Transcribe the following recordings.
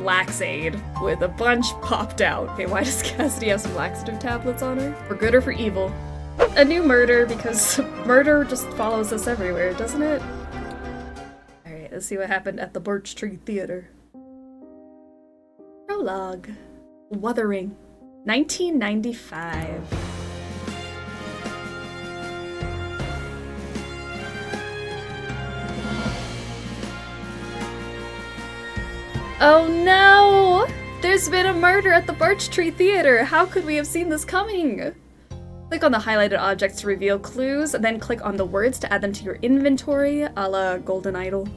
laxaid with a bunch popped out. Okay, why does Cassidy have some laxative tablets on her? For good or for evil? A new murder, because murder just follows us everywhere, doesn't it? Alright, let's see what happened at the Birch Tree Theater. Prologue. Wuthering. 1995. Oh no! There's been a murder at the Birch Tree Theater! How could we have seen this coming? Click on the highlighted objects to reveal clues, then click on the words to add them to your inventory, a la Golden Idol.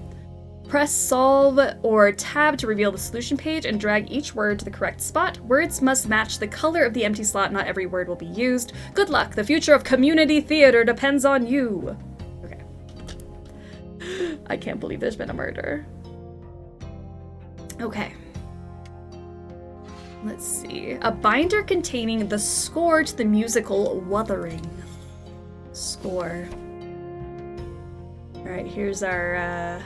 Press Solve or Tab to reveal the solution page and drag each word to the correct spot. Words must match the color of the empty slot, not every word will be used. Good luck, the future of community theater depends on you. Okay. I can't believe there's been a murder. Okay. Let's see. A binder containing the score to the musical Wuthering. Score. Alright, here's our,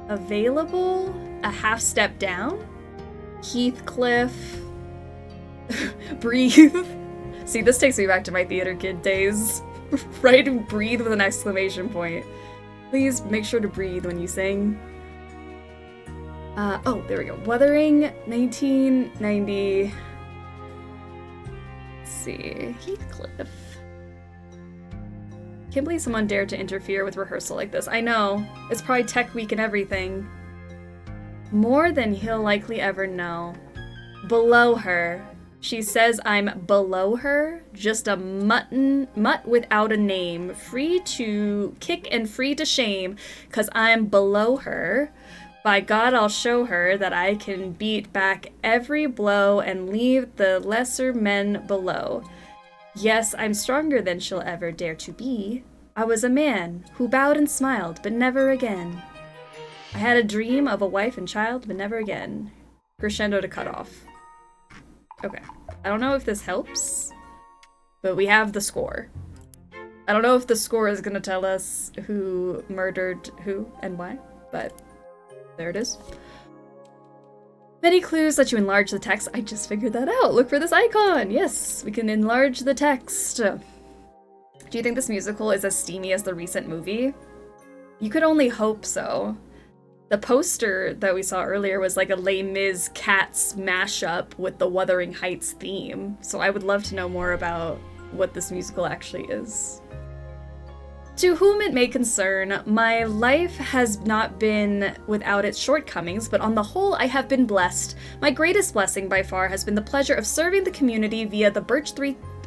available. A half step down. Heathcliff. Breathe. See, this takes me back to my theater kid days. Right? And breathe with an exclamation point. Please make sure to breathe when you sing. Oh, there we go. Wuthering, 1990. Let's see. Heathcliff. Can't believe someone dared to interfere with rehearsal like this. I know. It's probably tech week and everything. More than he'll likely ever know. Below her. She says I'm below her. Just a mutt without a name. Free to kick and free to shame. 'Cause I'm below her. By God, I'll show her that I can beat back every blow and leave the lesser men below. Yes, I'm stronger than she'll ever dare to be. I was a man who bowed and smiled, but never again. I had a dream of a wife and child, but never again. Crescendo to cut off. Okay. I don't know if this helps, but we have the score. I don't know if the score is gonna tell us who murdered who and why, but there it is. Many clues let you enlarge the text. I just figured that out. Look for this icon. Yes, we can enlarge the text. Do you think this musical is as steamy as the recent movie? You could only hope so. The poster that we saw earlier was like a Les Mis Cats mashup with the Wuthering Heights theme. So I would love to know more about what this musical actually is. To whom it may concern, my life has not been without its shortcomings, but on the whole I have been blessed. My greatest blessing by far has been the pleasure of serving the community via the Birch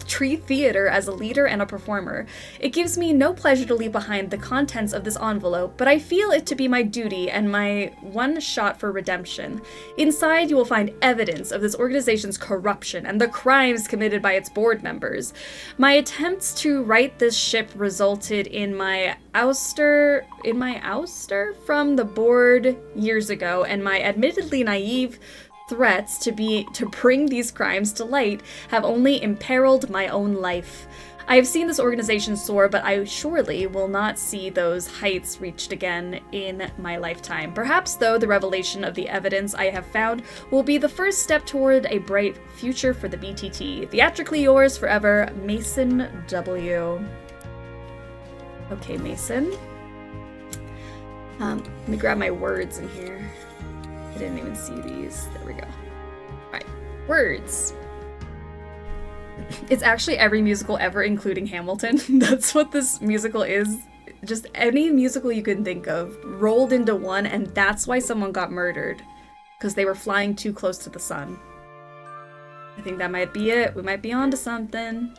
Tree Theater as a leader and a performer. It gives me no pleasure to leave behind the contents of this envelope, but I feel it to be my duty and my one shot for redemption. Inside you will find evidence of this organization's corruption and the crimes committed by its board members. My attempts to right this ship resulted in my ouster from the board years ago, and my admittedly naive threats to bring these crimes to light have only imperiled my own life. I have seen this organization soar, but I surely will not see those heights reached again in my lifetime. Perhaps, though, the revelation of the evidence I have found will be the first step toward a bright future for the BTT. Theatrically yours forever, Mason W. Okay, Mason. Let me grab my words in here. I didn't even see these. There we go. Alright, words. It's actually every musical ever, including Hamilton. That's what this musical is. Just any musical you can think of rolled into one, and that's why someone got murdered. Because they were flying too close to the sun. I think that might be it. We might be onto something.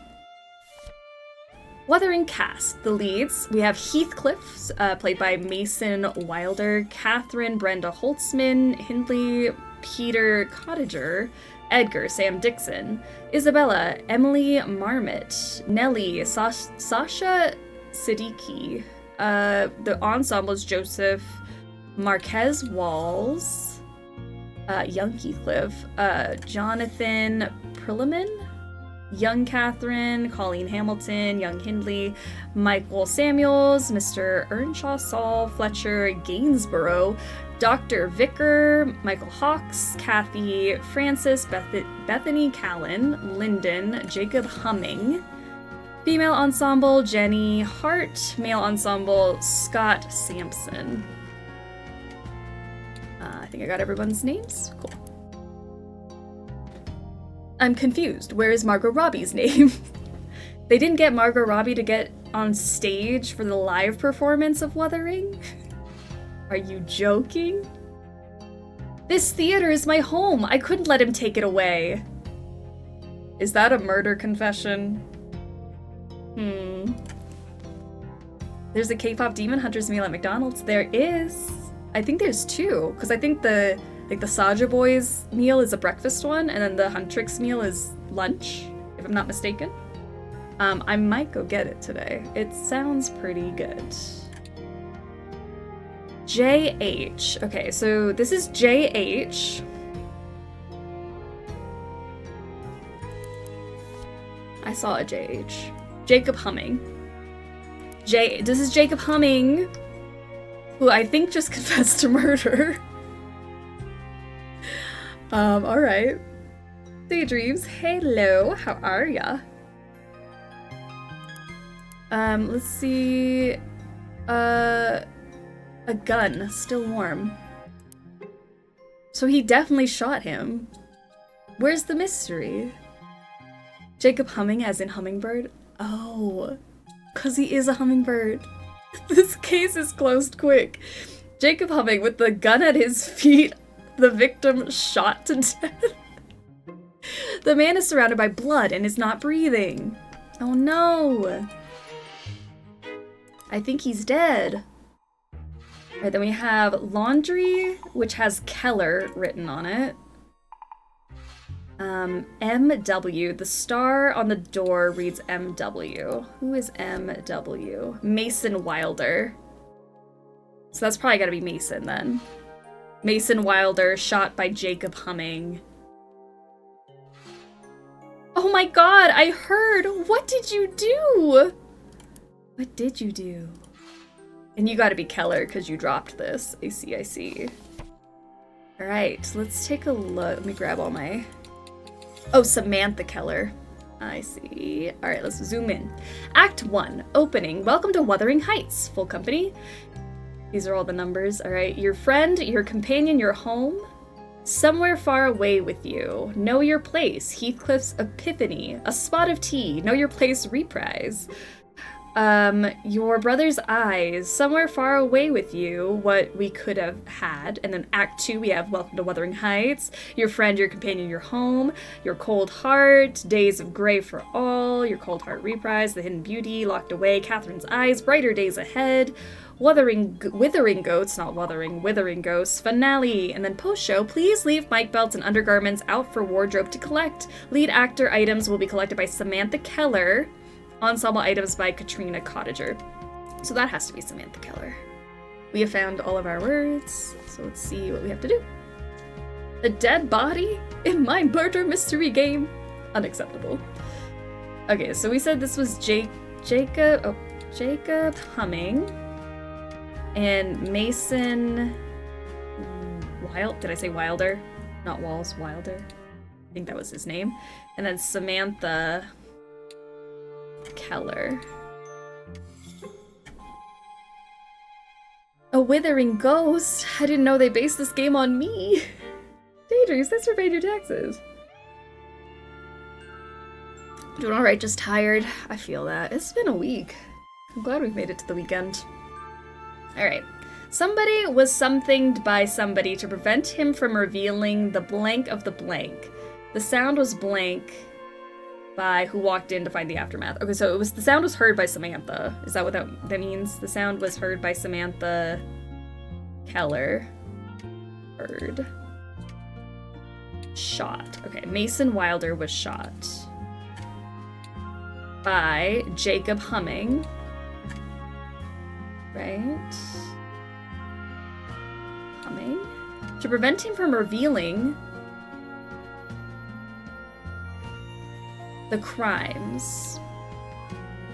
Wuthering cast. The leads, we have Heathcliff, played by Mason Wilder, Catherine Brenda Holtzman, Hindley Peter Cottager, Edgar Sam Dixon, Isabella Emily Marmot, Nellie Sasha Siddiqui. The ensemble is Joseph Marquez Walls, young Heathcliff, Jonathan Perlman, young Catherine, Colleen Hamilton, young Hindley, Michael Samuels, Mr. Earnshaw, Saul Fletcher Gainsborough, Dr. Vicker, Michael Hawks, Kathy Francis, Bethany Callan, Lyndon, Jacob Humming. Female ensemble, Jenny Hart. Male ensemble, Scott Sampson. I think I got everyone's names. Cool. I'm confused. Where is Margot Robbie's name? They didn't get Margot Robbie to get on stage for the live performance of Wuthering? Are you joking? This theater is my home. I couldn't let him take it away. Is that a murder confession? There's a K-pop Demon Hunter's meal at McDonald's. There is. I think there's two, because I think the Saja Boys meal is a breakfast one, and then the Huntrix meal is lunch, if I'm not mistaken. I might go get it today. It sounds pretty good. JH. Okay, so this is JH. I saw a JH. Jacob Humming. This is Jacob Humming, who I think just confessed to murder. Alright. Daydreams, hello, how are ya? Let's see. A gun, still warm. So he definitely shot him. Where's the mystery? Jacob Humming as in hummingbird? Oh, because he is a hummingbird. This case is closed quick. Jacob Humming with the gun at his feet, the victim shot to death. The man is surrounded by blood and is not breathing. Oh no. I think he's dead. Alright, then we have laundry, which has Keller written on it. MW. The star on the door reads MW. Who is MW? Mason Wilder. So that's probably gotta be Mason then. Mason Wilder, shot by Jacob Humming. Oh my god, I heard! What did you do? What did you do? And you gotta be Keller, because you dropped this. I see. Alright, let's take a look. Let me grab all my... Oh, Samantha Keller. I see. Alright, let's zoom in. Act 1. Opening. Welcome to Wuthering Heights. Full company. These are all the numbers. Alright, your friend, your companion, your home. Somewhere far away with you. Know your place. Heathcliff's Epiphany. A spot of tea. Know your place. Reprise. Your brother's eyes, somewhere far away with you, what we could have had. And then Act 2, we have Welcome to Wuthering Heights, your friend, your companion, your home, your cold heart, Days of Grey for All, your cold heart reprise, The Hidden Beauty, Locked Away, Catherine's Eyes, Brighter Days Ahead, Withering Goats, not Wuthering, Withering Ghosts, finale, and then post-show, please leave mic belts and undergarments out for wardrobe to collect. Lead actor items will be collected by Samantha Keller. Ensemble items by Katrina Cottager. So that has to be Samantha Keller. We have found all of our words, so let's see what we have to do. A dead body in my murder mystery game? Unacceptable. Okay, so we said this was Jacob Humming and Mason Did I say Wilder? Not Walls, Wilder. I think that was his name. And then Samantha Keller. A withering ghost? I didn't know they based this game on me. Daydreams, thanks for paying your taxes. Doing alright, just tired. I feel that. It's been a week. I'm glad we've made it to the weekend. Alright. Somebody was somethinged by somebody to prevent him from revealing the blank of the blank. The sound was blank by who walked in to find the aftermath. Okay, so the sound was heard by Samantha. Is that what that means? The sound was heard by Samantha Keller. Heard. Shot. Okay, Mason Wilder was shot by Jacob Humming. Right? Humming. To prevent him from revealing the crimes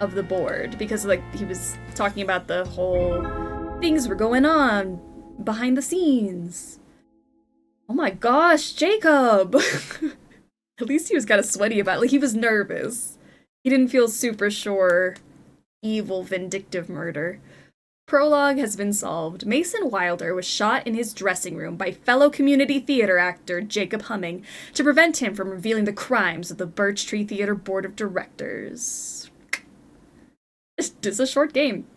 of the board, because like he was talking about the whole things were going on behind the scenes. Oh my gosh, Jacob! At least he was kind of sweaty about it. Like, he was nervous. He didn't feel super sure. Evil, vindictive murder. Prologue has been solved. Mason Wilder was shot in his dressing room by fellow community theater actor Jacob Humming to prevent him from revealing the crimes of the Birch Tree Theater Board of Directors. This is a short game.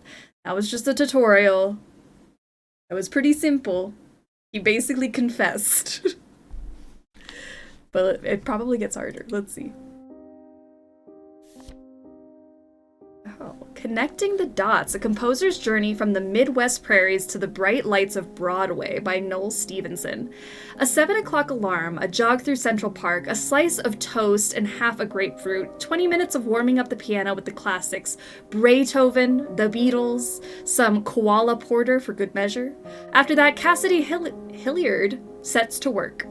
That was just a tutorial. It was pretty simple. He basically confessed. But it probably gets harder. Let's see. Oh. Connecting the Dots, a composer's journey from the Midwest prairies to the bright lights of Broadway by Noel Stevenson. A 7 o'clock alarm, a jog through Central Park, a slice of toast and half a grapefruit, 20 minutes of warming up the piano with the classics, Beethoven, the Beatles, some koala porter for good measure. After that, Cassidy Hilliard sets to work.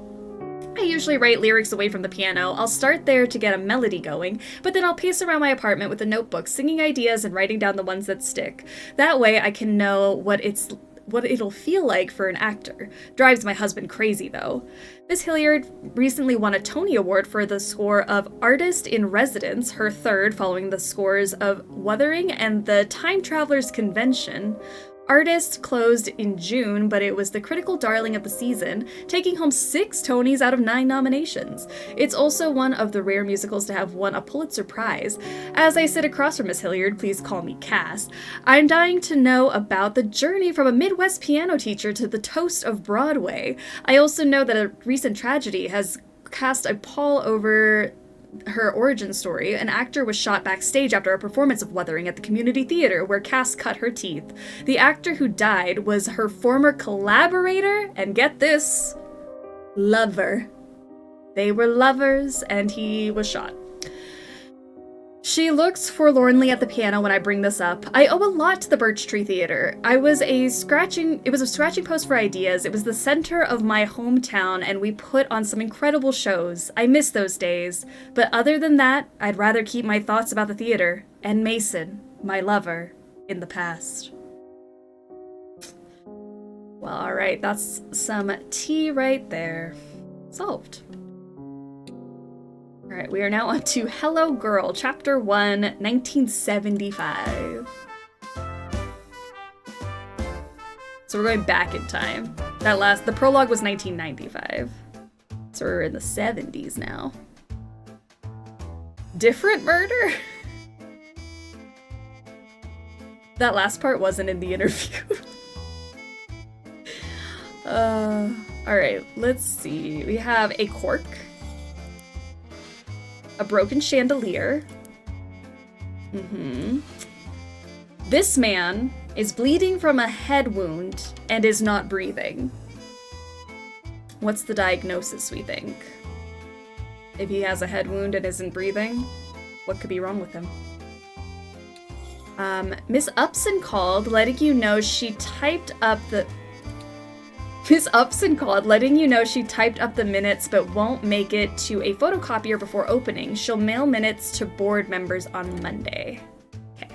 I usually write lyrics away from the piano. I'll start there to get a melody going, but then I'll pace around my apartment with a notebook, singing ideas and writing down the ones that stick. That way I can know what it'll feel like for an actor. Drives my husband crazy, though. Miss Hilliard recently won a Tony Award for the score of Artist in Residence, her third following the scores of Wuthering and the Time Traveler's Convention. Artist closed in June, but it was the critical darling of the season, taking home 6 Tonys out of 9 nominations. It's also one of the rare musicals to have won a Pulitzer Prize. As I sit across from Miss Hilliard, please call me Cass, I'm dying to know about the journey from a Midwest piano teacher to the toast of Broadway. I also know that a recent tragedy has cast a pall over her origin story. An actor was shot backstage after a performance of Wuthering at the community theater where Cass cut her teeth. The actor who died was her former collaborator and, get this, lover. They were lovers and he was shot. She looks forlornly at the piano when I bring this up. I owe a lot to the Birch Tree Theater. It was a scratching post for ideas. It was the center of my hometown, and we put on some incredible shows. I miss those days. But other than that, I'd rather keep my thoughts about the theater and Mason, my lover, in the past. Well, alright, that's some tea right there. Solved. Alright, we are now on to Hello Girl, Chapter 1, 1975. So we're going back in time. The prologue was 1995. So we're in the 70s now. Different murder? That last part wasn't in the interview. Alright, let's see. We have a cork. A broken chandelier. This man is bleeding from a head wound and is not breathing. What's the diagnosis, we think? If he has a head wound and isn't breathing, what could be wrong with him? Miss Upson called, letting you know she typed up the minutes but won't make it to a photocopier before opening. She'll mail minutes to board members on Monday. Okay.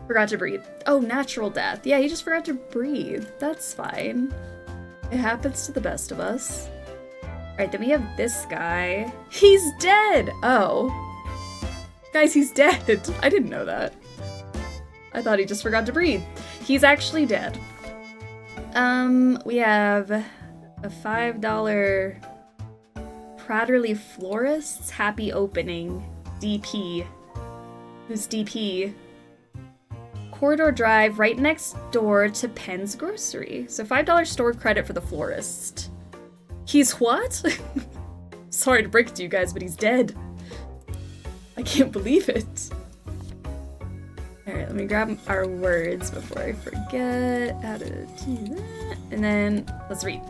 Forgot to breathe. Oh, natural death. Yeah, he just forgot to breathe. That's fine. It happens to the best of us. Alright, then we have this guy. He's dead! Oh. Guys, he's dead. I didn't know that. I thought he just forgot to breathe. He's actually dead. We have a $5 Pratterly Florists Happy Opening DP. Who's DP? Corridor Drive, right next door to Penn's Grocery. So $5 store credit for the florist. He's what? Sorry to break it to you guys, but he's dead. I can't believe it. Alright, let me grab our words before I forget how to do that. And then, let's read.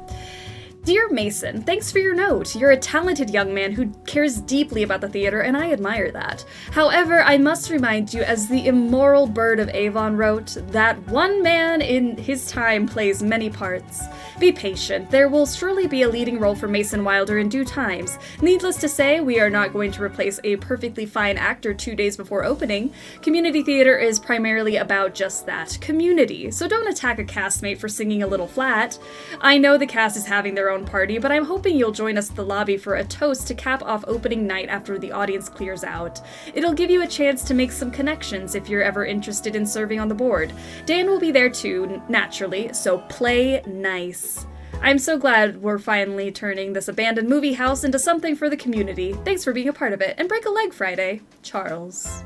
Dear Mason, thanks for your note. You're a talented young man who cares deeply about the theater, and I admire that. However, I must remind you, as the immoral bird of Avon wrote, that one man in his time plays many parts. Be patient. There will surely be a leading role for Mason Wilder in due times. Needless to say, we are not going to replace a perfectly fine actor 2 days before opening. Community theater is primarily about just that, community. So don't attack a castmate for singing a little flat. I know the cast is having their own party, but I'm hoping you'll join us at the lobby for a toast to cap off opening night after the audience clears out. It'll give you a chance to make some connections if you're ever interested in serving on the board. Dan will be there too, naturally, so play nice. I'm so glad we're finally turning this abandoned movie house into something for the community. Thanks for being a part of it, and break a leg Friday. Charles.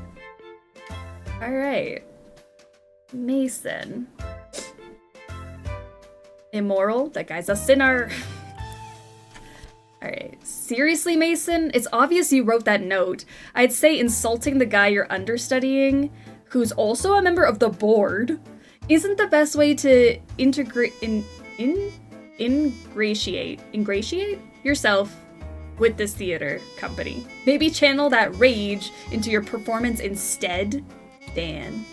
Alright. Mason. Immoral? That guy's a sinner. Alright, seriously, Mason? It's obvious you wrote that note. I'd say insulting the guy you're understudying, who's also a member of the board, isn't the best way to ingratiate yourself with this theater company. Maybe channel that rage into your performance instead, Dan.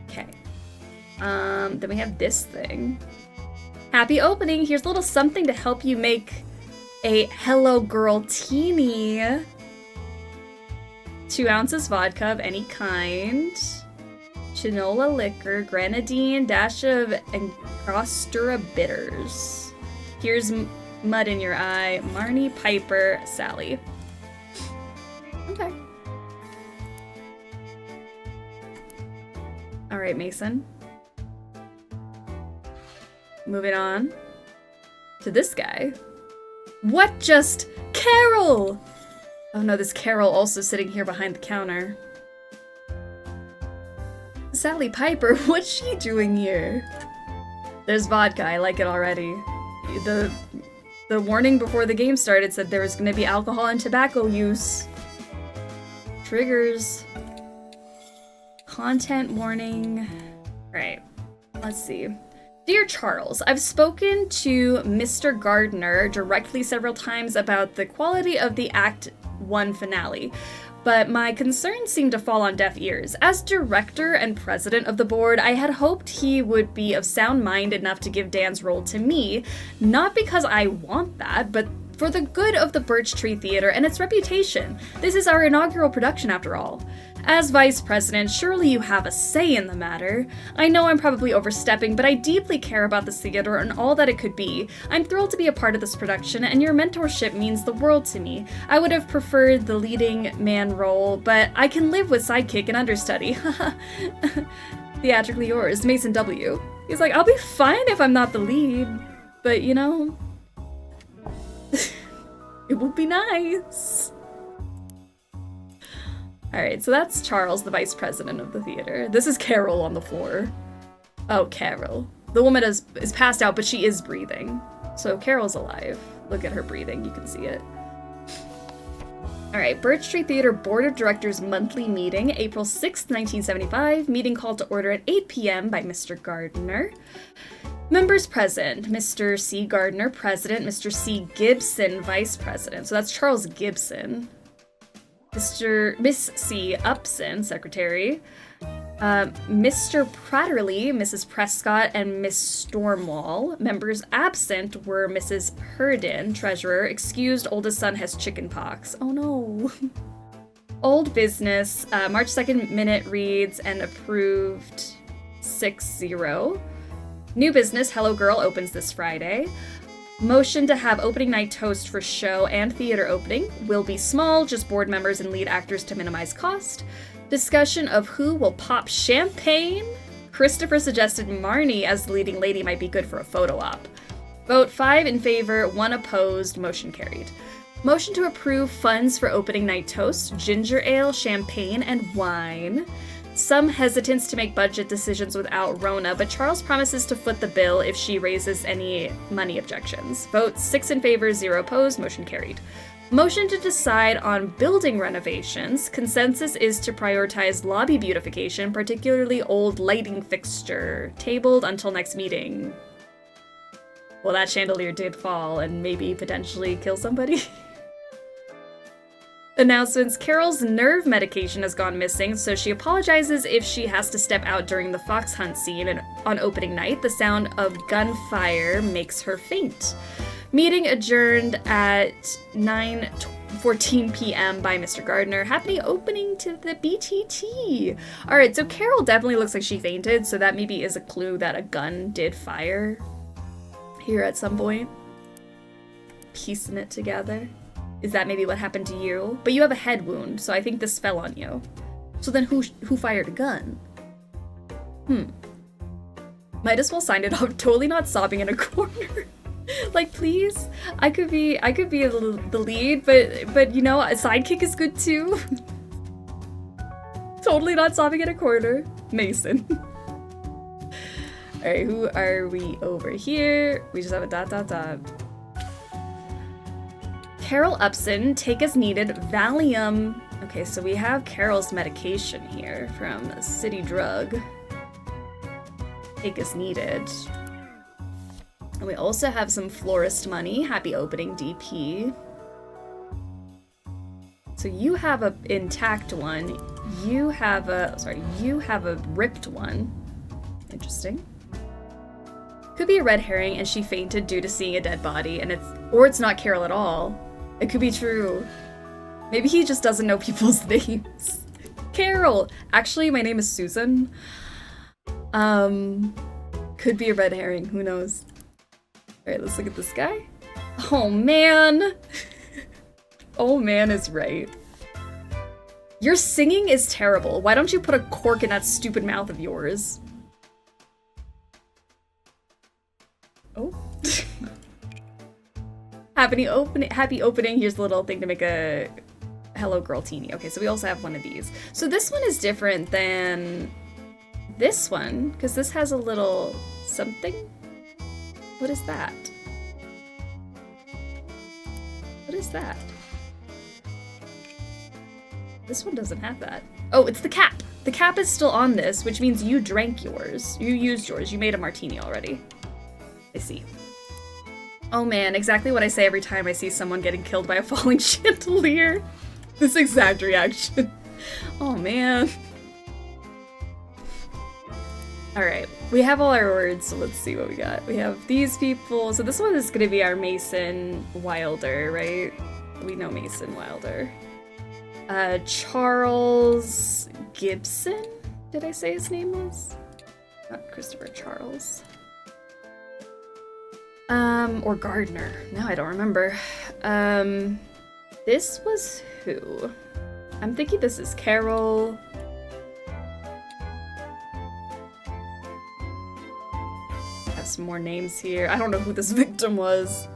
Okay. Then we have this thing. Happy opening! Here's a little something to help you make a Hello Girl teeny. 2 ounces vodka of any kind. Chinola liquor, grenadine, dash of Angostura bitters. Here's mud in your eye. Marnie, Piper, Sally. Okay. Alright, Mason. Moving on to this guy. What just... Carol! Oh no, this Carol also sitting here behind the counter. Sally Piper, what's she doing here? There's vodka, I like it already. The warning before the game started said there was going to be alcohol and tobacco use. Triggers. Content warning. Alright, let's see. Dear Charles, I've spoken to Mr. Gardner directly several times about the quality of the Act 1 finale, but my concerns seem to fall on deaf ears. As director and president of the board, I had hoped he would be of sound mind enough to give Dan's role to me, not because I want that, but for the good of the Birch Tree Theater and its reputation. This is our inaugural production after all. As vice president, surely you have a say in the matter. I know I'm probably overstepping, but I deeply care about this theater and all that it could be. I'm thrilled to be a part of this production, and your mentorship means the world to me. I would have preferred the leading man role, but I can live with sidekick and understudy. Theatrically yours, Mason W. He's like, I'll be fine if I'm not the lead, but you know, it would be nice. Alright, so that's Charles, the vice president of the theater. This is Carol on the floor. Oh, Carol. The woman is passed out, but she is breathing. So Carol's alive. Look at her breathing, you can see it. Alright, Birch Tree Theater Board of Directors monthly meeting, April 6th, 1975. Meeting called to order at 8 p.m. by Mr. Gardner. Members present, Mr. C. Gardner, president, Mr. C. Gibson, vice president. So that's Charles Gibson. Miss C. Upson, secretary, Mr. Pratterley, Mrs. Prescott, and Miss Stormwall. Members absent were Mrs. Herndon, treasurer, excused oldest son has chickenpox. Oh no. Old business, March 2nd minute reads and approved 6-0. New business, Hello Girl opens this Friday. Motion to have opening night toast for show and theater opening. Will be small, just board members and lead actors to minimize cost. Discussion of who will pop champagne. Christopher suggested Marnie as the leading lady might be good for a photo op. Vote 5 in favor, 1 opposed, motion carried. Motion to approve funds for opening night toast, ginger ale, champagne, and wine. Some hesitance to make budget decisions without Rona, but Charles promises to foot the bill if she raises any money objections. Vote 6 in favor, 0 opposed, motion carried. Motion to decide on building renovations. Consensus is to prioritize lobby beautification, particularly old lighting fixture. Tabled until next meeting. Well, that chandelier did fall and maybe potentially kill somebody. Announcements. Carol's nerve medication has gone missing, so she apologizes if she has to step out during the fox hunt scene, and on opening night, the sound of gunfire makes her faint. Meeting adjourned at 9:14 p.m. by Mr. Gardner. Happy opening to the BTT. All right, so Carol definitely looks like she fainted, so that maybe is a clue that a gun did fire here at some point. Piecing it together. Is that maybe what happened to you? But you have a head wound, so I think this fell on you. So then who fired a gun? Might as well sign it off. Totally not sobbing in a corner. Like, please? I could be the lead, but you know, a sidekick is good too. Totally not sobbing in a corner. Mason. Alright, who are we over here? We just have a ... Carol Upson, take as needed, Valium. Okay, so we have Carol's medication here from City Drug. Take as needed. And we also have some florist money. Happy opening, DP. So you have a intact one. You have a ripped one. Interesting. Could be a red herring and she fainted due to seeing a dead body, and it's not Carol at all. It could be true. Maybe he just doesn't know people's names. Carol! Actually, my name is Susan. Could be a red herring, who knows? Alright, let's look at this guy. Oh man! Oh man is right. Your singing is terrible. Why don't you put a cork in that stupid mouth of yours? Oh. Happy opening. Here's the little thing to make a Hello Girl Teeny. Okay, so we also have one of these. So this one is different than this one, because this has a little something. What is that? What is that? This one doesn't have that. Oh, it's the cap. The cap is still on this, which means you drank yours. You used yours. You made a martini already. I see. Oh man, exactly what I say every time I see someone getting killed by a falling chandelier. This exact reaction. Oh man. Alright, we have all our words, so let's see what we got. We have these people. So this one is gonna be our Mason Wilder, right? We know Mason Wilder. Charles Gibson? Did I say his name was? Not Christopher, Charles. Or Gardner. No, I don't remember. This was who? I'm thinking this is Carol. Have some more names here. I don't know who this victim was.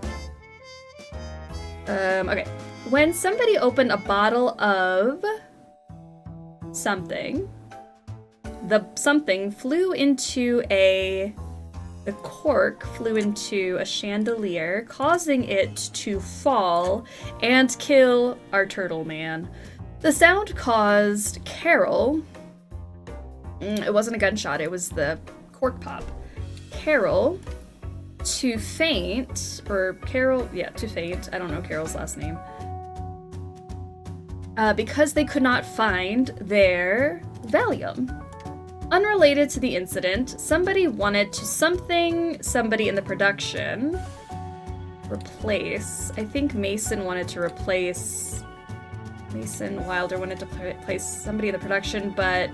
Okay. When somebody opened a bottle of something, the something flew into the cork flew into a chandelier, causing it to fall and kill our turtle man. The sound caused Carol, it wasn't a gunshot, it was the cork pop. Carol to faint, to faint, I don't know Carol's last name. Because they could not find their Valium. Unrelated to the incident, somebody wanted to somebody in the production replace. I think Mason wanted to replace, Mason Wilder wanted to replace somebody in the production, but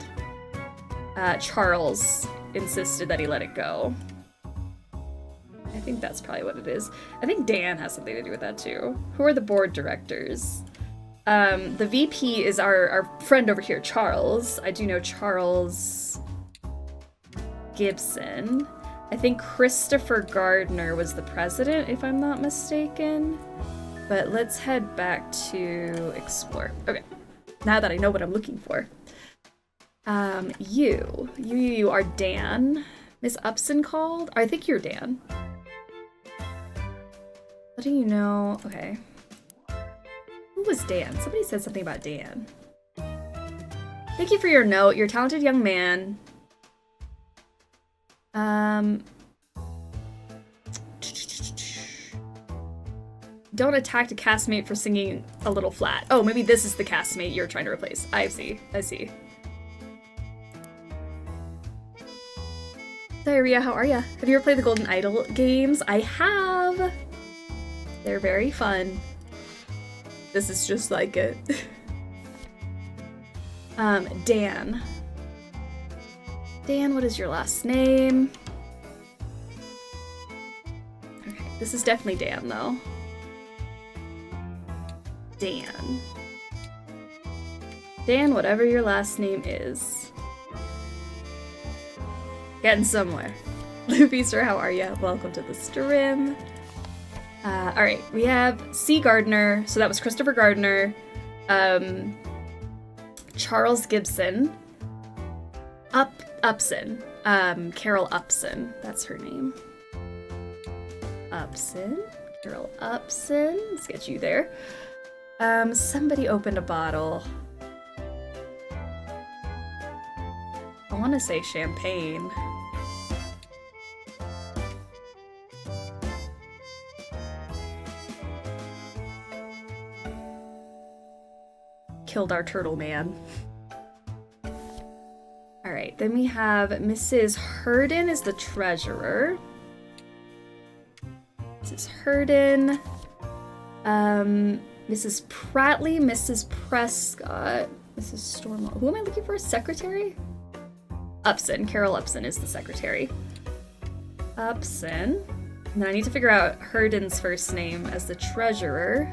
Charles insisted that he let it go. I think that's probably what it is. I think Dan has something to do with that too. Who are the board directors? The VP is our friend over here, Charles. I do know Charles Gibson. I think Christopher Gardner was the president, if I'm not mistaken. But let's head back to explore. Okay, now that I know what I'm looking for. You are Dan. Miss Upson called? I think you're Dan. What do you know? Okay. was Dan? Somebody said something about Dan. Thank you for your note. You're a talented young man. Don't attack the castmate for singing a little flat. Oh, maybe this is the castmate you're trying to replace. I see. I see. Diarrhea, how are ya? Have you ever played the Golden Idol games? I have. They're very fun. This is just like it. Dan. Dan, what is your last name? Okay, this is definitely Dan, though. Dan. Dan, whatever your last name is. Getting somewhere. Luffy, sir, how are ya? Welcome to the stream. Alright, we have C. Gardner, so that was Christopher Gardner. Charles Gibson. Upson. Carol Upson. That's her name. Upson. Carol Upson. Let's get you there. Somebody opened a bottle. I want to say champagne. Killed our turtle man. Alright, then we have Mrs. Herden is the treasurer. Mrs. Herden. Mrs. Pratley, Mrs. Prescott, Mrs. Stormwell. Who am I looking for? Secretary? Upson. Carol Upson is the secretary. Upson. And then I need to figure out Herden's first name as the treasurer.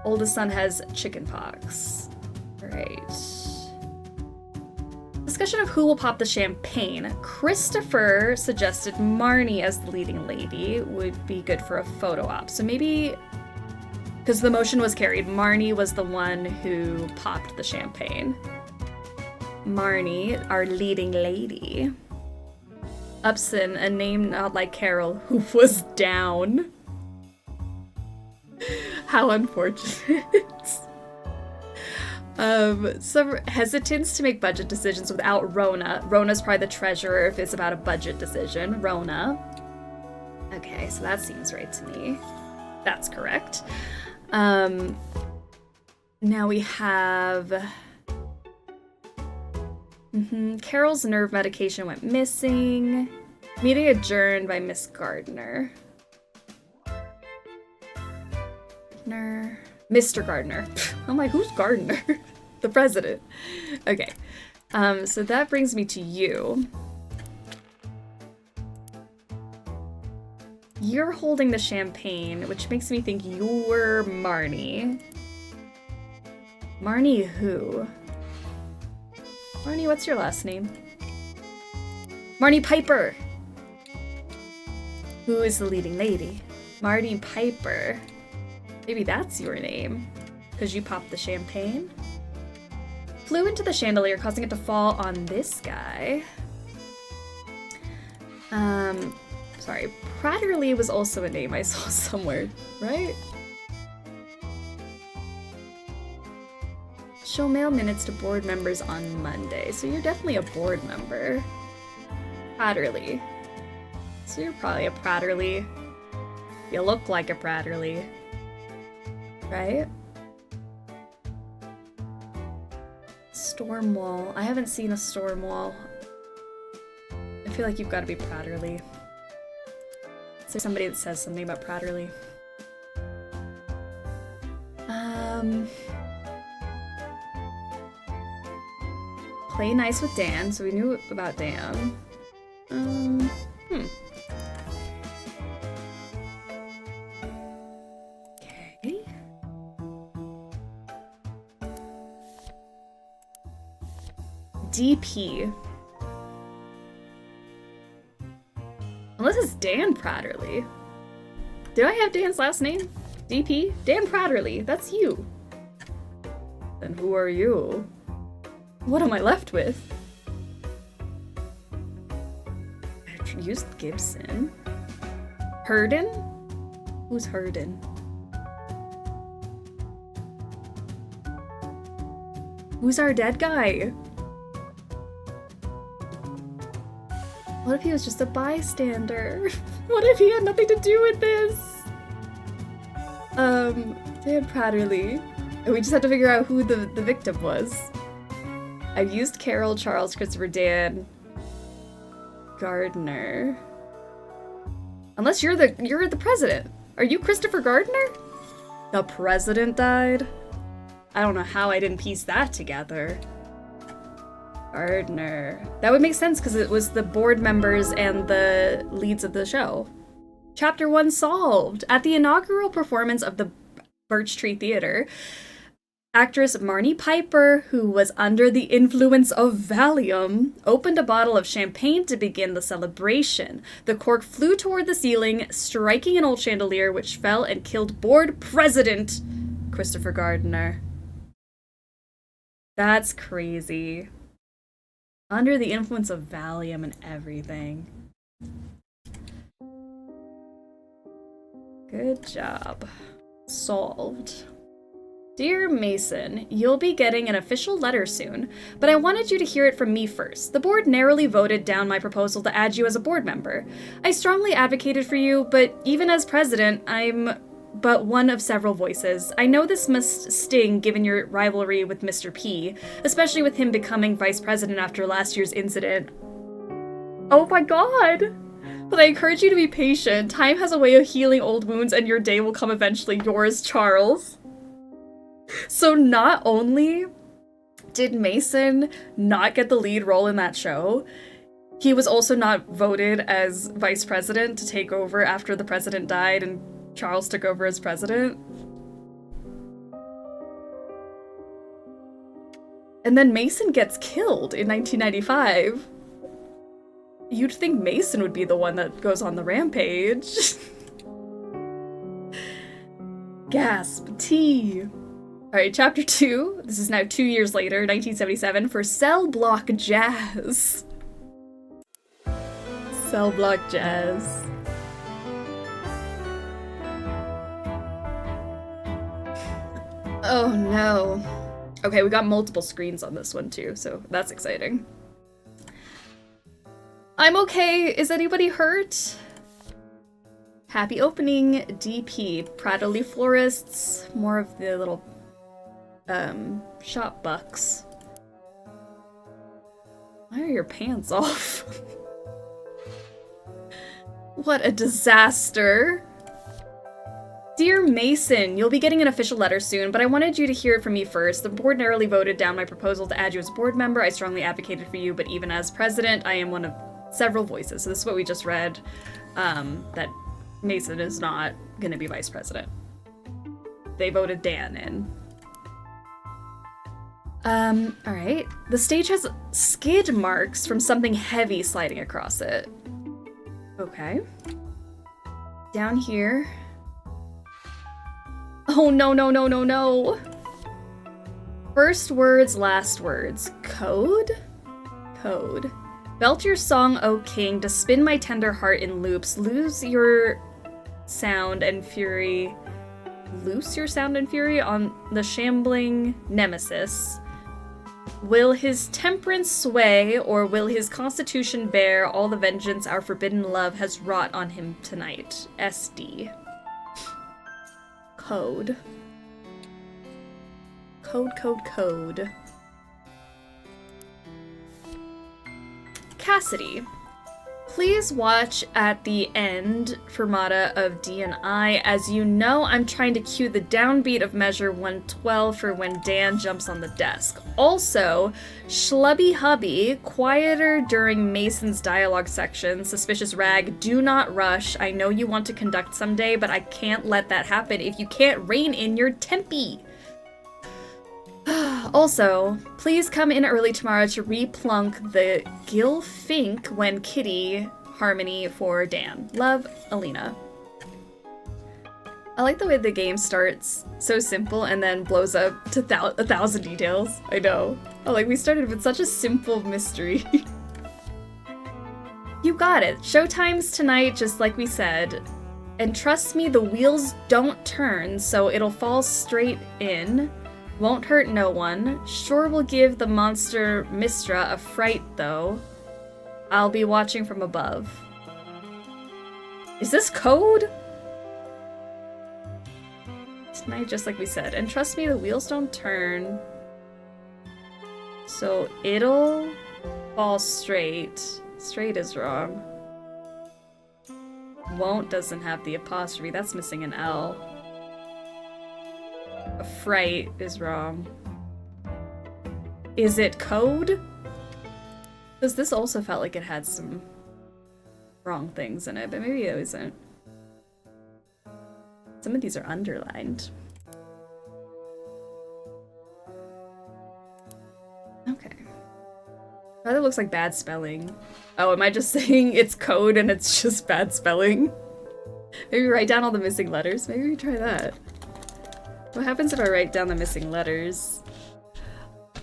Oldest son has chickenpox. Alright. Discussion of who will pop the champagne. Christopher suggested Marnie as the leading lady would be good for a photo op. So maybe, because the motion was carried, Marnie was the one who popped the champagne. Marnie, our leading lady. Upson, a name not like Carol, who was down. How unfortunate. Some hesitance to make budget decisions without Rona. Rona's probably the treasurer if it's about a budget decision. Rona. Okay, so that seems right to me. That's correct. Now we have... Carol's nerve medication went missing. Meeting adjourned by Miss Gardner. Mr. Gardner. I'm like, who's Gardner? The president. Okay. So that brings me to you. You're holding the champagne, which makes me think you're Marnie. Marnie who? Marnie, what's your last name? Marnie Piper! Who is the leading lady? Marnie Piper. Maybe that's your name, because you popped the champagne. Flew into the chandelier, causing it to fall on this guy. Sorry, Pratterly was also a name I saw somewhere, right? She'll mail minutes to board members on Monday, so you're definitely a board member. Pratterly. So you're probably a Pratterly. You look like a Pratterly. Right? Stormwall. I haven't seen a Stormwall. I feel like you've got to be Pratterly. Is there somebody that says something about Pratterly? Play nice with Dan, so we knew about Dan. Okay. DP. Unless it's Dan Pratterly. Did I have Dan's last name? DP? Dan Pratterly. That's you. Then who are you? What am I left with? I used Gibson. Herden? Who's Herden? Who's our dead guy? What if he was just a bystander? What if he had nothing to do with this? Dan Pratterly. And we just have to figure out who the victim was. I've used Carol, Charles, Christopher, Dan, Gardner. Unless you're the president. Are you Christopher Gardner? The president died? I don't know how I didn't piece that together. Gardner. That would make sense because it was the board members and the leads of the show. Chapter 1 solved! At the inaugural performance of the Birch Tree Theater, actress Marnie Piper, who was under the influence of Valium, opened a bottle of champagne to begin the celebration. The cork flew toward the ceiling, striking an old chandelier, which fell and killed board president Christopher Gardner. That's crazy. Under the influence of Valium and everything. Good job. Solved. Dear Mason, you'll be getting an official letter soon, but I wanted you to hear it from me first. The board narrowly voted down my proposal to add you as a board member. I strongly advocated for you, but even as president, I'm but one of several voices. I know this must sting given your rivalry with Mr. P, especially with him becoming vice president after last year's incident. Oh my god! But I encourage you to be patient. Time has a way of healing old wounds and your day will come eventually. Yours, Charles. So not only did Mason not get the lead role in that show, he was also not voted as vice president to take over after the president died and Charles took over as president. And then Mason gets killed in 1995. You'd think Mason would be the one that goes on the rampage. Gasp. Tea. Alright, chapter 2. This is now 2 years later, 1977, for Cell Block Jazz. Cell Block Jazz. Oh no. Okay, we got multiple screens on this one too, so that's exciting. I'm okay. Is anybody hurt? Happy opening, DP. Pratterly Florists. More of the little shop bucks. Why are your pants off? What a disaster. Dear Mason, you'll be getting an official letter soon, but I wanted you to hear it from me first. The board narrowly voted down my proposal to add you as a board member. I strongly advocated for you, but even as president, I am one of several voices. So this is what we just read, that Mason is not going to be vice president. They voted Dan in. Alright. The stage has skid marks from something heavy sliding across it. Okay. Down here. Oh, no, no, no, no, no. First words, last words. Code? Code. Belt your song, O king, to spin my tender heart in loops. Lose your sound and fury. Loose your sound and fury on the shambling nemesis. Will his temperance sway, or will his constitution bear all the vengeance our forbidden love has wrought on him tonight? SD. Code. Code, code, code. Cassidy. Please watch at the end, Fermata of D&I. As you know, I'm trying to cue the downbeat of measure 112 for when Dan jumps on the desk. Also, Schlubby Hubby, quieter during Mason's dialogue section. Suspicious Rag, do not rush. I know you want to conduct someday, but I can't let that happen if you can't rein in your tempi. Also, please come in early tomorrow to replunk the Gil Fink when Kitty harmony for Dan. Love, Alina. I like the way the game starts so simple and then blows up to 1,000 details. I know. Oh, like we started with such a simple mystery. You got it. Showtime's tonight, just like we said. And trust me, the wheels don't turn, so it'll fall straight in. Won't hurt no one. Sure will give the monster Mistra a fright, though. I'll be watching from above. Is this code? Tonight, just like we said. And trust me, the wheels don't turn. So it'll fall straight. Straight is wrong. Won't doesn't have the apostrophe. That's missing an L. A fright is wrong. Is it code? Because this also felt like it had some wrong things in it, but maybe it isn't. Some of these are underlined. Okay. That looks like bad spelling. Oh, am I just saying it's code and it's just bad spelling? Maybe write down all the missing letters. Maybe we try that. What happens if I write down the missing letters?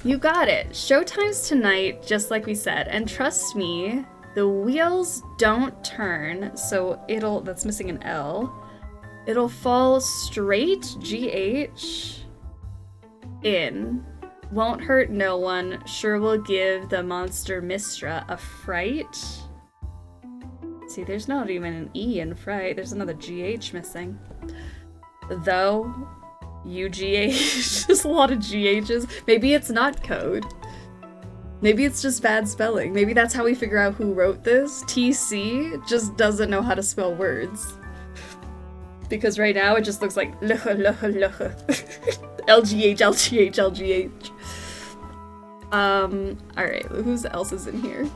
You got it. Showtime's tonight, just like we said. And trust me, the wheels don't turn, so it'll... That's missing an L. It'll fall straight, GH, in. Won't hurt no one. Sure will give the monster Mistra a fright. See, there's not even an E in fright. There's another GH missing. Though, UGH. There's a lot of GHs. Maybe it's not code. Maybe it's just bad spelling. Maybe that's how we figure out who wrote this. TC just doesn't know how to spell words. Because right now it just looks like LGH, LGH, LGH. Alright, who else is in here?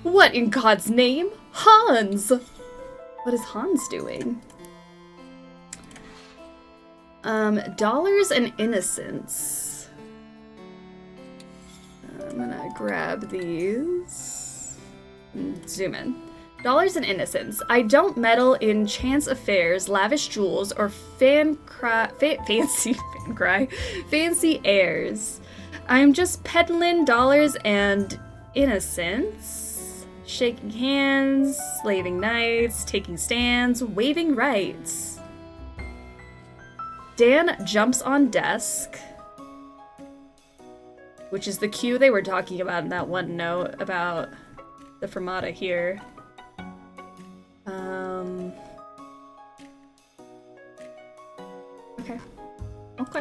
What in God's name? Hans! What is Hans doing? Dollars and Innocence. I'm gonna grab these. Zoom in. Dollars and Innocence. I don't meddle in chance affairs, lavish jewels, or fancy airs. I'm just peddling dollars and innocence. Shaking hands, slaving nights, taking stands, waving rights. Dan jumps on desk, which is the cue they were talking about in that one note about the fermata here.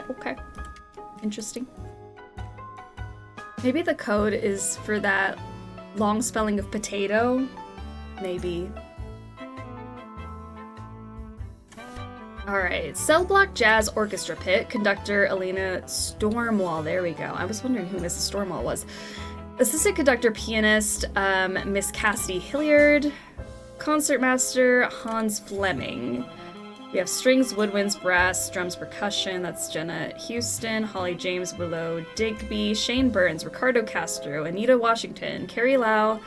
Okay. Interesting. Maybe the code is for that long spelling of potato. Maybe. Alright, Cell Block Jazz Orchestra Pit, conductor Elena Stormwall. There we go. I was wondering who Mrs. Stormwall was. Assistant conductor pianist, Miss Cassidy Hilliard. Concertmaster Hans Fleming. We have strings, woodwinds, brass, drums, percussion. That's Jenna Houston, Holly James, Willow Digby, Shane Burns, Ricardo Castro, Anita Washington, Carrie Lau,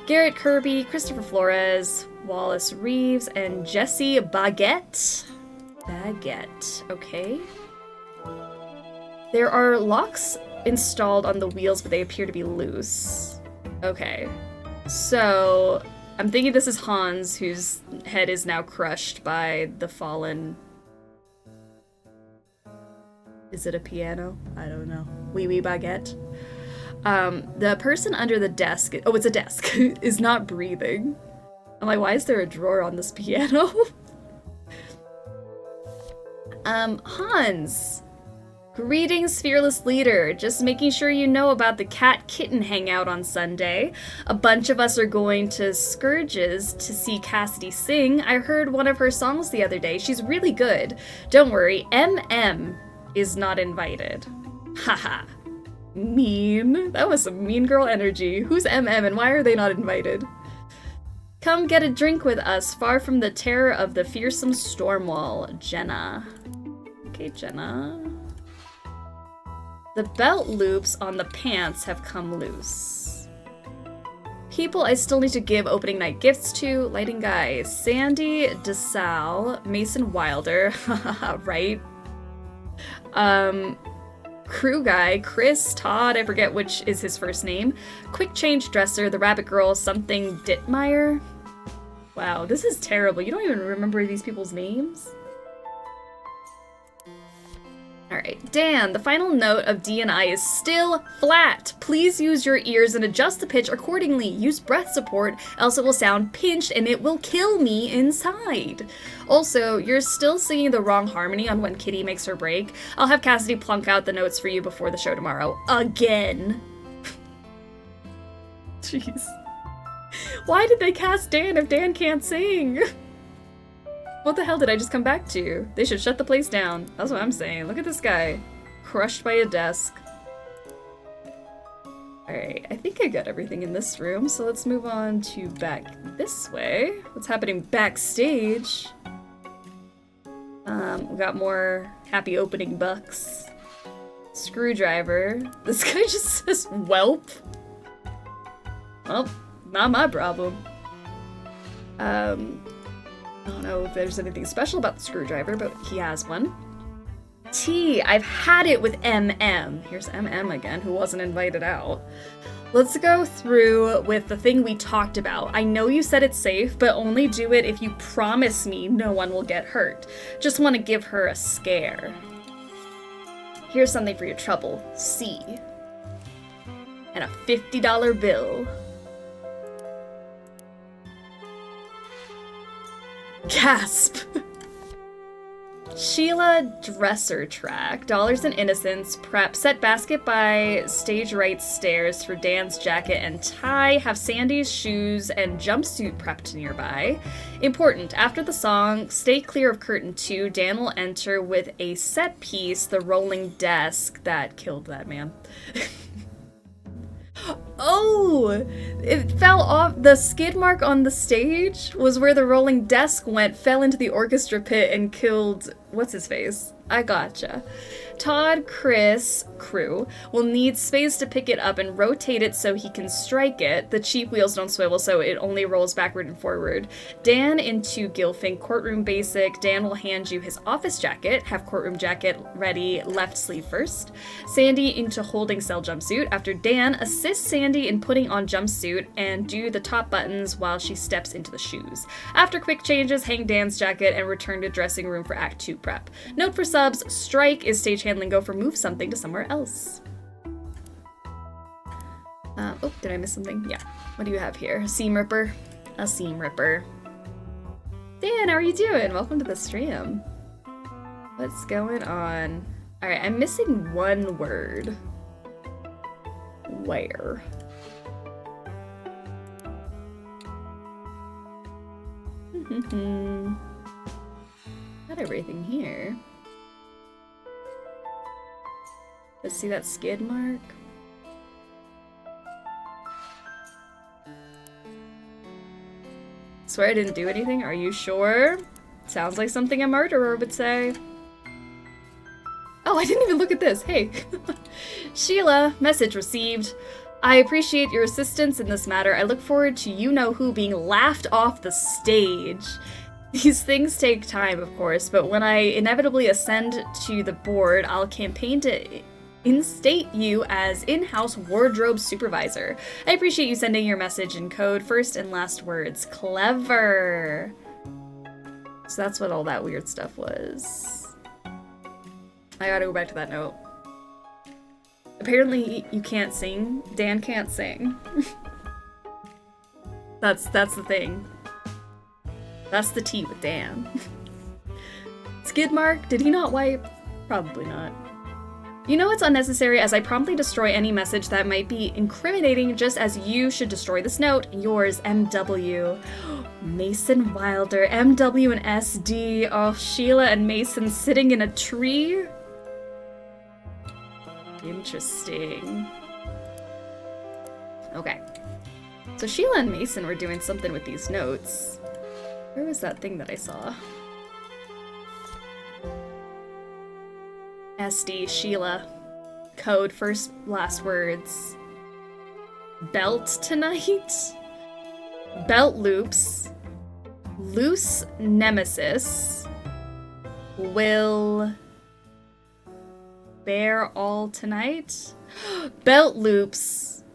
Garrett Kirby, Christopher Flores, Wallace Reeves, and Jesse Baguette. Okay. There are locks installed on the wheels, but they appear to be loose. Okay. So... I'm thinking this is Hans, whose head is now crushed by the fallen... Is it a piano? I don't know. Wee baguette. The person under the desk... Oh, it's a desk. is not breathing. I'm like, why is there a drawer on this piano? Hans! Greetings, fearless leader. Just making sure you know about the cat-kitten hangout on Sunday. A bunch of us are going to Scourges to see Cassidy sing. I heard one of her songs the other day. She's really good. Don't worry, MM is not invited. Haha. Mean. That was some mean girl energy. Who's MM and why are they not invited? Come get a drink with us, far from the terror of the fearsome Stormwall. Jenna. Okay, Jenna. The belt loops on the pants have come loose. People I still need to give opening night gifts to. Lighting guy, Sandy DeSalle, Mason Wilder, right? Crew guy, Chris, Todd, I forget which is his first name. Quick change dresser, the rabbit girl, something Dittmeyer. Wow, this is terrible. You don't even remember these people's names? Alright, Dan, the final note of D and I is still flat. Please use your ears and adjust the pitch accordingly. Use breath support, else it will sound pinched and it will kill me inside. Also, you're still singing the wrong harmony on When Kitty Makes Her Break. I'll have Cassidy plunk out the notes for you before the show tomorrow. Again. Jeez. Why did they cast Dan if Dan can't sing? What the hell did I just come back to? They should shut the place down. That's what I'm saying. Look at this guy. Crushed by a desk. Alright, I think I got everything in this room, so let's move on to back this way. What's happening backstage? We got more happy opening bucks. Screwdriver. This guy just says whelp. Well, not my problem. I don't know if there's anything special about the screwdriver, but he has one. T, I've had it with MM. Here's MM again, who wasn't invited out. Let's go through with the thing we talked about. I know you said it's safe, but only do it if you promise me no one will get hurt. Just want to give her a scare. Here's something for your trouble. C. And a $50 bill. Gasp! Sheila dresser track, dollars and innocence, prep, set basket by stage right stairs for Dan's jacket and tie, have Sandy's shoes and jumpsuit prepped nearby. Important, after the song, stay clear of curtain 2, Dan will enter with a set piece, the rolling desk that killed that man. Oh! It fell off. The skid mark on the stage was where the rolling desk went, fell into the orchestra pit, and killed... what's his face? I gotcha. Todd, Chris, crew, will need space to pick it up and rotate it so he can strike it. The cheap wheels don't swivel, so it only rolls backward and forward. Dan into Gilfink, courtroom basic. Dan will hand you his office jacket. Have courtroom jacket ready, left sleeve first. Sandy into holding cell jumpsuit. After Dan, assist Sandy in putting on jumpsuit and do the top buttons while she steps into the shoes. After quick changes, hang Dan's jacket and return to dressing room for Act 2 prep. Note for subs, strike is stage handling go for move something to somewhere else. Oh, did I miss something? Yeah. What do you have here? A seam ripper? A seam ripper. Dan, how are you doing? Welcome to the stream. What's going on? Alright, I'm missing one word. Where? Got everything here. Let's see that skid mark. Swear I didn't do anything? Are you sure? Sounds like something a murderer would say. Oh, I didn't even look at this. Hey. Sheila, message received. I appreciate your assistance in this matter. I look forward to you-know-who being laughed off the stage. These things take time, of course, but when I inevitably ascend to the board, I'll campaign to instate you as in-house wardrobe supervisor. I appreciate you sending your message in code, first and last words. Clever. So that's what all that weird stuff was. I gotta go back to that note. Apparently you can't sing. Dan can't sing. That's the thing. That's the tea with Dan. Skid mark? Did he not wipe? Probably not. You know it's unnecessary as I promptly destroy any message that might be incriminating just as you should destroy this note. Yours, MW. Mason Wilder, MW and SD. Oh, Sheila and Mason sitting in a tree? Interesting. Okay. So Sheila and Mason were doing something with these notes. Where was that thing that I saw? SD, Sheila. Code, first, last words. Belt tonight? Belt loops. Loose nemesis. Will bear all tonight? Belt loops.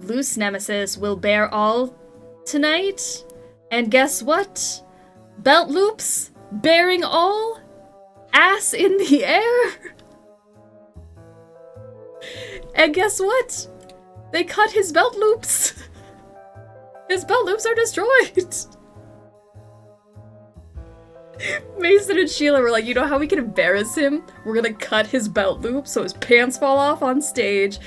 Loose nemesis will bear all tonight? And guess what? Belt loops bearing all? Ass in the air? And guess what? They cut his belt loops. His belt loops are destroyed. Mason and Sheila were like, you know how we can embarrass him? We're gonna cut his belt loop so his pants fall off on stage.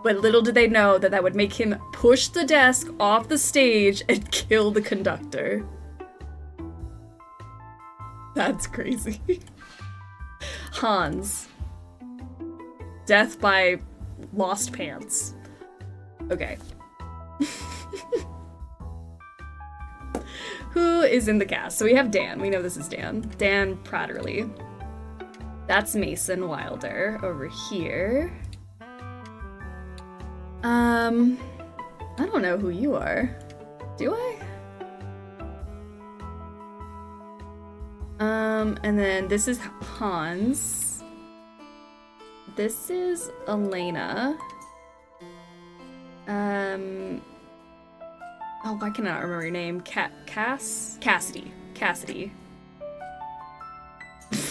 But little did they know that that would make him push the desk off the stage and kill the conductor. That's crazy. Hans. Death by lost pants. Okay. Who is in the cast? So we have Dan. We know this is Dan. Dan Pratterly. That's Mason Wilder over here. I don't know who you are. Do I? And then this is Hans. This is Elena. Oh, why can I not remember your name? Cassidy. Cassidy.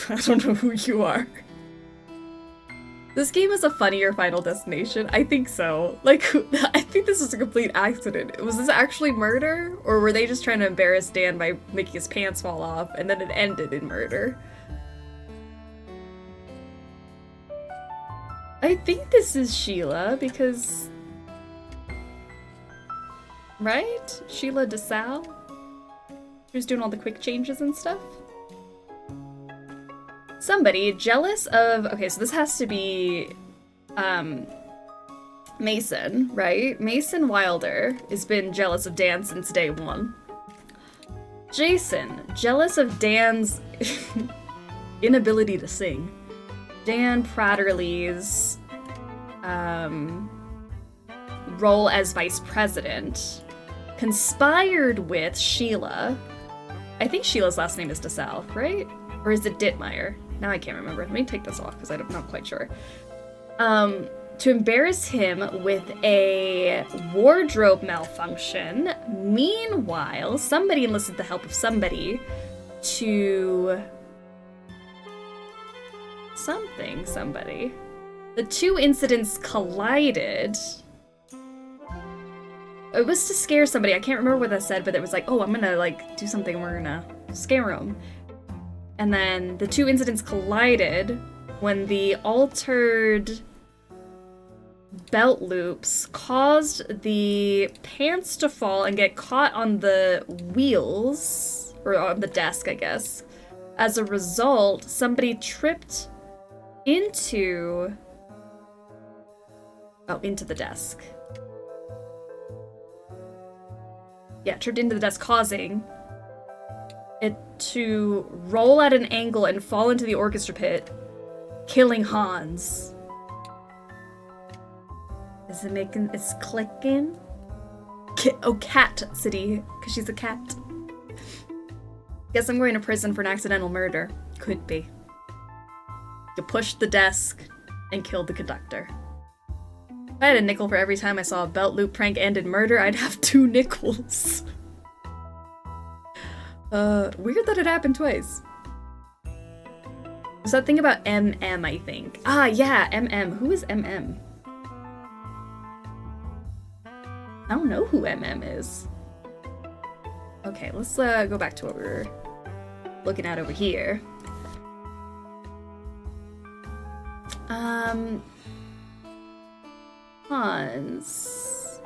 I don't know who you are. This game is a funnier Final Destination. I think so. Like, I think this is a complete accident. Was this actually murder? Or were they just trying to embarrass Dan by making his pants fall off, and then it ended in murder? I think this is Sheila, because... Right? Sheila DeSalle? She was doing all the quick changes and stuff? Somebody jealous of... Okay, so this has to be... Mason, right? Mason Wilder has been jealous of Dan since day one. Jason, jealous of Dan's inability to sing. Dan Pratterly's role as vice president conspired with Sheila. I think Sheila's last name is DeSalle, right? Or is it Dittmeyer? Now I can't remember. Let me take this off because I'm not quite sure. To embarrass him with a wardrobe malfunction. Meanwhile, somebody enlisted the help of somebody to... somebody. The two incidents collided. It was to scare somebody. I can't remember what that said, but it was like, oh, I'm gonna, like, do something and we're gonna scare him. And then the two incidents collided when the altered belt loops caused the pants to fall and get caught on the wheels, or on the desk, I guess. As a result, somebody tripped into the desk. Yeah, tripped into the desk, causing it to roll at an angle and fall into the orchestra pit, killing Hans. Is it making... It's clicking? Cat City, because she's a cat. Guess I'm going to prison for an accidental murder. Could be. You pushed the desk and killed the conductor. If I had a nickel for every time I saw a belt loop prank end in murder, I'd have 2 nickels. Weird that it happened twice. Was that thing about MM, I think. Ah, yeah, MM. Who is MM? I don't know who MM is. Okay, let's go back to what we were looking at over here. Hans.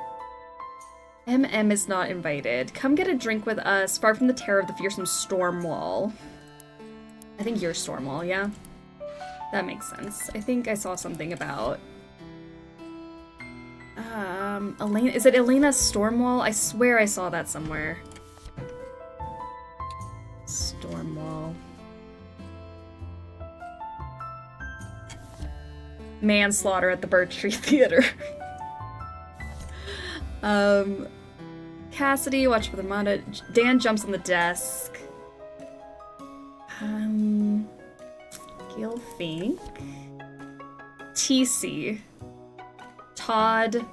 MM is not invited. Come get a drink with us, far from the terror of the fearsome Stormwall. I think you're Stormwall, yeah? That makes sense. I think I saw something about... Elena... Is it Elena Stormwall? I swear I saw that somewhere. Stormwall. Manslaughter at the Birch Tree Theater. Cassidy, watch for the Manda. Dan jumps on the desk. Gil Fink. TC. Todd.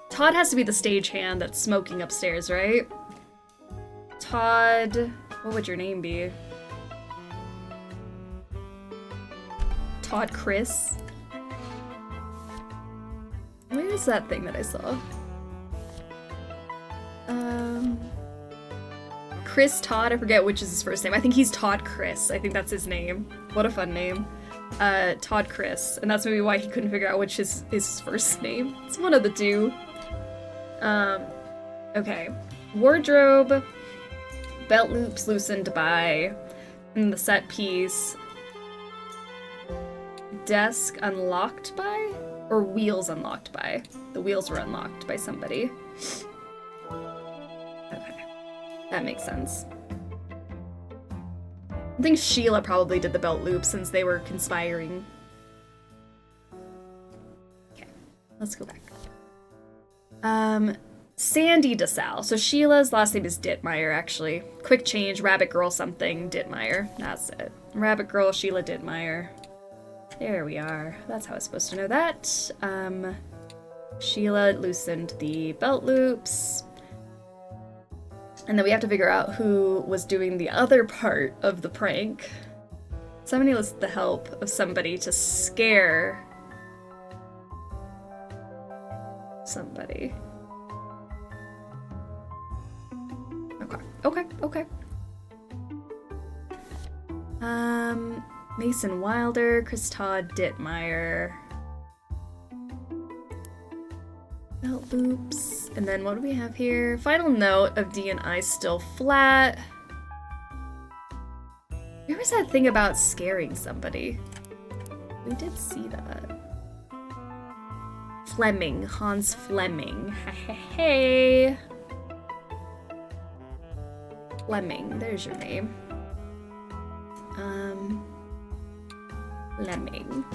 Todd has to be the stagehand that's smoking upstairs, right? Todd... What would your name be? Todd Chris. Where is that thing that I saw? Chris Todd, I forget which is his first name. I think he's Todd Chris. I think that's his name. What a fun name. Todd Chris. And that's maybe why he couldn't figure out which is his first name. It's one of the two. Okay. Wardrobe. Belt loops loosened by. And the set piece. Desk unlocked by? Or wheels unlocked by? The wheels were unlocked by somebody. Okay. That makes sense. I think Sheila probably did the belt loop since they were conspiring. Okay, let's go back. Sandy DeSalle. So Sheila's last name is Dittmeyer, actually. Quick change, Rabbit Girl something, Dittmeyer. That's it. Rabbit Girl, Sheila Dittmeyer. There we are. That's how I was supposed to know that. Sheila loosened the belt loops. And then we have to figure out who was doing the other part of the prank. Somebody enlisted the help of somebody to scare somebody. Okay. Mason Wilder, Chris Todd, Dittmeyer. Belt loops. And then what do we have here? Final note of D and I still flat. Where was that thing about scaring somebody? We did see that. Fleming. Hans Fleming. Hey. Fleming. There's your name. Fleming.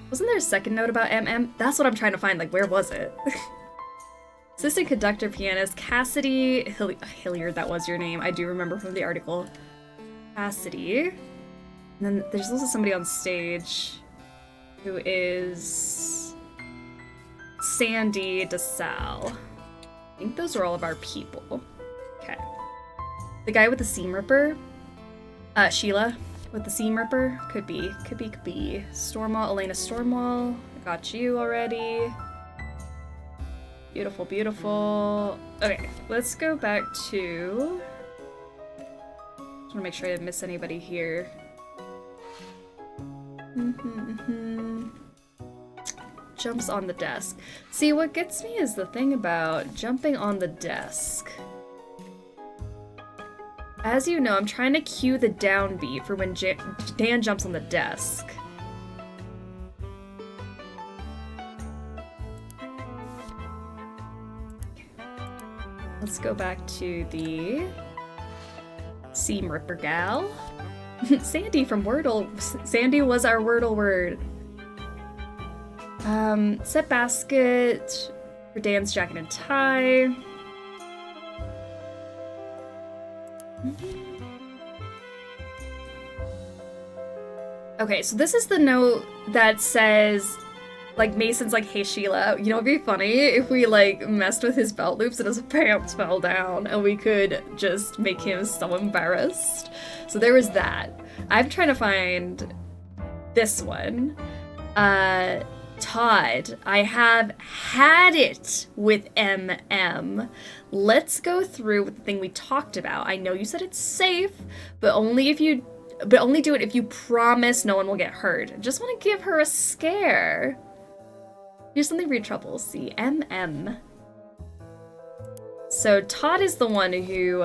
Wasn't there a second note about MM? That's what I'm trying to find. Like, where was it? Assistant conductor, pianist, Cassidy Hilliard, that was your name. I do remember from the article. Cassidy. And then there's also somebody on stage who is Sandy DeSalle. I think those are all of our people. Okay. The guy with the seam ripper. Sheila with the seam ripper. Could be. Stormwall, Elena Stormwall. I got you already. Beautiful, beautiful. Okay, let's go back to... Just want to make sure I didn't miss anybody here. Jumps on the desk. See, what gets me is the thing about jumping on the desk. As you know, I'm trying to cue the downbeat for when Dan jumps on the desk. Let's go back to the seam ripper gal. Sandy from Wordle. Sandy was our Wordle word. Set basket for Dan's jacket and tie. Okay, so this is the note that says, like, Mason's like, hey Sheila, you know, it'd be funny if we, like, messed with his belt loops and his pants fell down and we could just make him so embarrassed. So there was that. I'm trying to find this one. Todd, I have had it with MM. Let's go through with the thing we talked about. I know you said it's safe, but only do it if you promise no one will get hurt. I just want to give her a scare. Here's something for your troubles. See, MM. So Todd is the one who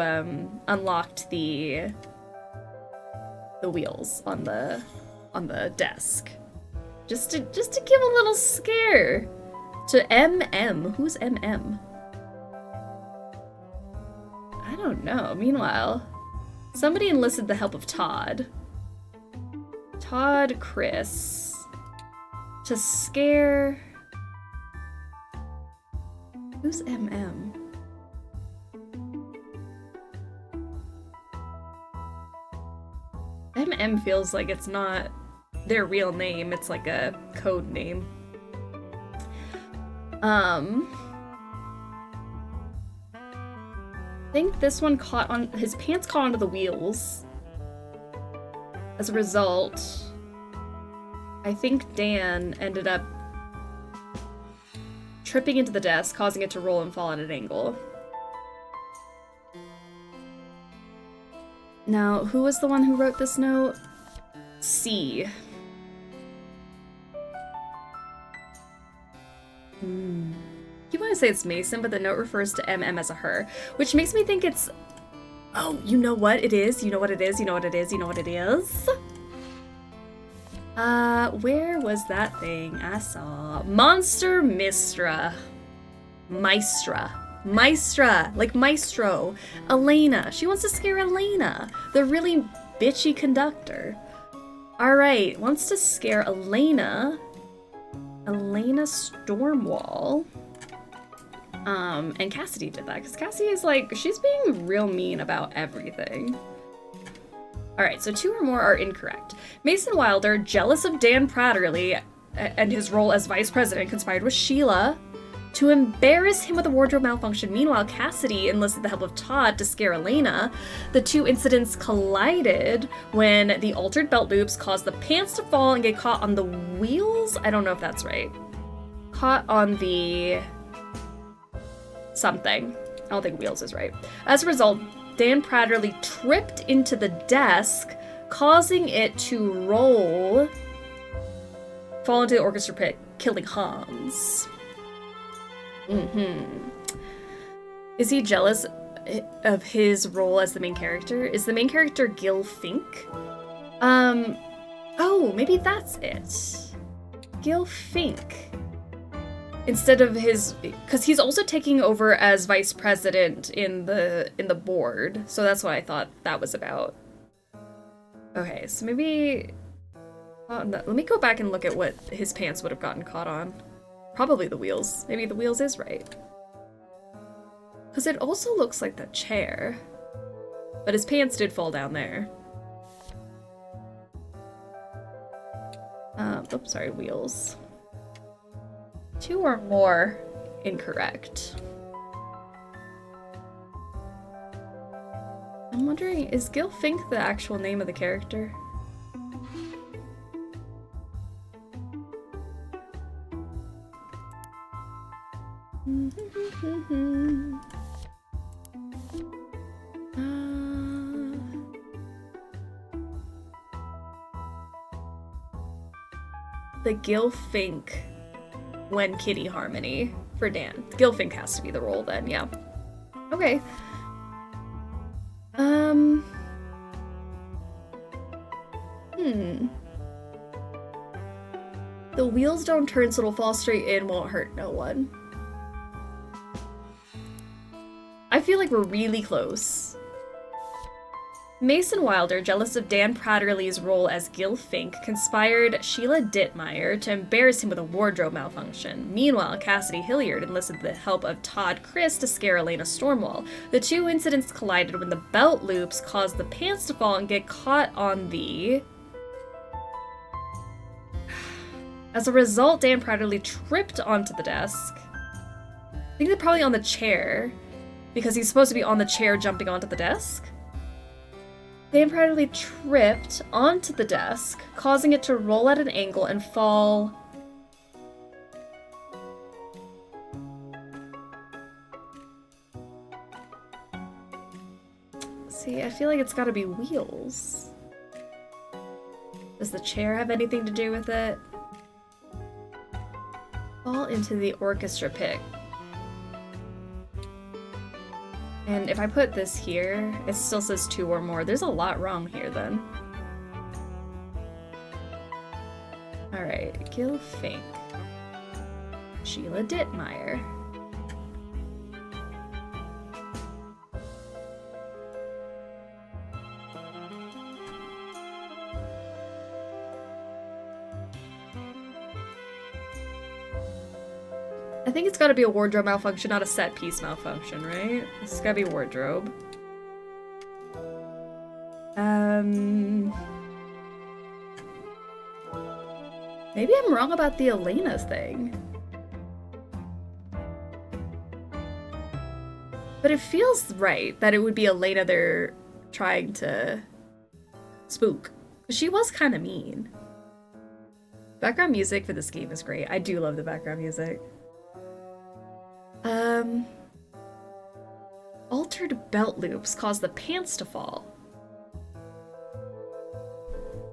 unlocked the wheels on the desk. Just to give a little scare to MM. Who's MM? I don't know. Meanwhile, somebody enlisted the help of Todd. Todd Chris. To scare... Who's MM? MM feels like it's not their real name, it's like a code name. I think this one caught on, his pants caught onto the wheels. As a result, I think Dan ended up tripping into the desk, causing it to roll and fall at an angle. Now, who was the one who wrote this note? C. You want to say it's Mason, but the note refers to MM as a her, which makes me think it's... Oh, you know what it is? You know what it is? You know what it is? You know what it is? Where was that thing I saw? Monster Mistra. Maestra, like Maestro. Elena. She wants to scare Elena, the really bitchy conductor. Alright, wants to scare Elena. Elena Stormwall. And Cassidy did that, because Cassidy is like, she's being real mean about everything. Alright, so 2 or more are incorrect. Mason Wilder, jealous of Dan Pratterly and his role as vice president, conspired with Sheila to embarrass him with a wardrobe malfunction. Meanwhile, Cassidy enlisted the help of Todd to scare Elena. The 2 incidents collided when the altered belt loops caused the pants to fall and get caught on the wheels? I don't know if that's right. Caught on the... something. I don't think wheels is right. As a result, Dan Pratterly tripped into the desk, causing it to fall into the orchestra pit, killing Hans. Is he jealous of his role as the main character? Is the main character Gil Fink? Oh, maybe that's it. Gil Fink. Instead of his, because he's also taking over as vice president in the board, so that's what I thought that was about. Okay, so maybe, let me go back and look at what his pants would have gotten caught on. Probably the wheels. Maybe the wheels is right. Because it also looks like the chair, but his pants did fall down there. Oops, sorry, wheels. 2 or more incorrect. I'm wondering, is Gil Fink the actual name of the character? The Gil Fink when Kitty Harmony for Dan. Gil Fink has to be the role then, yeah. Okay. The wheels don't turn, so it'll fall straight in, won't hurt no one. I feel like we're really close. Mason Wilder, jealous of Dan Pratterly's role as Gil Fink, conspired Sheila Dittmeyer to embarrass him with a wardrobe malfunction. Meanwhile, Cassidy Hilliard enlisted the help of Todd Criss to scare Elena Stormwall. The 2 incidents collided when the belt loops caused the pants to fall and get caught on the... As a result, Dan Pratterly tripped onto the desk. I think they're probably on the chair, because he's supposed to be on the chair jumping onto the desk. Dan Pratterly tripped onto the desk, causing it to roll at an angle and fall. See, I feel like it's gotta be wheels. Does the chair have anything to do with it? Fall into the orchestra pit. And if I put this here, it still says 2 or more. There's a lot wrong here then. Alright, Gil Fink. Sheila Dittmeyer. I think it's gotta be a wardrobe malfunction, not a set piece malfunction, right? It's gotta be wardrobe. Maybe I'm wrong about the Elena thing. But it feels right that it would be Elena they're trying to spook. She was kind of mean. Background music for this game is great. I do love the background music. Altered belt loops cause the pants to fall.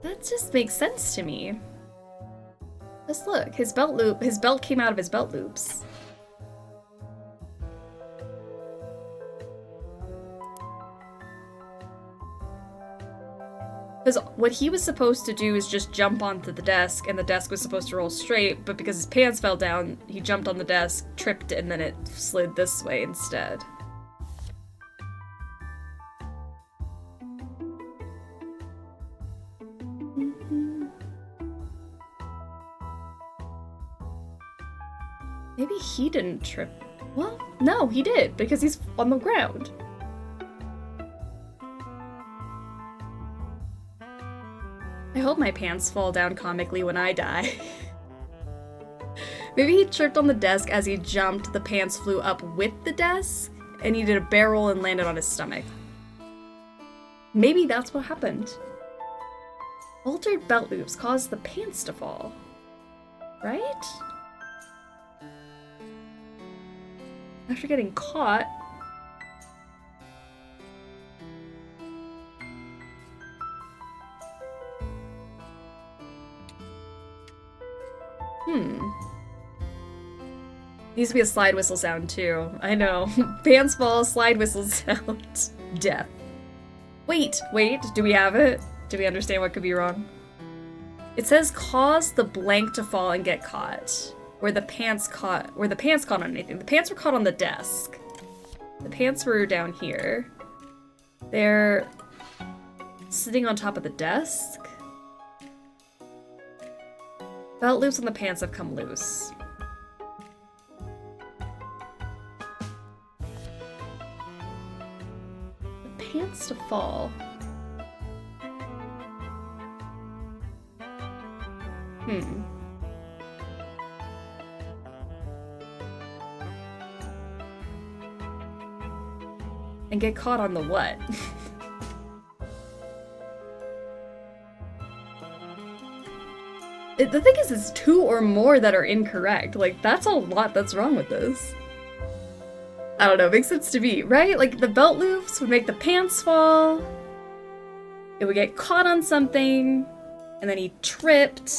That just makes sense to me. Just look, his belt came out of his belt loops. Because what he was supposed to do is just jump onto the desk, and the desk was supposed to roll straight, but because his pants fell down, he jumped on the desk, tripped, and then it slid this way instead. Maybe he didn't trip. Well, no, he did, because he's on the ground. I hope my pants fall down comically when I die. Maybe he tripped on the desk as he jumped, the pants flew up with the desk, and he did a barrel and landed on his stomach. Maybe that's what happened. Altered belt loops caused the pants to fall. Right? After getting caught. Needs to be a slide whistle sound too. I know. Pants fall, slide whistle sound. Death. Wait, do we have it? Do we understand what could be wrong? It says cause the blank to fall and get caught. Where the pants caught on anything. The pants were caught on the desk. The pants were down here. They're sitting on top of the desk. Belt loops on the pants have come loose. The pants to fall. And get caught on the what? The thing is, it's two or more that are incorrect. Like, that's a lot that's wrong with this. I don't know, it makes sense to me, right? Like, the belt loops would make the pants fall. It would get caught on something, and then he tripped.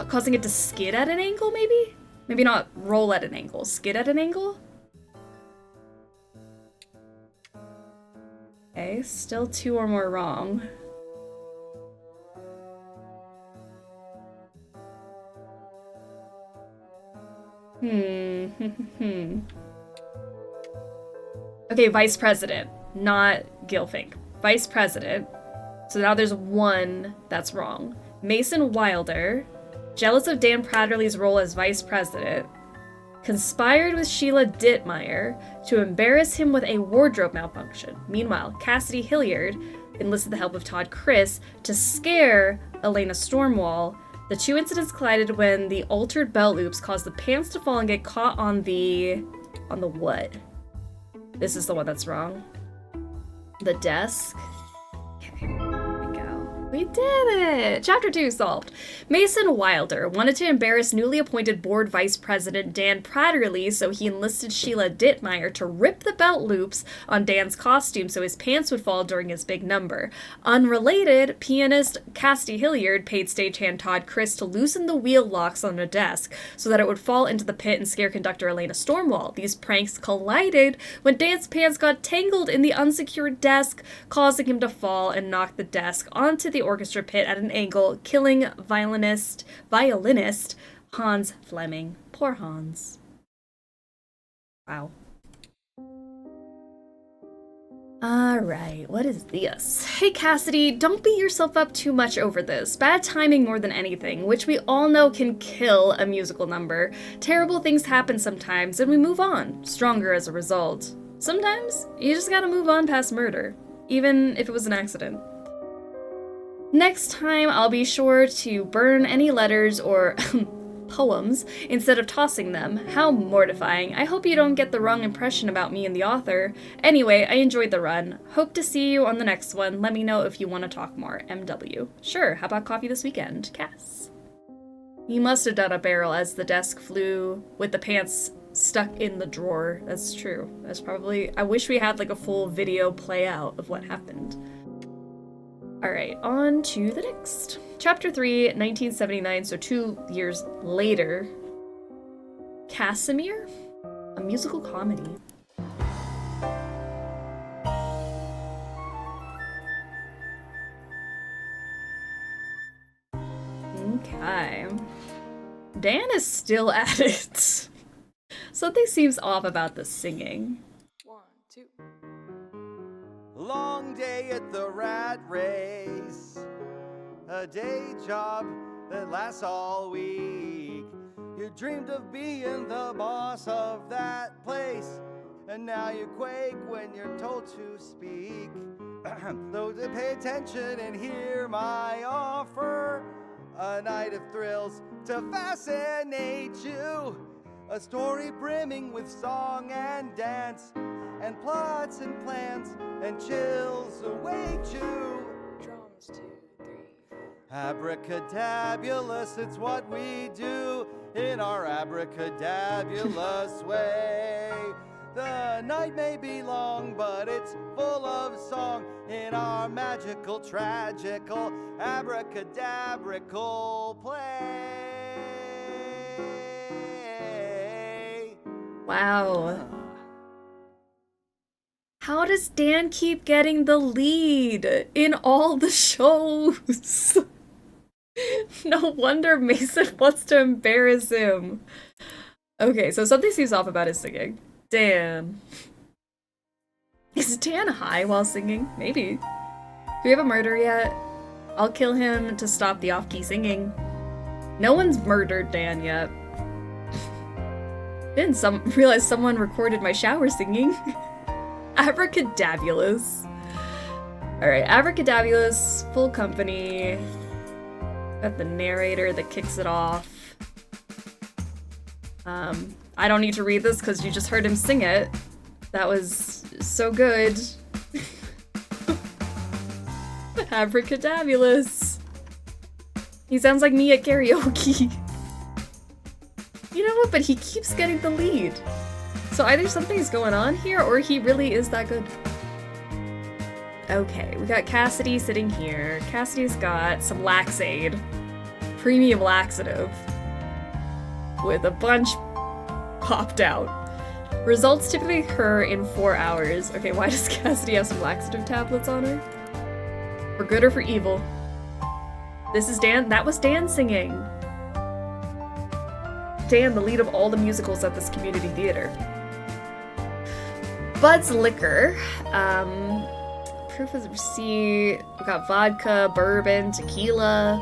Causing it to skid at an angle, maybe? Maybe not roll at an angle, skid at an angle? Okay, still two or more wrong. Okay, vice president, not Gilfink. Vice president. So now there's one that's wrong. Mason Wilder, jealous of Dan Pratterly's role as vice president, conspired with Sheila Dittmeyer to embarrass him with a wardrobe malfunction. Meanwhile, Cassidy Hilliard enlisted the help of Todd Criss to scare Elena Stormwall. The two incidents collided when the altered belt loops caused the pants to fall and get caught on the what? This is the one that's wrong. The desk. Okay. We did it! Chapter 2 solved. Mason Wilder wanted to embarrass newly appointed board vice president Dan Pratterly, so he enlisted Sheila Dittmeyer to rip the belt loops on Dan's costume so his pants would fall during his big number. Unrelated, pianist Cassidy Hilliard paid stagehand Todd Criss to loosen the wheel locks on a desk so that it would fall into the pit and scare conductor Elena Stormwall. These pranks collided when Dan's pants got tangled in the unsecured desk, causing him to fall and knock the desk onto the orchestra pit at an angle, killing violinist Hans Fleming. Poor Hans. Wow. Alright, what is this? Hey Cassidy, don't beat yourself up too much over this. Bad timing more than anything, which we all know can kill a musical number. Terrible things happen sometimes, and we move on, stronger as a result. Sometimes, you just gotta move on past murder, even if it was an accident. Next time, I'll be sure to burn any letters or poems instead of tossing them. How mortifying. I hope you don't get the wrong impression about me and the author. Anyway, I enjoyed the run. Hope to see you on the next one. Let me know if you want to talk more. MW. Sure, how about coffee this weekend? Cass. He must have done a barrel as the desk flew with the pants stuck in the drawer. That's true. That's probably... I wish we had like a full video play out of what happened. Alright, on to the next. Chapter 3, 1979, so 2 years later. Cassimir? A musical comedy. Okay. Dan is still at it. Something seems off about the singing. 1, 2. Long day at the rat race, a day job that lasts all week. You dreamed of being the boss of that place, and now you quake when you're told to speak. Though to pay attention and hear my offer, a night of thrills to fascinate you. A story brimming with song and dance, and plots and plans, and chills await you. Drums, 2, 3, 4. Abracadabulous, it's what we do in our abracadabulous way. The night may be long, but it's full of song in our magical, tragical, abracadabrical play. Wow. How does Dan keep getting the lead in all the shows? No wonder Mason wants to embarrass him. Okay, so something seems off about his singing. Dan. Is Dan high while singing? Maybe. Do we have a murder yet? I'll kill him to stop the off-key singing. No one's murdered Dan yet. Didn't realize someone recorded my shower singing. Abracadabulous. Alright, Abracadabulous, full company. Got the narrator that kicks it off. I don't need to read this because you just heard him sing it. That was so good. Abracadabulous. He sounds like me at karaoke. You know what? But he keeps getting the lead. So either something's going on here, or he really is that good. Okay, we got Cassidy sitting here. Cassidy's got some Laxaid. Premium laxative. With a bunch popped out. Results typically occur in 4 hours. Okay, why does Cassidy have some laxative tablets on her? For good or for evil? This is Dan. That was Dan singing. Dan, the lead of all the musicals at this community theater. Bud's Liquor. Proof of receipt. We got vodka, bourbon, tequila.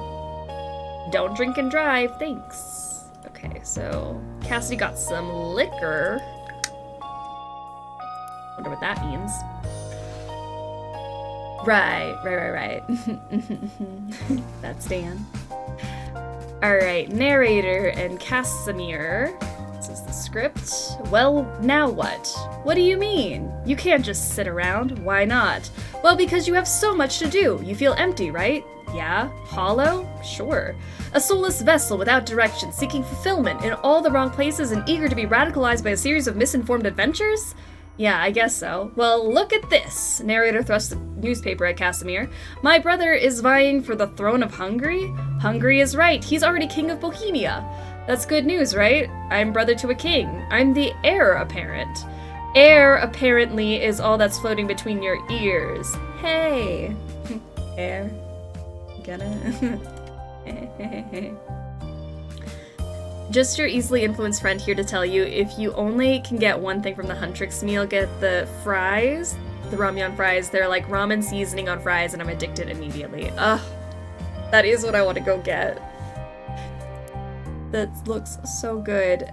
Don't drink and drive, thanks. Okay, so Cassidy got some liquor. Wonder what that means. Right. That's Dan. Alright, narrator and Cassimir. This is the script. Well, now what? What do you mean? You can't just sit around. Why not? Well, because you have so much to do. You feel empty, right? Yeah? Hollow? Sure. A soulless vessel without direction, seeking fulfillment in all the wrong places and eager to be radicalized by a series of misinformed adventures? Yeah, I guess so. Well, look at this. Narrator thrusts the newspaper at Cassimir. My brother is vying for the throne of Hungary? Hungary is right. He's already king of Bohemia. That's good news, right? I'm brother to a king. I'm the heir apparent. Air, apparently, is all that's floating between your ears. Hey. Air. Get it? Just your easily influenced friend here to tell you, if you only can get one thing from the Huntrix meal, get the fries, the ramyun fries. They're like ramen seasoning on fries, and I'm addicted immediately. Ugh. That is what I want to go get. That looks so good.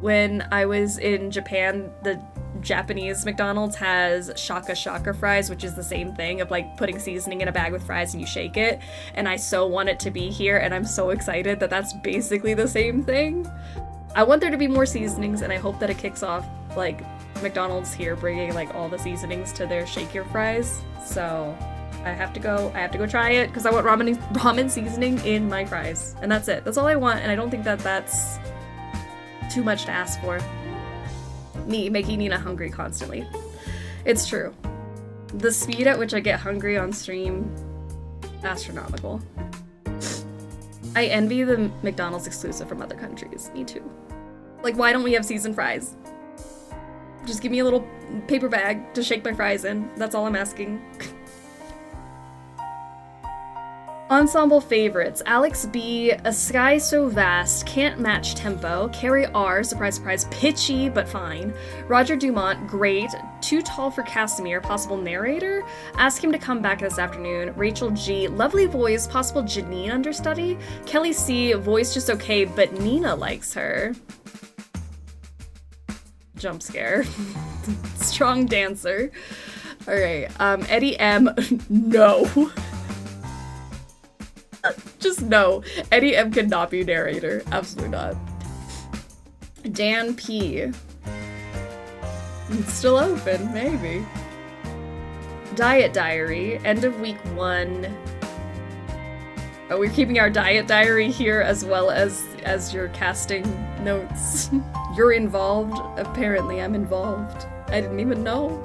When I was in Japan, the Japanese McDonald's has shaka shaka fries, which is the same thing of like putting seasoning in a bag with fries and you shake it. And I so want it to be here, and I'm so excited that that's basically the same thing. I want there to be more seasonings, and I hope that it kicks off like McDonald's here bringing like all the seasonings to their shake your fries. So I have to go try it because I want ramen seasoning in my fries, and that's it. That's all I want, and I don't think that that's too much to ask for. Me making Nina hungry constantly. It's true. The speed at which I get hungry on stream, astronomical. I envy the McDonald's exclusive from other countries. Me too. Like, why don't we have seasoned fries? Just give me a little paper bag to shake my fries in. That's all I'm asking. Ensemble favorites: Alex B, A Sky So Vast, Can't Match Tempo, Carrie R, surprise surprise, pitchy but fine, Roger Dumont, great, Too Tall for Cassimir, possible narrator, ask him to come back this afternoon, Rachel G, lovely voice, possible Janine understudy, Kelly C, voice just okay but Nina likes her. Jump scare. Strong dancer. Alright, Eddie M, no. Just no. Eddie M could not be narrator. Absolutely not. Dan P. It's still open, maybe. Diet Diary, end of week 1. Oh, we're keeping our diet diary here as well as your casting notes. You're involved? Apparently I'm involved. I didn't even know.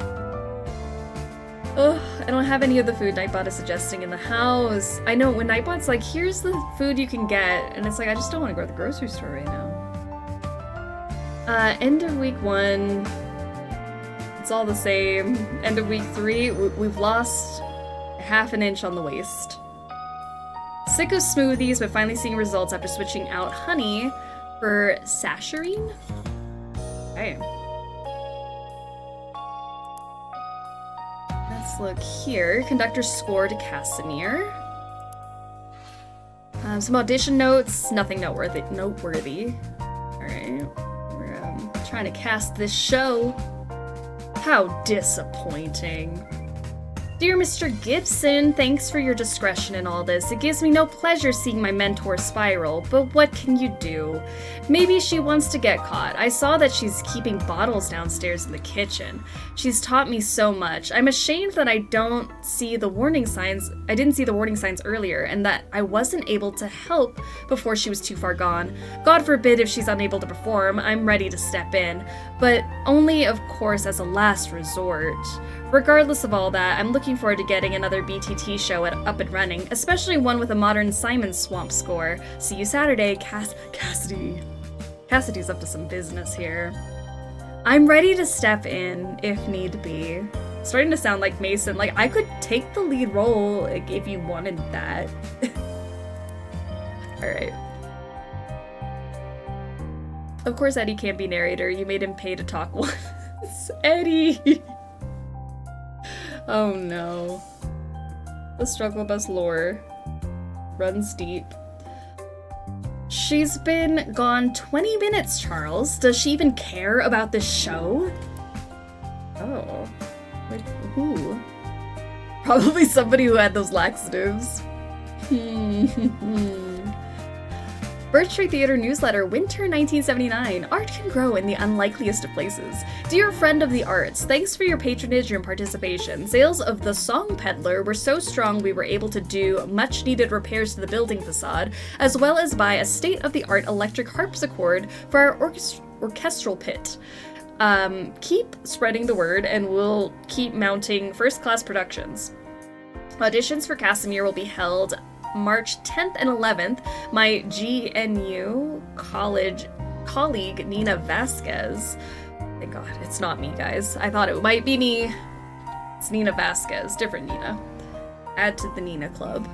Ugh, I don't have any of the food Nightbot is suggesting in the house. I know, when Nightbot's like, here's the food you can get, and it's like, I just don't want to go to the grocery store right now. End of week 1. It's all the same. End of week 3, we've lost half an inch on the waist. Sick of smoothies, but finally seeing results after switching out honey for saccharin? Okay. Let's look here. Conductor score to Cassimir. Some audition notes. Nothing noteworthy. Alright. We're trying to cast this show. How disappointing. Dear Mr. Gibson, thanks for your discretion in all this. It gives me no pleasure seeing my mentor spiral, but what can you do? Maybe she wants to get caught. I saw that she's keeping bottles downstairs in the kitchen. She's taught me so much. I'm ashamed that I didn't see the warning signs earlier, and that I wasn't able to help before she was too far gone. God forbid if she's unable to perform, I'm ready to step in, but only, of course, as a last resort. Regardless of all that, I'm looking forward to getting another BTT show up and running, especially one with a modern Simon Swamp score. See you Saturday, Cassidy. Cassidy's up to some business here. I'm ready to step in, if need be. Starting to sound like Mason, like I could take the lead role like, if you wanted that. Alright. Of course Eddie can't be narrator, you made him pay to talk once. Eddie! Oh no. The struggle bus lore runs deep. She's been gone 20 minutes, Charles. Does she even care about this show? Oh. Who? Probably somebody who had those laxatives. Birch Tree Theater newsletter, Winter 1979. Art can grow in the unlikeliest of places. Dear friend of the arts, thanks for your patronage and participation. Sales of The Song Peddler were so strong we were able to do much needed repairs to the building facade, as well as buy a state-of-the-art electric harpsichord for our orchestral pit. Keep spreading the word and we'll keep mounting first-class productions. Auditions for Cassimir will be held March 10th and 11th. My GNU colleague Nina Vasquez. Thank God, it's not me, guys. I thought it might be me. It's Nina Vasquez, different Nina. Add to the Nina Club.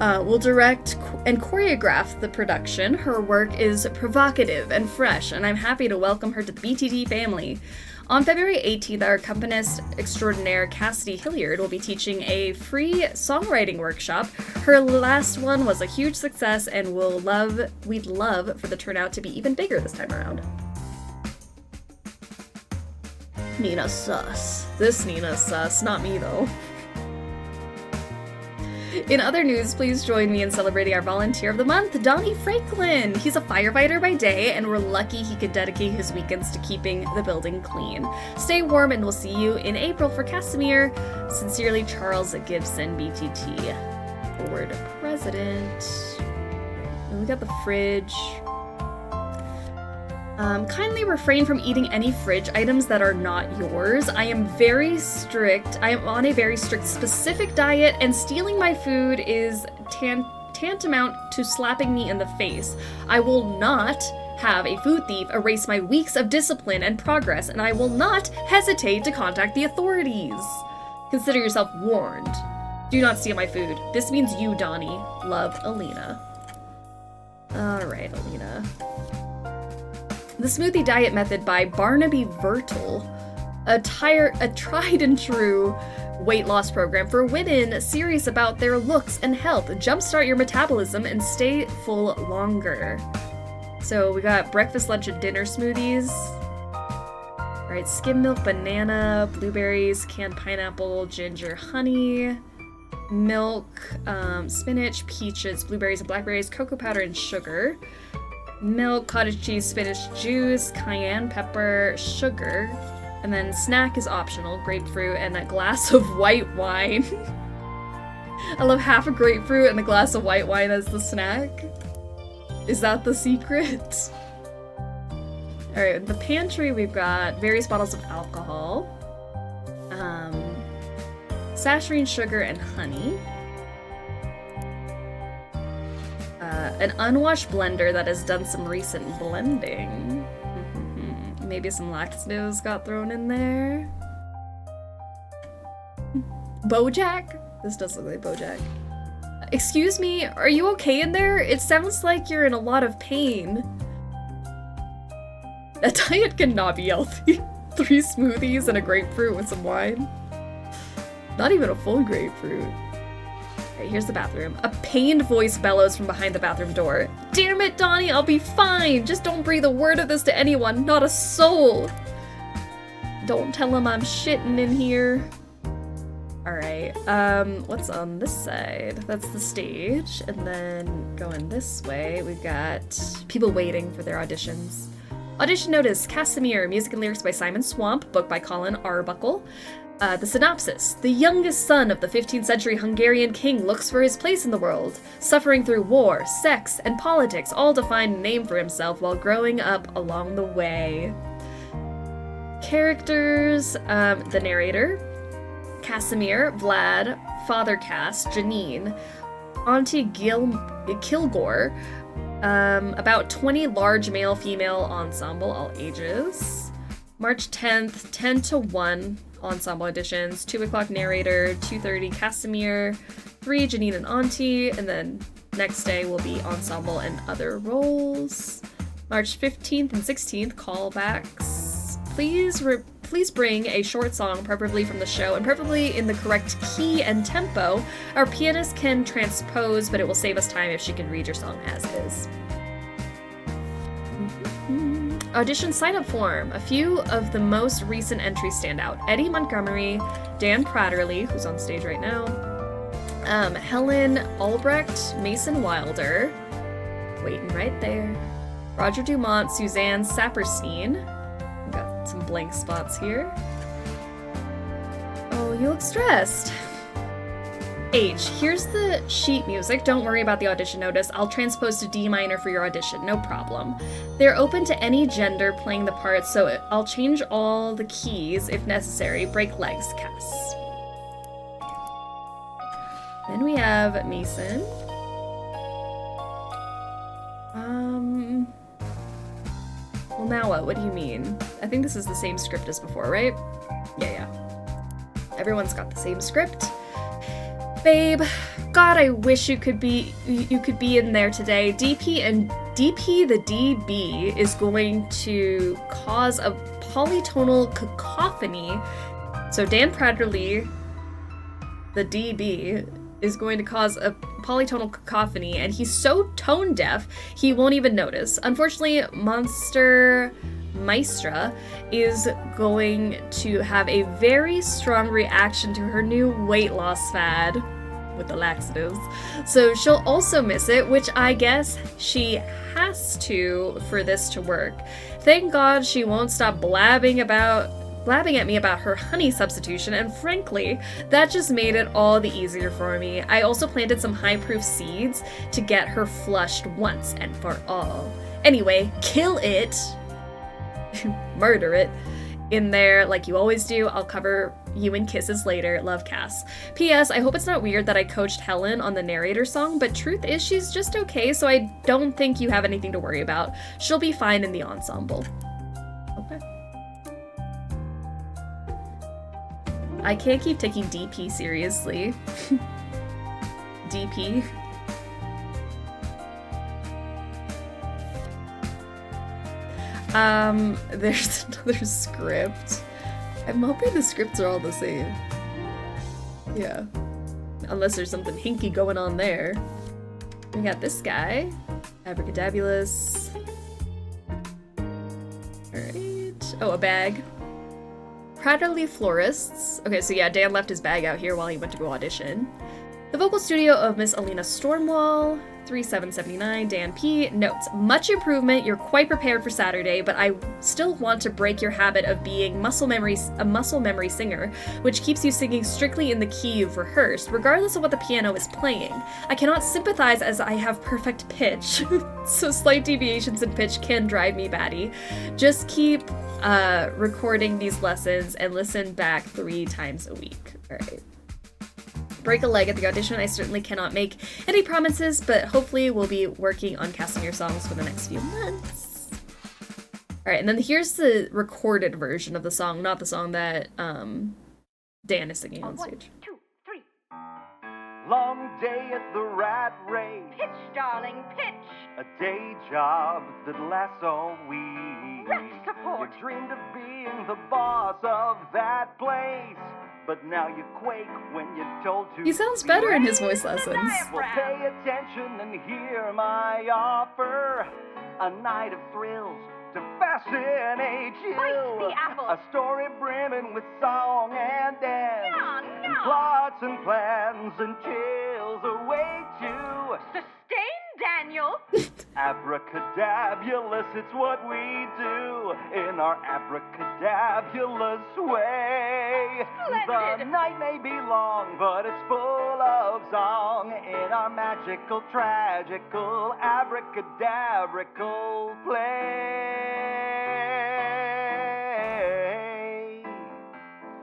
Will direct and choreograph the production. Her work is provocative and fresh, and I'm happy to welcome her to the BTT family. On February 18th, our accompanist extraordinaire Cassidy Hilliard will be teaching a free songwriting workshop. Her last one was a huge success, and we'd love for the turnout to be even bigger this time around. Nina sus. This Nina sus, not me though. In other news, please join me in celebrating our volunteer of the month, Donnie Franklin. He's a firefighter by day, and we're lucky he could dedicate his weekends to keeping the building clean. Stay warm, and we'll see you in April for Cassimir. Sincerely, Charles Gibson, BTT. Board President. And we got the fridge. Kindly refrain from eating any fridge items that are not yours. I am very strict. I am on a very strict specific diet, and stealing my food is tantamount to slapping me in the face. I will not have a food thief erase my weeks of discipline and progress, and I will not hesitate to contact the authorities. Consider yourself warned. Do not steal my food. This means you, Donnie. Love, Alina. Alright, Alina. The Smoothie Diet Method by Barnaby Vertle, a tried and true weight loss program for women serious about their looks and health. Jumpstart your metabolism and stay full longer. So we got breakfast, lunch, and dinner smoothies. All right, skim milk, banana, blueberries, canned pineapple, ginger, honey, milk, spinach, peaches, blueberries, and blackberries, cocoa powder, and sugar. Milk, cottage cheese, spinach juice, cayenne pepper, sugar, and then snack is optional, grapefruit and a glass of white wine. I love half a grapefruit and a glass of white wine as the snack. Is that the secret? Alright, in the pantry we've got various bottles of alcohol, saccharin, sugar, and honey. An unwashed blender that has done some recent blending. Maybe some laxatives got thrown in there. Bojack? This does look like Bojack. Excuse me, are you okay in there? It sounds like you're in a lot of pain. That diet cannot be healthy. 3 smoothies and a grapefruit with some wine. Not even a full grapefruit. Here's the bathroom. A pained voice bellows from behind the bathroom door. Damn it, Donnie, I'll be fine. Just don't breathe a word of this to anyone, not a soul. Don't tell him I'm shitting in here. Alright, what's on this side? That's the stage. And then going this way, we've got people waiting for their auditions. Audition notice, Cassimir, music and lyrics by Simon Swamp, book by Colin Arbuckle. The synopsis. The youngest son of the 15th century Hungarian king looks for his place in the world, suffering through war, sex, and politics, all to find a name for himself while growing up along the way. Characters, the narrator, Cassimir, Vlad, Father Cass, Janine, Auntie Kilgore, about 20 large male-female ensemble, all ages. March 10th, 10 to 1, ensemble auditions, 2 o'clock narrator, 2:30 Cassimir, 3 Janine and Auntie, and then next day will be ensemble and other roles. March 15th and 16th, callbacks. Please bring a short song, preferably from the show, and preferably in the correct key and tempo. Our pianist can transpose, but it will save us time if she can read your song as is. Audition sign-up form. A few of the most recent entries stand out. Eddie Montgomery, Dan Pratterly, who's on stage right now, Helen Albrecht, Mason Wilder, waiting right there, Roger Dumont, Suzanne Saperstein. We've got some blank spots here. Oh, you look stressed. H, here's the sheet music. Don't worry about the audition notice. I'll transpose to D minor for your audition, no problem. They're open to any gender playing the part, so I'll change all the keys if necessary. Break legs, Cass. Then we have Mason. Well, now what? What do you mean? I think this is the same script as before, right? Yeah. Everyone's got the same script. Babe, God, I wish you could be in there today. DP the DB is going to cause a polytonal cacophony. So Dan Pratterly, the DB, is going to cause a polytonal cacophony, and he's so tone deaf he won't even notice. Unfortunately, Monster Maestra, is going to have a very strong reaction to her new weight loss fad with the laxatives. So she'll also miss it, which I guess she has to for this to work. Thank God she won't stop blabbing at me about her honey substitution, and frankly, that just made it all the easier for me. I also planted some high-proof seeds to get her flushed once and for all. Anyway, kill it, murder it, in there like you always do. I'll cover you in kisses later. Love, Cass. P.S. I hope it's not weird that I coached Helen on the narrator song, but truth is she's just okay, so I don't think you have anything to worry about. She'll be fine in the ensemble. Okay. I can't keep taking DP seriously. DP. There's another script. I'm hoping the scripts are all the same. Yeah. Unless there's something hinky going on there. We got this guy. Abracadabulous. Alright. Oh, a bag. Pratterly Florists. Okay, so yeah, Dan left his bag out here while he went to go audition. The vocal studio of Miss Alina Stormwall. 3779, Dan P. Notes, much improvement, you're quite prepared for Saturday, but I still want to break your habit of being a muscle memory singer, which keeps you singing strictly in the key you've rehearsed, regardless of what the piano is playing. I cannot sympathize as I have perfect pitch, so slight deviations in pitch can drive me batty. Just keep recording these lessons and listen back 3 times a week. Alright. Break a leg at the audition. I certainly cannot make any promises, but hopefully we'll be working on Cassimir songs for the next few months. Alright, and then here's the recorded version of the song, not the song that Dan is singing on stage. 1, 2, 3. Long day at the rat race. Pitch, darling, pitch. A day job that lasts all week. Rest support. You dreamed of being the boss of that place, but now you quake when you're told to. He sounds better in his voice lessons. Well, pay attention and hear my offer. A night of thrills to fascinate you. Bite the apple. A story brimming with song and dance. Nom, And nom. plots and plans and chills await you. Sustain, Daniel. Abracadabulous, it's what we do in our abracadabulous way. Splendid. The night may be long, but it's full of song in our magical, tragical, abracadabrical play.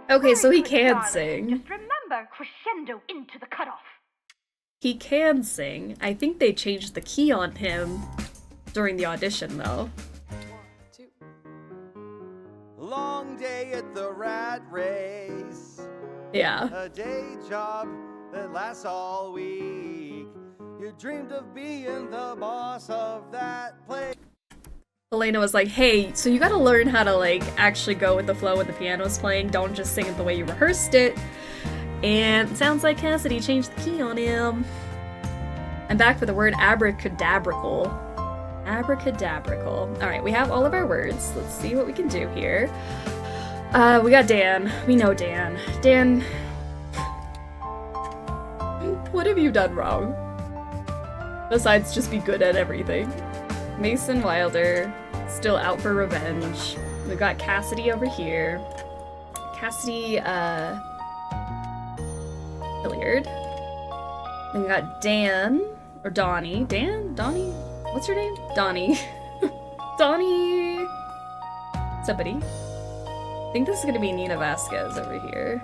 Okay, so he Very good, can darling. sing. Just remember, crescendo into the cutoff. He can sing. I think they changed the key on him during the audition, though. 1, 2. Long day at the rat race. Yeah. A day job that lasts all week. You dreamed of being the boss of that place. Elena was like, hey, so you gotta learn how to, like, actually go with the flow when the piano's playing. Don't just sing it the way you rehearsed it. And it sounds like Cassidy changed the key on him. I'm back for the word abracadabrical. Abracadabrical. Alright, we have all of our words. Let's see what we can do here. We got Dan. We know Dan. Dan, what have you done wrong? Besides just be good at everything. Mason Wilder, still out for revenge. We've got Cassidy over here. Cassidy, Hilliard. Then we got Dan, or Donnie. Dan? Donnie? What's her name? Donnie. Donnie somebody. I think this is gonna be Nina Vasquez over here.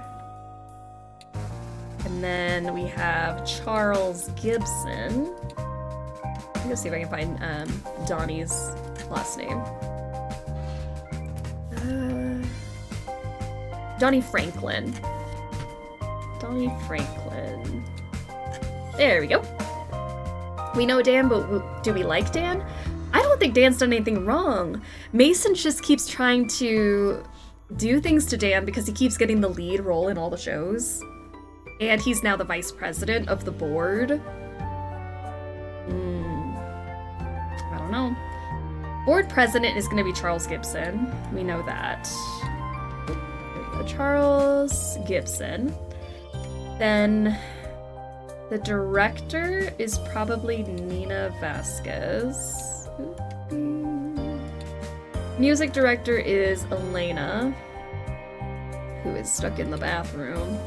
And then we have Charles Gibson. I'm gonna see if I can find Donnie's last name. Donnie Franklin. Donnie Franklin. There we go. We know Dan, but do we like Dan? I don't think Dan's done anything wrong. Mason just keeps trying to do things to Dan because he keeps getting the lead role in all the shows. And he's now the vice president of the board. I don't know. Board president is going to be Charles Gibson. We know that. There we go. Charles Gibson. Then the director is probably Nina Vasquez. Music director is Elena, who is stuck in the bathroom.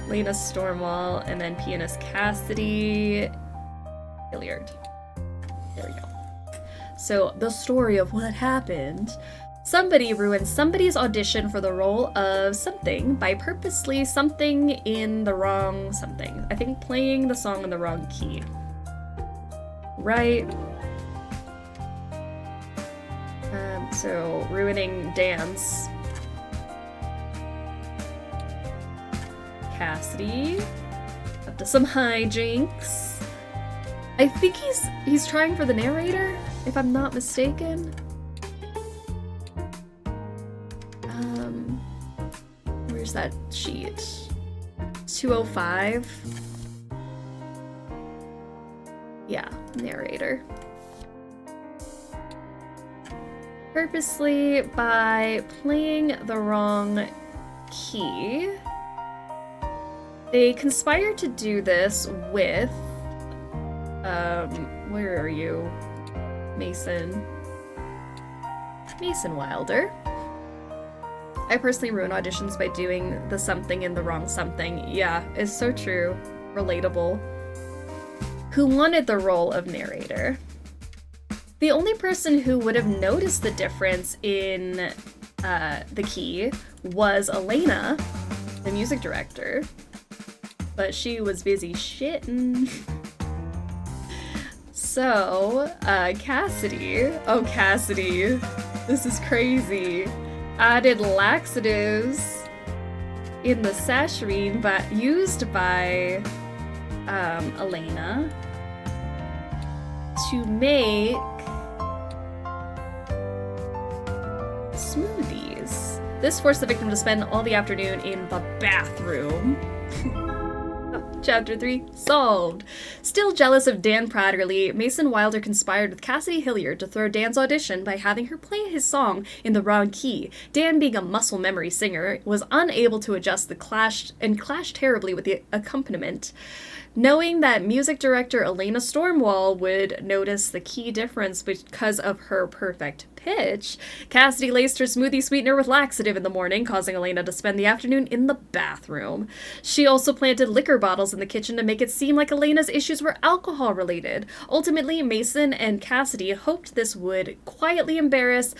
Lena Stormwall, and then pianist Cassidy Hilliard. There we go. So, the story of what happened. Somebody ruined somebody's audition for the role of something by purposely something in the wrong something. I think playing the song in the wrong key. Right? So, ruining Dan's. Cassidy. Up to some hijinks. I think he's trying for the narrator, if I'm not mistaken. Where's that sheet? 205. Yeah, narrator. Purposely by playing the wrong key. They conspired to do this with, where are you? Mason Wilder. I personally ruin auditions by doing the something in the wrong something. Yeah, it's so true. Relatable. Who wanted the role of narrator? The only person who would have noticed the difference in the key was Elena, the music director. But she was busy shitting. So, Cassidy. Oh, Cassidy. This is crazy. Added laxatives in the saccharin used by Elena to make smoothies. This forced the victim to spend all the afternoon in the bathroom. Chapter 3 solved. Still jealous of Dan Pratterly, Mason Wilder conspired with Cassidy Hilliard to throw Dan's audition by having her play his song in the wrong key. Dan, being a muscle memory singer, was unable to adjust the clashed terribly with the accompaniment. Knowing that music director Elena Stormwall would notice the key difference because of her perfect pitch, Cassidy laced her smoothie sweetener with laxative in the morning, causing Elena to spend the afternoon in the bathroom. She also planted liquor bottles in the kitchen to make it seem like Elena's issues were alcohol-related. Ultimately, Mason and Cassidy hoped this would quietly embarrass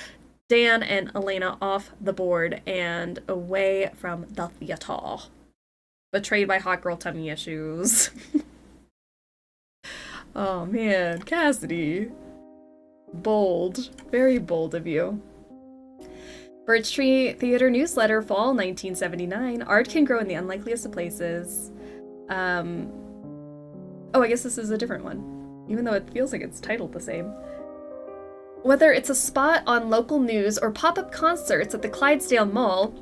Dan and Elena off the board and away from the theater. Betrayed by hot girl tummy issues. Oh man, Cassidy. Bold. Very bold of you. Birch Tree Theater newsletter, fall 1979. Art can grow in the unlikeliest of places. Oh, I guess this is a different one, even though it feels like it's titled the same. Whether it's a spot on local news or pop-up concerts at the Clydesdale Mall,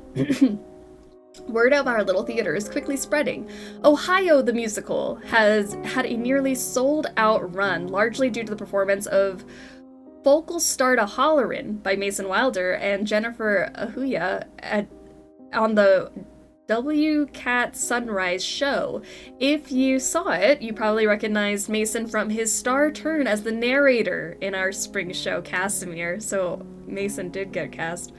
word of our little theater is quickly spreading. Ohio the Musical has had a nearly sold-out run, largely due to the performance of Vocal Starta Hollerin' by Mason Wilder and Jennifer Ahuya on the WCAT Sunrise show. If you saw it, you probably recognized Mason from his star turn as the narrator in our spring show, Cassimir, so Mason did get cast.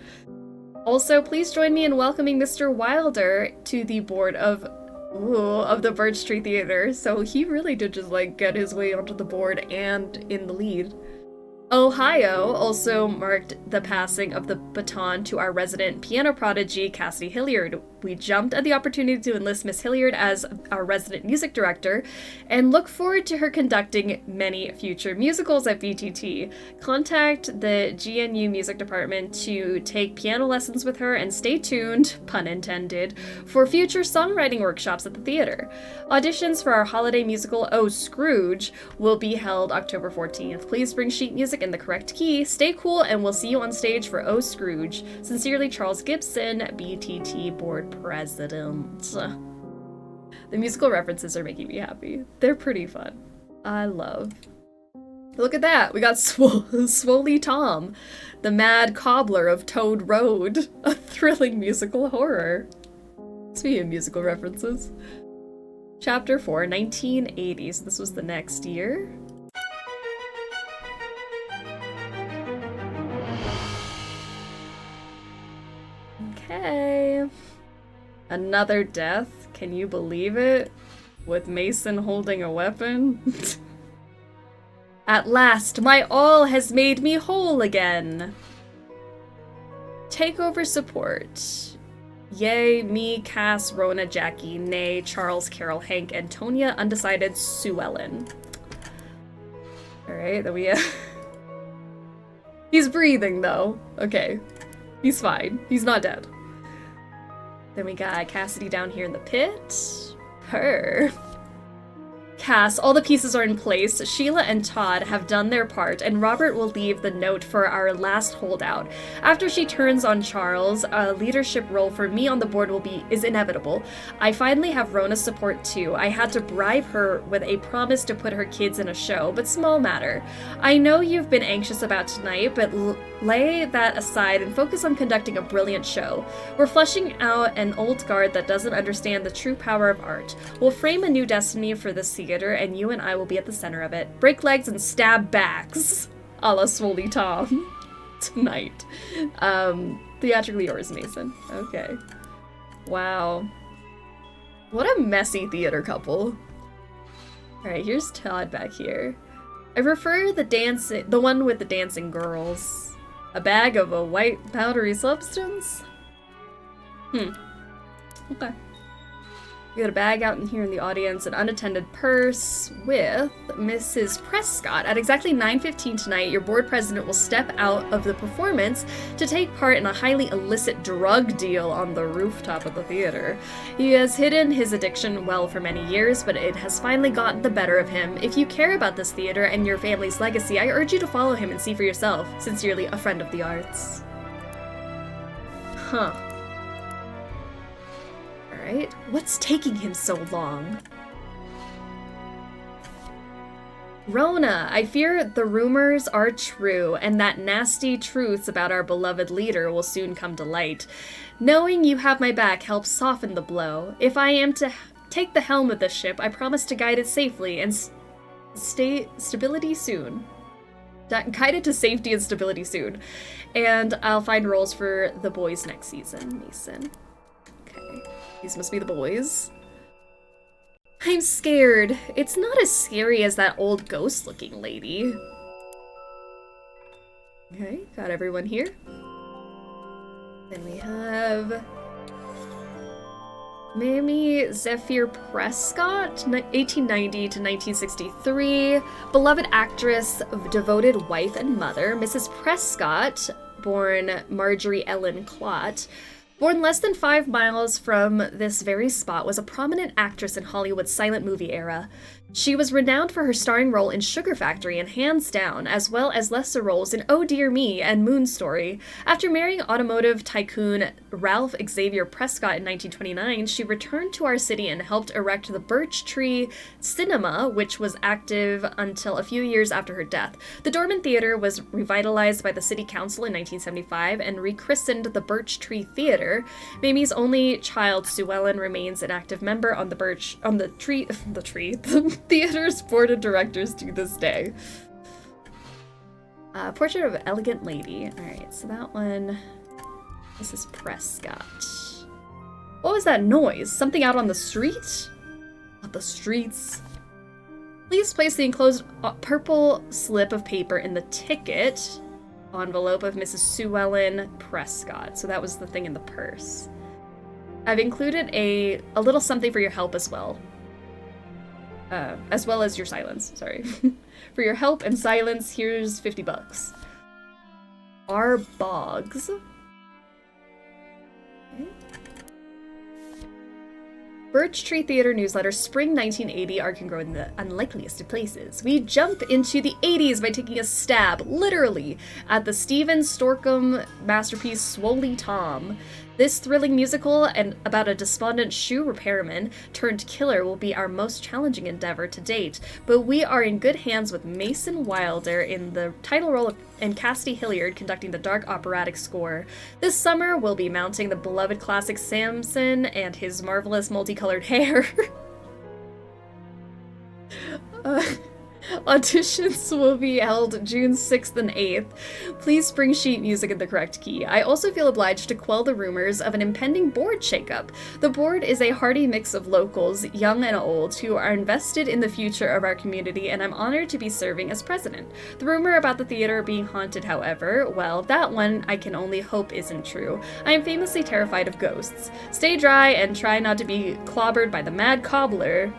Also, please join me in welcoming Mr. Wilder to the board of the Birch Tree Theater. So he really did just, get his way onto the board and in the lead. Ohio also marked the passing of the baton to our resident piano prodigy, Cassidy Hilliard. We jumped at the opportunity to enlist Miss Hilliard as our resident music director and look forward to her conducting many future musicals at BTT. Contact the GNU music department to take piano lessons with her and stay tuned, pun intended, for future songwriting workshops at the theater. Auditions for our holiday musical, Oh Scrooge, will be held October 14th. Please bring sheet music in the correct key, stay cool, and we'll see you on stage for Oh Scrooge. Sincerely, Charles Gibson, BTT Board President. The musical references are making me happy. They're pretty fun. I love Look at that. We got Swolley Tom, the mad cobbler of Toad Road, a thrilling musical horror. Speaking of musical references. Chapter 4, 1980. So this was the next year. Okay. Another death. Can you believe it? With Mason holding a weapon? At last, my all has made me whole again. Takeover support. Yay, me, Cass, Rona, Jackie, Nay, Charles, Carol, Hank, Antonia, Undecided, Sue Ellen. Alright, then we He's breathing, though. Okay. He's fine. He's not dead. Then we got Cassidy down here in the pit. Her. Cass, all the pieces are in place. Sheila and Todd have done their part, and Robert will leave the note for our last holdout. After she turns on Charles, a leadership role for me on the board is inevitable. I finally have Rona's support too. I had to bribe her with a promise to put her kids in a show, but small matter. I know you've been anxious about tonight, but lay that aside and focus on conducting a brilliant show. We're fleshing out an old guard that doesn't understand the true power of art. We'll frame a new destiny for this theater, and you and I will be at the center of it. Break legs and stab backs, a la Swolley Tom. Tonight. Theatrically yours, Mason. Okay. Wow. What a messy theater couple. Alright, here's Todd back here. I prefer the one with the dancing girls. A bag of a white powdery substance? Okay. We got a bag out in here in the audience, an unattended purse with Mrs. Prescott. At exactly 9:15 tonight, your board president will step out of the performance to take part in a highly illicit drug deal on the rooftop of the theater. He has hidden his addiction well for many years, but it has finally gotten the better of him. If you care about this theater and your family's legacy, I urge you to follow him and see for yourself. Sincerely, a friend of the arts. Huh. Alright, what's taking him so long? Rona, I fear the rumors are true, and that nasty truths about our beloved leader will soon come to light. Knowing you have my back helps soften the blow. If I am to take the helm of this ship, I promise to guide it safely and stability soon. Guided to safety and stability soon. And I'll find roles for the boys next season, Mason. Okay. These must be the boys. I'm scared. It's not as scary as that old ghost-looking lady. Okay, got everyone here. Then we have Mamie Zephyr Prescott, 1890 to 1963. Beloved actress, devoted wife and mother. Mrs. Prescott, born Marjorie Ellen Clott. Born less than 5 miles from this very spot, was a prominent actress in Hollywood's silent movie era. She was renowned for her starring role in Sugar Factory and Hands Down, as well as lesser roles in Oh Dear Me and Moon Story. After marrying automotive tycoon Ralph Xavier Prescott in 1929, she returned to our city and helped erect the Birch Tree Cinema, which was active until a few years after her death. The dormant theater was revitalized by the city council in 1975 and rechristened the Birch Tree Theater. Mamie's only child, Sue Ellen, remains an active member on the theater's board of directors to this day. Portrait of an Elegant Lady. Alright, so that one. This is Prescott. What was that noise? Something out on the street? Not the streets. Please place the enclosed purple slip of paper in the ticket envelope of Mrs. Sue Ellen Prescott. So that was the thing in the purse. I've included a little something for your help as well. As well as your silence, sorry. For your help and silence, here's $50. R. Boggs. Okay. Birch Tree Theater newsletter, spring 1980, art can grow in the unlikeliest of places. We jump into the 80s by taking a stab, literally, at the Stephen Storkum masterpiece Swolley Tom. This thrilling musical and about a despondent shoe repairman turned killer will be our most challenging endeavor to date, but we are in good hands with Mason Wilder in the title role and Cassidy Hilliard conducting the dark operatic score. This summer, we'll be mounting the beloved classic Samson and his marvelous multicolored hair. Auditions will be held June 6th and 8th. Please bring sheet music in the correct key. I also feel obliged to quell the rumors of an impending board shakeup. The board is a hearty mix of locals, young and old, who are invested in the future of our community, and I'm honored to be serving as president. The rumor about the theater being haunted, however, well, that one I can only hope isn't true. I am famously terrified of ghosts. Stay dry and try not to be clobbered by the mad cobbler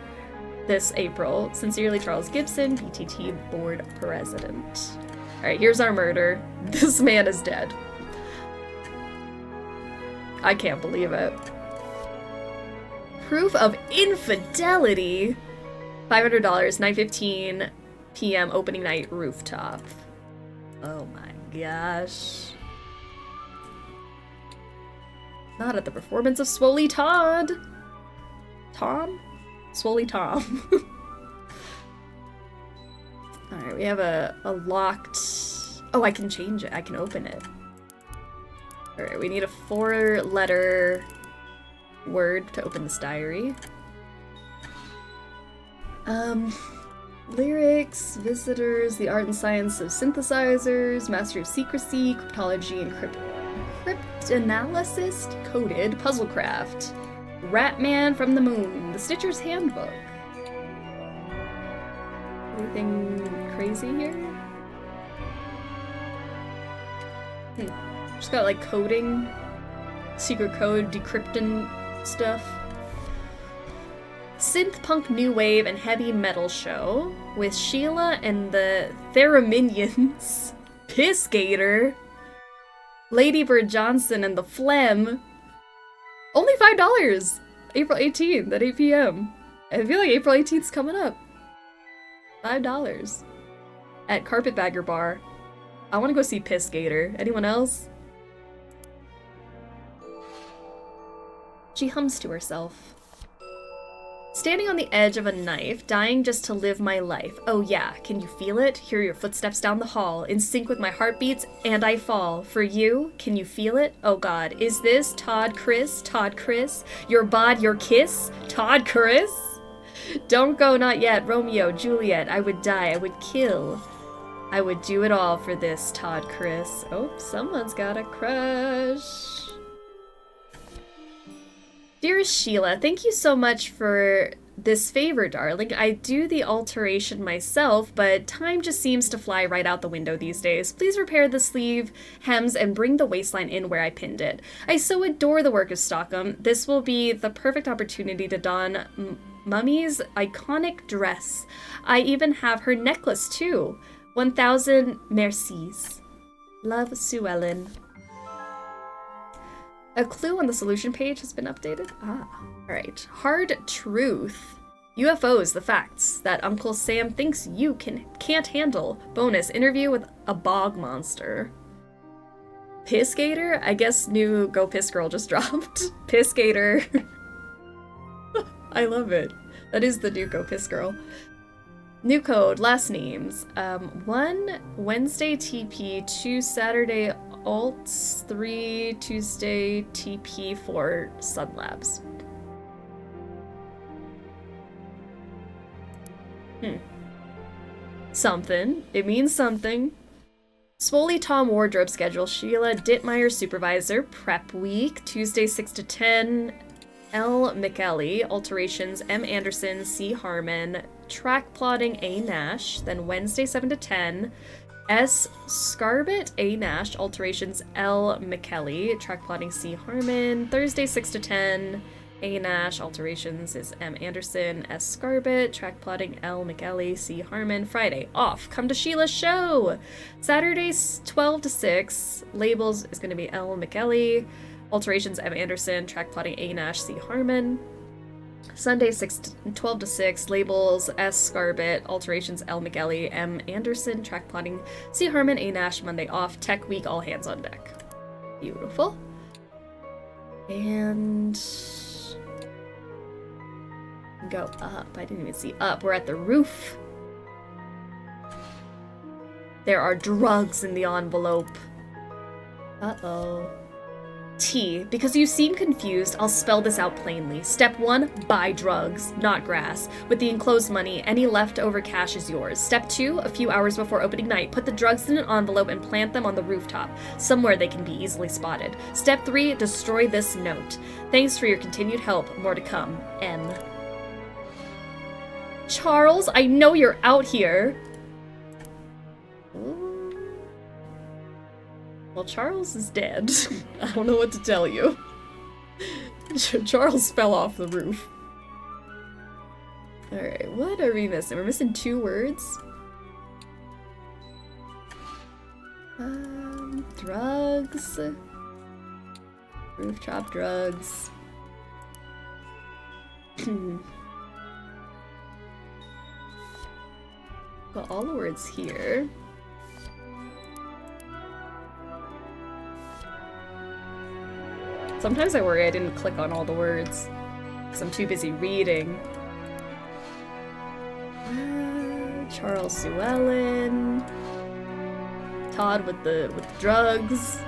this April. Sincerely, Charles Gibson, BTT board president. Alright, here's our murder. This man is dead. I can't believe it. Proof of infidelity. $500, 9:15 p.m. opening night rooftop. Oh my gosh. Not at the performance of Swolley Todd. Tom? Swolley Tom. Alright, we have a locked... Oh, I can change it. I can open it. Alright, we need a 4-letter word to open this diary. Lyrics, visitors, the art and science of synthesizers, master of secrecy, cryptology and cryptanalysis, coded, puzzlecraft. Ratman from the Moon, the Stitcher's Handbook. Anything crazy here? Just got like coding, secret code, decrypting stuff. Synth punk new wave and heavy metal show with Sheila and the Theraminians, Piss Gator, Lady Bird Johnson and the Phlegm. Only $5! April 18th at 8 p.m. I feel like April 18th's coming up. $5. At Carpetbagger Bar. I want to go see Piss Gator. Anyone else? She hums to herself. Standing on the edge of a knife, dying just to live my life. Oh yeah, can you feel it? Hear your footsteps down the hall, in sync with my heartbeats, and I fall. For you, can you feel it? Oh god, is this Todd Chris? Todd Chris? Your bod, your kiss? Todd Chris? Don't go, not yet. Romeo, Juliet, I would die, I would kill. I would do it all for this, Todd Chris. Oh, someone's got a crush. Dearest Sheila, thank you so much for this favor, darling. I do the alteration myself, but time just seems to fly right out the window these days. Please repair the sleeve hems and bring the waistline in where I pinned it. I so adore the work of Stockham. This will be the perfect opportunity to don Mummy's iconic dress. I even have her necklace too. 1,000 mercies. Love, Sue Ellen. A clue on the solution page has been updated. Alright. Hard truth. UFOs, the facts that Uncle Sam thinks you can't handle. Bonus, interview with a bog monster. Piss Gator? I guess new Go Piss Girl just dropped. Piss Gator. I love it. That is the new Go Piss Girl. New code, last names. 1 Wednesday TP, 2 Saturday Alts, 3 Tuesday TP, 4 Sun Labs. Something. It means something. Swolley Tom wardrobe schedule. Sheila Dittmeyer supervisor. Prep week. Tuesday 6 to 10. L. McEllie. Alterations. M. Anderson. C. Harmon. Track plotting. A. Nash. Then Wednesday 7 to 10. S. Scarbett, A. Nash, alterations L. McKelly, track plotting C. Harmon. Thursday 6 to 10, A. Nash, alterations is M. Anderson, S. Scarbett, track plotting L. McKelly, C. Harmon. Friday off, come to Sheila's show. Saturday 12 to 6, labels is going to be L. McKelly, alterations M. Anderson, track plotting A. Nash, C. Harmon. Sunday 12 to 6, labels S. Scarbett, alterations L. McEllie, M. Anderson, track plotting C. Harmon, A. Nash, Monday off, tech week, all hands on deck. Beautiful. And go up. I didn't even see up. We're at the roof. There are drugs in the envelope. Uh-oh. T. Because you seem confused, I'll spell this out plainly. Step 1, buy drugs, not grass. With the enclosed money, any leftover cash is yours. Step 2, a few hours before opening night, put the drugs in an envelope and plant them on the rooftop, somewhere they can be easily spotted. Step 3, destroy this note. Thanks for your continued help. More to come. M. Charles, I know you're out here. Well, Charles is dead. I don't know what to tell you. Charles fell off the roof. Alright, what are we missing? We're missing 2 words. Drugs. Rooftop drugs. Got all the words here. Sometimes I worry I didn't click on all the words, because I'm too busy reading. Charles Llewellyn. Todd with the drugs.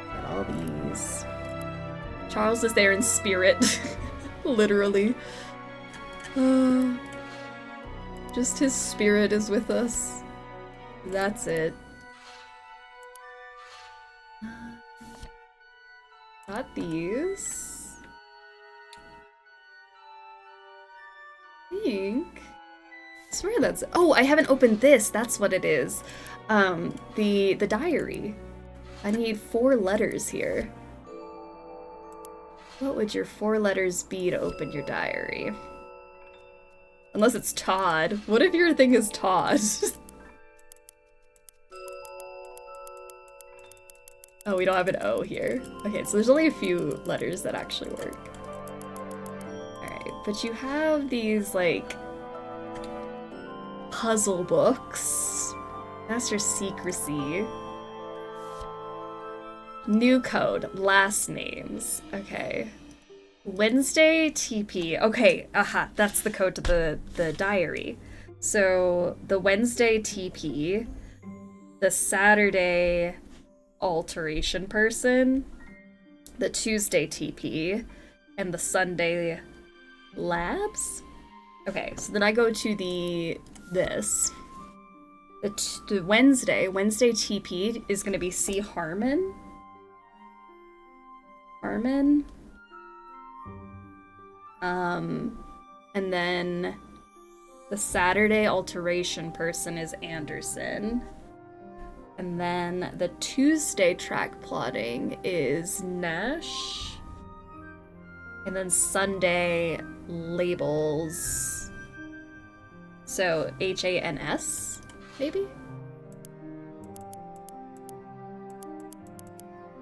Got all these. Charles is there in spirit. Literally. Just his spirit is with us. That's it. Got these. I swear that's... Oh, I haven't opened this. That's what it is. The diary. I need 4 letters here. What would your 4 letters be to open your diary? Unless it's Todd. What if your thing is Todd? Oh, we don't have an O here. Okay, so there's only a few letters that actually work. Alright, but you have these, like, puzzle books. Master Secrecy. New code. Last names. Okay. Wednesday TP. Okay, aha, that's the code to the diary. So, the Wednesday TP, the Saturday alteration person, the Tuesday TP, and the Sunday labs? Okay, so then I go to the Wednesday TP is going to be C. Harmon. And then the Saturday alteration person is Anderson. And then the Tuesday track plotting is Nash. And then Sunday labels. So Hans, maybe?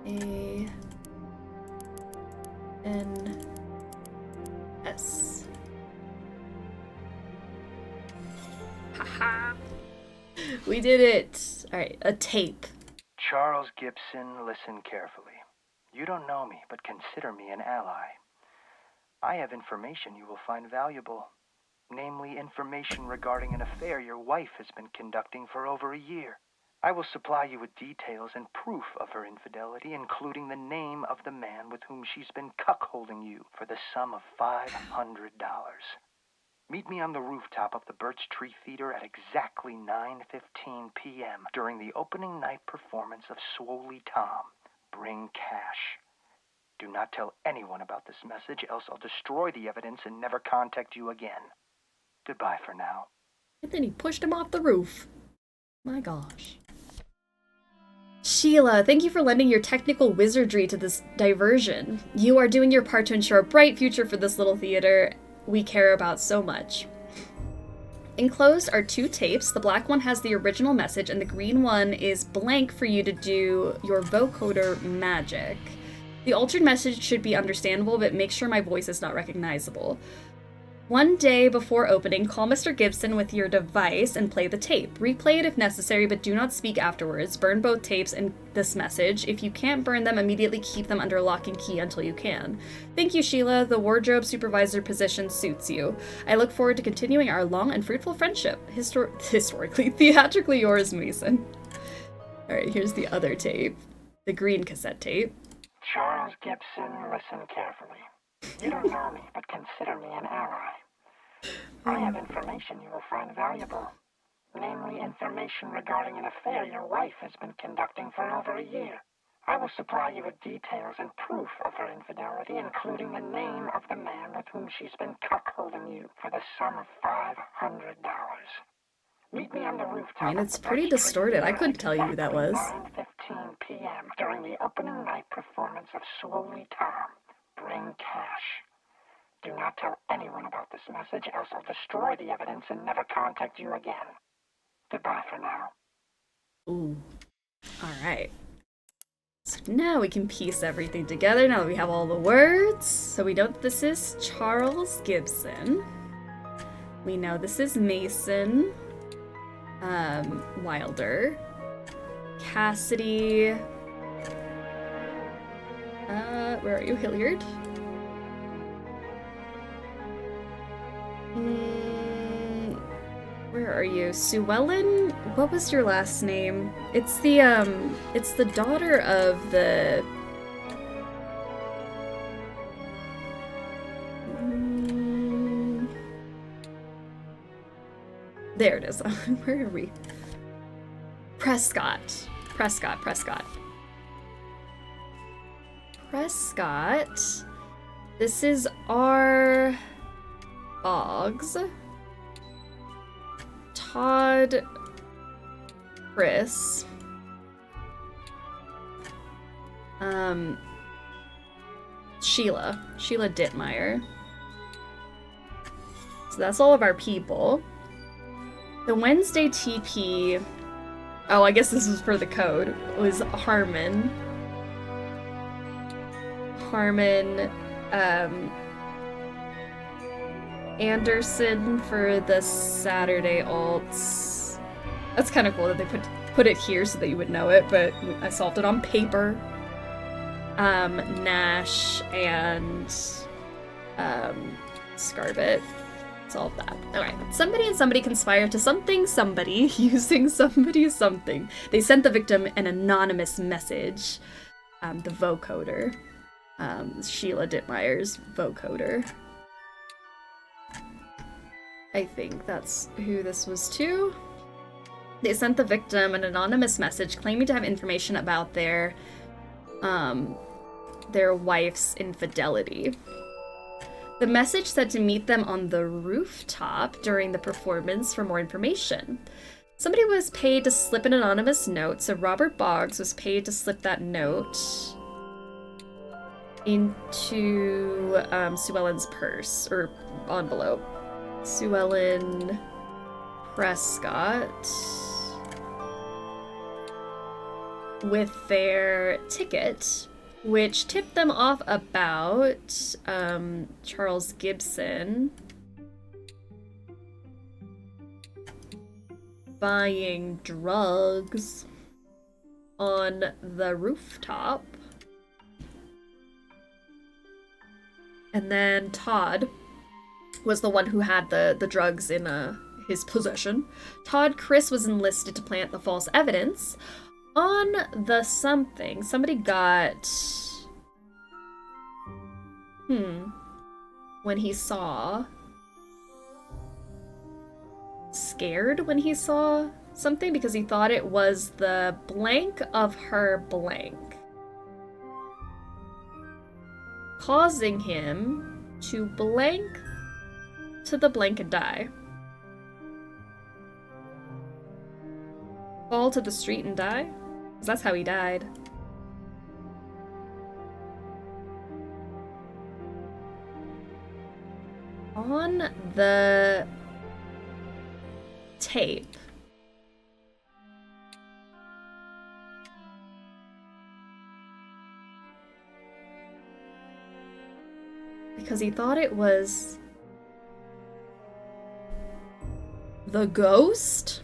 A-N-S. Haha. We did it. Alright, a tape. Charles Gibson, listen carefully. You don't know me, but consider me an ally. I have information you will find valuable. Namely, information regarding an affair your wife has been conducting for over a year. I will supply you with details and proof of her infidelity, including the name of the man with whom she's been cuckolding you for the sum of $500. Meet me on the rooftop of the Birch Tree Theater at exactly 9:15 p.m. during the opening night performance of Swolley Tom. Bring cash. Do not tell anyone about this message, else I'll destroy the evidence and never contact you again. Goodbye for now. And then he pushed him off the roof. My gosh. Sheila, thank you for lending your technical wizardry to this diversion. You are doing your part to ensure a bright future for this little theater we care about so much. Enclosed are 2 tapes. The black one has the original message, and the green one is blank for you to do your vocoder magic. The altered message should be understandable, but make sure my voice is not recognizable. One day before opening, call Mr. Gibson with your device and play the tape. Replay it if necessary, but do not speak afterwards. Burn both tapes and this message. If you can't burn them, immediately keep them under lock and key until you can. Thank you, Sheila. The wardrobe supervisor position suits you. I look forward to continuing our long and fruitful friendship. Historically, theatrically yours, Mason. Alright, here's the other tape. The green cassette tape. Charles Gibson, listen carefully. You don't know me, but consider me an ally. I have information you will find valuable. Namely, information regarding an affair your wife has been conducting for over a year. I will supply you with details and proof of her infidelity, including the name of the man with whom she's been cuckolding you for the sum of $500. Meet me on the rooftop. I mean, it's pretty distorted. I couldn't tell you who that was. 9:15 p.m. during the opening night performance of Swolley Tom. Bring cash. Do not tell anyone about this message, else I'll destroy the evidence and never contact you again. Goodbye for now. Ooh. Alright. So now we can piece everything together now that we have all the words. So we know that this is Charles Gibson. We know this is Mason. Wilder. Cassidy. Where are you, Hilliard? Where are you? Suellen? What was your last name? It's the daughter of the... There it is. Where are we? Prescott. This is R. Boggs. Todd. Chris. Sheila Dittmeyer. So that's all of our people. The Wednesday TP, oh, I guess this was for the code, was Harmon, Anderson for the Saturday alts. That's kind of cool that they put it here so that you would know it, but I solved it on paper. Nash and Scarlet. Solve that. Okay. Somebody and somebody conspire to somebody using something. They sent the victim an anonymous message. The vocoder. Sheila Dittmeyer's vocoder. I think that's who this was to. They sent the victim an anonymous message claiming to have information about their wife's infidelity. The message said to meet them on the rooftop during the performance for more information. Somebody was paid to slip an anonymous note, so Robert Boggs was paid to slip that note into Suellen's purse, or envelope. Suellen Prescott with their ticket, which tipped them off about Charles Gibson buying drugs on the rooftop. And then Todd was the one who had the drugs in his possession. Todd Chris was enlisted to plant the false evidence on the something. Somebody got... When he saw... Scared when he saw something because he thought it was the blank of her blank. Causing him to blank to the blank and die. Fall to the street and die? 'Cause that's how he died. On the tape, because he thought it was The ghost?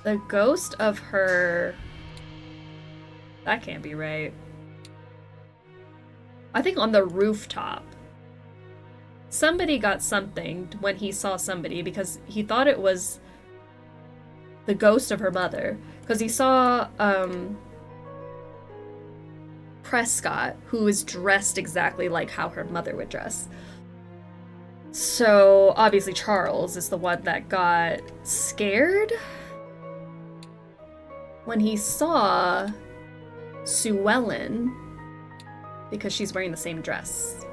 The ghost of her... That can't be right. I think on the rooftop. Somebody got something when he saw somebody because he thought it was the ghost of her mother. Because he saw Prescott, who was dressed exactly like how her mother would dress. So obviously Charles is the one that got scared when he saw Suellen, because she's wearing the same dress.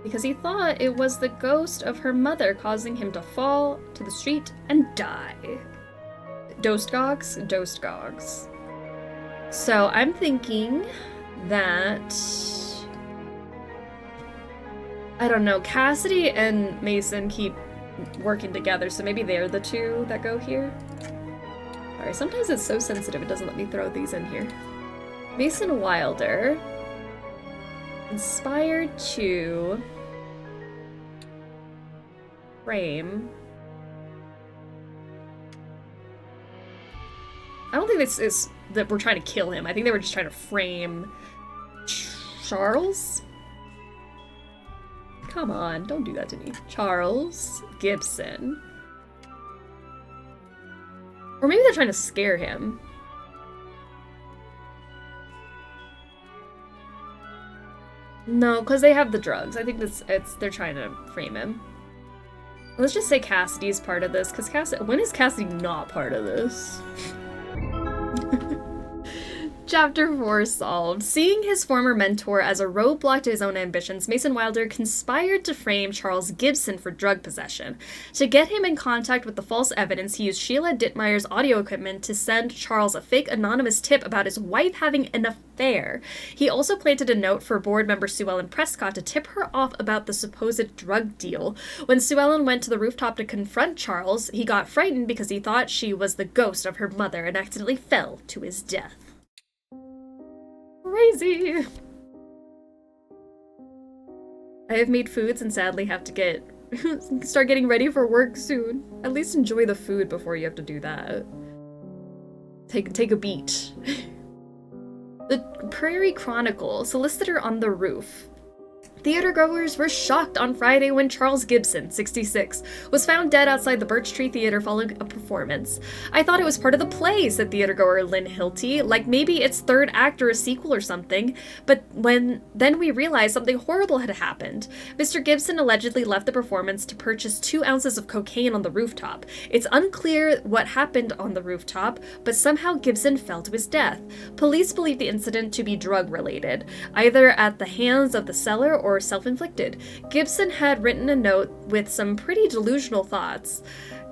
Because he thought it was the ghost of her mother causing him to fall to the street and die. Dostgogs? Dostgogs. So I'm thinking that... I don't know, Cassidy and Mason keep working together, so maybe they're the two that go here. Alright, sometimes it's so sensitive it doesn't let me throw these in here. Mason Wilder, inspired to frame. I don't think this is that we're trying to kill him. I think they were just trying to frame Charles. Come on, don't do that to me. Charles Gibson. Or maybe they're trying to scare him. No, because they have the drugs. I think they're trying to frame him. Let's just say Cassidy's part of this, because when is Cassidy not part of this? Chapter 4 solved. Seeing his former mentor as a roadblock to his own ambitions, Mason Wilder conspired to frame Charles Gibson for drug possession. To get him in contact with the false evidence, he used Sheila Dittmeyer's audio equipment to send Charles a fake anonymous tip about his wife having an affair. He also planted a note for board member Sue Ellen Prescott to tip her off about the supposed drug deal. When Sue Ellen went to the rooftop to confront Charles, he got frightened because he thought she was the ghost of her mother and accidentally fell to his death. Crazy. I have made foods and sadly have to start getting ready for work soon. At least enjoy the food before you have to do that. Take a beat. The Prairie Chronicle, solicitor on the roof. Theatergoers were shocked on Friday when Charles Gibson, 66, was found dead outside the Birch Tree Theater following a performance. I thought it was part of the play, said theatergoer Lynn Hilty, like maybe its third act or a sequel or something, but then we realized something horrible had happened. Mr. Gibson allegedly left the performance to purchase 2 ounces of cocaine on the rooftop. It's unclear what happened on the rooftop, but somehow Gibson fell to his death. Police believe the incident to be drug-related, either at the hands of the seller or self-inflicted. Gibson had written a note with some pretty delusional thoughts.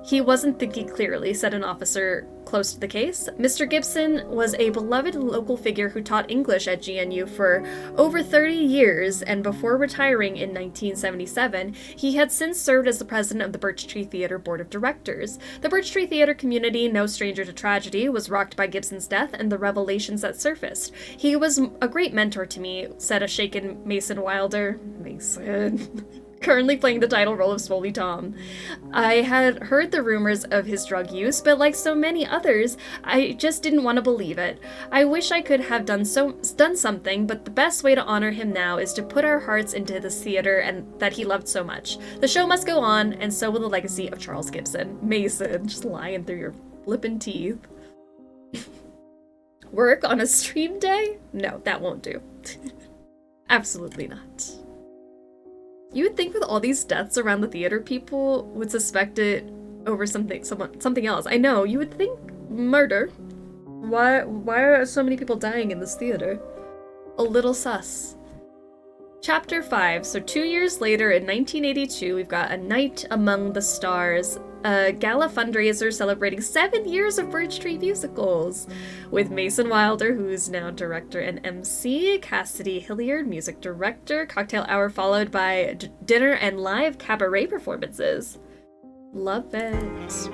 He wasn't thinking clearly, said an officer close to the case. Mr. Gibson was a beloved local figure who taught English at GNU for over 30 years, and before retiring in 1977, he had since served as the president of the Birch Tree Theater Board of Directors. The Birch Tree Theater community, no stranger to tragedy, was rocked by Gibson's death and the revelations that surfaced. He was a great mentor to me, said a shaken Mason Wilder. Mason. Currently playing the title role of Swolley Tom. I had heard the rumors of his drug use, but like so many others, I just didn't want to believe it. I wish I could have done something, but the best way to honor him now is to put our hearts into this theater and that he loved so much. The show must go on, and so will the legacy of Charles Gibson. Mason, just lying through your flippin' teeth. Work on a stream day? No, that won't do. Absolutely not. You would think with all these deaths around the theater, people would suspect it over something else. I know, you would think murder. Why are so many people dying in this theater? A little sus. Chapter 5. So 2 years later, in 1982, we've got A Night Among the Stars, a gala fundraiser celebrating 7 years of Birch Tree musicals, with Mason Wilder, who's now director and MC, Cassidy Hilliard, music director, cocktail hour followed by dinner and live cabaret performances. Love it.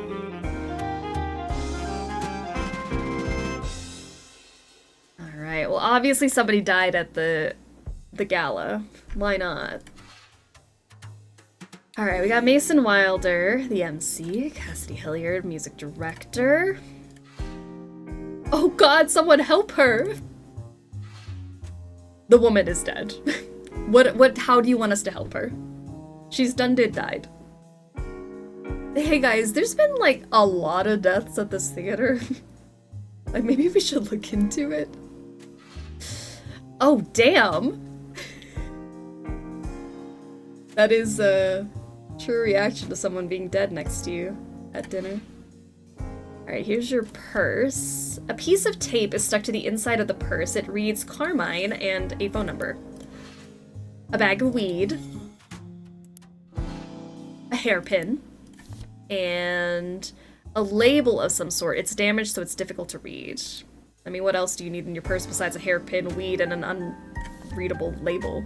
Alright, well obviously somebody died at the gala. Why not? Alright, we got Mason Wilder, the MC, Cassidy Hilliard, music director. Oh god, someone help her! The woman is dead. How do you want us to help her? She's died. Hey guys, there's been like a lot of deaths at this theater. Like maybe we should look into it. Oh damn! That is a true reaction to someone being dead next to you at dinner. Alright, here's your purse. A piece of tape is stuck to the inside of the purse. It reads Carmine and a phone number. A bag of weed. A hairpin. And a label of some sort. It's damaged, so it's difficult to read. I mean, what else do you need in your purse besides a hairpin, weed, and an unreadable label?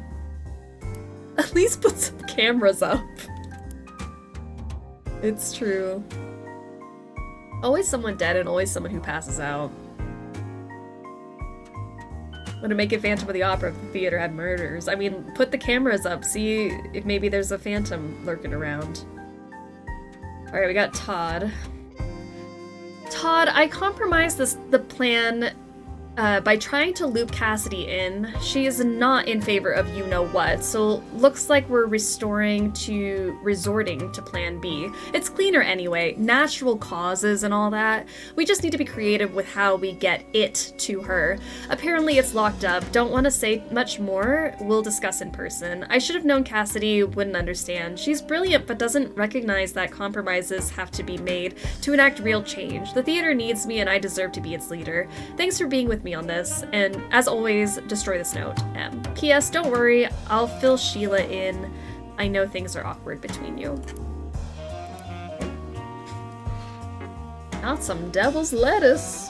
At least put some cameras up. It's true. Always someone dead and always someone who passes out. Want to make it Phantom of the Opera if the theater had murders. I mean, put the cameras up, see if maybe there's a phantom lurking around. Alright, we got Todd. Todd, I compromised the plan by trying to loop Cassidy in. She is not in favor of you-know-what, so looks like we're resorting to plan B. It's cleaner anyway, natural causes and all that. We just need to be creative with how we get it to her. Apparently it's locked up. Don't want to say much more. We'll discuss in person. I should have known Cassidy wouldn't understand. She's brilliant, but doesn't recognize that compromises have to be made to enact real change. The theater needs me and I deserve to be its leader. Thanks for being with me on this, and as always, destroy this note. P.S. Don't worry, I'll fill Sheila in. I know things are awkward between you. Not some devil's lettuce.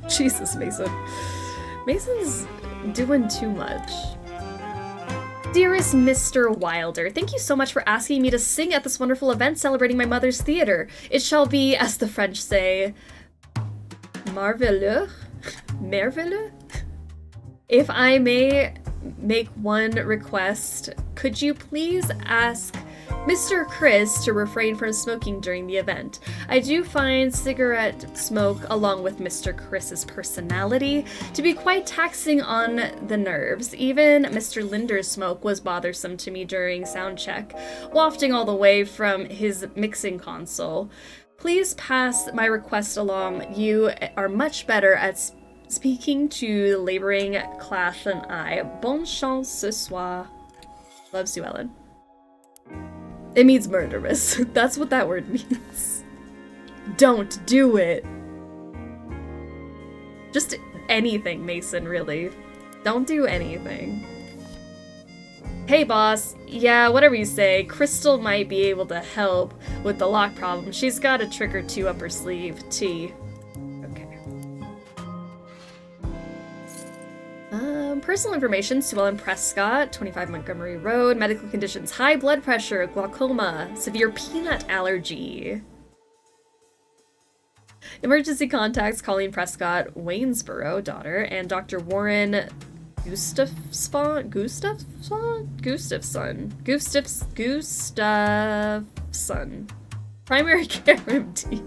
Jesus, Mason. Mason's doing too much. Dearest Mr. Wilder, thank you so much for asking me to sing at this wonderful event celebrating my mother's theater. It shall be, as the French say, merveilleux? Merveilleux? If I may make one request, could you please ask Mr. Chris to refrain from smoking during the event? I do find cigarette smoke, along with Mr. Chris's personality, to be quite taxing on the nerves. Even Mr. Linder's smoke was bothersome to me during sound check, wafting all the way from his mixing console. Please pass my request along. You are much better at speaking to the laboring class than I. Bonne chance ce soir. Love, Sue Ellen. It means murderous. That's what that word means. Don't do it. Just anything, Mason, really. Don't do anything. Hey boss, yeah, whatever you say, Crystal might be able to help with the lock problem. She's got a trick or two up her sleeve. T. Okay. Personal information, Sue Ellen Prescott, 25 Montgomery Road, medical conditions, high blood pressure, glaucoma, severe peanut allergy. Emergency contacts, Colleen Prescott, Waynesboro, daughter, and Dr. Warren Gustafson. Primary care MD.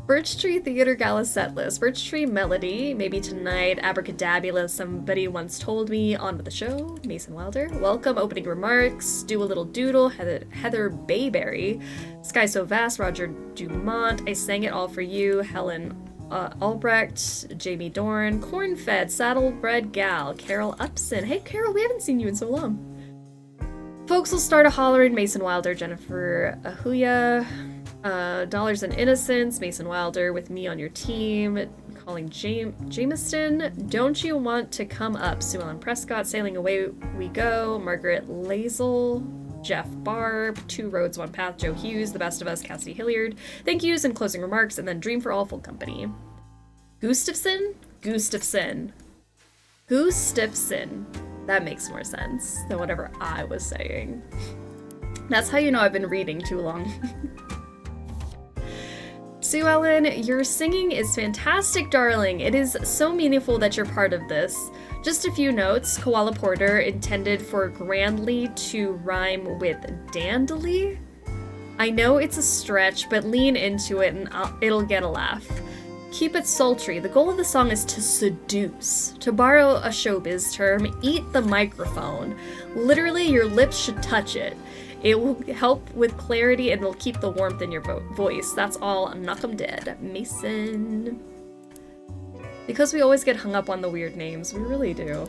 Birch Tree Theater Gala set list. Birch Tree Melody, maybe tonight. Abracadabula, somebody once told me. On with the show. Mason Wilder. Welcome. Opening remarks. Do a little doodle. Heather Bayberry. Sky So Vast. Roger Dumont. I sang it all for you. Helen Albrecht, Jamie Dorn, Corn-Fed, Saddlebred Gal, Carol Upson. Hey Carol, we haven't seen you in so long. Folks will start a hollering. Mason Wilder, Jennifer Ahuya, Dollars and Innocence, Mason Wilder with me on your team, calling Jameson. Don't you want to come up? Sue Ellen Prescott, Sailing Away We Go, Margaret Lazel, Jeff Barb, Two Roads, One Path, Joe Hughes, The Best of Us, Cassie Hilliard. Thank yous and closing remarks, and then Dream for All full company. Gustafson? Gustafson. That makes more sense than whatever I was saying. That's how you know I've been reading too long. Sue Ellen, your singing is fantastic, darling. It is so meaningful that you're part of this. Just a few notes. Koala Porter intended for grandly to rhyme with dandly. I know it's a stretch, but lean into it and it'll get a laugh. Keep it sultry. The goal of the song is to seduce. To borrow a showbiz term, eat the microphone. Literally, your lips should touch it. It will help with clarity and it'll keep the warmth in your voice. That's all. Knock 'em dead. Mason. Because we always get hung up on the weird names. We really do.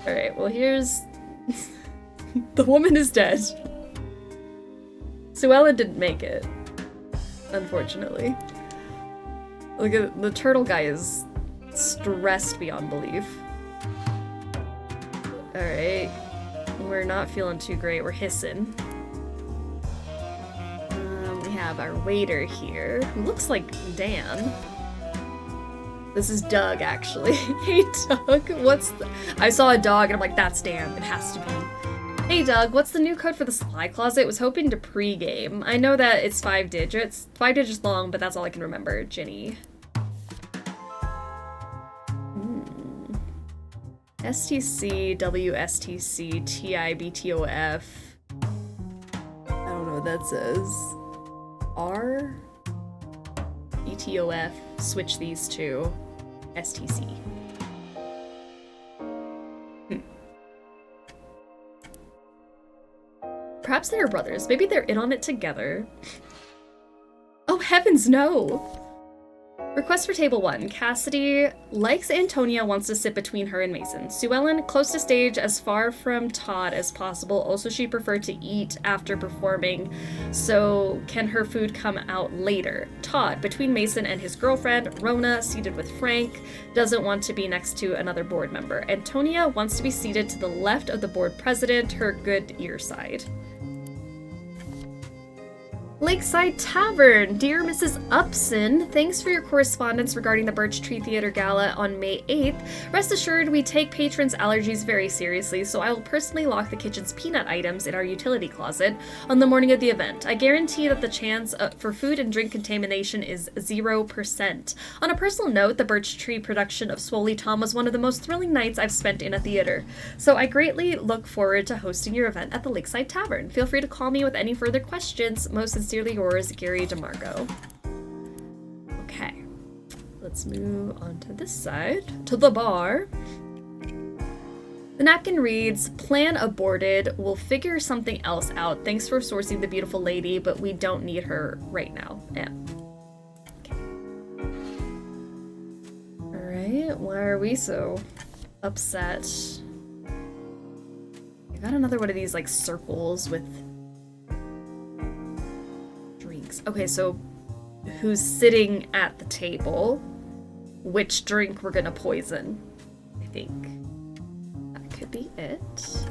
Alright, well here's... The woman is dead. Suella didn't make it. Unfortunately. Look at the turtle guy is stressed beyond belief. Alright. We're not feeling too great. We're hissing. We have our waiter here, who looks like Dan. This is Doug, actually. Hey, Doug, what's the... I saw a dog, and I'm like, that's Dan. It has to be. Hey, Doug, what's the new code for the supply closet? Was hoping to pre-game. I know that it's 5 digits. 5 digits long, but that's all I can remember. Ginny. STC, WSTC, TIBTOF. I don't know what that says. R? BTOF. Switch these two. STC. Perhaps they are brothers. Maybe they're in on it together. Oh, heavens, no! Request for table 1. Cassidy likes Antonia, wants to sit between her and Mason. Sue Ellen, close to stage, as far from Todd as possible. Also, she preferred to eat after performing, so can her food come out later? Todd, between Mason and his girlfriend. Rona, seated with Frank, doesn't want to be next to another board member. Antonia wants to be seated to the left of the board president, her good ear side. Lakeside Tavern. Dear Mrs. Upson, thanks for your correspondence regarding the Birch Tree Theater Gala on May 8th. Rest assured, we take patrons' allergies very seriously, so I will personally lock the kitchen's peanut items in our utility closet on the morning of the event. I guarantee that the chance for food and drink contamination is 0%. On a personal note, the Birch Tree production of Swolley Tom was one of the most thrilling nights I've spent in a theater, so I greatly look forward to hosting your event at the Lakeside Tavern. Feel free to call me with any further questions. Most sincerely yours, Gary DeMarco. Okay, let's move on to this side, to the bar. The napkin reads, plan aborted, we'll figure something else out. Thanks for sourcing the beautiful lady, but we don't need her right now. Yeah. Okay. Alright, why are we so upset? I got another one of these like circles with okay, so who's sitting at the table? Which drink we're gonna poison? I think that could be it.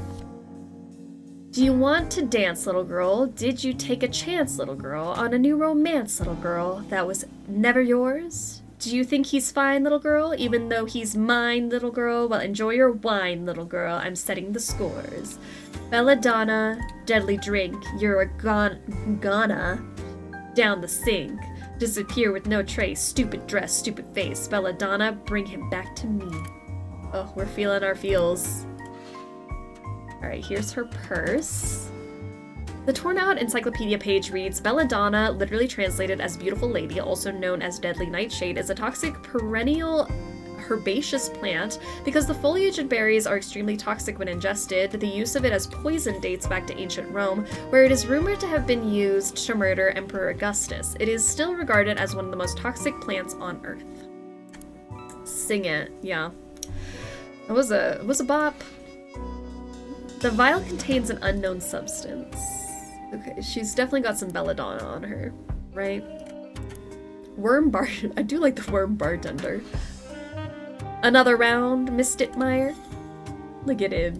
Do you want to dance, little girl? Did you take a chance, little girl, on a new romance, little girl, that was never yours? Do you think he's fine, little girl, even though he's mine, little girl? Well, enjoy your wine, little girl. I'm setting the scores. Belladonna, deadly drink. You're a gonna down the sink. Disappear with no trace. Stupid dress, stupid face. Belladonna, bring him back to me. Oh, we're feeling our feels. Alright, here's her purse. The torn out encyclopedia page reads, Belladonna, literally translated as beautiful lady, also known as deadly nightshade, is a toxic perennial herbaceous plant. Because the foliage and berries are extremely toxic when ingested, the use of it as poison dates back to ancient Rome, where it is rumored to have been used to murder Emperor Augustus. It is still regarded as one of the most toxic plants on Earth. Sing it, yeah. It was a bop. The vial contains an unknown substance. Okay, she's definitely got some belladonna on her, right? I do like the worm bartender. Another round, Miss Dittmeyer. Look at him.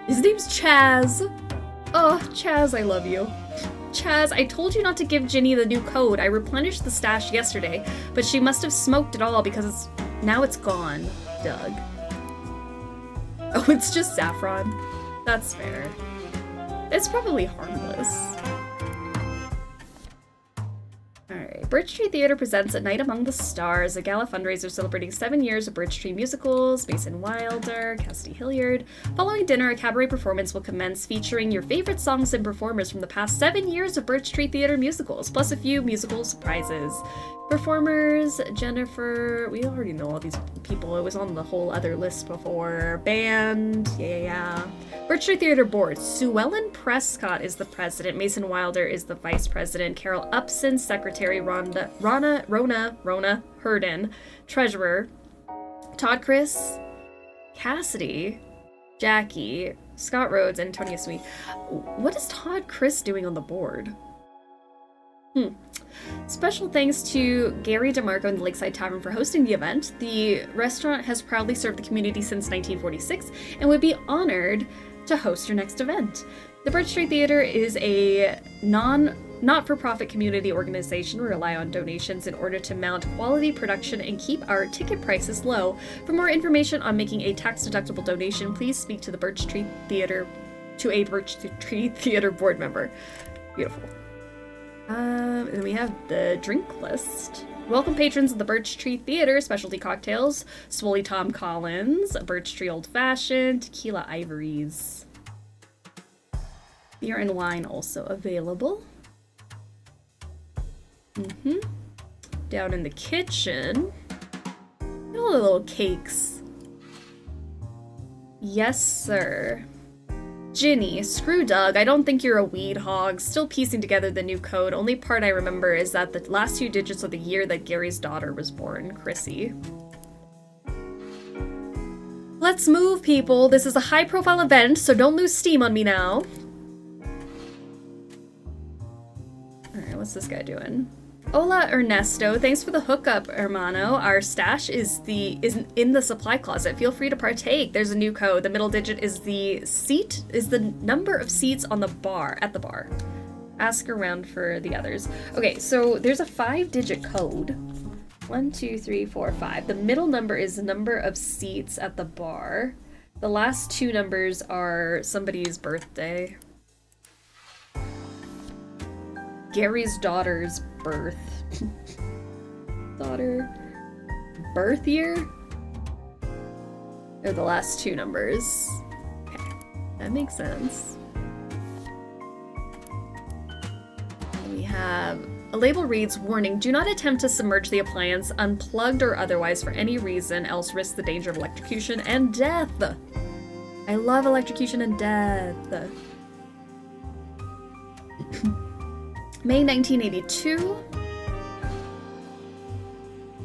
His name's Chaz. Oh, Chaz, I love you. Chaz, I told you not to give Ginny the new code. I replenished the stash yesterday, but she must have smoked it all because now it's gone, Doug. Oh, it's just saffron. That's fair. It's probably harmless. Alright. Alright, Birch Tree Theater presents A Night Among the Stars, a gala fundraiser celebrating 7 years of Birch Tree musicals. Mason Wilder, Cassidy Hilliard. Following dinner, a cabaret performance will commence featuring your favorite songs and performers from the past 7 years of Birch Tree Theater musicals, plus a few musical surprises. Performers, Jennifer, we already know all these people, it was on the whole other list before. Band, yeah. Birch Tree Theater Board, Sue Ellen Prescott is the president, Mason Wilder is the vice president, Carol Upson, secretary, Rona Herden, treasurer, Todd Chris, Cassidy, Jackie, Scott Rhodes, and Antonia Sweet. What is Todd Chris doing on the board? Special thanks to Gary DeMarco and the Lakeside Tavern for hosting the event. The restaurant has proudly served the community since 1946 and would be honored to host your next event. The Birch Tree Theater is a not-for-profit community organization. We rely on donations in order to mount quality production and keep our ticket prices low. For more information on making a tax-deductible donation, please speak to a Birch Tree Theater board member. Beautiful. And then we have the drink list. Welcome patrons of the Birch Tree Theater, specialty cocktails, Swolley Tom Collins, Birch Tree Old Fashioned, Tequila Ivories. Beer and wine also available. Down in the kitchen, all the little cakes. Yes, sir. Ginny, screw Doug, I don't think you're a weed hog. Still piecing together the new code. Only part I remember is that the last 2 digits of the year that Gary's daughter was born, Chrissy. Let's move, people. This is a high-profile event, so don't lose steam on me now. Alright, what's this guy doing? Hola, Ernesto. Thanks for the hookup, hermano. Our stash is in the supply closet. Feel free to partake. There's a new code. The middle digit is the number of seats on the bar, at the bar. Ask around for the others. Okay, so there's a 5-digit code. 1, 2, 3, 4, 5. The middle number is the number of seats at the bar. The last 2 numbers are somebody's birthday. Gary's daughter's birth. Birth year? They're the last 2 numbers. Okay, that makes sense. We have a label reads, warning, do not attempt to submerge the appliance, unplugged or otherwise for any reason, else risk the danger of electrocution and death. I love electrocution and death. May 1982.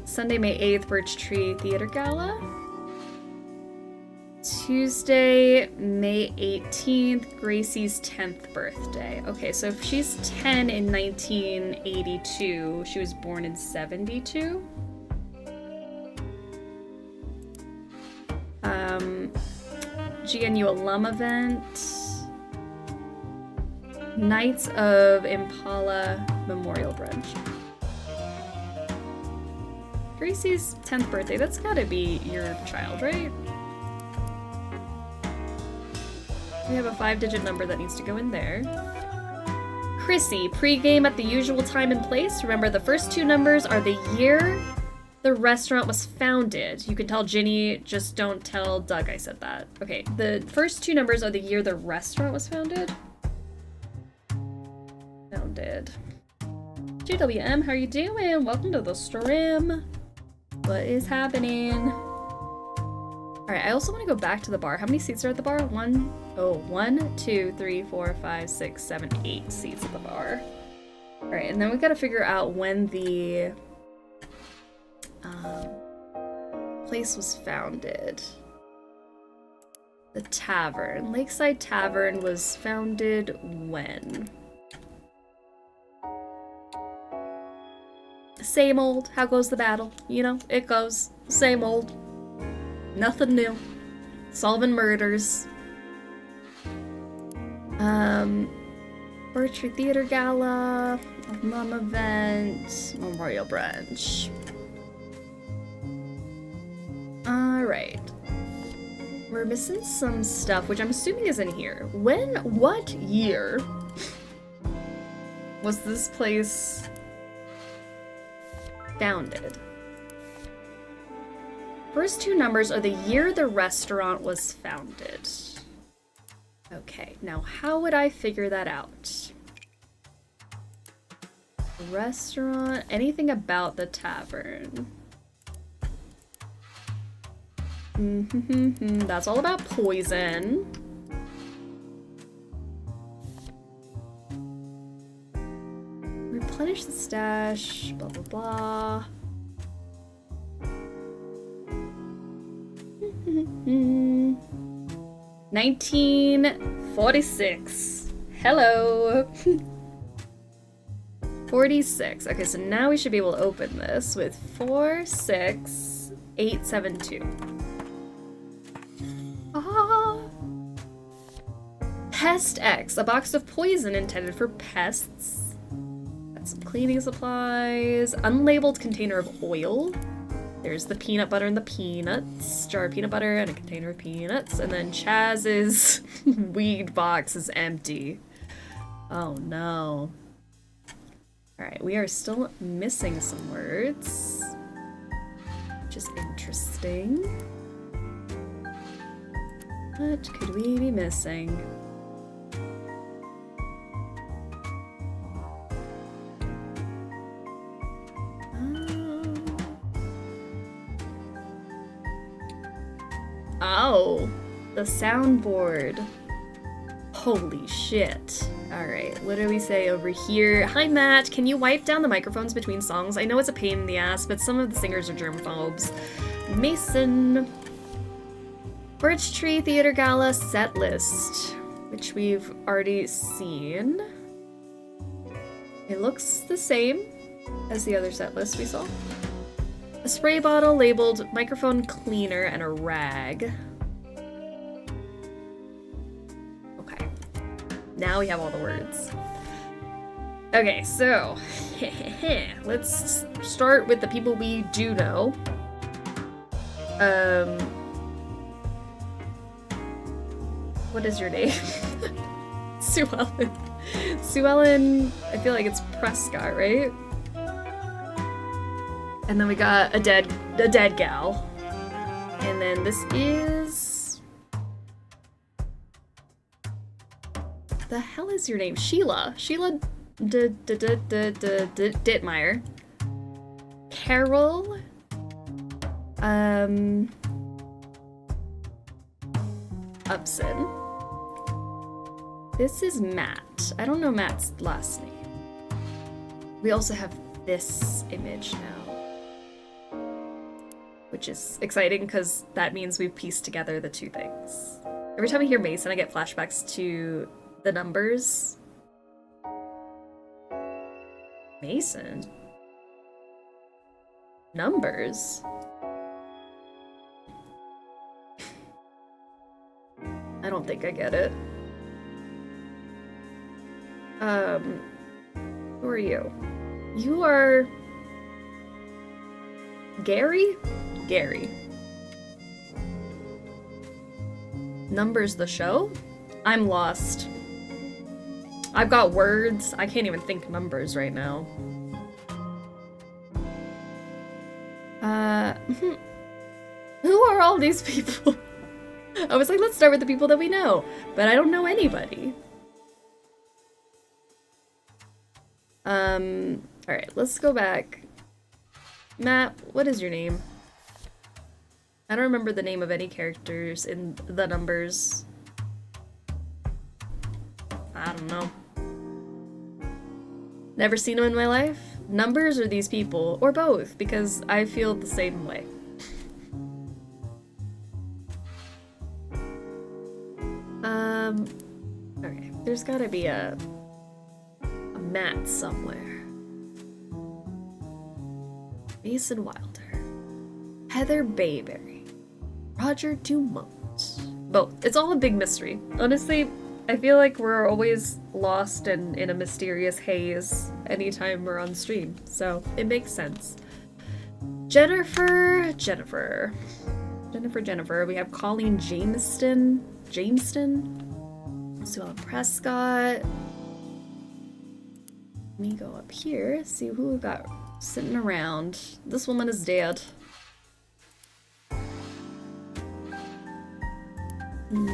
Sunday, May 8th, Birch Tree Theater Gala. Tuesday, May 18th, Gracie's 10th birthday. Okay, so if she's 10 in 1982, she was born in 72. GNU alum event. Knights of Impala Memorial Brunch. Gracie's 10th birthday, that's gotta be your child, right? We have a 5-digit number that needs to go in there. Chrissy, pre-game at the usual time and place. Remember, the first 2 numbers are the year the restaurant was founded. You can tell Ginny, just don't tell Doug I said that. Okay, the first 2 numbers are the year the restaurant was founded. Founded. JWM, how are you doing? Welcome to the stream. What is happening? Alright, I also want to go back to the bar. How many seats are at the bar? 1, 2, 3, 4, 5, 6, 7, 8 seats at the bar. Alright, and then we've got to figure out when the place was founded. The tavern. Lakeside Tavern was founded when? Same old. How goes the battle? You know, it goes. Same old. Nothing new. Solving murders. Birch Tree Theater Gala. Mom event. Memorial Brunch. Alright. We're missing some stuff, which I'm assuming is in here. What year was this place Founded. First two numbers are the year the restaurant was founded. Okay, now how would I figure that out? Restaurant, anything about the tavern. That's all about poison. Replenish the stash, blah blah blah. 1946. Hello. 46. Okay, so now we should be able to open this with 46872. Ah. Pest X, a box of poison intended for pests. Got some cleaning supplies. Unlabeled container of oil. There's the peanut butter and the peanuts. Jar of peanut butter and a container of peanuts. And then Chaz's weed box is empty. Oh no. Alright, we are still missing some words. Which is interesting. What could we be missing? Oh, the soundboard. Holy shit. Alright, what do we say over here? Hi Matt, can you wipe down the microphones between songs? I know it's a pain in the ass, but some of the singers are germaphobes. Mason. Birch Tree Theater Gala set list, which we've already seen. It looks the same as the other set list we saw. A spray bottle labeled microphone cleaner and a rag. Okay. Now we have all the words. Okay, so let's start with the people we do know. What is your name? Swolley. Swolley, I feel like it's Prescott, right? And then we got a dead gal. And then this is... The hell is your name? Sheila. Sheila Dittmeyer. Carol. Upson. This is Matt. I don't know Matt's last name. We also have this image now. Which is exciting because that means we've pieced together the two things. Every time I hear Mason, I get flashbacks to the numbers. Mason? Numbers? I don't think I get it. Who are you? You are... Gary? Gary. Numbers the show? I'm lost. I've got words. I can't even think numbers right now. Who are all these people? I was like, let's start with the people that we know, but I don't know anybody. Alright, let's go back. Matt, what is your name? I don't remember the name of any characters in the numbers. I don't know. Never seen them in my life? Numbers or these people? Or both, because I feel the same way. Okay, there's gotta be a Matt somewhere. Mason Wilder. Heather Bayberry. Roger Dumont. Both. It's all a big mystery. Honestly, I feel like we're always lost and in a mysterious haze anytime we're on stream, so it makes sense. Jennifer. We have Colleen Jameston. Sue Ellen Prescott. Let me go up here, see who we got. Sitting around. This woman is dead. The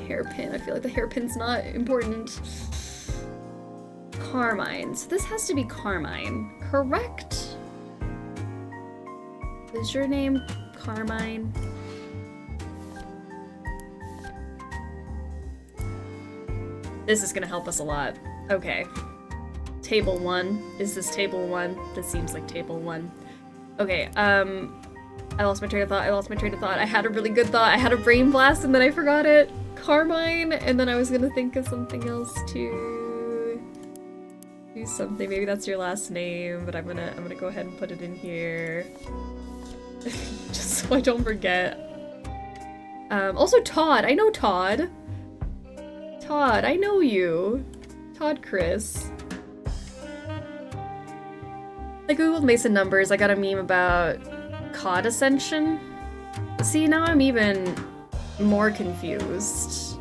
hairpin. I feel like the hairpin's not important. Carmine. So this has to be Carmine, correct? Is your name Carmine? This is gonna help us a lot. Okay. Table 1. Is this table 1? This seems like table 1. Okay, I lost my train of thought. I had a really good thought. I had a brain blast and then I forgot it. Carmine, and then I was gonna think of something else to do something. Maybe that's your last name, but I'm gonna go ahead and put it in here. Just so I don't forget. Also Todd. I know Todd. Todd, I know you. Todd Chris. I googled Mason numbers. I got a meme about COD Ascension. See, now I'm even more confused.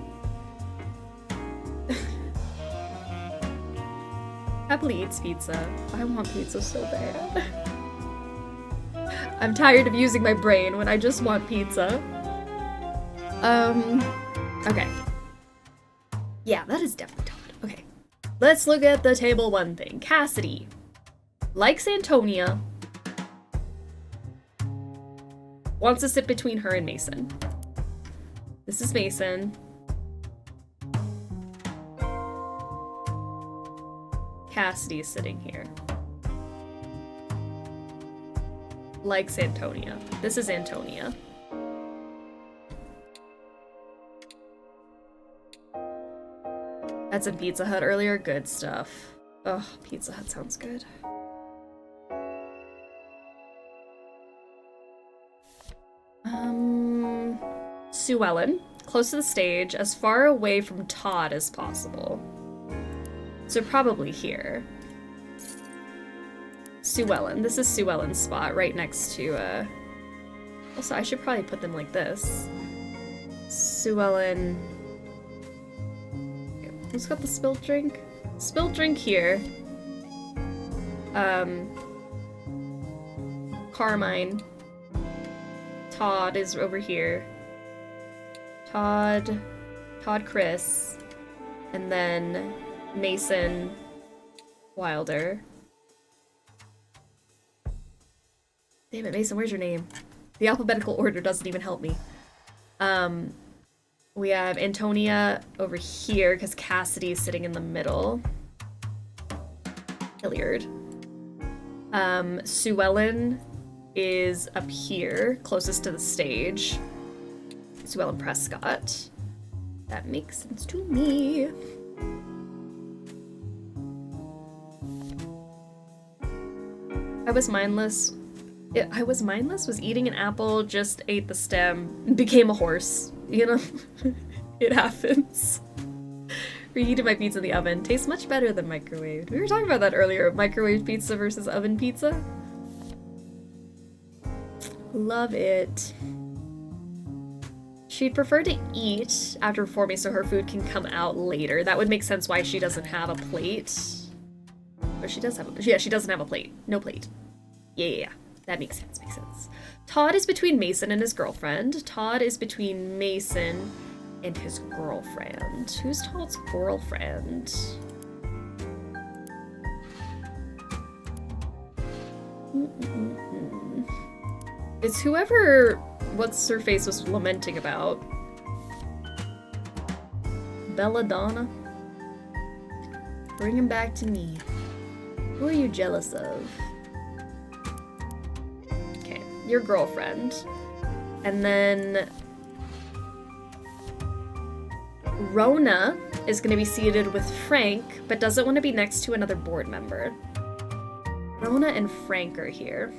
Happily eats pizza. I want pizza so bad. I'm tired of using my brain when I just want pizza. Okay. Yeah, that is definitely Todd. Okay. Let's look at the table 1 thing. Cassidy likes Antonia. Wants to sit between her and Mason. This is Mason. Cassidy is sitting here. Likes Antonia. This is Antonia. Had some Pizza Hut earlier. Good stuff. Oh, Pizza Hut sounds good. Sue Ellen, close to the stage, as far away from Todd as possible. So probably here. Sue Ellen. This is Sue Ellen's spot, right next to, Also, I should probably put them like this. Sue Ellen... Who's got the spilled drink? Spilled drink here. Carmine. Todd is over here. Todd Chris. And then Mason Wilder. Damn it, Mason, where's your name? The alphabetical order doesn't even help me. We have Antonia over here, because Cassidy is sitting in the middle. Hilliard. Sue Ellen is up here, closest to the stage. Sue Ellen Prescott. That makes sense to me. I was mindless. I was mindless, was eating an apple, just ate the stem, became a horse. You know? It happens. Reheated my pizza in the oven. Tastes much better than microwaved. We were talking about that earlier, microwave pizza versus oven pizza. Love it. She'd prefer to eat after performing so her food can come out later. That would make sense why she doesn't have a plate. Or she does have a... Yeah, she doesn't have a plate. No plate. Yeah. That makes sense, Todd is between Mason and his girlfriend. Todd is between Mason and his girlfriend. Who's Todd's girlfriend? It's whoever what's her face was lamenting about. Belladonna? Bring him back to me. Who are you jealous of? Okay, your girlfriend. And then Rona is going to be seated with Frank, but doesn't want to be next to another board member. Rona and Frank are here.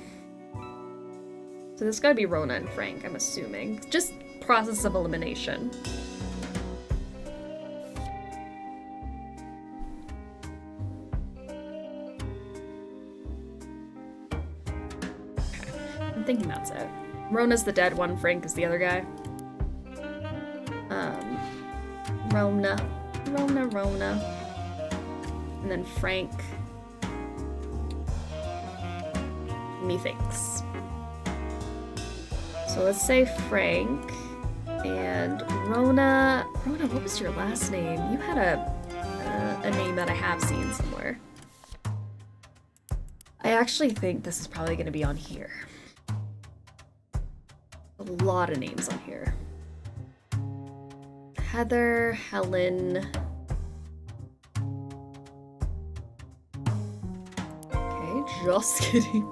So this gotta be Rona and Frank, I'm assuming. Just process of elimination. I'm thinking that's it. Rona's the dead one, Frank is the other guy. Rona. And then Frank. Methinks. So let's say Frank and Rona. Rona, what was your last name? You had a name that I have seen somewhere. I actually think this is probably going to be on here. A lot of names on here. Heather, Helen. Okay, just kidding.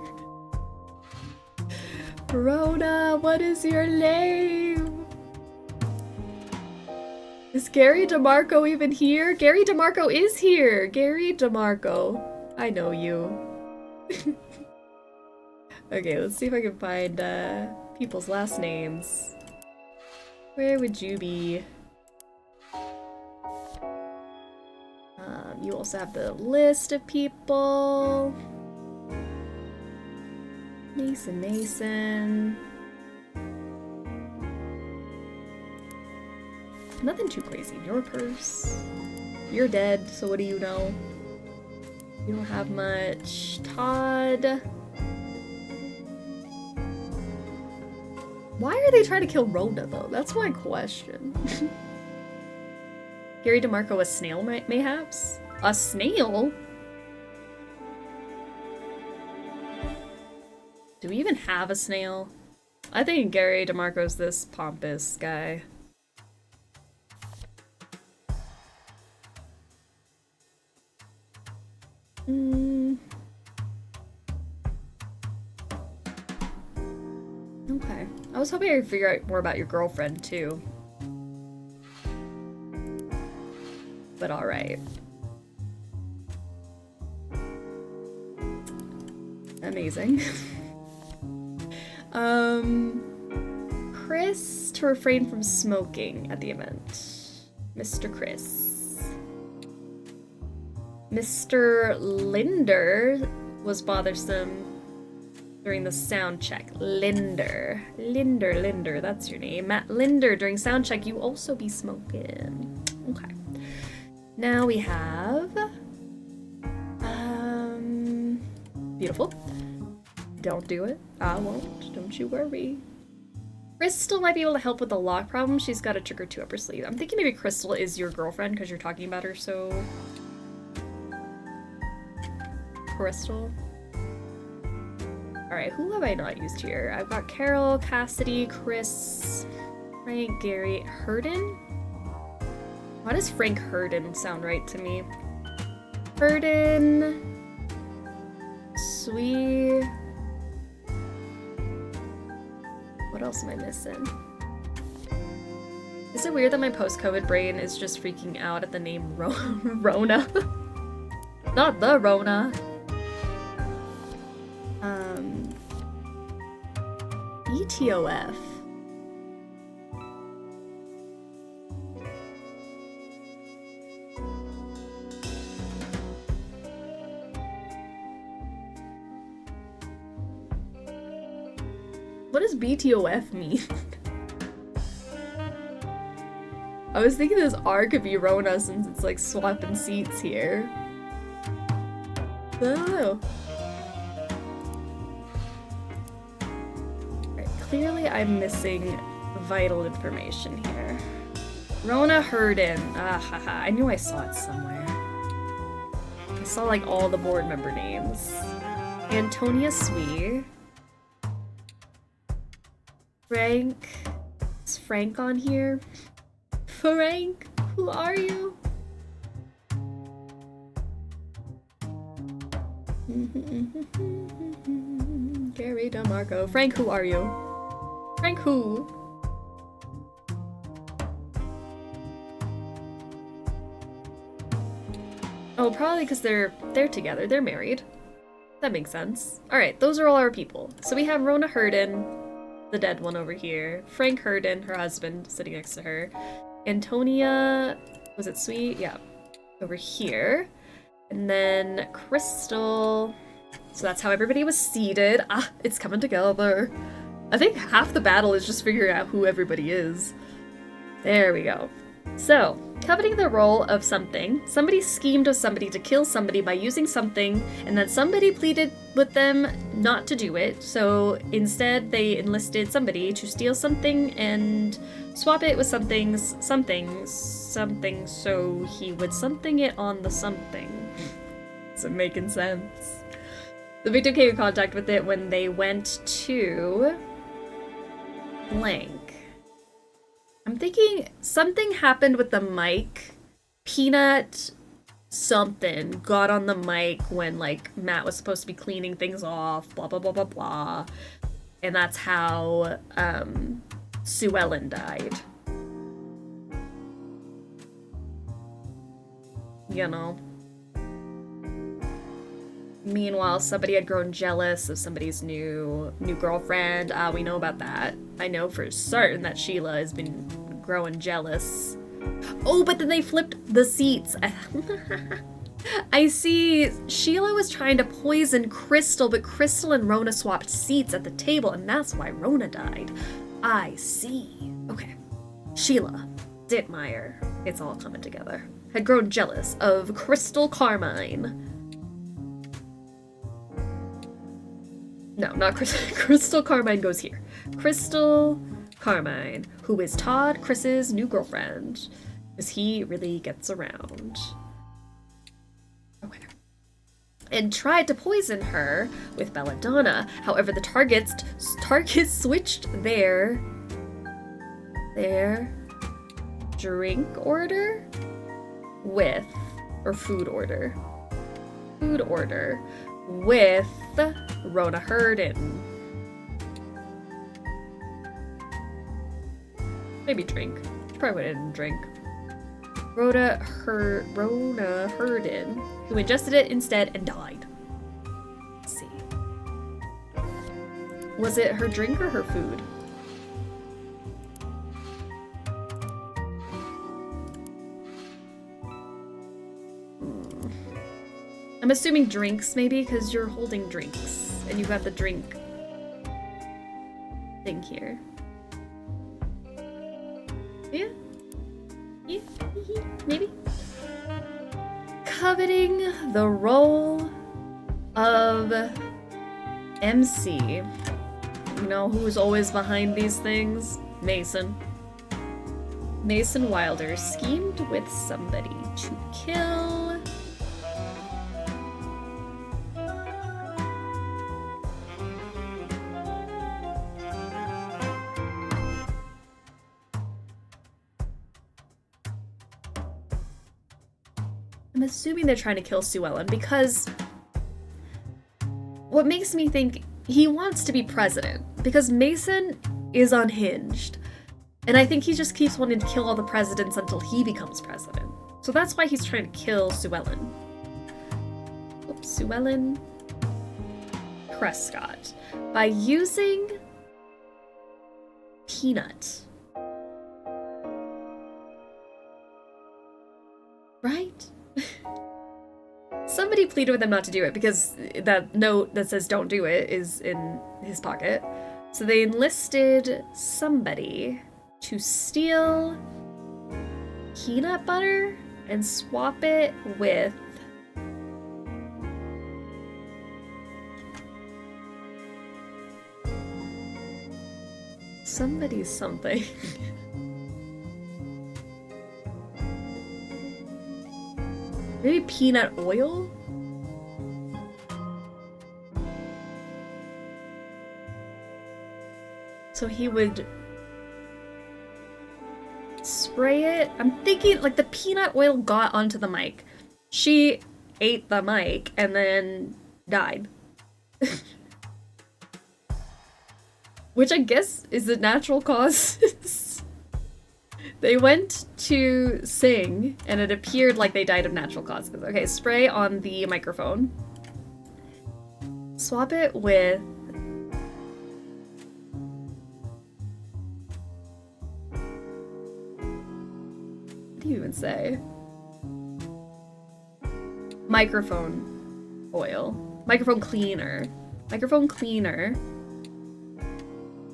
Rhoda, what is your name? Is Gary DeMarco even here? Gary DeMarco is here! Gary DeMarco. I know you. Okay, let's see if I can find people's last names. Where would you be? You also have the list of people. Mason. Nothing too crazy. Your purse. You're dead, so what do you know? You don't have much. Todd. Why are they trying to kill Rhoda, though? That's my question. Gary DeMarco, a snail, mayhaps? A snail? Do we even have a snail? I think Gary DeMarco's this pompous guy. Okay. I was hoping I could figure out more about your girlfriend, too. But alright. Amazing. Chris to refrain from smoking at the event. Mr. Chris. Mr. Linder was bothersome during the sound check. Linder, that's your name. Matt Linder, during sound check, you also be smoking. Okay. Now we have... beautiful. Don't do it. I won't. Don't you worry. Crystal might be able to help with the lock problem. She's got a trick or two up her sleeve. I'm thinking maybe Crystal is your girlfriend because you're talking about her so... Crystal. Alright, who have I not used here? I've got Carol, Cassidy, Chris, Frank, Gary, Herden? Why does Frank Herden sound right to me? Herden... Sweet... What else am I missing? Is it weird that my post-COVID brain is just freaking out at the name Rona? Not the Rona. ETOF. What does BTOF mean? I was thinking this R could be Rona since it's like swapping seats here. I don't know. Right, clearly I'm missing vital information here. Rona Herden. Ah, haha. I knew I saw it somewhere. I saw like all the board member names. Antonia Swee. Frank. Is Frank on here? Frank, who are you? Gary DeMarco. Frank, who are you? Frank, who? Oh, probably because they're together. They're married. That makes sense. All right, those are all our people. So we have Rona Herden, the dead one over here. Frank Herden, her husband, sitting next to her. Antonia, was it Sweet? Yeah, over here. And then Crystal. So that's how everybody was seated. Ah, it's coming together. I think half the battle is just figuring out who everybody is. There we go. So, coveting the role of something, somebody schemed with somebody to kill somebody by using something, and then somebody pleaded with them not to do it, so instead they enlisted somebody to steal something and swap it with something, so he would something it on the something. Is it making sense? The victim came in contact with it when they went to blank. I'm thinking something happened with the mic. Peanut something got on the mic when, like, Matt was supposed to be cleaning things off, blah, blah, blah, blah, blah. And that's how, Swolley died. You know? Meanwhile, somebody had grown jealous of somebody's new girlfriend. We know about that. I know for certain that Sheila has been growing jealous. Oh, but then they flipped the seats. I see Sheila was trying to poison Crystal, but Crystal and Rona swapped seats at the table, and that's why Rona died. I see. Okay. Sheila Dittmeyer, it's all coming together, had grown jealous of Crystal Carmine. No, not Crystal Carmine goes here. Crystal Carmine, who is Todd Chris's new girlfriend, because he really gets around. Okay. And tried to poison her with belladonna. However, the targets switched their drink order with, or food order with Rona Hurden. Maybe drink. Probably didn't drink. Rona Hurden, who ingested it instead and died. Let's see. Was it her drink or her food? I'm assuming drinks, maybe, because you're holding drinks, and you've got the drink thing here. Yeah? Yeah? Maybe? Coveting the role of MC. You know who's always behind these things? Mason. Mason Wilder schemed with somebody to kill... I'm assuming they're trying to kill Swolley because what makes me think he wants to be president, because Mason is unhinged. And I think he just keeps wanting to kill all the presidents until he becomes president. So that's why he's trying to kill Swolley. Oops, Swolley Prescott. By using Peanut. Right? Somebody pleaded with him not to do it because that note that says don't do it is in his pocket. So they enlisted somebody to steal peanut butter and swap it with somebody's something. Maybe peanut oil? So he would spray it. I'm thinking like the peanut oil got onto the mic. She ate the mic and then died. Which I guess is a natural cause. They went to sing, and it appeared like they died of natural causes. Okay, spray on the microphone. Swap it with... What do you even say? Microphone oil. Microphone cleaner. Microphone cleaner.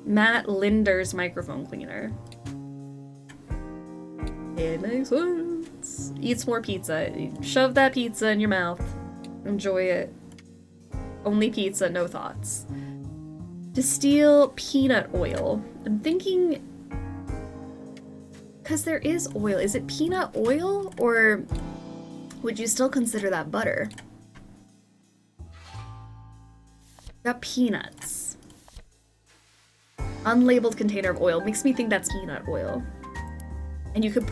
Matt Linder's microphone cleaner. It makes sense. Eat some more pizza. Shove that pizza in your mouth. Enjoy it. Only pizza, no thoughts. Distill peanut oil. I'm thinking... Because there is oil. Is it peanut oil? Or would you still consider that butter? Got peanuts. Unlabeled container of oil. Makes me think that's peanut oil. And you could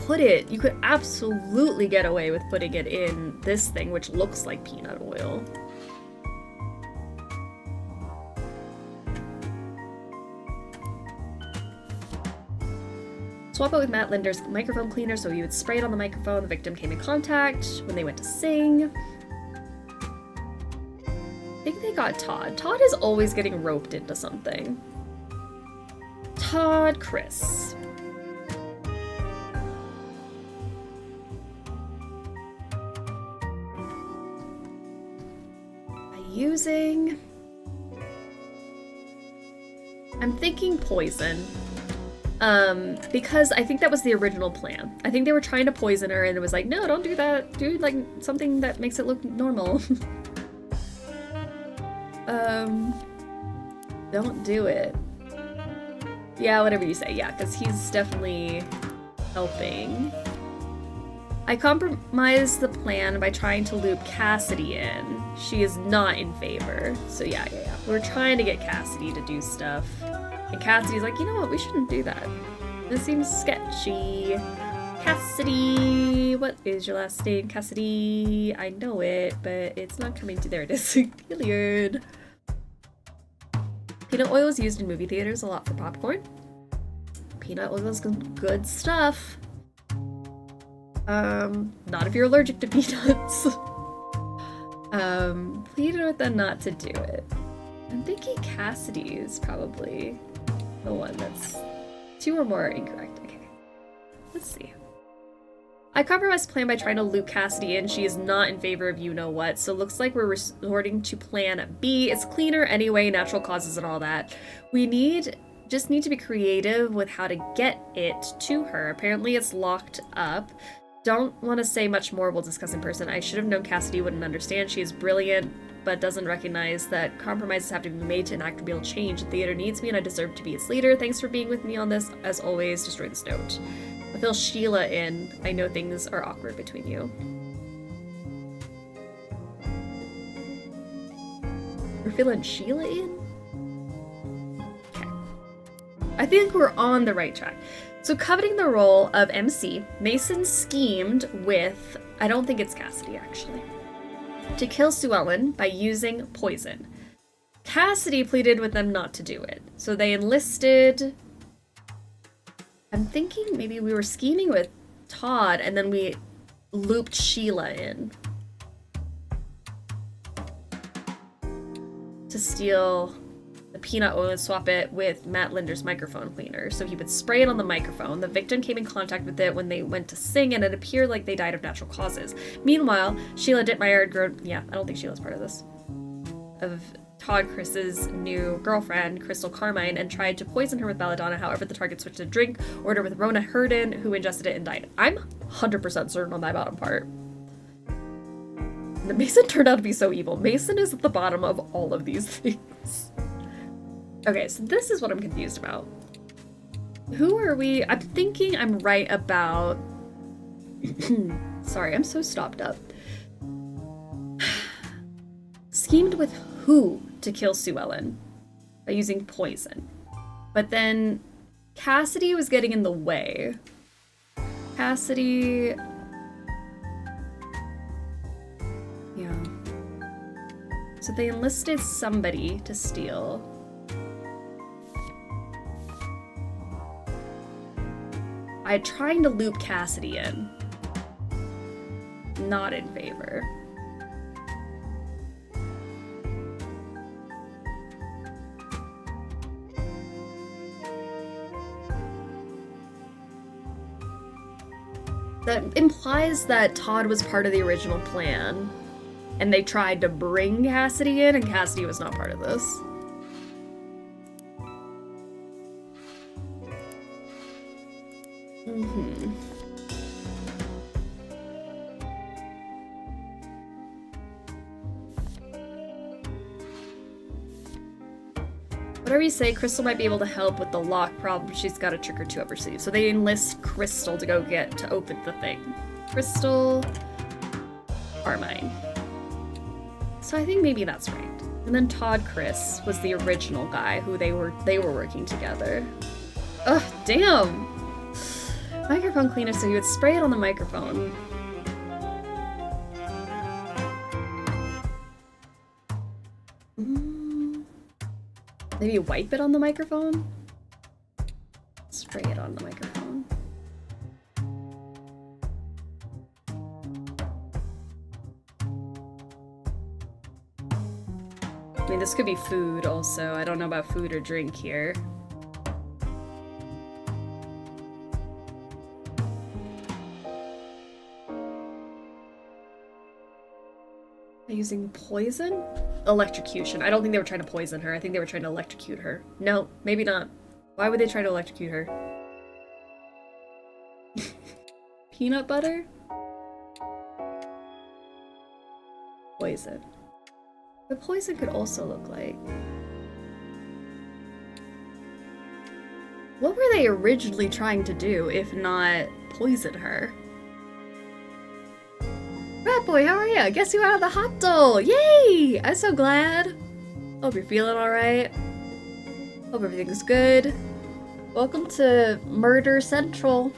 absolutely get away with putting it in this thing, which looks like peanut oil. Swap it with Matt Linder's microphone cleaner so he would spray it on the microphone. The victim came in contact when they went to sing. I think they got Todd. Todd is always getting roped into something. Todd, Chris. I'm thinking poison. Because I think that was the original plan. I think they were trying to poison her and it was like, no, don't do that. Do like something that makes it look normal. Don't do it. Yeah, whatever you say. Yeah, because he's definitely helping. I compromised the plan by trying to loop Cassidy in. She is not in favor. So yeah. We're trying to get Cassidy to do stuff. And Cassidy's like, you know what, we shouldn't do that. This seems sketchy. Cassidy, what is your last name? Cassidy, I know it, but it's not coming to, there it is. Hilliard. Peanut oil is used in movie theaters a lot for popcorn. Peanut oil is good stuff. Not if you're allergic to peanuts. Pleaded with them not to do it. I'm thinking Cassidy is probably the one that's 2 or more incorrect. Okay, let's see. I compromised the plan by trying to loop Cassidy in. She is not in favor of you-know-what, so looks like we're resorting to plan B. It's cleaner anyway, natural causes and all that. We just need to be creative with how to get it to her. Apparently it's locked up. Don't want to say much more, we'll discuss in person. I should have known Cassidy wouldn't understand. She is brilliant, but doesn't recognize that compromises have to be made to enact real change. The theater needs me and I deserve to be its leader. Thanks for being with me on this. As always, destroy this note. I'll fill Sheila in. I know things are awkward between you. We're filling Sheila in? Okay. I think we're on the right track. So coveting the role of MC, Mason schemed with, I don't think it's Cassidy actually, to kill Sue Ellen by using poison. Cassidy pleaded with them not to do it. So they enlisted, I'm thinking maybe we were scheming with Todd and then we looped Sheila in to steal the peanut oil and swap it with Matt Linder's microphone cleaner. So he would spray it on the microphone. The victim came in contact with it when they went to sing and it appeared like they died of natural causes. Meanwhile, Sheila Dittmeyer, I don't think Sheila's part of this, of Todd Chris's new girlfriend, Crystal Carmine, and tried to poison her with belladonna. However, the target switched to drink, ordered with Rona Herden, who ingested it and died. I'm 100% certain on that bottom part. Mason turned out to be so evil. Mason is at the bottom of all of these things. Okay, so this is what I'm confused about. Who are we? I'm thinking I'm right about... Sorry, I'm so stopped up. Schemed with who to kill Sue Ellen? By using poison. But then Cassidy was getting in the way. Cassidy... Yeah. So they enlisted somebody to steal. I trying to loop Cassidy in. Not in favor. That implies that Todd was part of the original plan, and they tried to bring Cassidy in, and Cassidy was not part of this. Whatever you say, Crystal might be able to help with the lock problem. She's got a trick or two up her sleeve. So they enlist Crystal to go to open the thing. Crystal, Carmine. So I think maybe that's right. And then Todd Chris was the original guy who they were working together. Ugh, damn! Microphone cleaner, so he would spray it on the microphone. Maybe wipe it on the microphone? Spray it on the microphone. I mean, this could be food also. I don't know about food or drink here. Using poison? Electrocution. I don't think they were trying to poison her. I think they were trying to electrocute her. No, maybe not. Why would they try to electrocute her? Peanut butter? Poison. But poison could also look like... What were they originally trying to do, if not poison her? Rat boy, how are ya? Guess you out of the hospital! Yay! I'm so glad. Hope you're feeling alright. Hope everything's good. Welcome to Murder Central.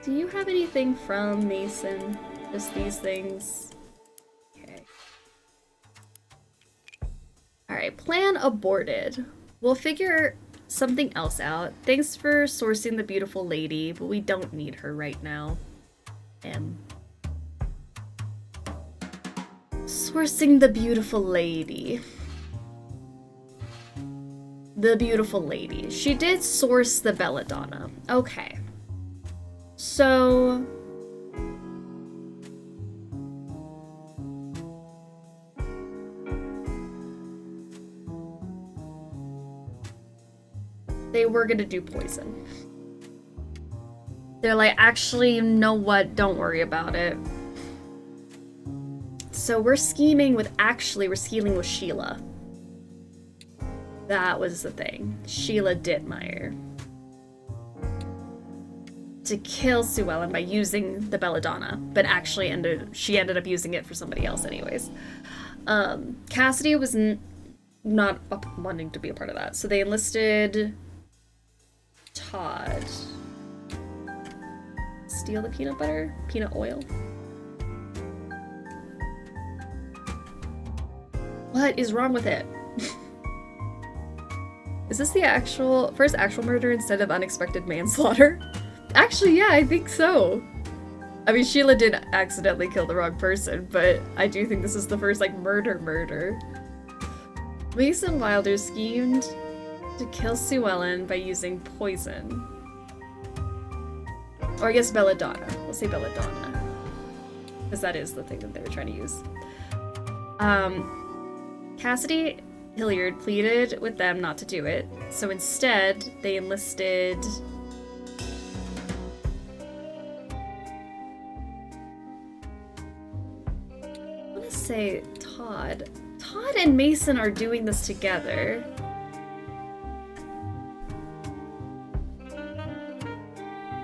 Do you have anything from Mason? Just these things? Okay. Alright, plan aborted. We'll figure something else out. Thanks for sourcing the beautiful lady, but we don't need her right now. Sourcing the beautiful lady. The beautiful lady. She did source the belladonna. Okay. So... they were gonna do poison. They're like, actually, you know what? Don't worry about it. So we're scheming with Sheila. That was the thing. Sheila Dittmeyer. To kill Sue Ellen by using the belladonna, but actually she ended up using it for somebody else anyways. Cassidy was not wanting to be a part of that, so they enlisted Todd. Steal the peanut butter? Peanut oil? What is wrong with it? Is this the first actual murder instead of unexpected manslaughter? Actually, yeah, I think so. I mean, Sheila did accidentally kill the wrong person, but I do think this is the first, like, murder. Mason Wilder schemed to kill Sue Ellen by using poison. Or I guess belladonna. We'll say belladonna. Because that is the thing that they were trying to use. Cassidy Hilliard pleaded with them not to do it, so instead they enlisted... I want to say Todd. Todd and Mason are doing this together.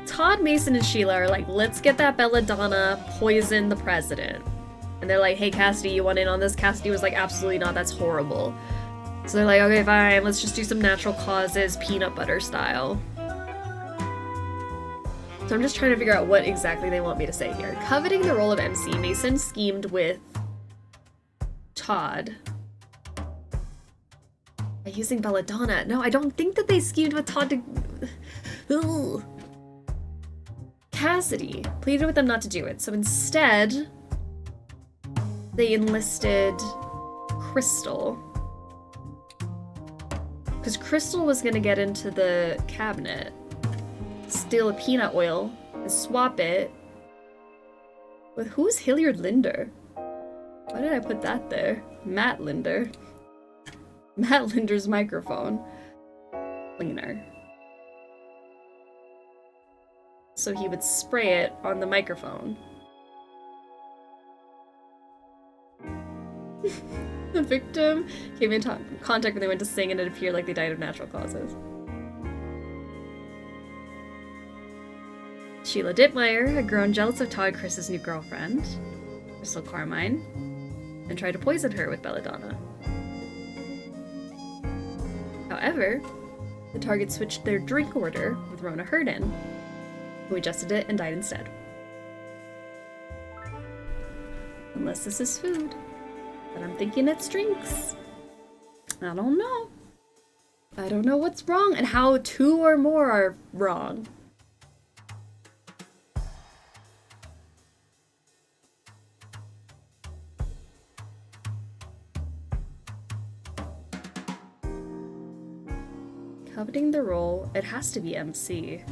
Todd, Mason, and Sheila are like, let's get that belladonna, poison the president. And they're like, hey, Cassidy, you want in on this? Cassidy was like, absolutely not, that's horrible. So they're like, okay, fine, let's just do some natural causes, peanut butter style. So I'm just trying to figure out what exactly they want me to say here. Coveting the role of MC, Mason schemed with Todd. By using belladonna. No, I don't think that they schemed with Todd to... Ugh. Cassidy pleaded with them not to do it, so instead they enlisted Crystal. Because Crystal was gonna get into the cabinet, steal a peanut oil, and swap it with who's Hilliard Linder? Why did I put that there? Matt Linder. Matt Linder's microphone cleaner. So he would spray it on the microphone. The victim came in contact when they went to sing and it appeared like they died of natural causes. Sheila Dittmeyer had grown jealous of Todd Chris's new girlfriend, Crystal Carmine, and tried to poison her with belladonna. However, the target switched their drink order with Rona Herden, who adjusted it and died instead. Unless this is food. But I'm thinking it's drinks. I don't know. I don't know what's wrong and how 2 or more are wrong. Coveting the role, it has to be MC.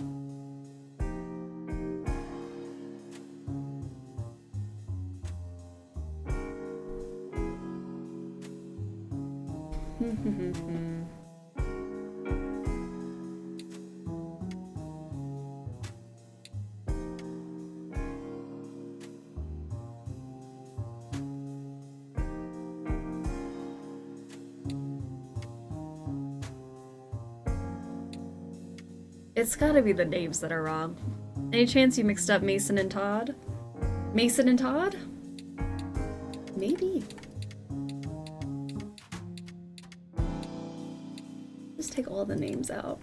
It's gotta be the names that are wrong. Any chance you mixed up Mason and Todd? Mason and Todd? Maybe. Just take all the names out.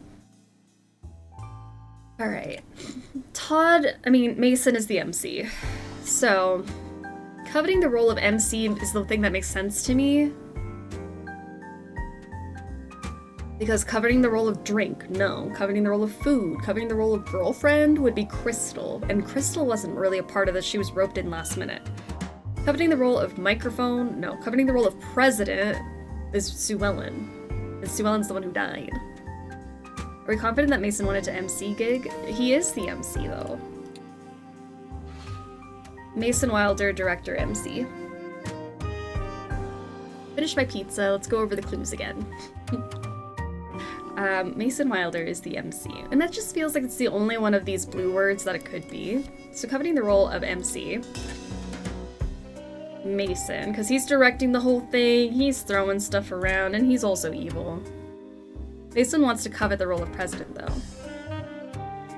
Alright. Mason is the MC. So, coveting the role of MC is the thing that makes sense to me. Because coveting the role of drink, no. Coveting the role of food, coveting the role of girlfriend would be Crystal. And Crystal wasn't really a part of this, she was roped in last minute. Coveting the role of microphone, no. Coveting the role of president is Sue Ellen. And Sue Ellen's the one who died. Are we confident that Mason wanted to MC gig? He is the MC though. Mason Wilder, director, MC. Finished my pizza, let's go over the clues again. Mason Wilder is the MC, and that just feels like it's the only one of these blue words that it could be. So coveting the role of MC, Mason, because he's directing the whole thing, he's throwing stuff around, and he's also evil. Mason wants to covet the role of president, though.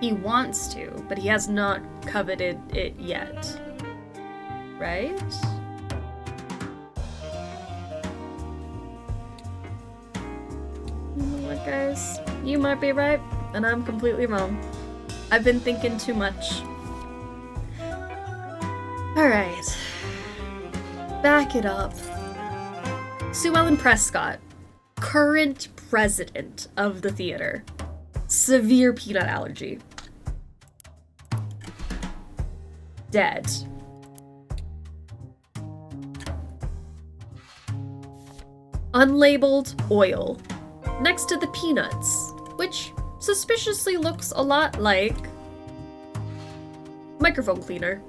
He wants to, but he has not coveted it yet. Right? Look, guys, you might be right, and I'm completely wrong. I've been thinking too much. Alright. Back it up. Sue Ellen Prescott, current president of the theater. Severe peanut allergy. Dead. Unlabeled oil. Next to the peanuts, which suspiciously looks a lot like microphone cleaner.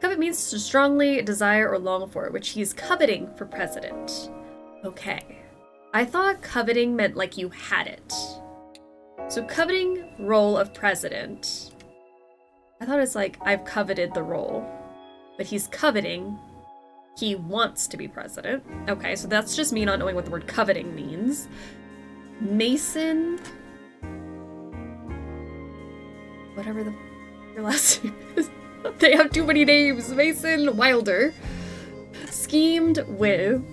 Covet means to strongly desire or long for, which he's coveting for president. Okay. I thought coveting meant like you had it. So coveting role of president. I thought it's like I've coveted the role, but he's coveting. He wants to be president. Okay, so that's just me not knowing what the word coveting means. Mason... whatever your last name is. They have too many names. Mason Wilder. Schemed with...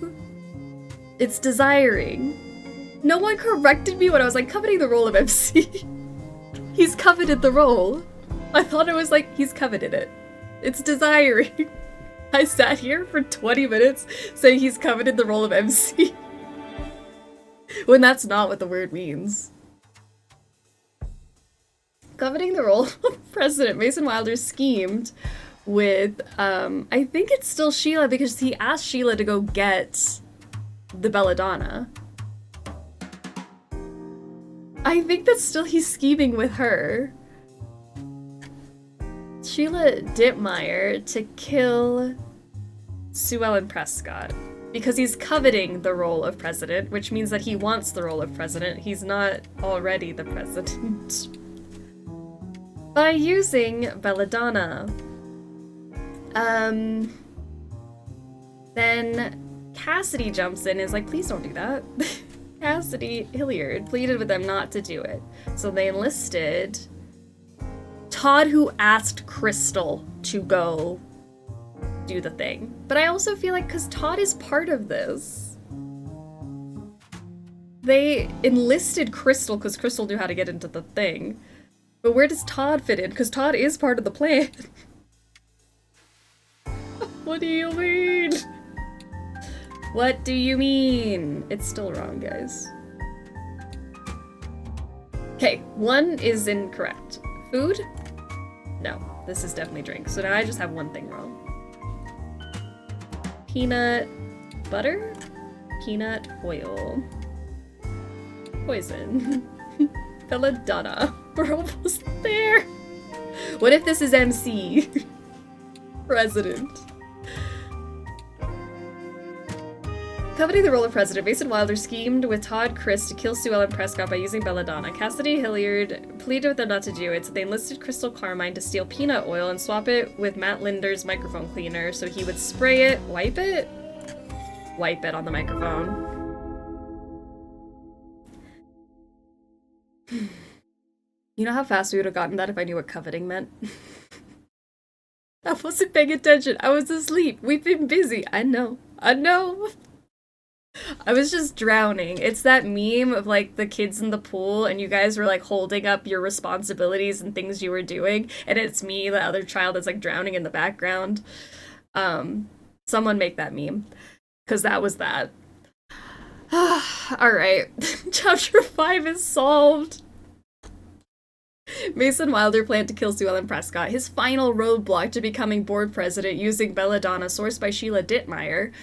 It's desiring. No one corrected me when I was like, coveting the role of MC. He's coveted the role. I thought it was like, he's coveted it. It's desiring. I sat here for 20 minutes saying he's coveted the role of MC. When that's not what the word means. Coveting the role of president, Mason Wilder schemed with, I think it's still Sheila, because he asked Sheila to go get the belladonna. I think that's still he's scheming with her. Sheila Dittmeyer to kill Sue Ellen Prescott because he's coveting the role of president, which means that he wants the role of president. He's not already the president. By using belladonna. Then Cassidy jumps in and is like, please don't do that. Cassidy Hilliard pleaded with them not to do it. So they enlisted Todd, who asked Crystal to go do the thing. But I also feel like, because Todd is part of this, they enlisted Crystal because Crystal knew how to get into the thing. But where does Todd fit in? Because Todd is part of the plan. What do you mean? What do you mean? It's still wrong, guys. Okay, one is incorrect. Food? No, this is definitely drink. So now I just have one thing wrong. Peanut butter? Peanut oil. Poison. Belladonna. We're almost there. What if this is MC? President. Coveting the role of president, Mason Wilder schemed with Todd Chris to kill Sue Ellen Prescott by using belladonna. Cassidy Hilliard pleaded with them not to do it, so they enlisted Crystal Carmine to steal peanut oil and swap it with Matt Linder's microphone cleaner so he would spray it, wipe it on the microphone. You know how fast we would have gotten that if I knew what coveting meant? I wasn't paying attention. I was asleep. We've been busy. I know. I was just drowning. It's that meme of like the kids in the pool and you guys were like holding up your responsibilities and things you were doing, and it's me, the other child, that's like drowning in the background. Someone make that meme, because that was that. Alright, chapter 5 is solved. Mason Wilder planned to kill Sue Ellen Prescott, his final roadblock to becoming board president, using belladonna, sourced by Sheila Dittmeyer.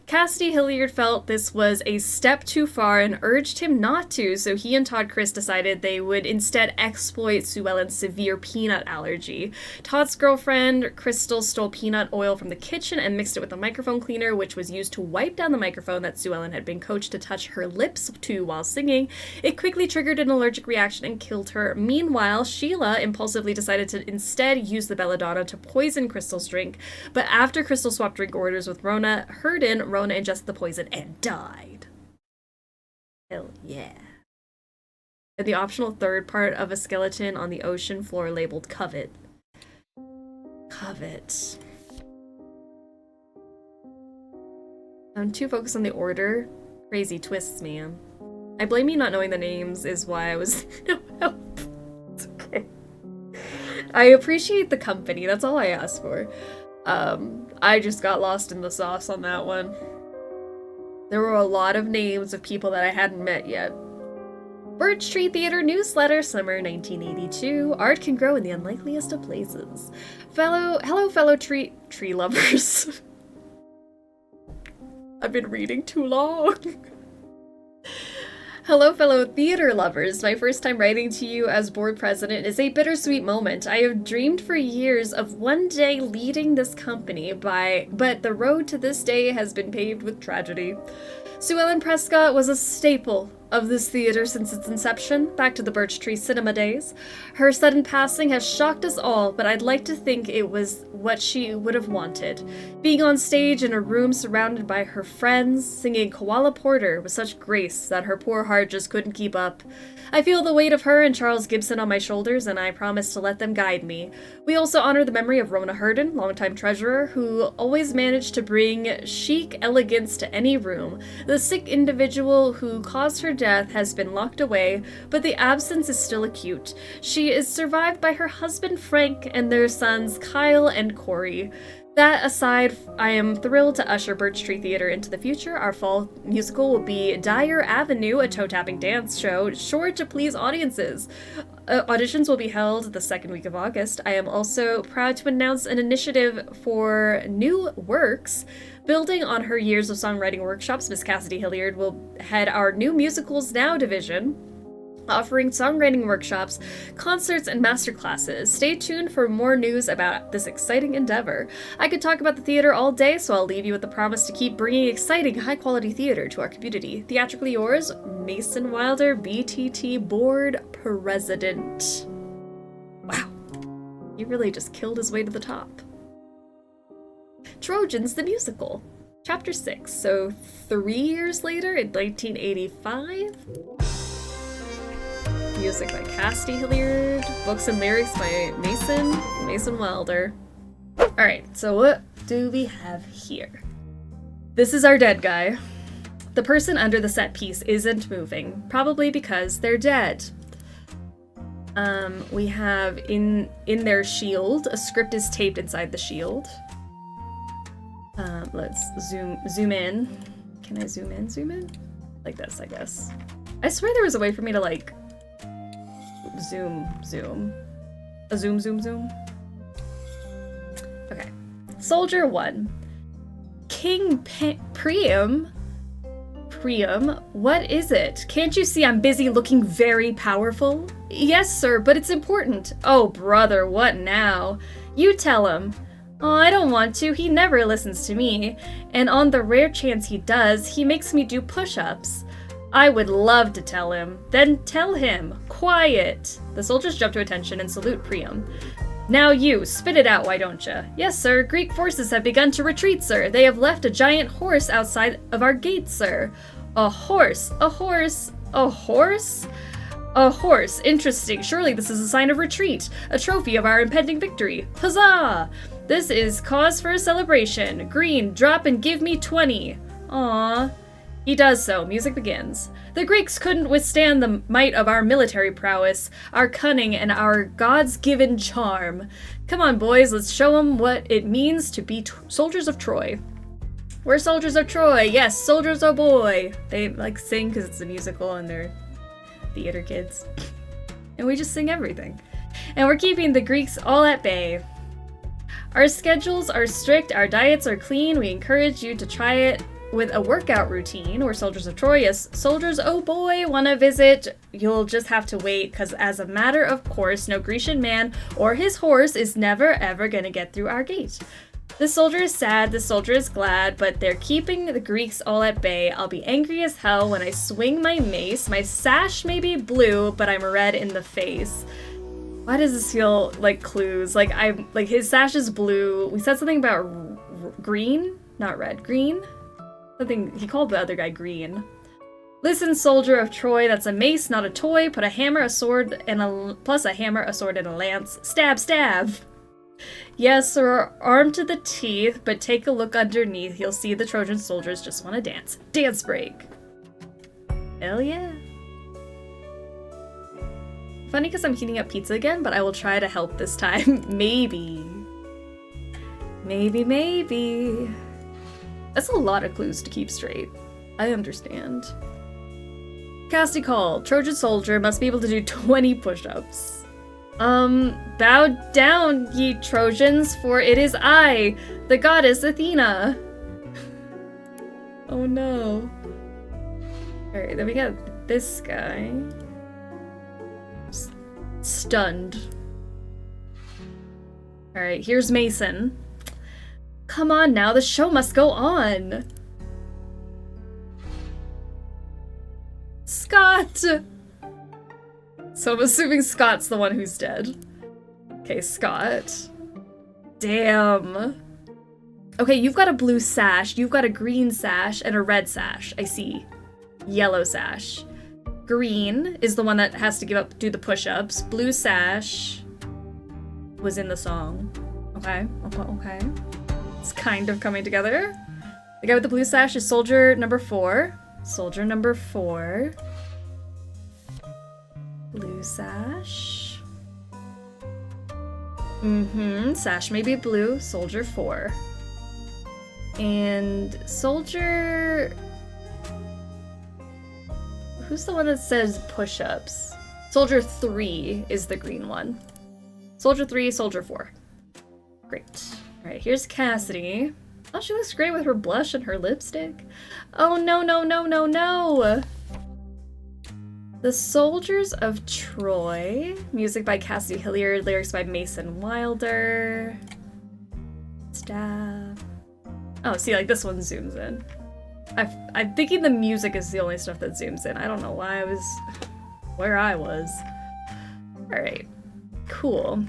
Cassidy Hilliard felt this was a step too far and urged him not to, so he and Todd Chris decided they would instead exploit Sue Ellen's severe peanut allergy. Todd's girlfriend, Crystal, stole peanut oil from the kitchen and mixed it with a microphone cleaner, which was used to wipe down the microphone that Sue Ellen had been coached to touch her lips to while singing. It quickly triggered an allergic reaction and killed her. Meanwhile, Sheila impulsively decided to instead use the belladonna to poison Crystal's drink, but after Crystal swapped drink orders with Rona Herden, Rona ingested the poison and died. Hell yeah. And the optional third part of a skeleton on the ocean floor labeled Covet. Covet. I'm too focused on the order. Crazy twists, man. I blame you not knowing the names is why I was no help. It's okay. I appreciate the company, that's all I asked for. I just got lost in the sauce on that one. There were a lot of names of people that I hadn't met yet. Birch Tree Theater newsletter, summer 1982. Art can grow in the unlikeliest of places. Hello, fellow tree lovers. I've been reading too long. Hello, fellow theater lovers. My first time writing to you as board president is a bittersweet moment. I have dreamed for years of one day leading this company, but the road to this day has been paved with tragedy. Sue Ellen Prescott was a staple of this theater since its inception, back to the Birch Tree cinema days. Her sudden passing has shocked us all, but I'd like to think it was what she would have wanted. Being on stage in a room surrounded by her friends, singing Koala Porter with such grace that her poor heart just couldn't keep up. I feel the weight of her and Charles Gibson on my shoulders, and I promise to let them guide me. We also honor the memory of Rona Herden, longtime treasurer, who always managed to bring chic elegance to any room. The sick individual who caused her death has been locked away, but the absence is still acute. She is survived by her husband Frank and their sons Kyle and Corey. That aside, I am thrilled to usher Birch Tree Theater into the future. Our fall musical will be Dyer Avenue, a toe-tapping dance show, sure to please audiences. Auditions will be held the second week of August. I am also proud to announce an initiative for new works. Building on her years of songwriting workshops, Miss Cassidy Hilliard will head our new Musicals Now division, offering songwriting workshops, concerts, and masterclasses. Stay tuned for more news about this exciting endeavor. I could talk about the theater all day, so I'll leave you with the promise to keep bringing exciting, high-quality theater to our community. Theatrically yours, Mason Wilder, BTT Board President. Wow. He really just killed his way to the top. Trojans the Musical, Chapter 6. So 3 years later in 1985. Music by Cassie Hilliard, books and lyrics by Mason Wilder. Alright, so what do we have here? This is our dead guy. The person under the set piece isn't moving, probably because they're dead. We have in their shield, a script is taped inside the shield. Let's zoom in. Can I zoom in? Like this, I guess. I swear there was a way for me to like zoom. A zoom. Okay. Soldier 1. King Priam, what is it? Can't you see I'm busy looking very powerful? Yes, sir, but it's important. Oh, brother, what now? You tell him. Oh, I don't want to. He never listens to me. And on the rare chance he does, he makes me do push-ups. I would love to tell him. Then tell him. Quiet. The soldiers jump to attention and salute Priam. Now you, spit it out, why don't you? Yes, sir. Greek forces have begun to retreat, sir. They have left a giant horse outside of our gates, sir. A horse. Interesting. Surely this is a sign of retreat. A trophy of our impending victory. Huzzah! This is cause for a celebration. Green, drop and give me 20. Aww. He does so. Music begins. The Greeks couldn't withstand the might of our military prowess, our cunning, and our gods-given charm. Come on, boys, let's show them what it means to be soldiers of Troy. We're soldiers of Troy. Yes, soldiers, oh boy. They like sing because it's a musical and they're theater kids. And we just sing everything. And we're keeping the Greeks all at bay. Our schedules are strict, our diets are clean. We encourage you to try it with a workout routine. We're soldiers of Troy. Yes, soldiers, oh boy, want to visit? You'll just have to wait, because as a matter of course, no Grecian man or his horse is never ever going to get through our gate. The soldier is sad, the soldier is glad, but they're keeping the Greeks all at bay. I'll be angry as hell when I swing my mace. My sash may be blue, but I'm red in the face. Why does this feel like clues? Like his sash is blue. We said something about green, not red, green. Something he called the other guy green. Listen, soldier of Troy, that's a mace, not a toy. Put a hammer, a sword, and plus a hammer, a sword, and a lance. Stab, stab. Yes, sir, armed to the teeth, but take a look underneath. You'll see the Trojan soldiers just want to dance. Dance break. Hell yeah. Funny because I'm heating up pizza again, but I will try to help this time. Maybe. That's a lot of clues to keep straight. I understand. Casty call. Trojan soldier must be able to do 20 push-ups. Bow down, ye Trojans, for it is I, the goddess Athena. Oh no. Alright, then we got this guy. Stunned. Alright, here's Mason. Come on now, the show must go on. Scott! So I'm assuming Scott's the one who's dead. Okay, Scott. Damn. Okay, you've got a blue sash, you've got a green sash, and a red sash. I see. Yellow sash. Green is the one that has to do the push-ups. Blue sash was in the song. Okay. It's kind of coming together. The guy with the blue sash is soldier number 4. Soldier number 4. Blue sash. Sash may be blue. Soldier 4. And soldier... Who's the one that says push-ups? Soldier 3 is the green one. Soldier 3, soldier 4. Great. Alright, here's Cassidy. Oh, she looks great with her blush and her lipstick. Oh, no. The Soldiers of Troy. Music by Cassie Hilliard. Lyrics by Mason Wilder. Stab. Oh, see, like this one zooms in. I'm thinking the music is the only stuff that zooms in. I don't know why I was where I was. Alright. Cool.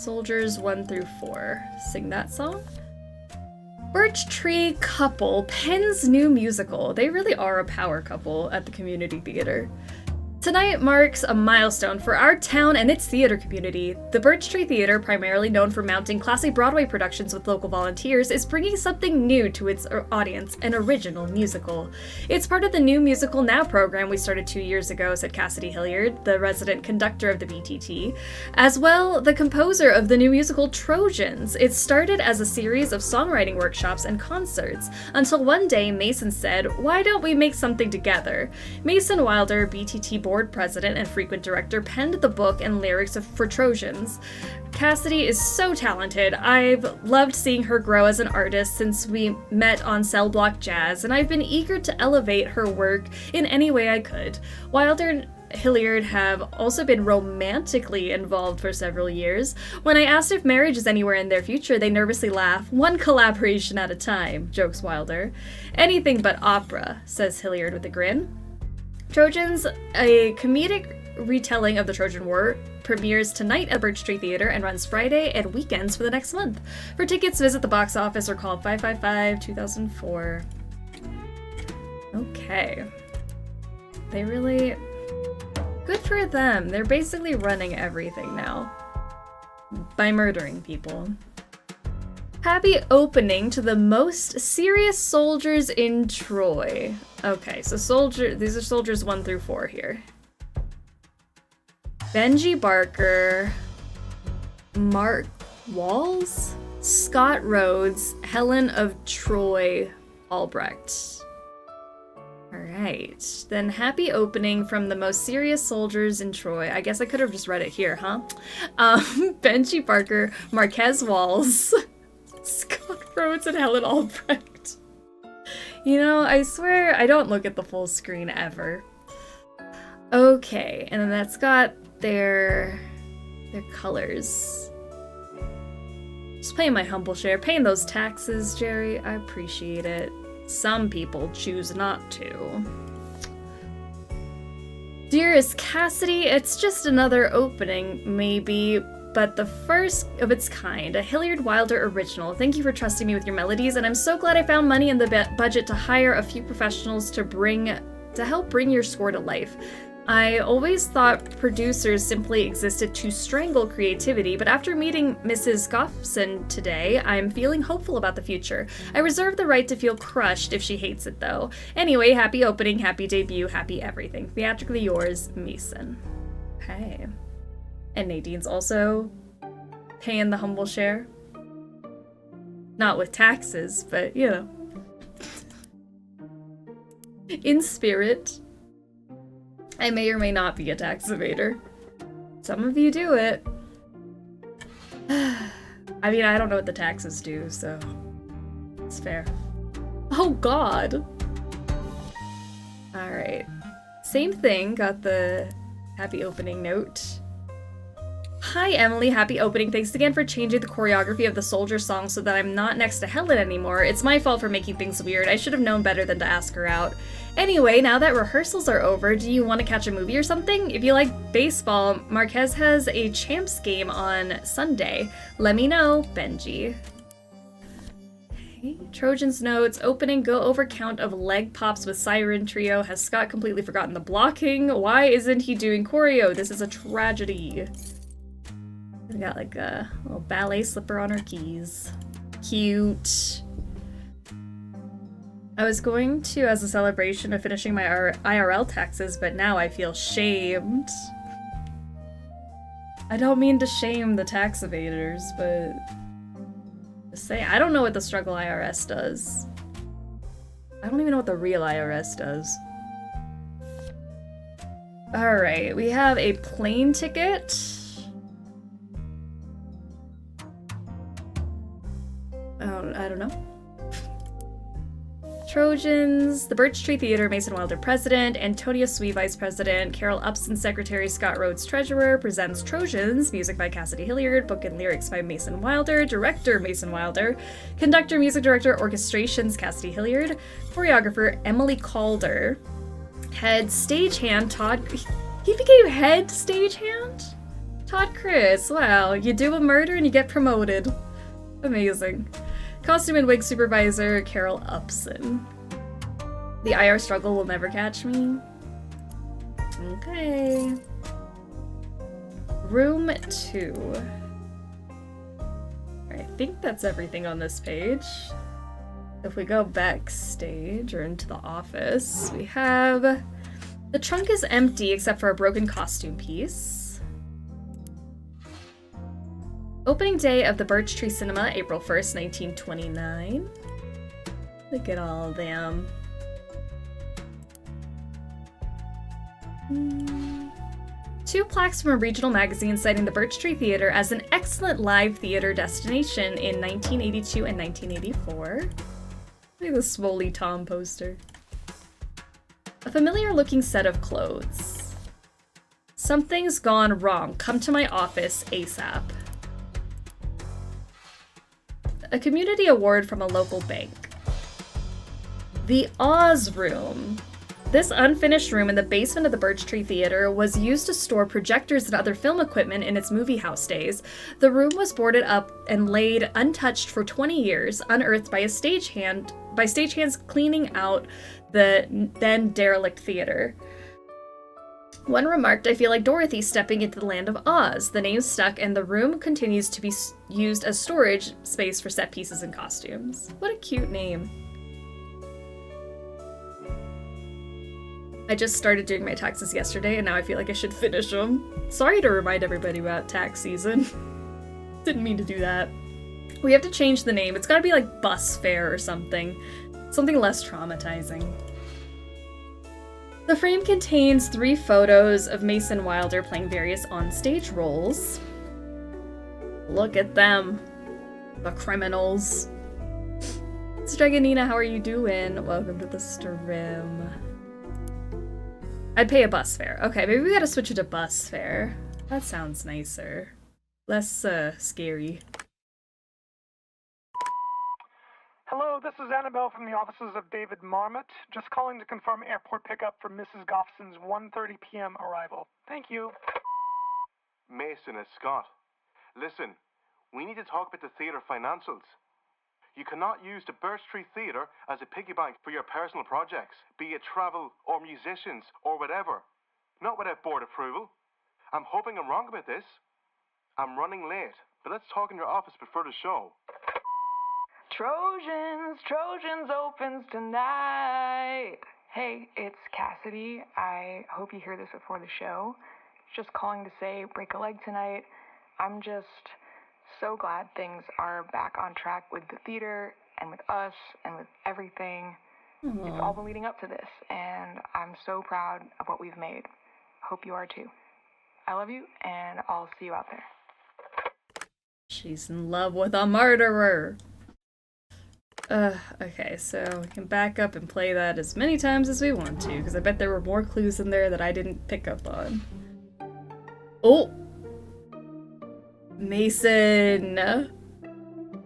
Soldiers 1 through 4. Sing that song. Birch Tree couple pens new musical. They really are a power couple at the community theater. Tonight marks a milestone for our town and its theater community. The Birch Tree Theater, primarily known for mounting classy Broadway productions with local volunteers, is bringing something new to its audience, an original musical. It's part of the New Musical Now program we started 2 years ago, said Cassidy Hilliard, the resident conductor of the BTT, as well the composer of the new musical Trojans. It started as a series of songwriting workshops and concerts, until one day Mason said, "Why don't we make something together?" Mason Wilder, BTT board president and frequent director, penned the book and lyrics for Trojans. Cassidy is so talented. I've loved seeing her grow as an artist since we met on Cell Block Jazz, and I've been eager to elevate her work in any way I could. Wilder and Hilliard have also been romantically involved for several years. When I asked if marriage is anywhere in their future, they nervously laugh. "One collaboration at a time," jokes Wilder. "Anything but opera," says Hilliard with a grin. Trojans, a comedic retelling of the Trojan War, premieres tonight at Birch Tree Theater and runs Friday and weekends for the next month. For tickets, visit the box office or call 555-2004. Okay. They really... Good for them. They're basically running everything now. By murdering people. Happy opening to the most serious soldiers in Troy. Okay, so these are soldiers 1 through 4 here. Benji Barker, Mark Walls, Scott Rhodes, Helen of Troy Albrecht. Alright, then happy opening from the most serious soldiers in Troy. I guess I could have just read it here, huh? Benji Barker, Marquez Walls, Scott Rhodes, and Helen Albrecht. You know, I swear I don't look at the full screen ever. Okay, and then that's got their colors. Just paying my humble share. Paying those taxes, Jerry. I appreciate it. Some people choose not to. Dearest Cassidy, it's just another opening, maybe, but the first of its kind, a Hilliard Wilder original. Thank you for trusting me with your melodies, and I'm so glad I found money in the budget to hire a few professionals to help bring your score to life. I always thought producers simply existed to strangle creativity, but after meeting Mrs. Goffson today, I'm feeling hopeful about the future. I reserve the right to feel crushed if she hates it, though. Anyway, happy opening, happy debut, happy everything. Theatrically yours, Mason. Okay. And Nadine's also paying the humble share. Not with taxes, but, you know. In spirit. I may or may not be a tax evader. Some of you do it. I mean, I don't know what the taxes do, so it's fair. Oh God! Alright. Same thing, got the happy opening note. Hi Emily, happy opening. Thanks again for changing the choreography of the soldier song so that I'm not next to Helen anymore. It's my fault for making things weird. I should have known better than to ask her out. Anyway, now that rehearsals are over, do you want to catch a movie or something? If you like baseball, Marquez has a Champs game on Sunday. Let me know, Benji. Okay. Trojans notes, opening go over count of leg pops with Siren Trio. Has Scott completely forgotten the blocking? Why isn't he doing choreo? This is a tragedy. We got like a little ballet slipper on her keys. Cute. I was going to as a celebration of finishing my IRL taxes, but now I feel shamed. I don't mean to shame the tax evaders, but just say I don't know what the struggle IRS does. I don't even know what the real IRS does. Alright, we have a plane ticket. I don't know. Trojans, the Birch Tree Theater, Mason Wilder President, Antonia Swee Vice President, Carol Upson Secretary, Scott Rhodes Treasurer, presents Trojans, music by Cassidy Hilliard, book and lyrics by Mason Wilder, director Mason Wilder, conductor, music director, orchestrations Cassidy Hilliard, choreographer Emily Calder, head stagehand Todd, he became head stagehand? Todd Chris, wow, you do a murder and you get promoted. Amazing. Costume and wig supervisor, Carol Upson. The IR struggle will never catch me. Okay. Room 2. I think that's everything on this page. If we go backstage or into the office, we have... The trunk is empty except for a broken costume piece. Opening day of the Birch Tree Cinema, April 1st, 1929. Look at all of them. Two plaques from a regional magazine citing the Birch Tree Theater as an excellent live theater destination in 1982 and 1984. Look at the Swolley Tom poster. A familiar looking set of clothes. Something's gone wrong. Come to my office ASAP. A community award from a local bank. The Oz Room. This unfinished room in the basement of the Birch Tree Theater was used to store projectors and other film equipment in its movie house days. The room was boarded up and laid untouched for 20 years, unearthed by stagehands cleaning out the then derelict theater. One remarked, "I feel like Dorothy stepping into the land of Oz." The name stuck, and the room continues to be used as storage space for set pieces and costumes. What a cute name. I just started doing my taxes yesterday, and now I feel like I should finish them. Sorry to remind everybody about tax season. Didn't mean to do that. We have to change the name. It's gotta be like bus fare or something. Something less traumatizing. The frame contains 3 photos of Mason Wilder playing various onstage roles. Look at them. The criminals. It's Dragonina, how are you doing? Welcome to the stream. I'd pay a bus fare. Okay, maybe we gotta switch it to bus fare. That sounds nicer. Less, scary. Hello, this is Annabelle from the offices of David Marmot. Just calling to confirm airport pickup for Mrs. Goffson's 1:30 p.m. arrival. Thank you. Mason, it's Scott. Listen, we need to talk about the theatre financials. You cannot use the Birch Tree Theater as a piggy bank for your personal projects, be it travel or musicians or whatever. Not without board approval. I'm hoping I'm wrong about this. I'm running late, but let's talk in your office before the show. Trojans opens tonight. Hey, it's Cassidy. I hope you hear this before the show. Just calling to say, break a leg tonight. I'm just so glad things are back on track with the theater and with us and with everything. Aww. It's all been leading up to this, and I'm so proud of what we've made. Hope you are too. I love you, and I'll see you out there. She's in love with a murderer. Okay, so we can back up and play that as many times as we want to, because I bet there were more clues in there that I didn't pick up on. Oh! Mason!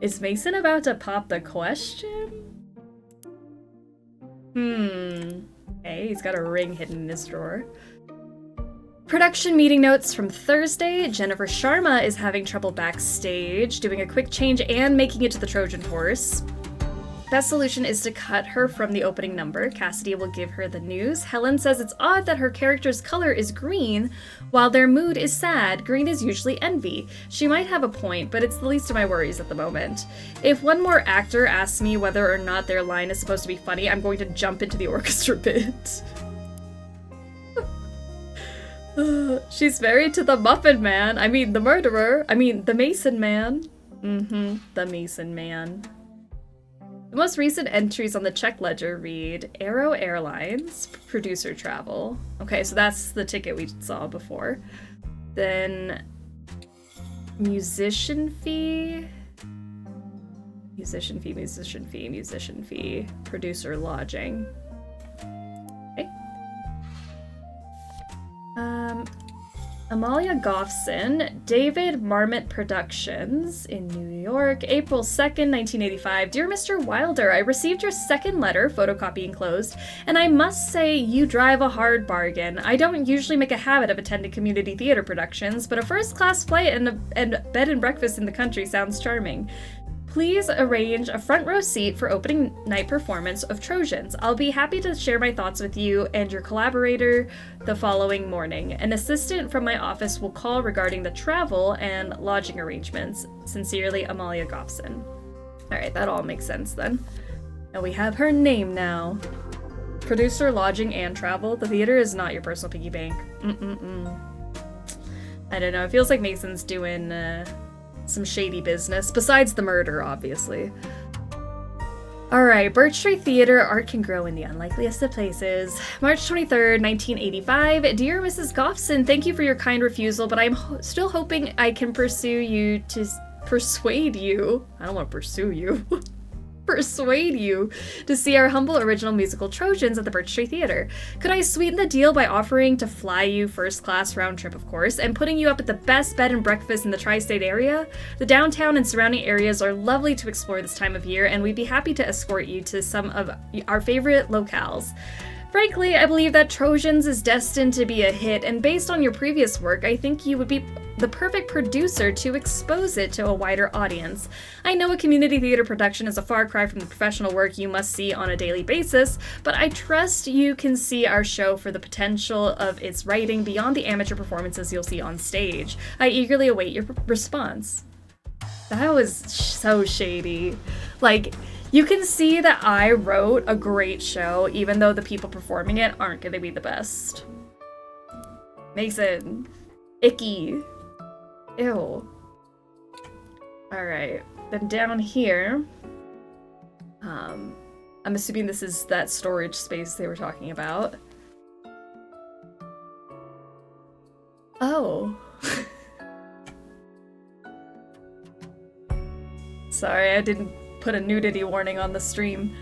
Is Mason about to pop the question? Okay, he's got a ring hidden in his drawer. Production meeting notes from Thursday. Jennifer Sharma is having trouble backstage, doing a quick change and making it to the Trojan horse. Best solution is to cut her from the opening number. Cassidy will give her the news. Helen says it's odd that her character's color is green, while their mood is sad. Green is usually envy. She might have a point, but it's the least of my worries at the moment. If one more actor asks me whether or not their line is supposed to be funny, I'm going to jump into the orchestra pit. She's married to the Muffin Man. I mean, the murderer. I mean, the Mason Man. The Mason Man. The most recent entries on the check ledger read Aero Airlines, producer travel. Okay, so that's the ticket we saw before. Then musician fee, producer lodging. Okay. Amalia Goffson, David Marmot Productions in New York, April 2nd, 1985. Dear Mr. Wilder, I received your second letter, photocopy enclosed, and I must say you drive a hard bargain. I don't usually make a habit of attending community theater productions, but a first-class flight and bed and breakfast in the country sounds charming. Please arrange a front row seat for opening night performance of Trojans. I'll be happy to share my thoughts with you and your collaborator the following morning. An assistant from my office will call regarding the travel and lodging arrangements. Sincerely, Amalia Goffson. Alright, that all makes sense then. And we have her name now. Producer, lodging, and travel. The theater is not your personal piggy bank. I don't know, it feels like Mason's doing, some shady business, besides the murder, obviously. Alright, Birch Tree Theater, art can grow in the unlikeliest of places. March 23rd, 1985. Dear Mrs. Goffson, thank you for your kind refusal, but I'm still hoping I can persuade you. I don't want to pursue you. Persuade you to see our humble original musical Trojans at the Birch Tree Theater. Could I sweeten the deal by offering to fly you first class round trip, of course, and putting you up at the best bed and breakfast in the tri-state area? The downtown and surrounding areas are lovely to explore this time of year, and we'd be happy to escort you to some of our favorite locales. Frankly, I believe that Trojans is destined to be a hit, and based on your previous work, I think you would be the perfect producer to expose it to a wider audience. I know a community theater production is a far cry from the professional work you must see on a daily basis, but I trust you can see our show for the potential of its writing beyond the amateur performances you'll see on stage. I eagerly await your response. That was so shady. Like, you can see that I wrote a great show, even though the people performing it aren't gonna be the best. Mason. Icky. Ew. Alright, then down here, I'm assuming this is that storage space they were talking about. Oh. Sorry, I didn't put a nudity warning on the stream.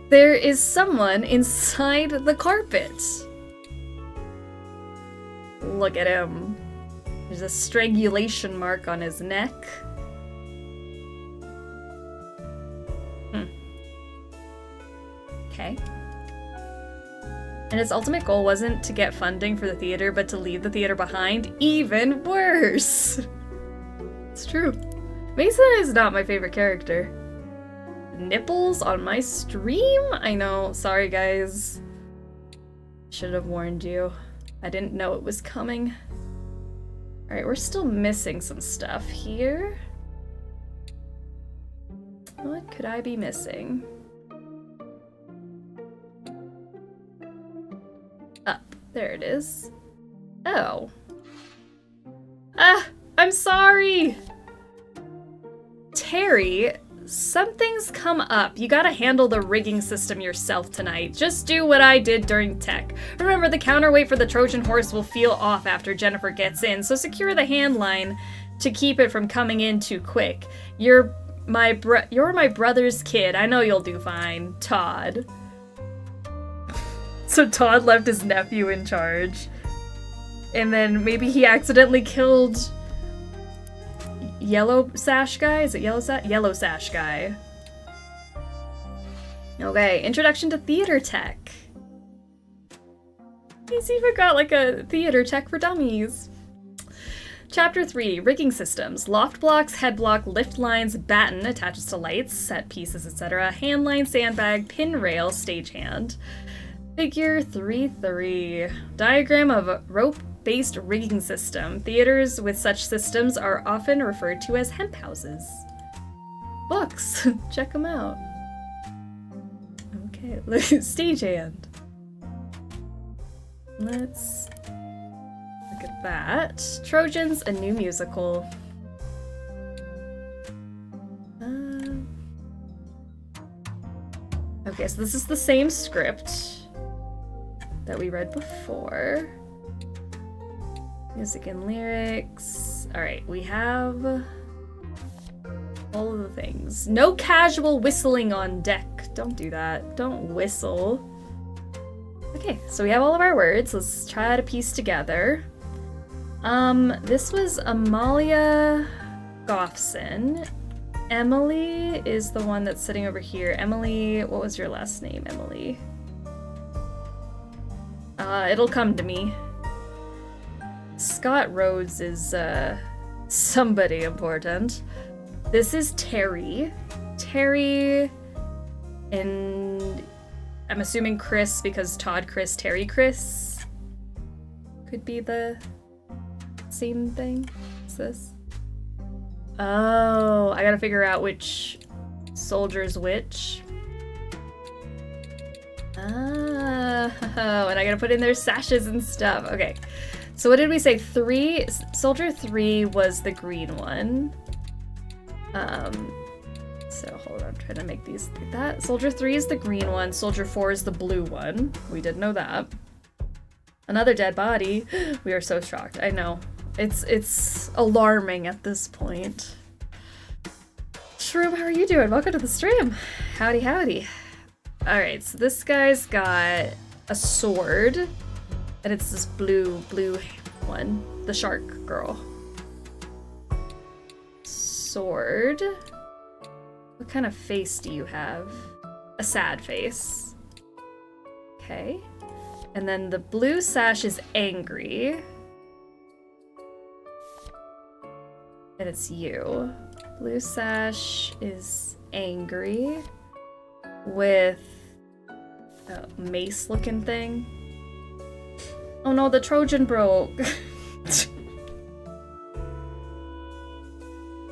There is someone inside the carpet. Look at him. There's a strangulation mark on his neck. Okay. And his ultimate goal wasn't to get funding for the theater, but to leave the theater behind. Even worse! It's true. Mason is not my favorite character. Nipples on my stream? I know. Sorry, guys. Should have warned you. I didn't know it was coming. Alright, we're still missing some stuff here. What could I be missing? Up. There it is. Oh. Ah! I'm sorry! Terry, something's come up. You gotta handle the rigging system yourself tonight. Just do what I did during tech. Remember, the counterweight for the Trojan horse will feel off after Jennifer gets in, so secure the hand line to keep it from coming in too quick. You're my brother's kid. I know you'll do fine. Todd. So Todd left his nephew in charge. And then maybe he accidentally killed Yellow Sash Guy? Is it Yellow Sash? Yellow Sash Guy. Okay, Introduction to Theater Tech. He's even got like a theater tech for dummies. Chapter 3, Rigging Systems. Loft blocks, head block, lift lines, batten attaches to lights, set pieces, etc. Hand line, sandbag, pin rail, stagehand. Figure 3-3. Diagram of a rope-based rigging system. Theaters with such systems are often referred to as hemp houses. Books. Check them out. Okay, stagehand. Let's look at that. Trojans, a new musical. Okay, so this is the same script that we read before. Music and lyrics. Alright, we have all of the things. No casual whistling on deck. Don't do that. Don't whistle. Okay, so we have all of our words. Let's try to piece together. This was Amalia Goffson. Emily is the one that's sitting over here. Emily, what was your last name, Emily? It'll come to me. Scott Rhodes is, somebody important. This is Terry. Terry, and I'm assuming Chris, because Todd Chris, Terry Chris could be the same thing. What's this? Oh, I gotta figure out which soldier's which. Oh, and I gotta put in their sashes and stuff. Okay, so what did we say? Soldier 3 was the green one. So hold on, I'm trying to make these like that. Soldier 3 is the green one. Soldier 4 is the blue one. We did know that. Another dead body. We are so shocked. I know. It's alarming at this point. Shroom, how are you doing? Welcome to the stream. Howdy, howdy. Alright, so this guy's got a sword. And it's this blue one. The shark girl. Sword. What kind of face do you have? A sad face. Okay. And then the blue sash is angry. And it's you. Blue sash is angry with a mace looking thing. Oh no, the Trojan broke.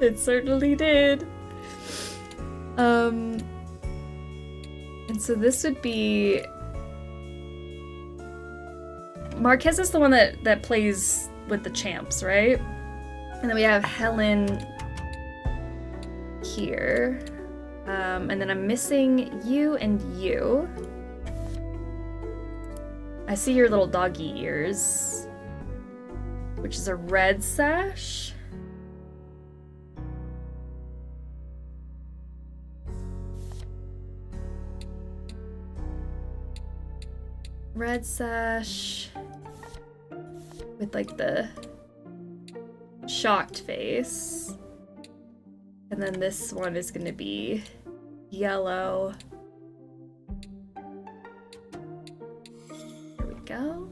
It certainly did. And so this would be... Marquez is the one that plays with the champs, right? And then we have Helen here. And then I'm missing you and you. I see your little doggy ears, which is a red sash. Red sash with like the shocked face. And then this one is gonna be yellow. There we go.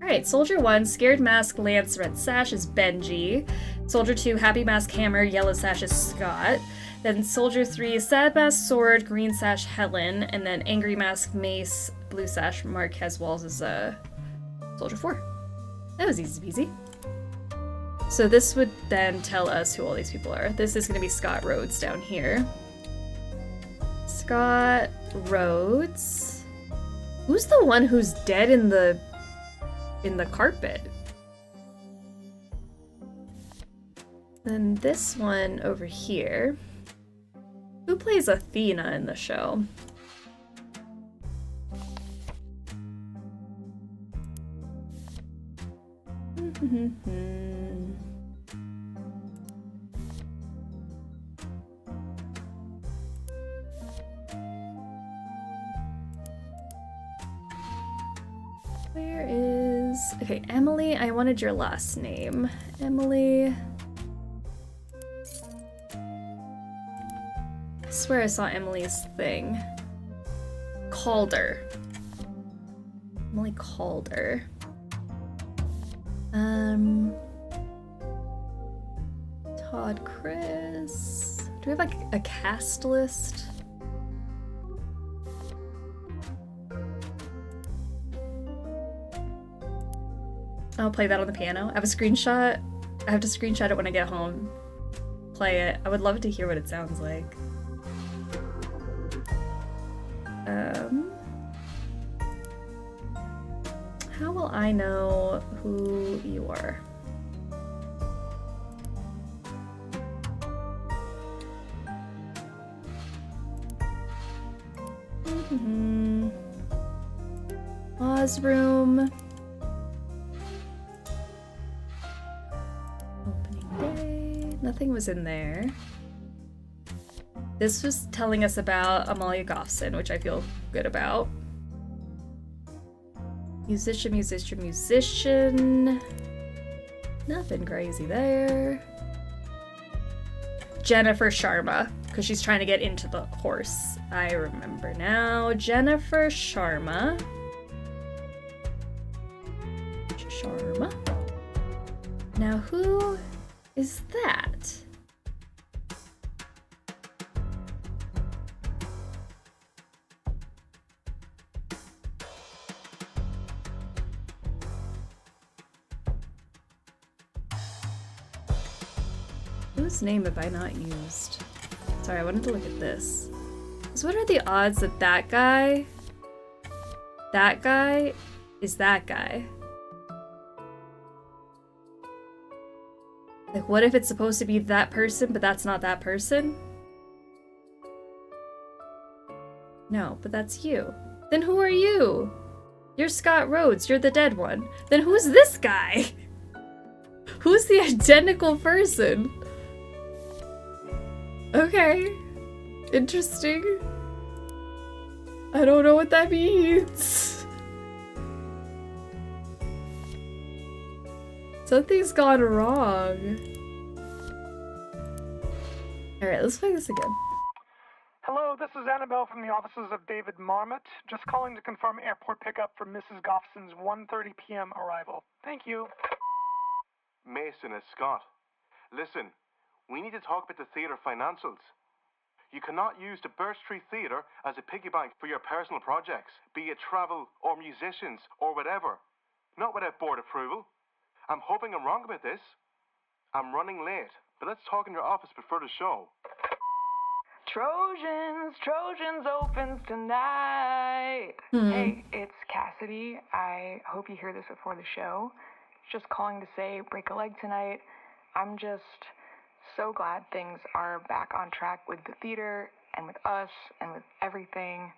Alright, Soldier 1, Scared Mask, Lance, Red Sash is Benji. Soldier 2, Happy Mask, Hammer, Yellow Sash is Scott. Then Soldier 3, Sad Mask, Sword, Green Sash, Helen. And then Angry Mask, Mace, Blue Sash, Marquez Walls is Soldier 4. That was easy peasy. So this would then tell us who all these people are. This is gonna be Scott Rhodes down here. Scott Rhodes. Who's the one who's dead in the carpet? Then this one over here. Who plays Athena in the show? Where is... Okay, Emily, I wanted your last name. Emily... I swear I saw Emily's thing. Calder. Emily Calder. Todd Chris. Do we have like a cast list? I'll play that on the piano. I have a screenshot. I have to screenshot it when I get home. Play it. I would love to hear what it sounds like. How will I know who you are? Oz room. Opening day. Nothing was in there. This was telling us about Amalia Goffson, which I feel good about. Musician. Nothing crazy there. Jennifer Sharma, because she's trying to get into the horse. I remember now. Jennifer Sharma. Sharma. Now who is that? Whose name have I not used? Sorry, I wanted to look at this. So what are the odds that that guy is that guy? Like, what if it's supposed to be that person, but that's not that person? No, but that's you. Then who are you? You're Scott Rhodes, you're the dead one. Then who's this guy? Who's the identical person? Okay. Interesting. I don't know what that means. Something's gone wrong. Alright, let's play this again. Hello, this is Annabelle from the offices of David Marmot. Just calling to confirm airport pickup for Mrs. Goffson's 1:30 p.m. arrival. Thank you. Mason, it's Scott. Listen, we need to talk about the theater financials. You cannot use the Birch Tree Theater as a piggy bank for your personal projects, be it travel or musicians or whatever. Not without board approval. I'm hoping I'm wrong about this. I'm running late, but let's talk in your office before the show. Trojans opens tonight. Hey, it's Cassidy. I hope you hear this before the show. Just calling to say break a leg tonight. I'm just so glad things are back on track with the theater and with us and with everything.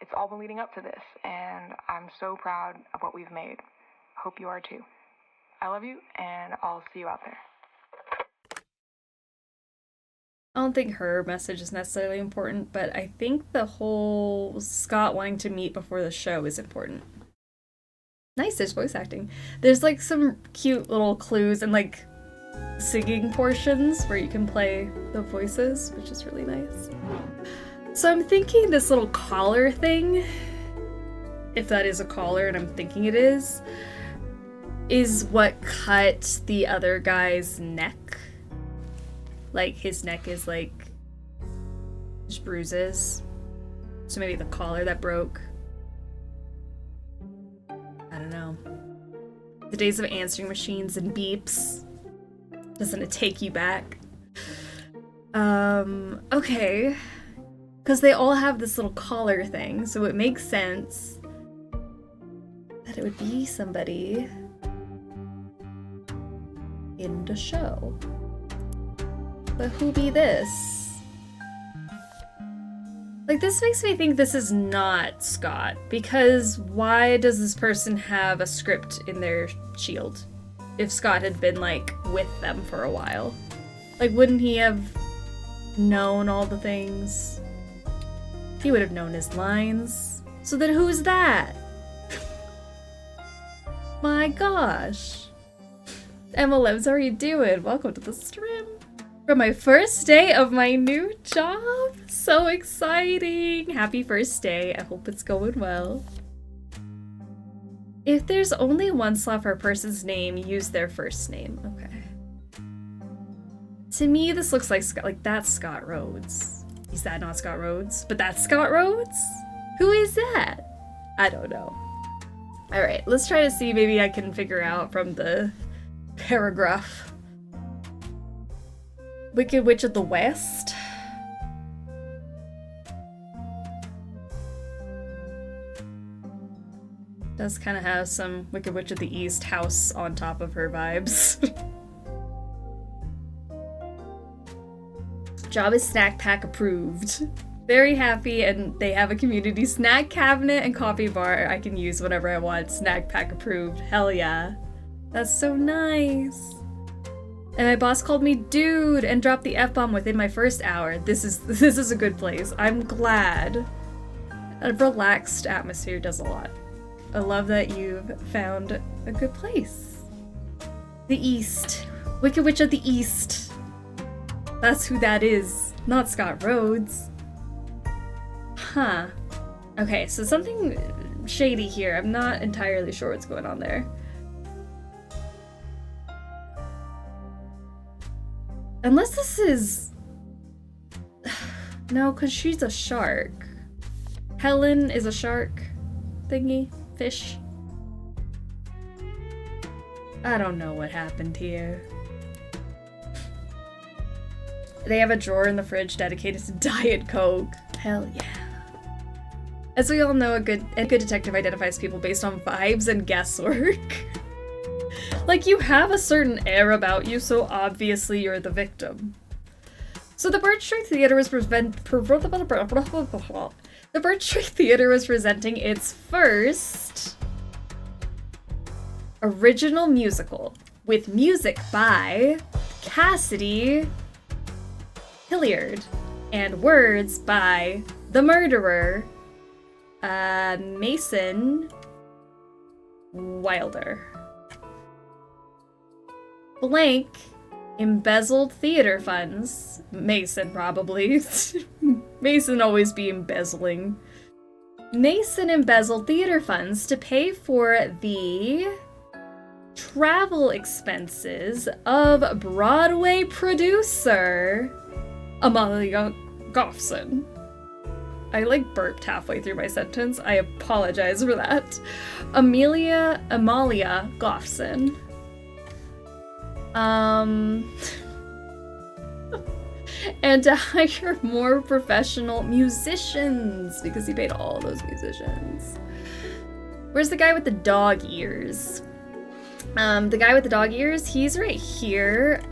It's all been leading up to this, and I'm so proud of what we've made. Hope you are too. I love you, and I'll see you out there. I don't think her message is necessarily important, but I think the whole Scott wanting to meet before the show is important. Nice, there's voice acting. There's like some cute little clues and like singing portions where you can play the voices, which is really nice. So I'm thinking this little collar thing, if that is a collar and I'm thinking it is what cut the other guy's neck. Like his neck is like just bruises. So maybe the collar that broke. I don't know. The days of answering machines and beeps. Doesn't it take you back? Okay. Because they all have this little collar thing, so it makes sense that it would be somebody in the show. But who be this? Like, this makes me think this is not Scott, because why does this person have a script in their shield? If Scott had been, like, with them for a while. Like, wouldn't he have known all the things? He would have known his lines. So then who's that? My gosh. MLMs, how are you doing? Welcome to the stream. For my first day of my new job. So exciting. Happy first day. I hope it's going well. If there's only one slot for a person's name, use their first name. Okay. To me, this looks like that's Scott Rhodes. Is that not Scott Rhodes? But that's Scott Rhodes? Who is that? I don't know. Alright, let's try to see maybe I can figure out from the paragraph. Wicked Witch of the West. Does kind of have some Wicked Witch of the East house on top of her vibes. Job is snack pack approved. Very happy, and they have a community snack cabinet and coffee bar I can use whenever I want. Snack pack approved. Hell yeah. That's so nice. And my boss called me dude and dropped the F-bomb within my first hour. This is a good place. I'm glad. A relaxed atmosphere does a lot. I love that you've found a good place. The East. Wicked Witch of the East. That's who that is. Not Scott Rhodes. Huh. Okay, so something shady here. I'm not entirely sure what's going on there. Unless this is... No, because she's a shark. Helen is a shark thingy. Fish. I don't know what happened here. They have a drawer in the fridge dedicated to Diet Coke. Hell yeah. As we all know, a good detective identifies people based on vibes and guesswork. Like, you have a certain air about you, so obviously you're the victim. So the Birch Tree Theater was the Birch Tree Theater was presenting its first original musical with music by Cassidy Hilliard and words by the murderer, Mason Wilder. Blank embezzled theater funds. Mason, probably. Mason always be embezzling. Mason embezzled theater funds to pay for the travel expenses of Broadway producer Amalia Goffson. I burped halfway through my sentence. I apologize for that. Amalia Goffson. And to hire more professional musicians because he paid all those musicians. Where's the guy with the dog ears? The guy with the dog ears, he's right here.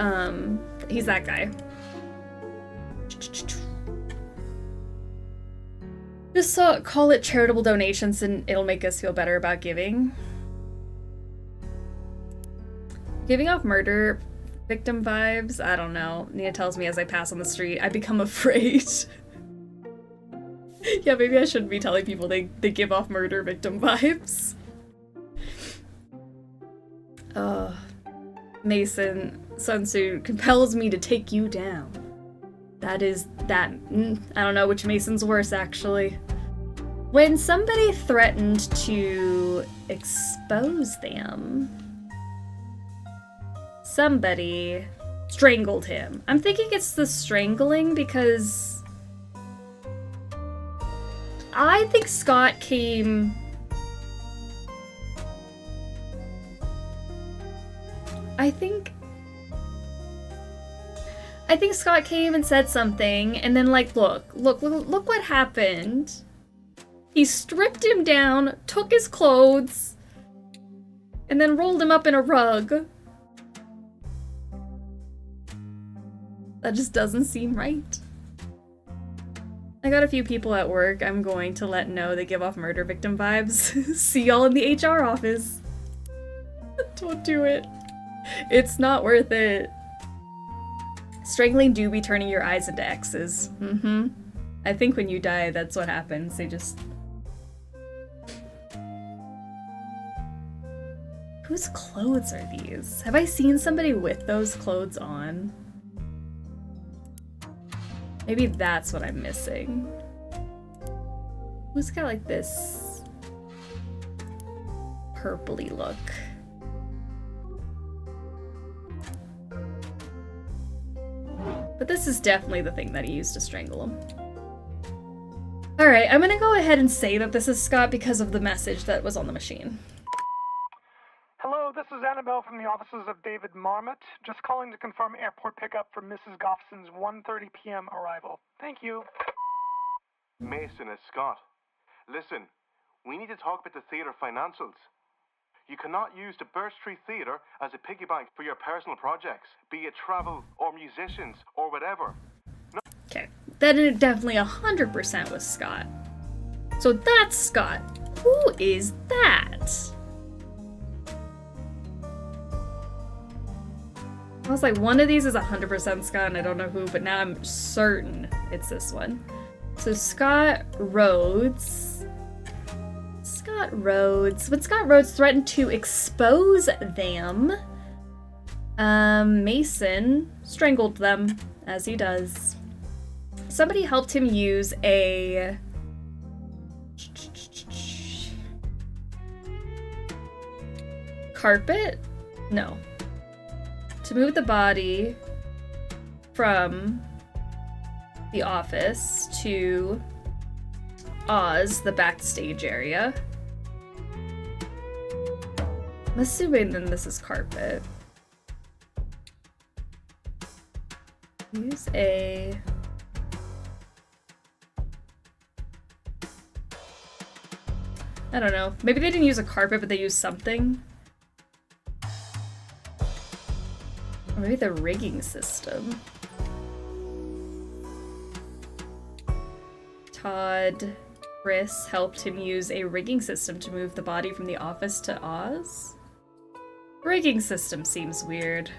He's that guy. Just call it charitable donations and it'll make us feel better about giving. Giving off murder victim vibes? I don't know. Nina tells me as I pass on the street, I become afraid. Yeah, maybe I shouldn't be telling people they give off murder victim vibes. Mason, Sun Tzu compels me to take you down. That is that. I don't know which Mason's worse, actually. When somebody threatened to expose them, somebody strangled him. I'm thinking it's the strangling because I think Scott came... I think Scott came and said something, and then look what happened. He stripped him down, took his clothes, and then rolled him up in a rug. That just doesn't seem right. I got a few people at work I'm going to let know they give off murder victim vibes. See y'all in the HR office. Don't do it. It's not worth it. Strangling do be turning your eyes into X's. I think when you die, that's what happens. They just... Whose clothes are these? Have I seen somebody with those clothes on? Maybe that's what I'm missing. Who's got this purpley look? But this is definitely the thing that he used to strangle him. Alright, I'm gonna go ahead and say that this is Scott because of the message that was on the machine. Hello, this is Annabelle from the offices of David Marmot. Just calling to confirm airport pickup for Mrs. Goffson's 1:30 p.m. arrival. Thank you. Mason, it's Scott. Listen, we need to talk about the theatre financials. You cannot use the Birch Tree Theater as a piggy bank for your personal projects, be it travel or musicians or whatever. Okay, that is definitely 100% was Scott. So that's Scott. Who is that? I was like, one of these is 100% Scott, and I don't know who, but now I'm certain it's this one. So Scott Rhodes. When Scott Rhodes threatened to expose them, Mason strangled them, as he does. Somebody helped him use a... carpet? No. To move the body from the office to Oz, the backstage area. I'm assuming then this is carpet. Use a... I don't know. Maybe they didn't use a carpet, but they used something. Or maybe the rigging system. Todd, Chris helped him use a rigging system to move the body from the office to Oz. Rigging system seems weird.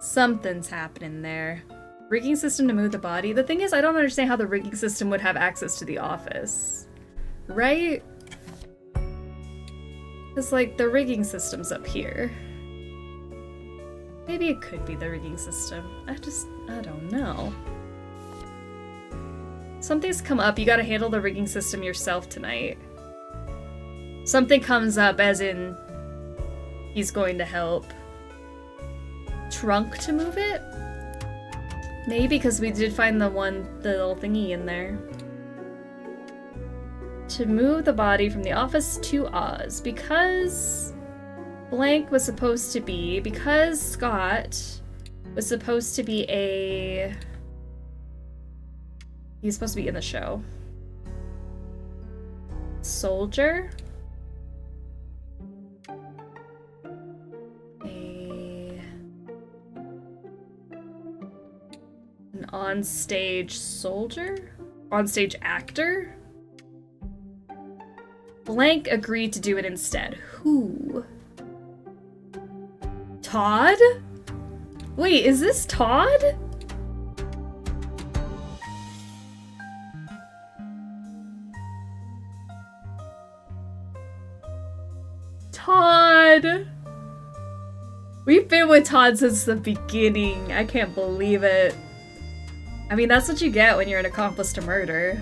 Something's happening there. Rigging system to move the body. The thing is, I don't understand how the rigging system would have access to the office. Right? Because, like, the rigging system's up here. Maybe it could be the rigging system. I don't know. Something's come up. You gotta handle the rigging system yourself tonight. Something comes up as in he's going to help. Trunk to move it? Maybe because we did find the little thingy in there. To move the body from the office to Oz. Because blank was supposed to be, because Scott was supposed to be he's supposed to be in the show. Soldier? An onstage soldier? Onstage actor? Blank agreed to do it instead. Who? Todd? Wait, is this Todd? Todd! We've been with Todd since the beginning. I can't believe it. I mean, that's what you get when you're an accomplice to murder.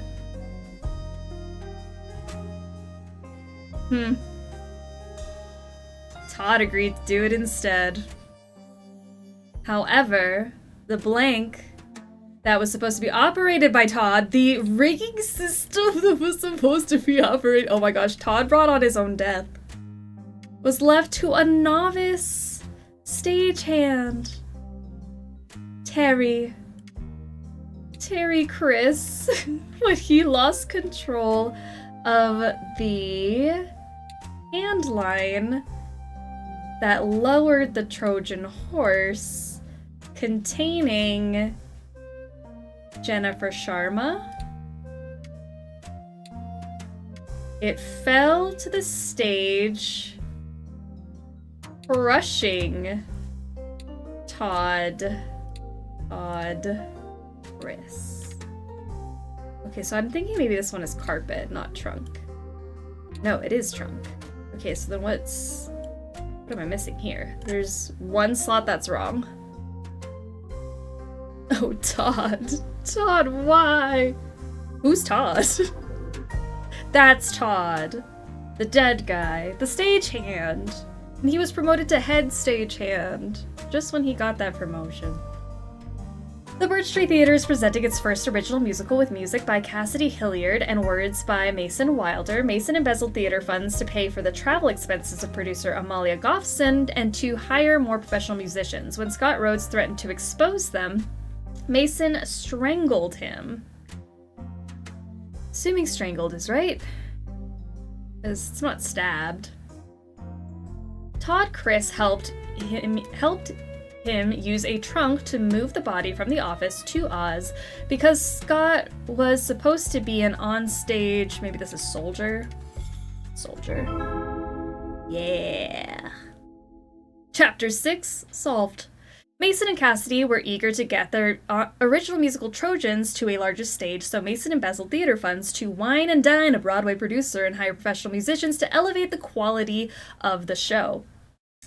Todd agreed to do it instead. However, the blank that was supposed to be operated by Todd, the rigging system that was supposed to be operated— oh my gosh, Todd brought on his own death— was left to a novice stagehand. Terry Chris, when he lost control of the handline that lowered the Trojan horse containing Jennifer Sharma. It fell to the stage, crushing Todd Chris. Okay, so I'm thinking maybe this one is carpet, not trunk. No, it is trunk. Okay, so then what am I missing here? There's one slot that's wrong. Oh, Todd. Todd, why? Who's Todd? That's Todd. The dead guy. The stagehand. And he was promoted to head stagehand just when he got that promotion. The Birch Tree Theater is presenting its first original musical with music by Cassidy Hilliard and words by Mason Wilder. Mason embezzled theater funds to pay for the travel expenses of producer Amalia Goffson and to hire more professional musicians. When Scott Rhodes threatened to expose them, Mason strangled him. Assuming strangled is right, because it's not stabbed. Todd Chris helped him use a trunk to move the body from the office to Oz because Scott was supposed to be an onstage— maybe this is soldier? Soldier. Yeah. Chapter 6 solved. Mason and Cassidy were eager to get their original musical Trojans to a larger stage, so Mason embezzled theater funds to wine and dine a Broadway producer and hire professional musicians to elevate the quality of the show.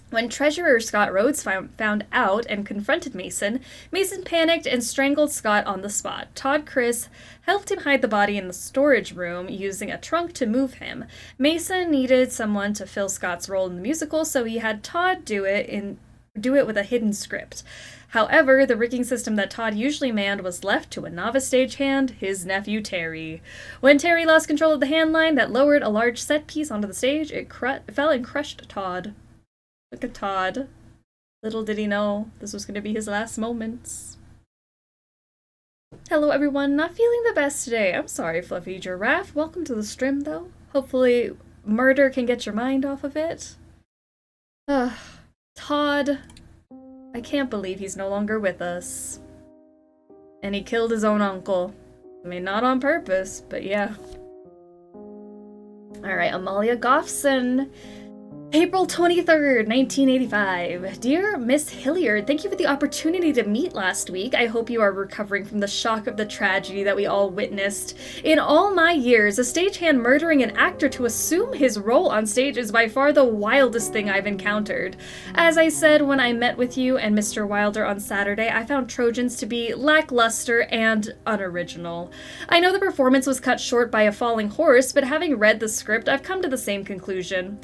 When Treasurer Scott Rhodes found out and confronted Mason, Mason panicked and strangled Scott on the spot. Todd Criss helped him hide the body in the storage room using a trunk to move him. Mason needed someone to fill Scott's role in the musical, so he had Todd do it with a hidden script. However, the rigging system that Todd usually manned was left to a novice stagehand, his nephew Terry. When Terry lost control of the handline that lowered a large set piece onto the stage, it fell and crushed Todd. Look at Todd. Little did he know this was going to be his last moments. Hello everyone, not feeling the best today. I'm sorry, Fluffy Giraffe. Welcome to the stream though. Hopefully murder can get your mind off of it. Todd. I can't believe he's no longer with us. And he killed his own uncle. I mean, not on purpose, but yeah. Alright, Amalia Goffson. April 23rd, 1985. Dear Miss Hilliard, thank you for the opportunity to meet last week. I hope you are recovering from the shock of the tragedy that we all witnessed. In all my years, a stagehand murdering an actor to assume his role on stage is by far the wildest thing I've encountered. As I said when I met with you and Mr. Wilder on Saturday, I found Trojans to be lackluster and unoriginal. I know the performance was cut short by a falling horse, but having read the script, I've come to the same conclusion.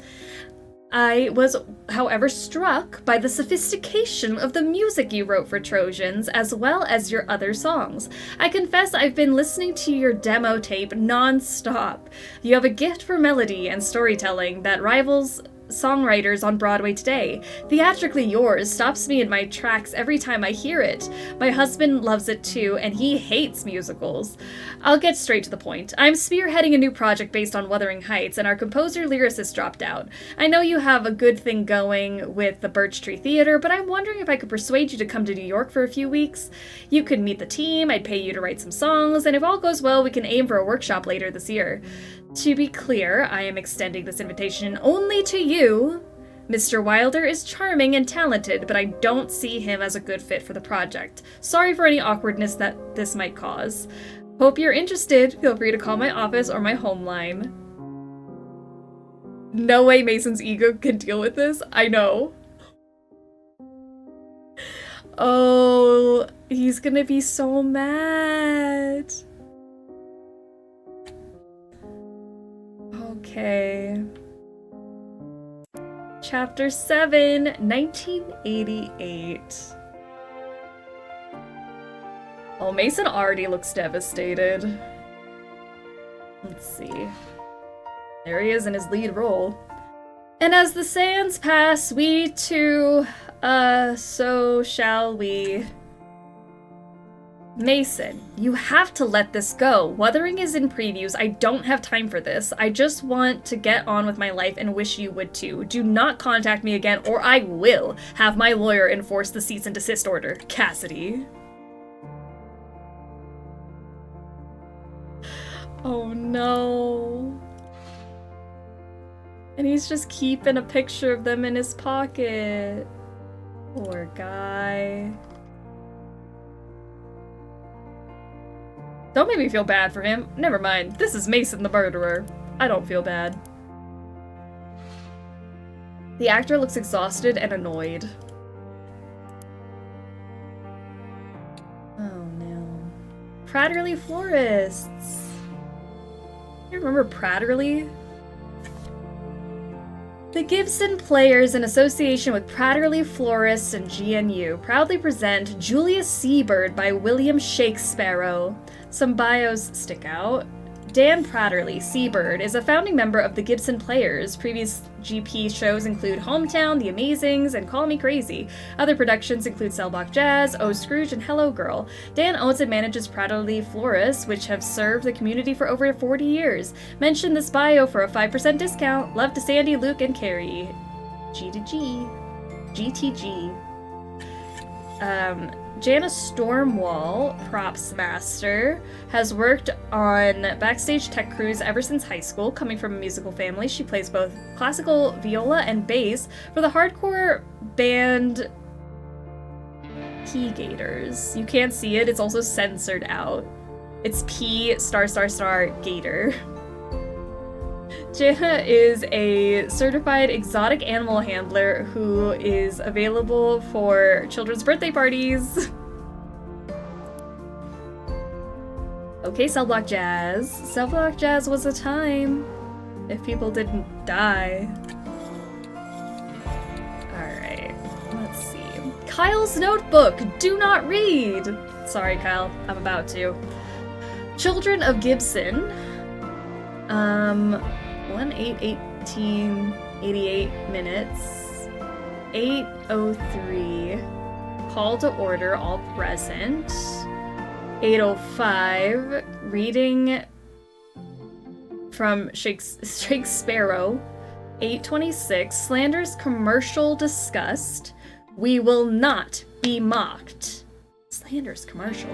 I was, however, struck by the sophistication of the music you wrote for Trojans, as well as your other songs. I confess I've been listening to your demo tape non-stop. You have a gift for melody and storytelling that rivals songwriters on Broadway today. Theatrically Yours stops me in my tracks every time I hear it. My husband loves it too, and he hates musicals. I'll get straight to the point. I'm spearheading a new project based on Wuthering Heights, and our composer-lyricist dropped out. I know you have a good thing going with the Birch Tree Theater, but I'm wondering if I could persuade you to come to New York for a few weeks. You could meet the team, I'd pay you to write some songs, and if all goes well, we can aim for a workshop later this year. To be clear, I am extending this invitation only to you. Mr. Wilder is charming and talented, but I don't see him as a good fit for the project. Sorry for any awkwardness that this might cause. Hope you're interested. Feel free to call my office or my home line. No way Mason's ego can deal with this. I know. Oh, he's gonna be so mad. Okay. Chapter 7, 1988. Oh, Mason already looks devastated. Let's see. There he is in his lead role. And as the sands pass, we too, so shall we. Mason, you have to let this go. Wuthering is in previews. I don't have time for this. I just want to get on with my life and wish you would too. Do not contact me again or I will have my lawyer enforce the cease and desist order. Cassidy. Oh no. And he's just keeping a picture of them in his pocket. Poor guy. Don't make me feel bad for him. Never mind. This is Mason the murderer. I don't feel bad. The actor looks exhausted and annoyed. Oh no. Pratterly Florists. You remember Pratterly? The Gibson Players, in association with Pratterly Florists and GNU, proudly present Julius Seabird by William Shakespeare. Some bios stick out. Dan Pratterly, Seabird, is a founding member of the Gibson Players. Previous GP shows include Hometown, The Amazings, and Call Me Crazy. Other productions include Selbach Jazz, Oh Scrooge, and Hello Girl. Dan owns and manages Pratterly Florists, which have served the community for over 40 years. Mention this bio for a 5% discount. Love to Sandy, Luke, and Carrie. G to G. GTG. Janice Stormwall, props master, has worked on backstage tech crews ever since high school. Coming from a musical family, she plays both classical viola and bass for the hardcore band P-gators. You can't see it, it's also censored out. It's P*** gator. Jana is a certified exotic animal handler who is available for children's birthday parties. Okay, Cell Block Jazz. Cell Block Jazz was a time if people didn't die. Alright, let's see. Kyle's notebook, do not read! Sorry, Kyle, I'm about to. Children of Gibson. 1/8/1888 minutes. 8:03. Call to order, all present. 8:05. Reading from Shakespeare. 8:26. Slanders commercial discussed. We will not be mocked. Slanders commercial.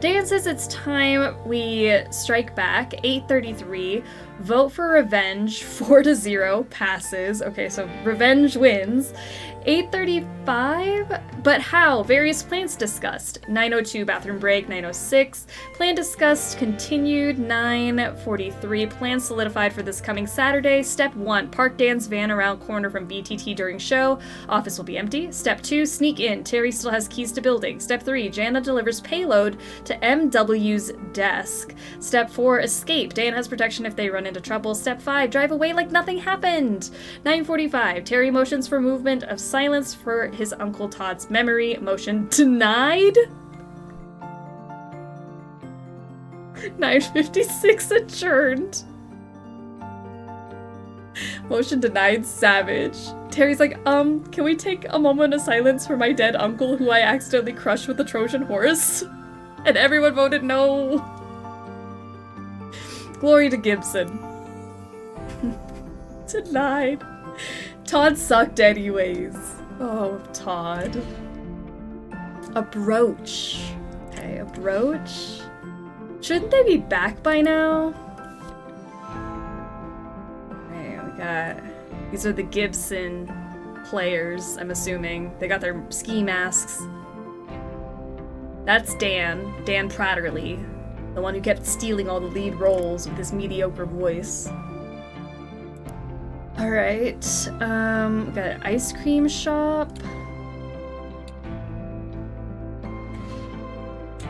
Dan says it's time we strike back. 8:33. Vote for revenge. 4-0. Passes. Okay, so revenge wins. 8:35. But how? Various plans discussed. 9:02. Bathroom break. 9:06. Plan discussed. Continued. 9:43. Plan solidified for this coming Saturday. Step 1. Park Dan's van around corner from BTT during show. Office will be empty. Step 2. Sneak in. Terry still has keys to building. Step 3. Jana delivers payload to MW's desk. Step 4. Escape. Dan has protection if they run into trouble. Step 5. Drive away like nothing happened. 9:45. Terry motions for movement of silence for his Uncle Todd's memory. Motion denied. 9:56. Adjourned. Motion denied. Savage. Terry's like, can we take a moment of silence for my dead uncle who I accidentally crushed with a Trojan horse? And everyone voted no. Glory to Gibson. Denied. Todd sucked anyways. Oh, Todd. A brooch. Okay, a brooch. Shouldn't they be back by now? Okay, we got... These are the Gibson players, I'm assuming. They got their ski masks. That's Dan. Dan Pratterly. The one who kept stealing all the lead roles with his mediocre voice. Alright, we got an ice cream shop.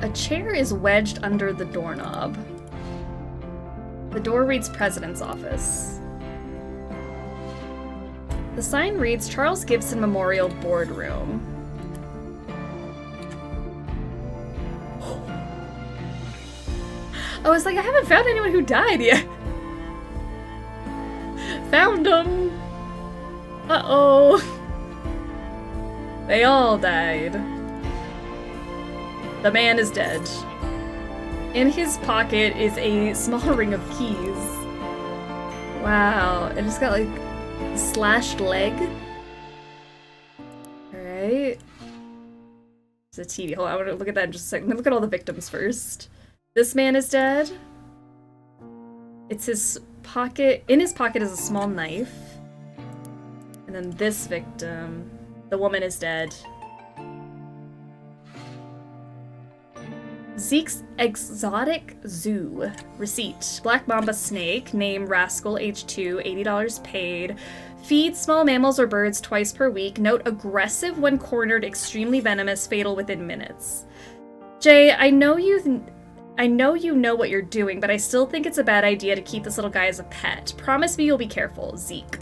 A chair is wedged under the doorknob. The door reads President's Office. The sign reads Charles Gibson Memorial Boardroom. I was like, I haven't found anyone who died yet. Found them! Uh-oh. They all died. The man is dead. In his pocket is a small ring of keys. Wow, and it's got like a slashed leg. Alright. It's a TV. Hold on, I want to look at that in just a second. Look at all the victims first. This man is dead. It's his pocket. In his pocket is a small knife. And then this victim, the woman is dead. Zeke's Exotic Zoo. Receipt. Black Mamba Snake. Name Rascal H2. $80 paid. Feed small mammals or birds twice per week. Note aggressive when cornered, extremely venomous, fatal within minutes. Jay, I know you know what you're doing, but I still think it's a bad idea to keep this little guy as a pet. Promise me you'll be careful, Zeke.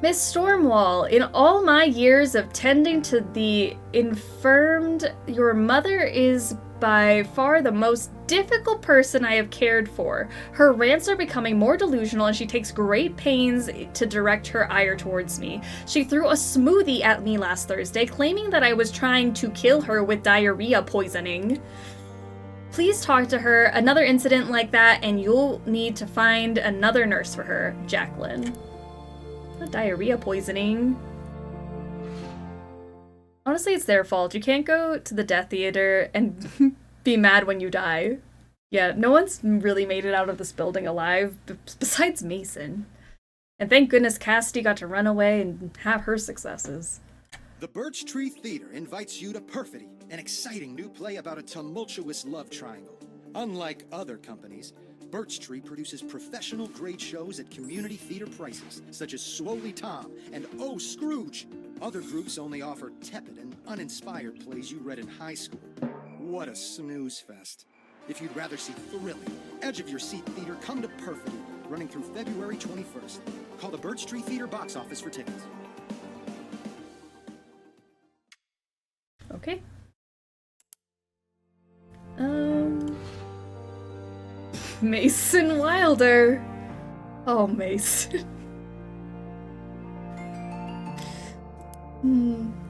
Miss Stormwall, in all my years of tending to the infirmed, your mother is by far the most difficult person I have cared for. Her rants are becoming more delusional and she takes great pains to direct her ire towards me. She threw a smoothie at me last Thursday, claiming that I was trying to kill her with diarrhea poisoning. Please talk to her. Another incident like that and you'll need to find another nurse for her. Jacqueline. Not diarrhea poisoning. Honestly, it's their fault. You can't go to the death theater and be mad when you die. Yeah, no one's really made it out of this building alive, besides Mason. And thank goodness Cassidy got to run away and have her successes. The Birch Tree Theater invites you to Perfidy, an exciting new play about a tumultuous love triangle. Unlike other companies, Birch Tree produces professional-grade shows at community theater prices, such as Swolley Tom and Oh Scrooge. Other groups only offer tepid and uninspired plays you read in high school. What a snooze fest. If you'd rather see thrilling, edge-of-your-seat theater, come to Perfidy, running through February 21st. Call the Birch Tree Theater box office for tickets. Okay. Mason Wilder. Oh, Mason.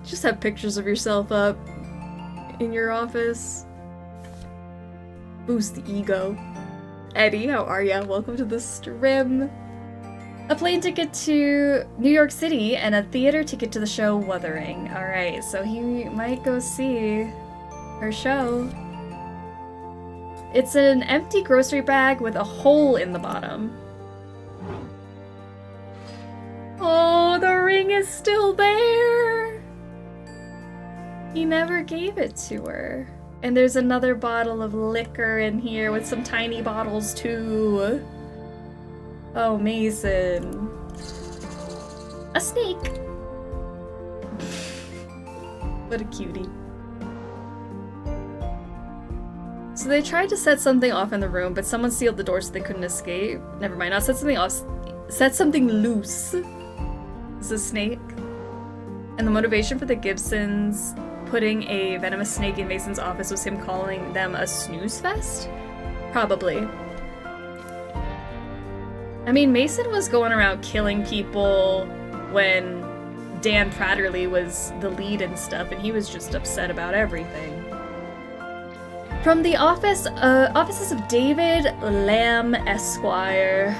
Just have pictures of yourself up in your office. Boost the ego. Eddie, how are ya? Welcome to the stream. A plane ticket to New York City and a theater ticket to the show Wuthering. Alright, so he might go see her show. It's an empty grocery bag with a hole in the bottom. Oh, the ring is still there! He never gave it to her. And there's another bottle of liquor in here with some tiny bottles too. Oh, Mason. A snake! What a cutie. So they tried to set something off in the room, but someone sealed the door so they couldn't escape. Never mind, not set something off. Set something loose. It's a snake. And the motivation for the Gibsons putting a venomous snake in Mason's office was him calling them a snooze fest? Probably. I mean, Mason was going around killing people when Dan Pratterly was the lead and stuff, and he was just upset about everything. From the offices of David Lamb Esquire.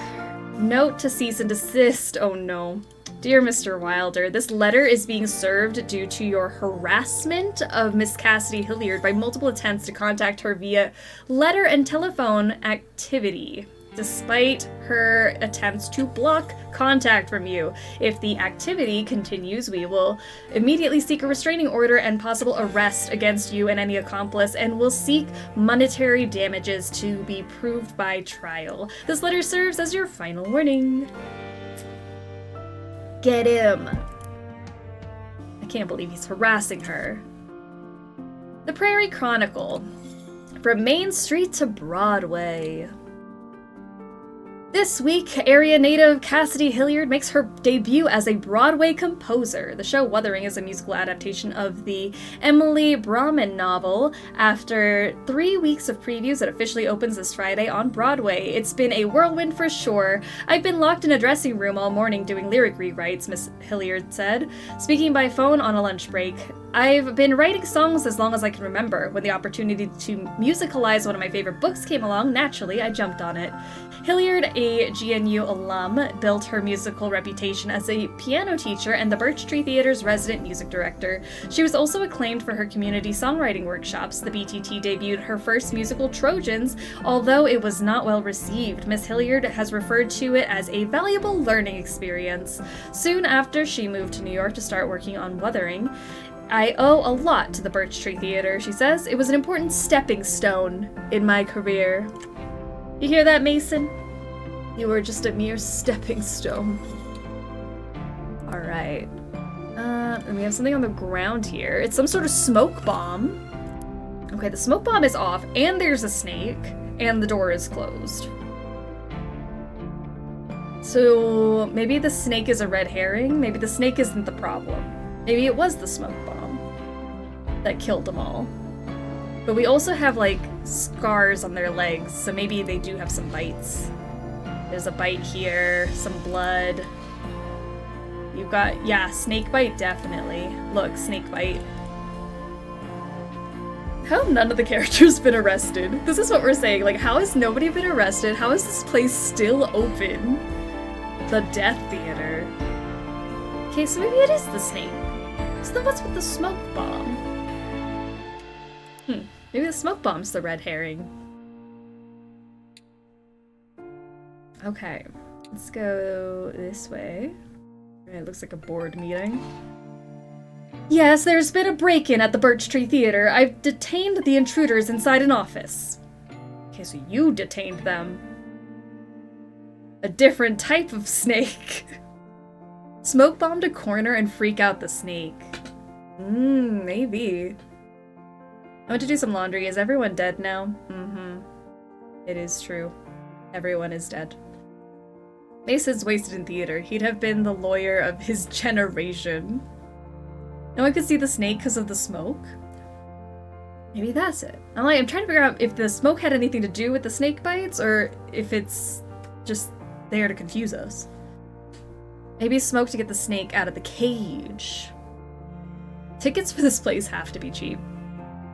Note to cease and desist. Oh no. Dear Mr. Wilder, this letter is being served due to your harassment of Miss Cassidy Hilliard by multiple attempts to contact her via letter and telephone activity, despite her attempts to block contact from you. If the activity continues, we will immediately seek a restraining order and possible arrest against you and any accomplice, and will seek monetary damages to be proved by trial. This letter serves as your final warning. Get him! I can't believe he's harassing her. The Prairie Chronicle. From Main Street to Broadway. This week, area native Cassidy Hilliard makes her debut as a Broadway composer. The show Wuthering is a musical adaptation of the Emily Brahman novel. After 3 weeks of previews, it officially opens this Friday on Broadway. It's been a whirlwind for sure. I've been locked in a dressing room all morning doing lyric rewrites, Miss Hilliard said, speaking by phone on a lunch break. I've been writing songs as long as I can remember. When the opportunity to musicalize one of my favorite books came along, naturally, I jumped on it. Hilliard, a GNU alum, built her musical reputation as a piano teacher and the Birch Tree Theater's resident music director. She was also acclaimed for her community songwriting workshops. The BTT debuted her first musical, Trojans, although it was not well received. Miss Hilliard has referred to it as a valuable learning experience. Soon after, she moved to New York to start working on Wuthering. I owe a lot to the Birch Tree Theater, she says. It was an important stepping stone in my career. You hear that, Mason? You were just a mere stepping stone. Alright. And we have something on the ground here. It's some sort of smoke bomb. Okay, the smoke bomb is off, and there's a snake, and the door is closed. So maybe the snake is a red herring? Maybe the snake isn't the problem. Maybe it was the smoke bomb that killed them all. But we also have, like, scars on their legs, so maybe they do have some bites. There's a bite here, some blood. You've got, yeah, snake bite, definitely. Look, snake bite. How have none of the characters been arrested? This is what we're saying, like, how has nobody been arrested? How is this place still open? The Death Theater. Okay, so maybe it is the snake. So then what's with the smoke bomb? Maybe the smoke bomb's the red herring. Okay, let's go this way. It looks like a board meeting. Yes, there's been a break-in at the Birch Tree Theater. I've detained the intruders inside an office. Okay, so you detained them. A different type of snake. Smoke bombed a corner and freak out the snake. Maybe. I went to do some laundry. Is everyone dead now? It is true. Everyone is dead. Mason's wasted in theater. He'd have been the lawyer of his generation. No one could see the snake because of the smoke. Maybe that's it. I'm trying to figure out if the smoke had anything to do with the snake bites or if it's just there to confuse us. Maybe smoke to get the snake out of the cage. Tickets for this place have to be cheap.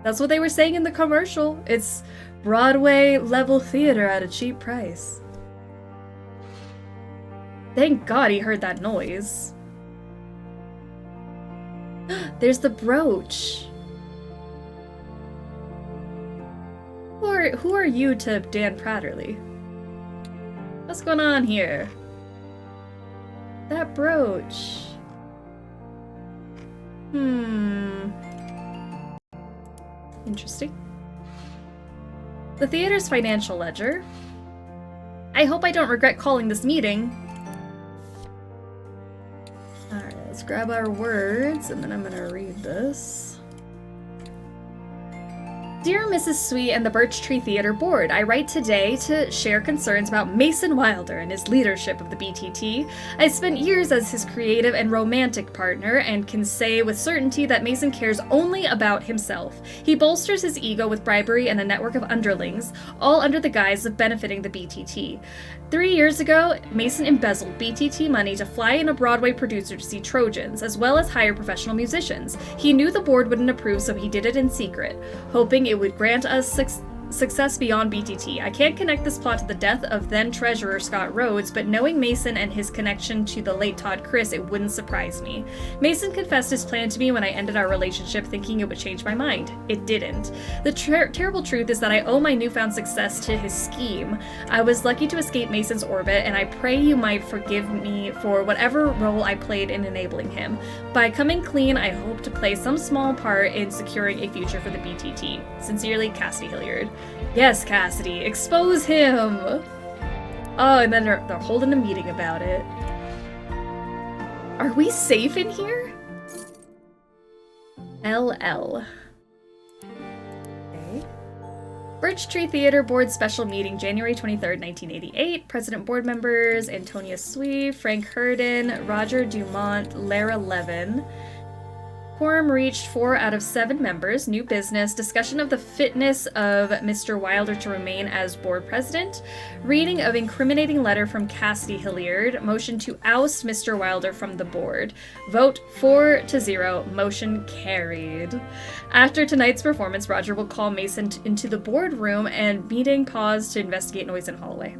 That's what they were saying in the commercial. It's Broadway level theater at a cheap price. Thank God he heard that noise. There's the brooch. Who are you to Dan Pratterly? What's going on here? That brooch. Interesting. The theater's financial ledger. I hope I don't regret calling this meeting. Alright, let's grab our words, and then I'm gonna read this. Dear Mrs. Sweet and the Birch Tree Theater Board, I write today to share concerns about Mason Wilder and his leadership of the BTT. I spent years as his creative and romantic partner and can say with certainty that Mason cares only about himself. He bolsters his ego with bribery and a network of underlings, all under the guise of benefiting the BTT. 3 years ago, Mason embezzled BTT money to fly in a Broadway producer to see Trojans, as well as hire professional musicians. He knew the board wouldn't approve, so he did it in secret, hoping it would grant us success beyond BTT. I can't connect this plot to the death of then-treasurer Scott Rhodes, but knowing Mason and his connection to the late Todd Criss, it wouldn't surprise me. Mason confessed his plan to me when I ended our relationship, thinking it would change my mind. It didn't. The terrible truth is that I owe my newfound success to his scheme. I was lucky to escape Mason's orbit, and I pray you might forgive me for whatever role I played in enabling him. By coming clean, I hope to play some small part in securing a future for the BTT. Sincerely, Cassidy Hilliard. Yes, Cassidy, expose him! Oh, and then they're holding a meeting about it. Are we safe in here? LL. Okay. Birch Tree Theater Board Special Meeting, January 23rd, 1988. President Board Members, Antonia Sui, Frank Herden, Roger Dumont, Lara Levin. Quorum reached 4 out of 7 members. New business. Discussion of the fitness of Mr. Wilder to remain as board president. Reading of incriminating letter from Cassidy Hilliard. Motion to oust Mr. Wilder from the board. Vote 4-0. Motion carried. After tonight's performance, Roger will call Mason into the boardroom and meeting paused to investigate noise in hallway.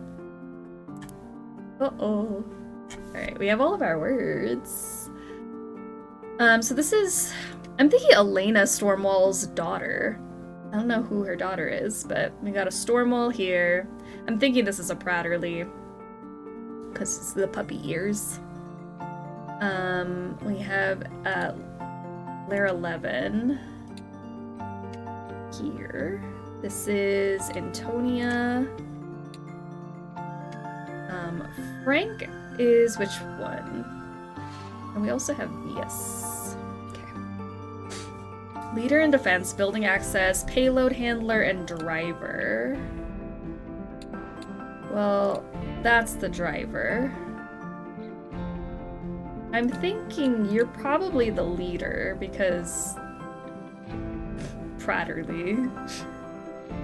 Uh-oh. Alright, we have all of our words. So this is, I'm thinking Elena Stormwall's daughter. I don't know who her daughter is, but we got a Stormwall here. I'm thinking this is a Pratterly, because it's the puppy ears. We have Lara Levin here. This is Antonia. Frank is which one? And we also have, yes. Okay. Leader in defense, building access, payload handler, and driver. Well, that's the driver. I'm thinking you're probably the leader because Pratterly.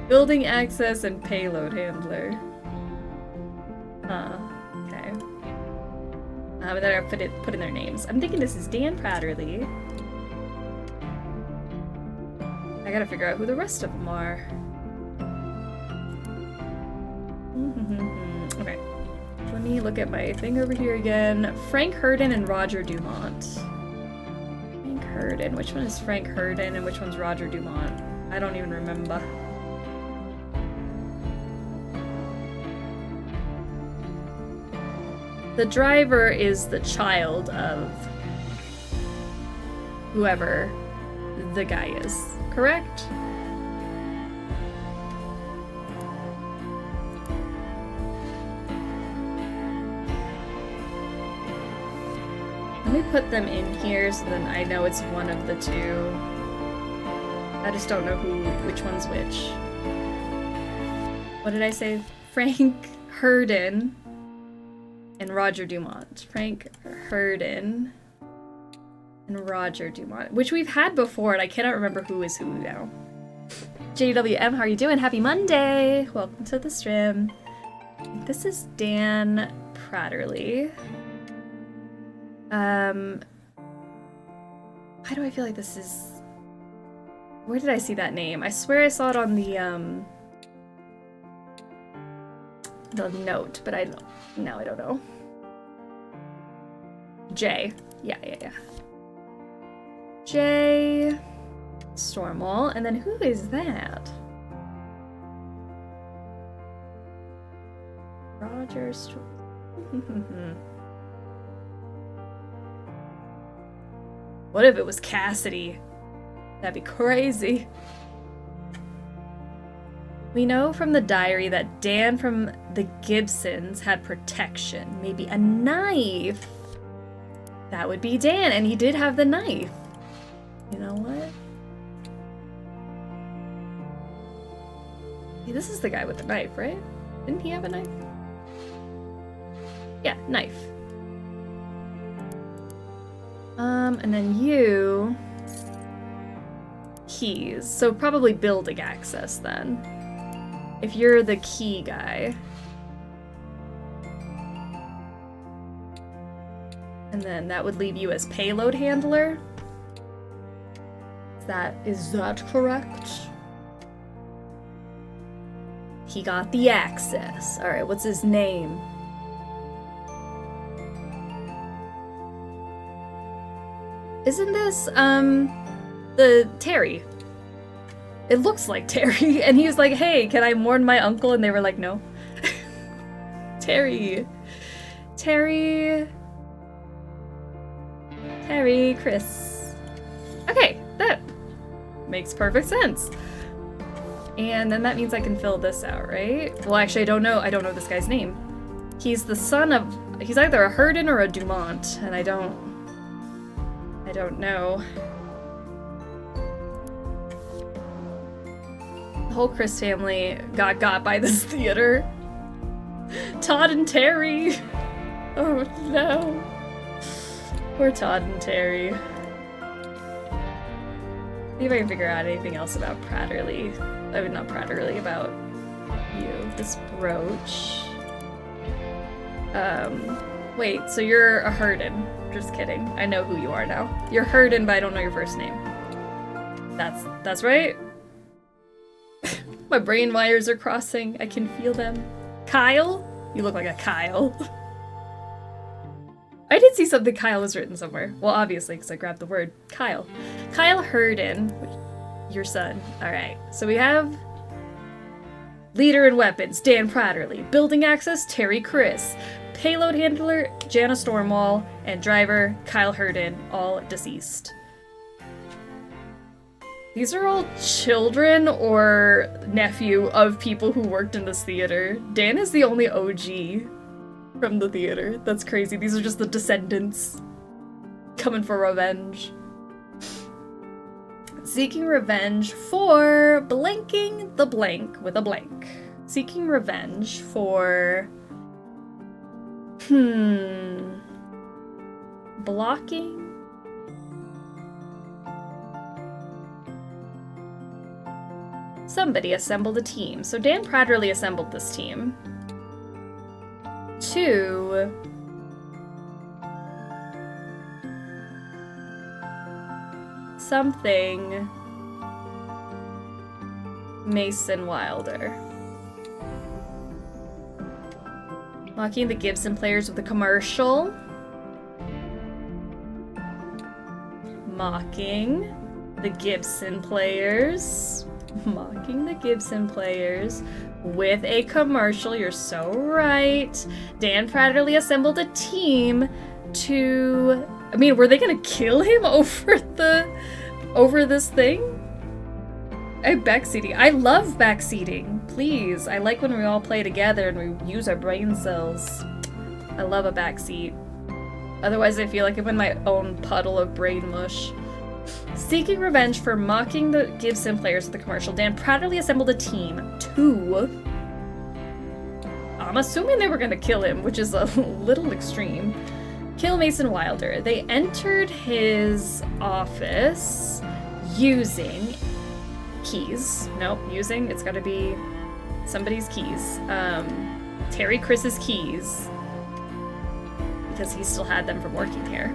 Building access and payload handler. Huh. Okay. But then I put in their names. I'm thinking this is Dan Pratterly. I gotta figure out who the rest of them are. Okay. Let me look at my thing over here again. Frank Herden and Roger Dumont. Frank Herden. Which one is Frank Herden and which one's Roger Dumont? I don't even remember. The driver is the child of whoever the guy is, correct? Let me put them in here so then I know it's one of the two. I just don't know which one's which. What did I say? Frank Herden and Roger Dumont. Frank Herden and Roger Dumont, which we've had before, and I cannot remember who is who now. JWM, how are you doing? Happy Monday! Welcome to the stream. This is Dan Pratterly. Why do I feel like this is... Where did I see that name? I swear I saw it on the note, but I don't know. Jay. Yeah. Jay Stormwall, and then who is that? Roger Stormwall. What if it was Cassidy? That'd be crazy. We know from the diary that Dan from the Gibsons had protection. Maybe a knife. That would be Dan, and he did have the knife. You know what? Hey, this is the guy with the knife, right? Didn't he have a knife? Yeah, knife. And then you... Keys. So probably building access then. If you're the key guy. And then that would leave you as payload handler. Is that correct? He got the access. Alright, what's his name? Isn't this, the Terry? It looks like Terry, and he was like, hey, can I mourn my uncle? And they were like, no. Terry, Chris. Okay, that makes perfect sense. And then that means I can fill this out, right? Well, actually, I don't know this guy's name. He's the son of, he's either a Herden or a Dumont, and I don't know. The whole Chris family got by this theater. Todd and Terry. Oh no. Poor Todd and Terry. See if I can figure out anything else about Pratterly. I mean, not Pratterly, about you. This brooch. Wait, so you're a Herden. Just kidding. I know who you are now. You're Herden, but I don't know your first name. That's right. My brain wires are crossing. I can feel them. Kyle? You look like a Kyle. I did see something Kyle was written somewhere. Well, obviously, because I grabbed the word Kyle. Kyle Herden, your son. Alright, so we have leader and weapons, Dan Pratterly. Building access, Terry Chris. Payload handler, Jana Stormwall. And driver, Kyle Herden, all deceased. These are all children or nephew of people who worked in this theater. Dan is the only OG from the theater. That's crazy. These are just the descendants coming for revenge. Seeking revenge for blanking the blank with a blank. Seeking revenge for... blocking? Somebody assembled a team. So Dan Pratterly assembled this team to something Mason Wilder. Mocking the Gibson players with a commercial. Mocking the Gibson players. Mocking the Gibson players with a commercial. You're so right. Dan Pratterly assembled a team to I mean, were they gonna kill him over this thing? I'm backseating. I love backseating. Please. I like when we all play together and we use our brain cells. I love a backseat. Otherwise, I feel like I'm in my own puddle of brain mush. Seeking revenge for mocking the Gibson players of the commercial, Dan proudly assembled a team to... I'm assuming they were gonna kill him, which is a little extreme. Kill Mason Wilder. They entered his office using keys. Nope, using, it's gotta be somebody's keys. Terry Chris's keys. Because he still had them from working here.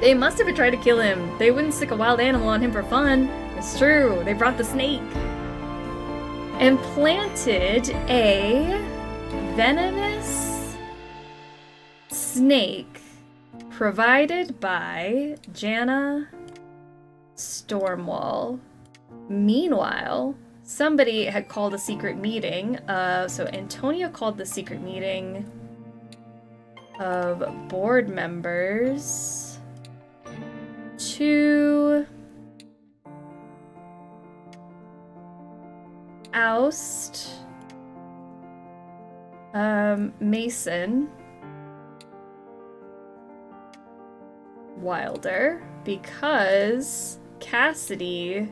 They must have tried to kill him. They wouldn't stick a wild animal on him for fun. It's true, they brought the snake. And planted a venomous snake provided by Jana Stormwall. Meanwhile, somebody had called a secret meeting. So Antonia called the secret meeting of board members to oust Mason Wilder because Cassidy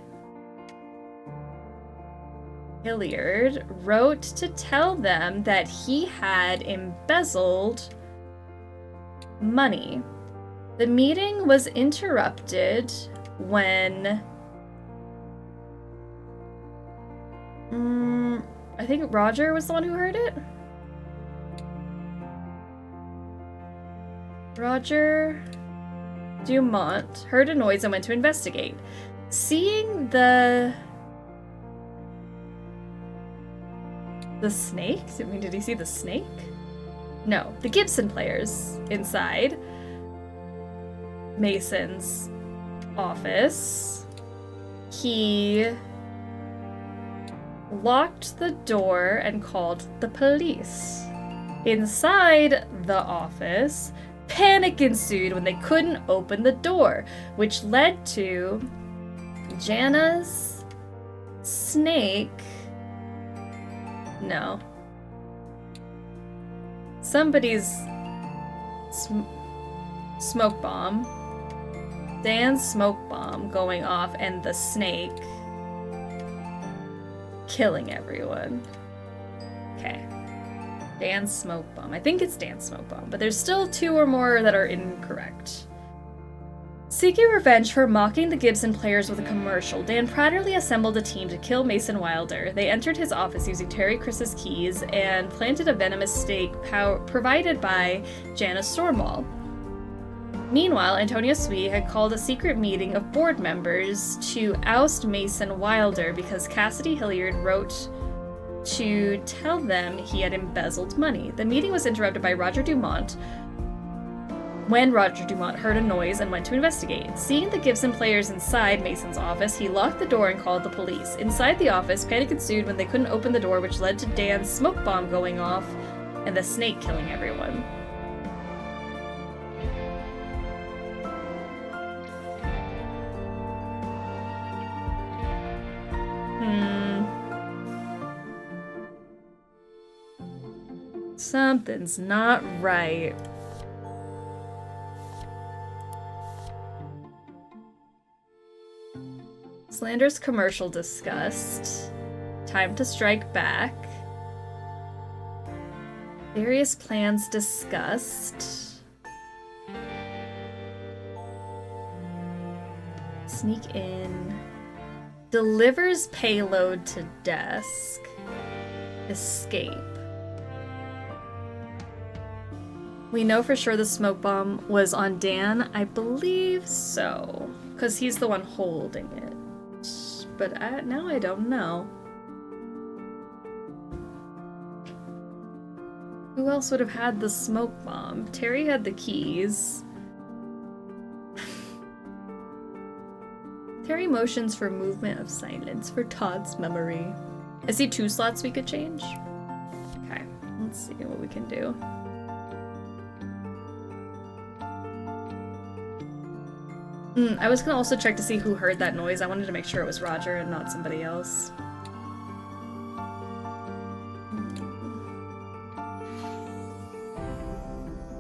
Hilliard wrote to tell them that he had embezzled money. The meeting was interrupted when I think Roger was the one who heard it. Roger Dumont heard a noise and went to investigate. Seeing the snake? I mean, did he see the snake? No, the Gibson players inside Mason's office. He locked the door and called the police. Inside the office, panic ensued when they couldn't open the door, which led to Jana's snake. No. Somebody's smoke bomb. Dan's smoke bomb going off and the snake killing everyone. Okay. Dan's smoke bomb. I think it's Dan's smoke bomb, but there's still 2 or more that are incorrect. Seeking revenge for mocking the Gibson players with a commercial, Dan proudly assembled a team to kill Mason Wilder. They entered his office using Terry Chris's keys and planted a venomous snake provided by Janice Stormwall. Meanwhile, Antonia Swee had called a secret meeting of board members to oust Mason Wilder because Cassidy Hilliard wrote to tell them he had embezzled money. The meeting was interrupted by Roger Dumont when Roger Dumont heard a noise and went to investigate. Seeing the Gibson players inside Mason's office, he locked the door and called the police. Inside the office, panic ensued when they couldn't open the door, which led to Dan's smoke bomb going off and the snake killing everyone. Something's not right. Slander's commercial discussed. Time to strike back. Various plans discussed. Sneak in. Delivers payload to desk. Escape. We know for sure the smoke bomb was on Dan. I believe so. Because he's the one holding it. But now I don't know. Who else would have had the smoke bomb? Terry had the keys. Terry motions for movement of silence for Todd's memory. I see 2 slots we could change. Okay, let's see what we can do. I was gonna also check to see who heard that noise. I wanted to make sure it was Roger and not somebody else.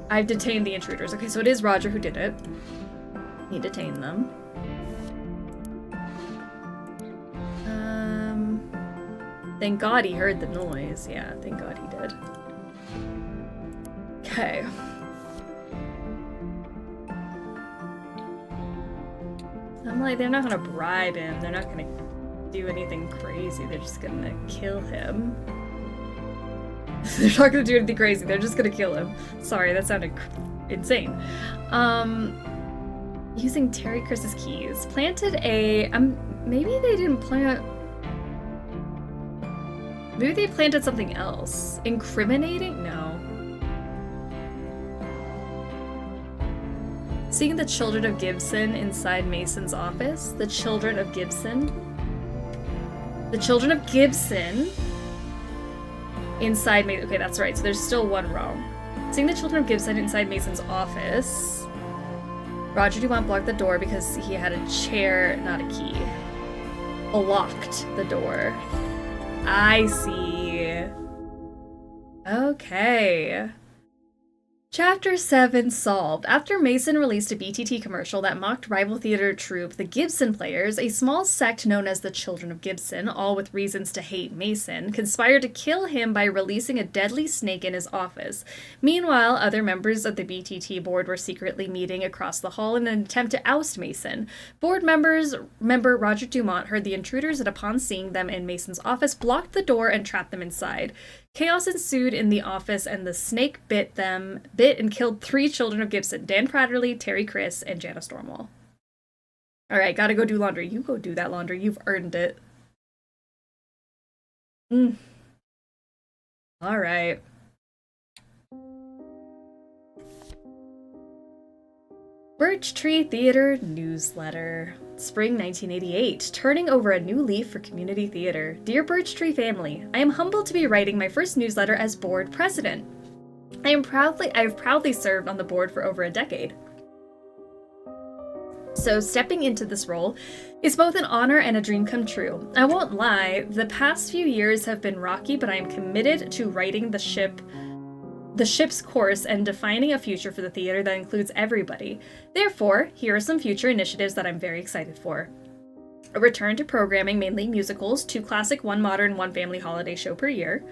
I've detained the intruders. Okay, so it is Roger who did it. He detained them. Thank God he heard the noise. Yeah, thank God he did. Okay. I'm like, they're not gonna bribe him. They're not gonna do anything crazy. They're just gonna kill him. They're not gonna do anything crazy. They're just gonna kill him. Sorry, that sounded insane. Using Terry Chris's keys. Planted a... maybe they didn't plant... Maybe they planted something else. Incriminating? No. Seeing the children of Gibson inside Mason's office. The children of Gibson. The children of Gibson inside Mason. Okay, that's right. So there's still one row. Seeing the children of Gibson inside Mason's office. Roger Dumont blocked the door because he had a chair, not a key. Blocked the door. I see. Okay. Chapter 7 solved. After Mason released a BTT commercial that mocked rival theater troupe the Gibson Players, a small sect known as the Children of Gibson, all with reasons to hate Mason, conspired to kill him by releasing a deadly snake in his office. Meanwhile, other members of the BTT board were secretly meeting across the hall in an attempt to oust Mason. Board member Roger Dumont heard the intruders and upon seeing them in Mason's office, blocked the door and trapped them inside. Chaos ensued in the office, and the snake bit and killed 3 children of Gibson: Dan Pratterly, Terry Chris, and Janice Stormwall. Alright, gotta go do laundry. You go do that laundry. You've earned it. Alright. Birch Tree Theater Newsletter. Spring 1988. Turning over a new leaf for community theater. Dear Birch Tree family, I am humbled to be writing my first newsletter as board president. I have proudly served on the board for over a decade. So stepping into this role is both an honor and a dream come true. I won't lie, the past few years have been rocky, but I am committed to righting the ship's course and defining a future for the theater that includes everybody. Therefore, here are some future initiatives that I'm very excited for. A return to programming mainly musicals, 2 classic, 1 modern, 1 family holiday show per year.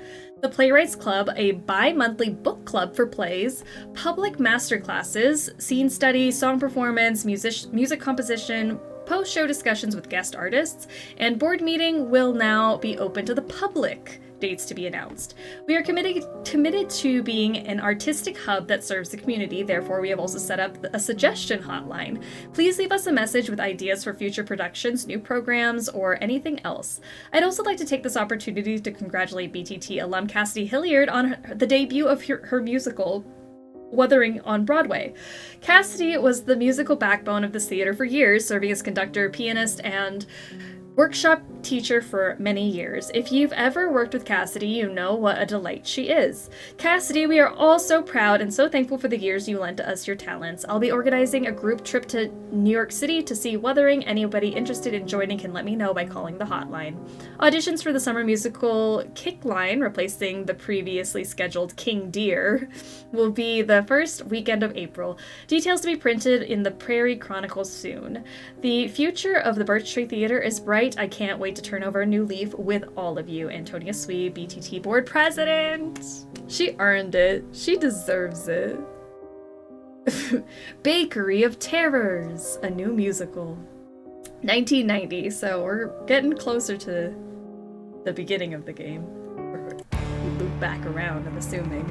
The Playwrights Club, a bi-monthly book club for plays, public masterclasses, scene study, song performance, music composition, post-show discussions with guest artists, and board meeting will now be open to the public. Dates to be announced. We are committed to being an artistic hub that serves the community. Therefore, we have also set up a suggestion hotline. Please leave us a message with ideas for future productions, new programs, or anything else. I'd also like to take this opportunity to congratulate BTT alum Cassidy Hilliard on the debut of her musical, Wuthering, on Broadway. Cassidy was the musical backbone of this theater for years, serving as conductor, pianist, and workshop teacher for many years. If you've ever worked with Cassidy, you know what a delight she is. Cassidy, we are all so proud and so thankful for the years you lent us your talents. I'll be organizing a group trip to New York City to see Wuthering. Anybody interested in joining can let me know by calling the hotline. Auditions for the summer musical Kickline, replacing the previously scheduled King Deer, will be the first weekend of April. Details to be printed in the Prairie Chronicle soon. The future of the Birch Tree Theater is bright. I can't wait to turn over a new leaf with all of you. Antonia Swee, BTT board president. She earned it. She deserves it. Bakery of Terrors, a new musical. 1990, so we're getting closer to the beginning of the game. We loop back around, I'm assuming.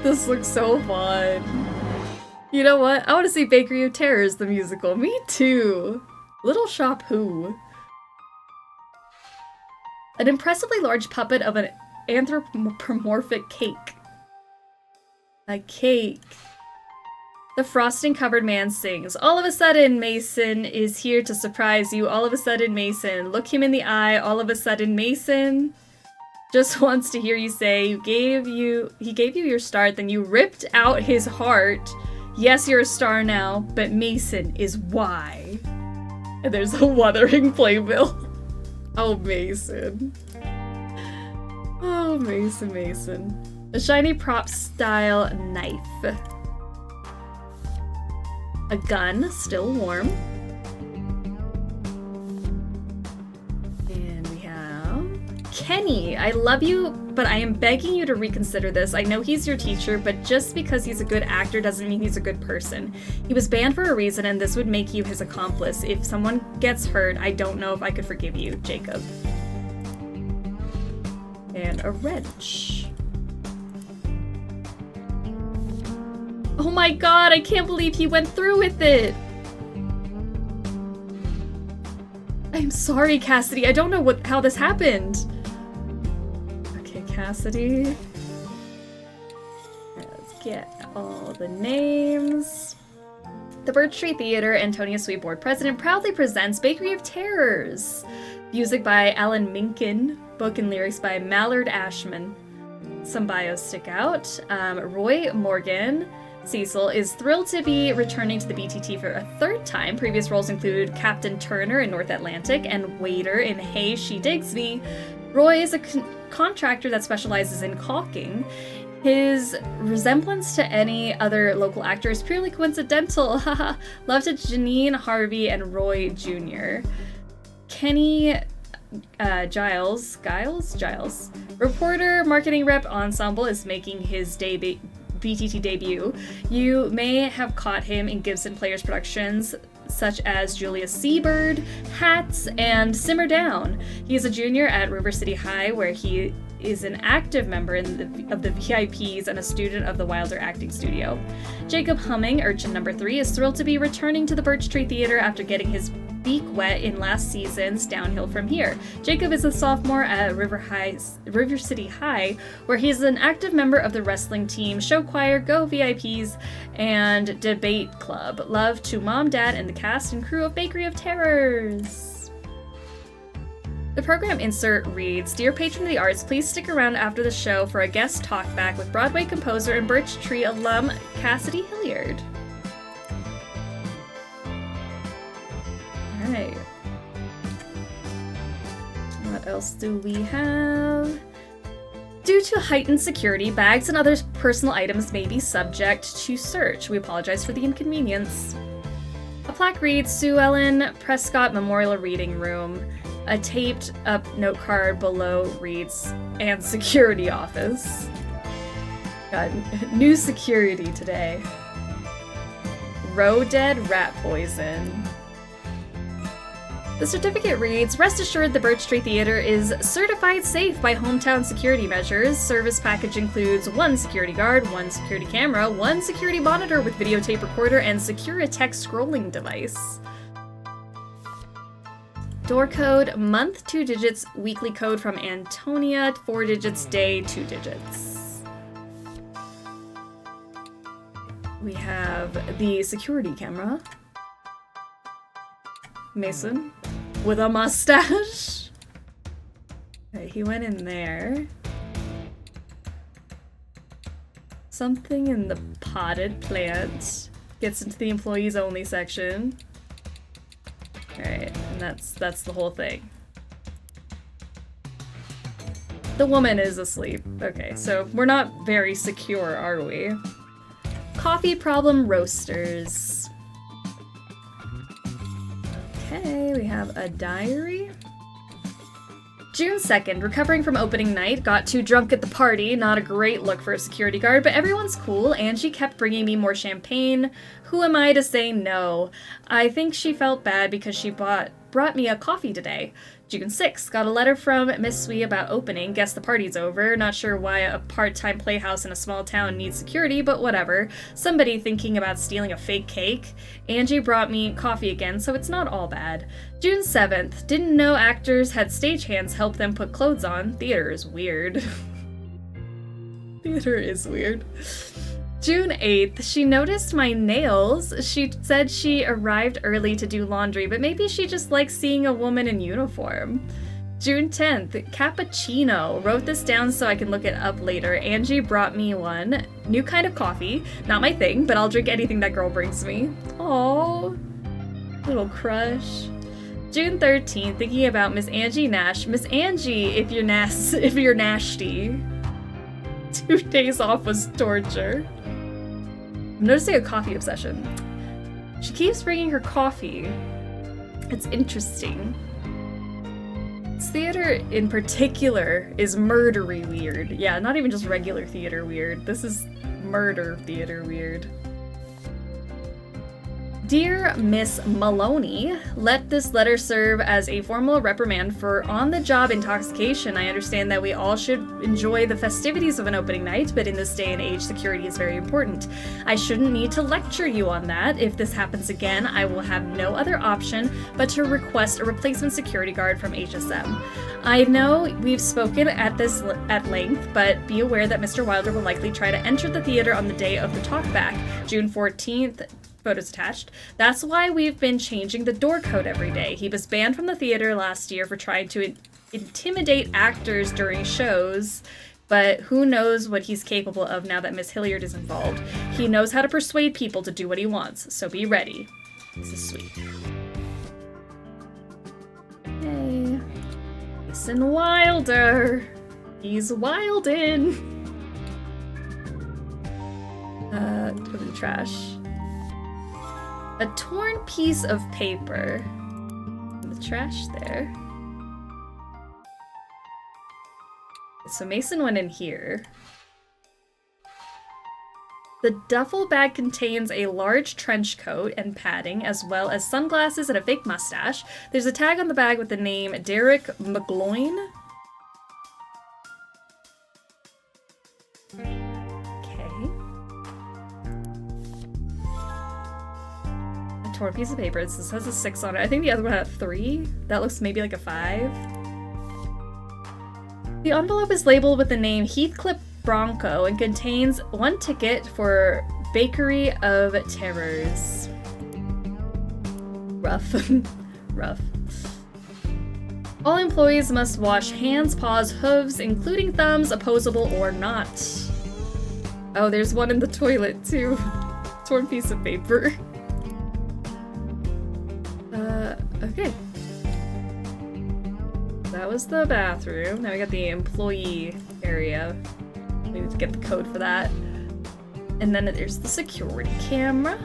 This looks so fun. You know what? I want to see Bakery of Terrors, the musical. Me too. Little Shop Who. An impressively large puppet of an anthropomorphic cake. A cake. The frosting-covered man sings. All of a sudden, Mason is here to surprise you. All of a sudden, Mason. Look him in the eye. All of a sudden, Mason. just wants to hear you say he gave you your start, then you ripped out his heart. Yes, you're a star now, but Mason is why. And there's a Wuthering playbill. Oh, Mason. Oh, Mason. A shiny prop style knife. A gun, still warm. And we have Kenny. I love you, but I am begging you to reconsider this. I know he's your teacher, but just because he's a good actor doesn't mean he's a good person. He was banned for a reason, and this would make you his accomplice. If someone gets hurt, I don't know if I could forgive you, Jacob. And a wrench. Oh my god, I can't believe he went through with it! I'm sorry, Cassidy. I don't know how this happened. Okay, Cassidy. Let's get all the names. The Birch Tree Theater, Antonia Sweet Board President, proudly presents Bakery of Terrors. Music by Alan Minkin. Book and lyrics by Mallard Ashman. Some bios stick out. Roy Morgan. Cecil is thrilled to be returning to the BTT for a third time. Previous roles include Captain Turner in North Atlantic and Waiter in Hey, She Digs Me. Roy is a contractor that specializes in caulking. His resemblance to any other local actor is purely coincidental. Haha. Love to Janine, Harvey, and Roy Jr. Kenny Giles, reporter, marketing rep ensemble, is making his BTT debut. You may have caught him in Gibson Players productions such as Julius Seabird, Hats, and Simmer Down. He is a junior at River City High, where he is an active member of the VIPs and a student of the Wilder Acting Studio. Jacob Humming, urchin number 3, is thrilled to be returning to the Birch Tree Theater after getting his beak wet in last season's Downhill From Here. Jacob is a sophomore at River City High, where he is an active member of the wrestling team, show choir, Go VIPs, and debate club. Love to Mom, Dad, and the cast and crew of Bakery of Terrors. The program insert reads, Dear patron of the arts, please stick around after the show for a guest talkback with Broadway composer and Birch Tree alum Cassidy Hilliard. Alright. What else do we have? Due to heightened security, bags and other personal items may be subject to search. We apologize for the inconvenience. A plaque reads, Sue Ellen Prescott Memorial Reading Room. A taped up note card below reads, and security office. Got new security today. Row dead rat poison. The certificate reads, Rest assured the Birch Tree Theater is certified safe by hometown security measures. Service package includes 1 security guard, 1 security camera, 1 security monitor with videotape recorder, and Securitech scrolling device. Door code, month 2 digits, weekly code from Antonia, 4 digits, day 2 digits. We have the security camera. Mason with a mustache. Okay, he went in there. Something in the potted plant. Gets into the employees only section. Alright, and that's the whole thing. The woman is asleep. Okay, so we're not very secure, are we? Coffee problem roasters. Okay, we have a diary. June 2nd, recovering from opening night, got too drunk at the party. Not a great look for a security guard, but everyone's cool. Angie kept bringing me more champagne. Who am I to say no? I think she felt bad because she brought me a coffee today. June 6th, got a letter from Miss Swee about opening. Guess the party's over. Not sure why a part-time playhouse in a small town needs security, but whatever. Somebody thinking about stealing a fake cake. Angie brought me coffee again, so it's not all bad. June 7th, didn't know actors had stagehands help them put clothes on. Theater is weird. Theater is weird. June 8th, she noticed my nails. She said she arrived early to do laundry, but maybe she just likes seeing a woman in uniform. June 10th, cappuccino. Wrote this down so I can look it up later. Angie brought me one. New kind of coffee. Not my thing, but I'll drink anything that girl brings me. Aww. Little crush. June 13th, thinking about Miss Angie Nash. Miss Angie, if you're nasty. 2 days off was torture. I'm noticing a coffee obsession. She keeps bringing her coffee. It's interesting. This theater in particular is murdery weird. Yeah, not even just regular theater weird. This is murder theater weird. Dear Miss Maloney, let this letter serve as a formal reprimand for on-the-job intoxication. I understand that we all should enjoy the festivities of an opening night, but in this day and age, security is very important. I shouldn't need to lecture you on that. If this happens again, I will have no other option but to request a replacement security guard from HSM. I know we've spoken at length, but be aware that Mr. Wilder will likely try to enter the theater on the day of the talkback, June 14th. Photos attached. That's why we've been changing the door code every day. He was banned from the theater last year for trying to intimidate actors during shows, but who knows what he's capable of now that Miss Hilliard is involved. He knows how to persuade people to do what he wants, so be ready. This is sweet. Hey. Mason Wilder. He's wildin'. Put in the trash. A torn piece of paper. The trash there. So Mason went in here. The duffel bag contains a large trench coat and padding, as well as sunglasses and a fake mustache. There's a tag on the bag with the name Derek McGloin. Torn piece of paper. This has a 6 on it. I think the other one had a 3. That looks maybe like a 5. The envelope is labeled with the name Heathcliff Bronco and contains 1 ticket for Bakery of Terrors. Rough. Rough. All employees must wash hands, paws, hooves, including thumbs, opposable or not. Oh, there's one in the toilet too. Torn piece of paper. Okay. That was the bathroom. Now we got the employee area. We need to get the code for that. And then there's the security camera.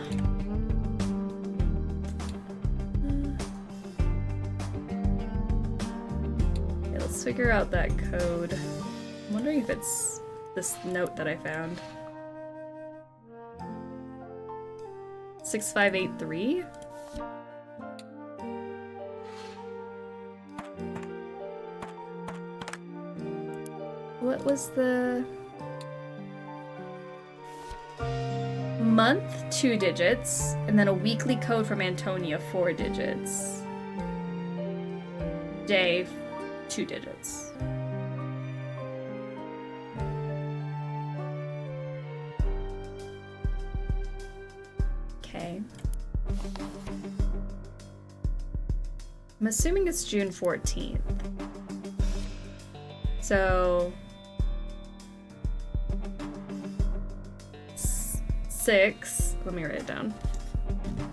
Okay, let's figure out that code. I'm wondering if it's this note that I found. 6583? What was the month? 2 digits, and then a weekly code from Antonia, 4 digits. Day, 2 digits. Okay. I'm assuming it's June 14th. So 6, let me write it down.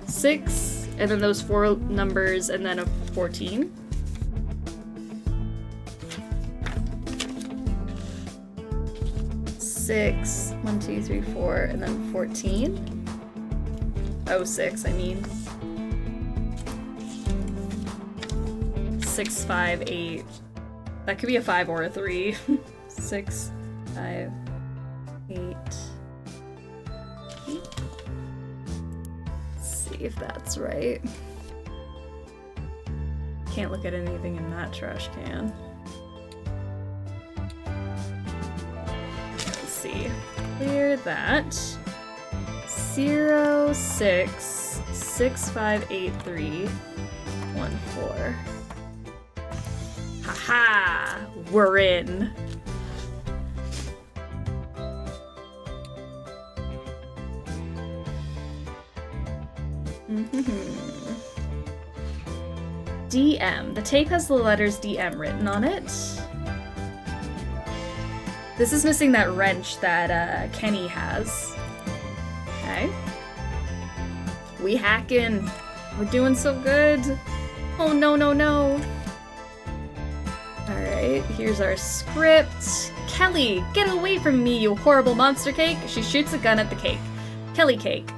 6, and then those 4 numbers, and then a 14. Six, 1, 2, 3, 4, and then 14. Oh, 6, I mean. 6, 5, 8. That could be a 5 or a 3. 6, 5, 8. Let's see if that's right. Can't look at anything in that trash can. Let's see. Clear that. 0, 6, 6, 5, 8, 3, 1, 4. Haha! We're in. DM. The tape has the letters DM written on it. This is missing that wrench that Kenny has. Okay. We hacking. We're doing so good. Oh no, no, no. Alright, here's our script. Kelly, get away from me, you horrible monster cake. She shoots a gun at the cake. Kelly cake.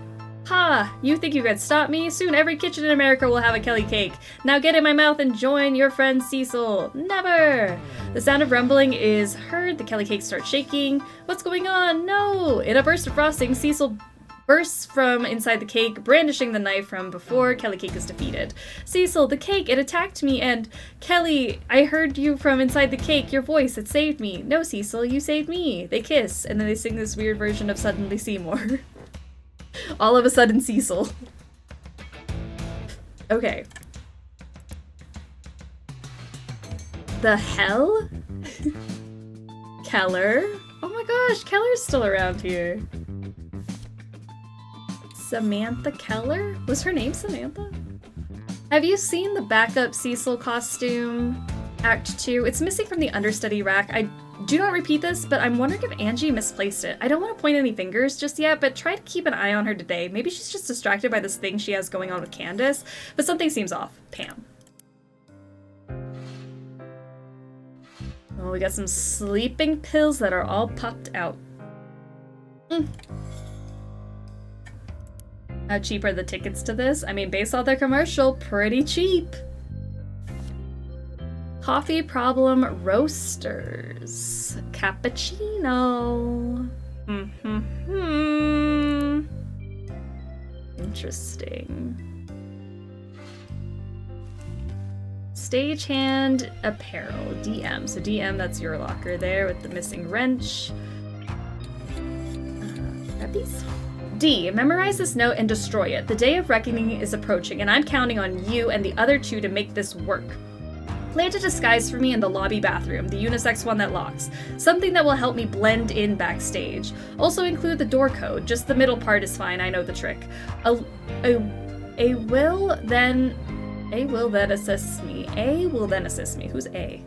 Ha! You think you could stop me? Soon every kitchen in America will have a Kelly cake. Now get in my mouth and join your friend Cecil. Never! The sound of rumbling is heard. The Kelly cake starts shaking. What's going on? No! In a burst of frosting, Cecil bursts from inside the cake, brandishing the knife from before Kelly cake is defeated. Cecil, the cake, it attacked me, and Kelly, I heard you from inside the cake. Your voice, it saved me. No, Cecil, you saved me. They kiss, and then they sing this weird version of Suddenly Seymour. All of a sudden, Cecil. Okay. The hell? Keller? Oh my gosh, Keller's still around here. Samantha Keller? Was her name Samantha? Have you seen the backup Cecil costume? Act 2. It's missing from the understudy rack. I do not repeat this, but I'm wondering if Angie misplaced it. I don't want to point any fingers just yet, but try to keep an eye on her today. Maybe she's just distracted by this thing she has going on with Candace, but something seems off. Pam. Oh, we got some sleeping pills that are all popped out. How cheap are the tickets to this? I mean, based on their commercial, pretty cheap. Coffee Problem Roasters. Cappuccino. Interesting. Stagehand Apparel. DM. So DM, that's your locker there with the missing wrench. Grab these. D. Memorize this note and destroy it. The day of reckoning is approaching, and I'm counting on you and the other two to make this work. Plant a disguise for me in the lobby bathroom, the unisex one that locks. Something that will help me blend in backstage. Also include the door code. Just the middle part is fine, I know the trick. A will then assist me. A will then assist me. Who's A?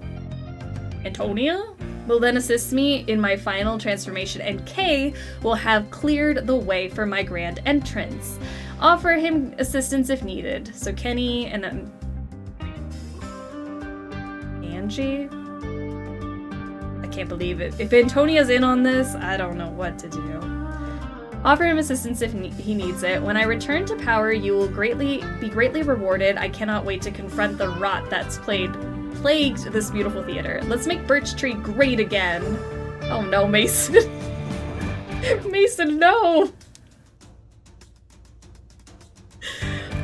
Antonia? Will then assist me in my final transformation, and K will have cleared the way for my grand entrance. Offer him assistance if needed. So Kenny and Angie? I can't believe it. If Antonia's in on this, I don't know what to do. Offer him assistance if he needs it. When I return to power, you will be greatly rewarded. I cannot wait to confront the rot that's plagued this beautiful theater. Let's make Birch Tree great again. Oh no, Mason. Mason, no!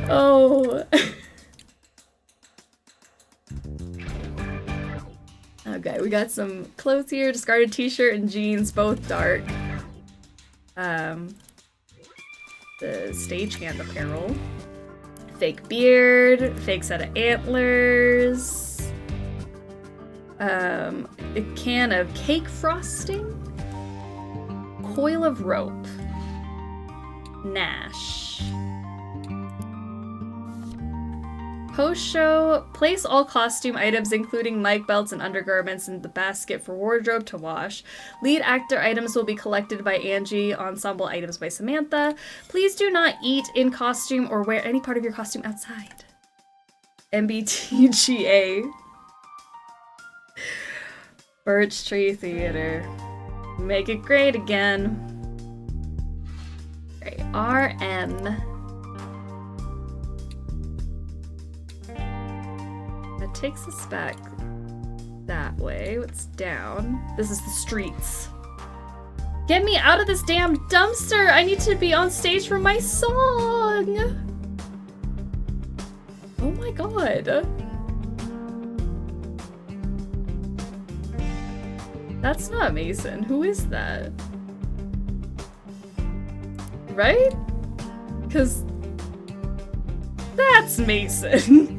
Oh. Okay, we got some clothes here. Discarded t-shirt and jeans, both dark. The stagehand apparel. Fake beard, fake set of antlers. A can of cake frosting. Coil of rope. Nash. Post-show, place all costume items, including mic belts and undergarments, in the basket for wardrobe to wash. Lead actor items will be collected by Angie, ensemble items by Samantha. Please do not eat in costume or wear any part of your costume outside. MBTGA. Birch Tree Theater. Make it great again. Right, RM. That takes us back that way. What's down? This is the streets. Get me out of this damn dumpster! I need to be on stage for my song! Oh my god. That's not Mason. Who is that? Right? Because that's Mason.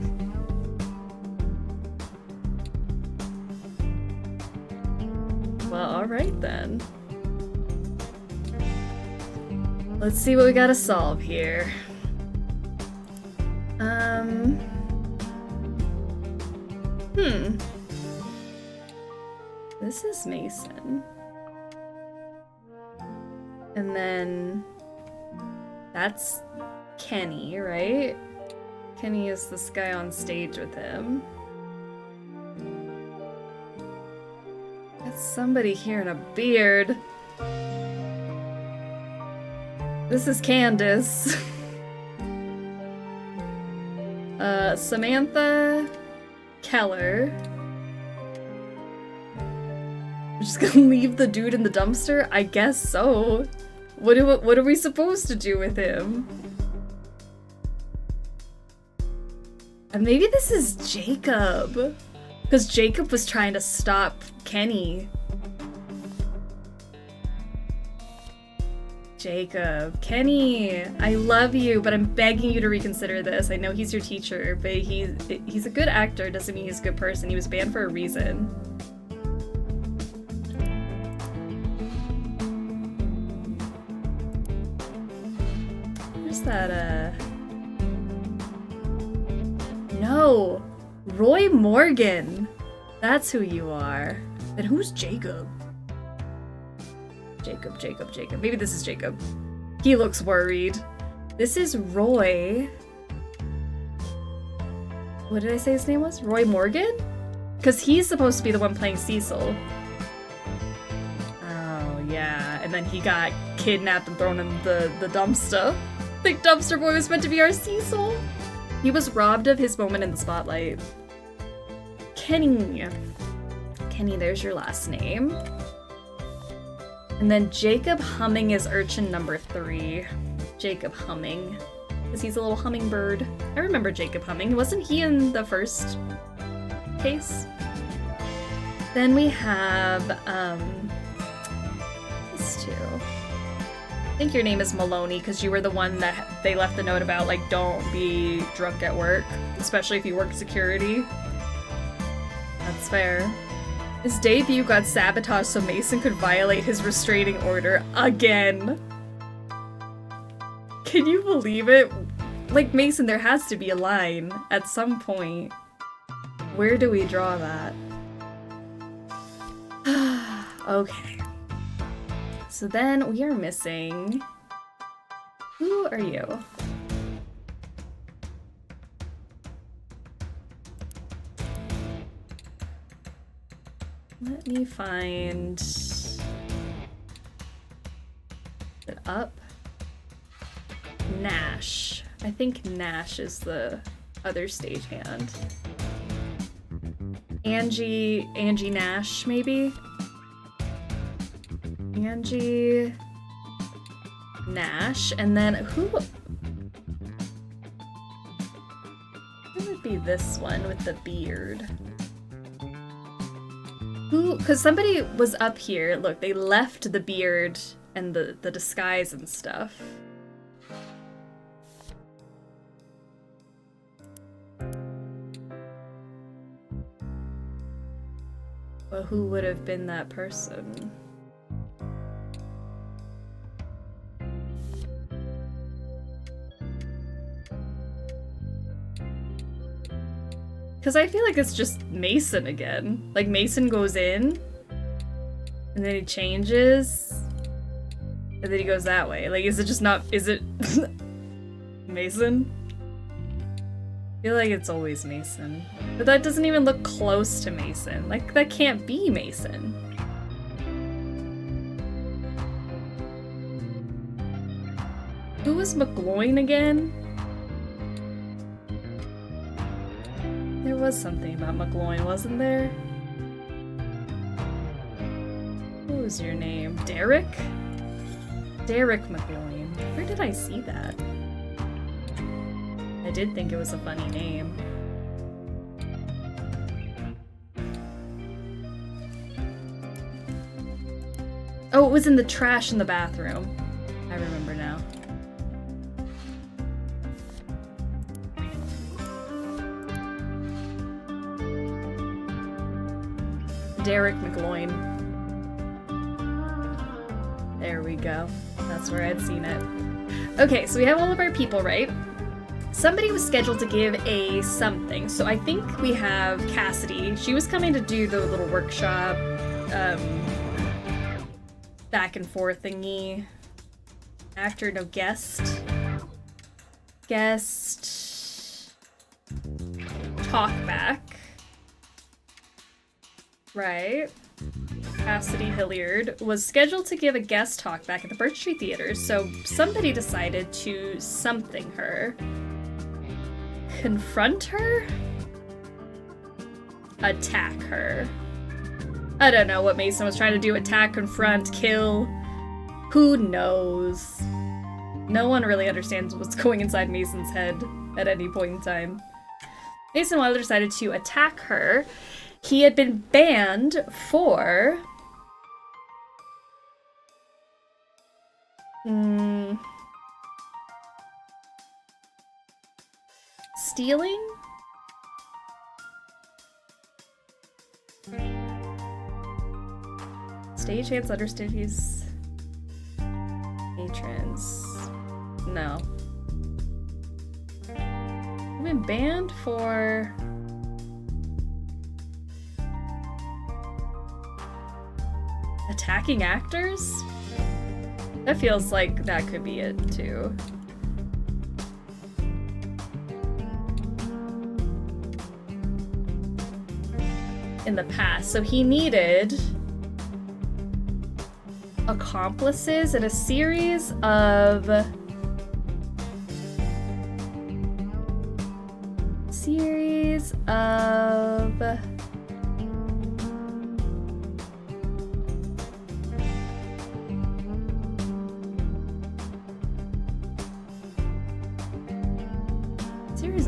Well, alright then. Let's see what we gotta solve here. This is Mason. And then that's Kenny, right? Kenny is this guy on stage with him. That's somebody here in a beard. This is Candace. Samantha Keller. I'm just gonna leave the dude in the dumpster? I guess so. What are we supposed to do with him? And maybe this is Jacob. Because Jacob was trying to stop Kenny. Jacob. Kenny, I love you, but I'm begging you to reconsider this. I know he's your teacher, but he's a good actor, doesn't mean he's a good person. He was banned for a reason. Where's that, No! Roy Morgan! That's who you are. Then who's Jacob? Jacob. Maybe this is Jacob. He looks worried. This is Roy. What did I say his name was? Roy Morgan? Because he's supposed to be the one playing Cecil. Oh, yeah. And then he got kidnapped and thrown in the dumpster. I think Dumpster Boy was meant to be our Cecil. He was robbed of his moment in the spotlight. Kenny. Kenny, there's your last name. And then Jacob Humming is urchin number 3. Jacob Humming. Because he's a little hummingbird. I remember Jacob Humming. Wasn't he in the first case? Then we have, these two. I think your name is Maloney because you were the one that they left the note about, like, don't be drunk at work. Especially if you work security. That's fair. His debut got sabotaged so Mason could violate his restraining order again. Can you believe it? Like, Mason, there has to be a line at some point. Where do we draw that? Okay. So then we are missing... Who are you? Let me find it up. Nash. I think Nash is the other stagehand. Angie Nash, maybe? Angie Nash, and then who would be this one with the beard? Who, because somebody was up here. Look, they left the beard and the disguise and stuff. But who would have been that person? Because I feel like it's just Mason again. Like, Mason goes in, and then he changes, and then he goes that way. Like, is it just not- is it Mason? I feel like it's always Mason. But that doesn't even look close to Mason. Like, that can't be Mason. Who was McGloin again? There was something about McGloin, wasn't there? What was your name? Derek? Derek McGloin. Where did I see that? I did think it was a funny name. Oh, it was in the trash in the bathroom. I remember now. Derek McGloin. There we go. That's where I'd seen it. Okay, so we have all of our people, right? somebody was scheduled to give a something. So I think we have Cassidy. She was coming to do the little workshop, back and forth thingy. Actor, no, guest. Guest. Talk back. Right. Cassidy Hilliard was scheduled to give a guest talk back at the Birch Tree Theater, so somebody decided to something her. Confront her? Attack her. I don't know what Mason was trying to do. Attack, confront, kill. Who knows? No one really understands what's going inside Mason's head at any point in time. Mason Wilder decided to attack her. He had been banned for... stealing? Stagehands understood he's... patrons. No. I've been banned for... attacking actors? That feels like that could be it, too. In the past. So he needed accomplices in a series of... series of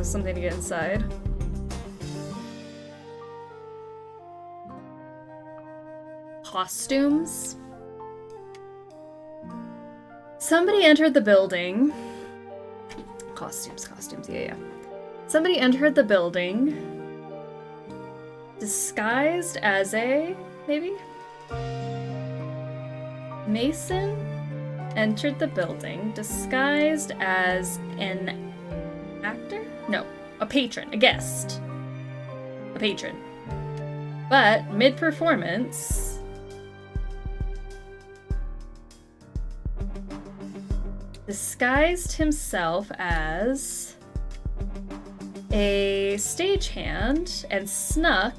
something to get inside. Costumes. Somebody entered the building. Costumes, yeah. Somebody entered the building disguised as a, maybe? Mason entered the building disguised as an actor? No, a patron, a guest. A patron. But mid-performance, disguised himself as a stagehand and snuck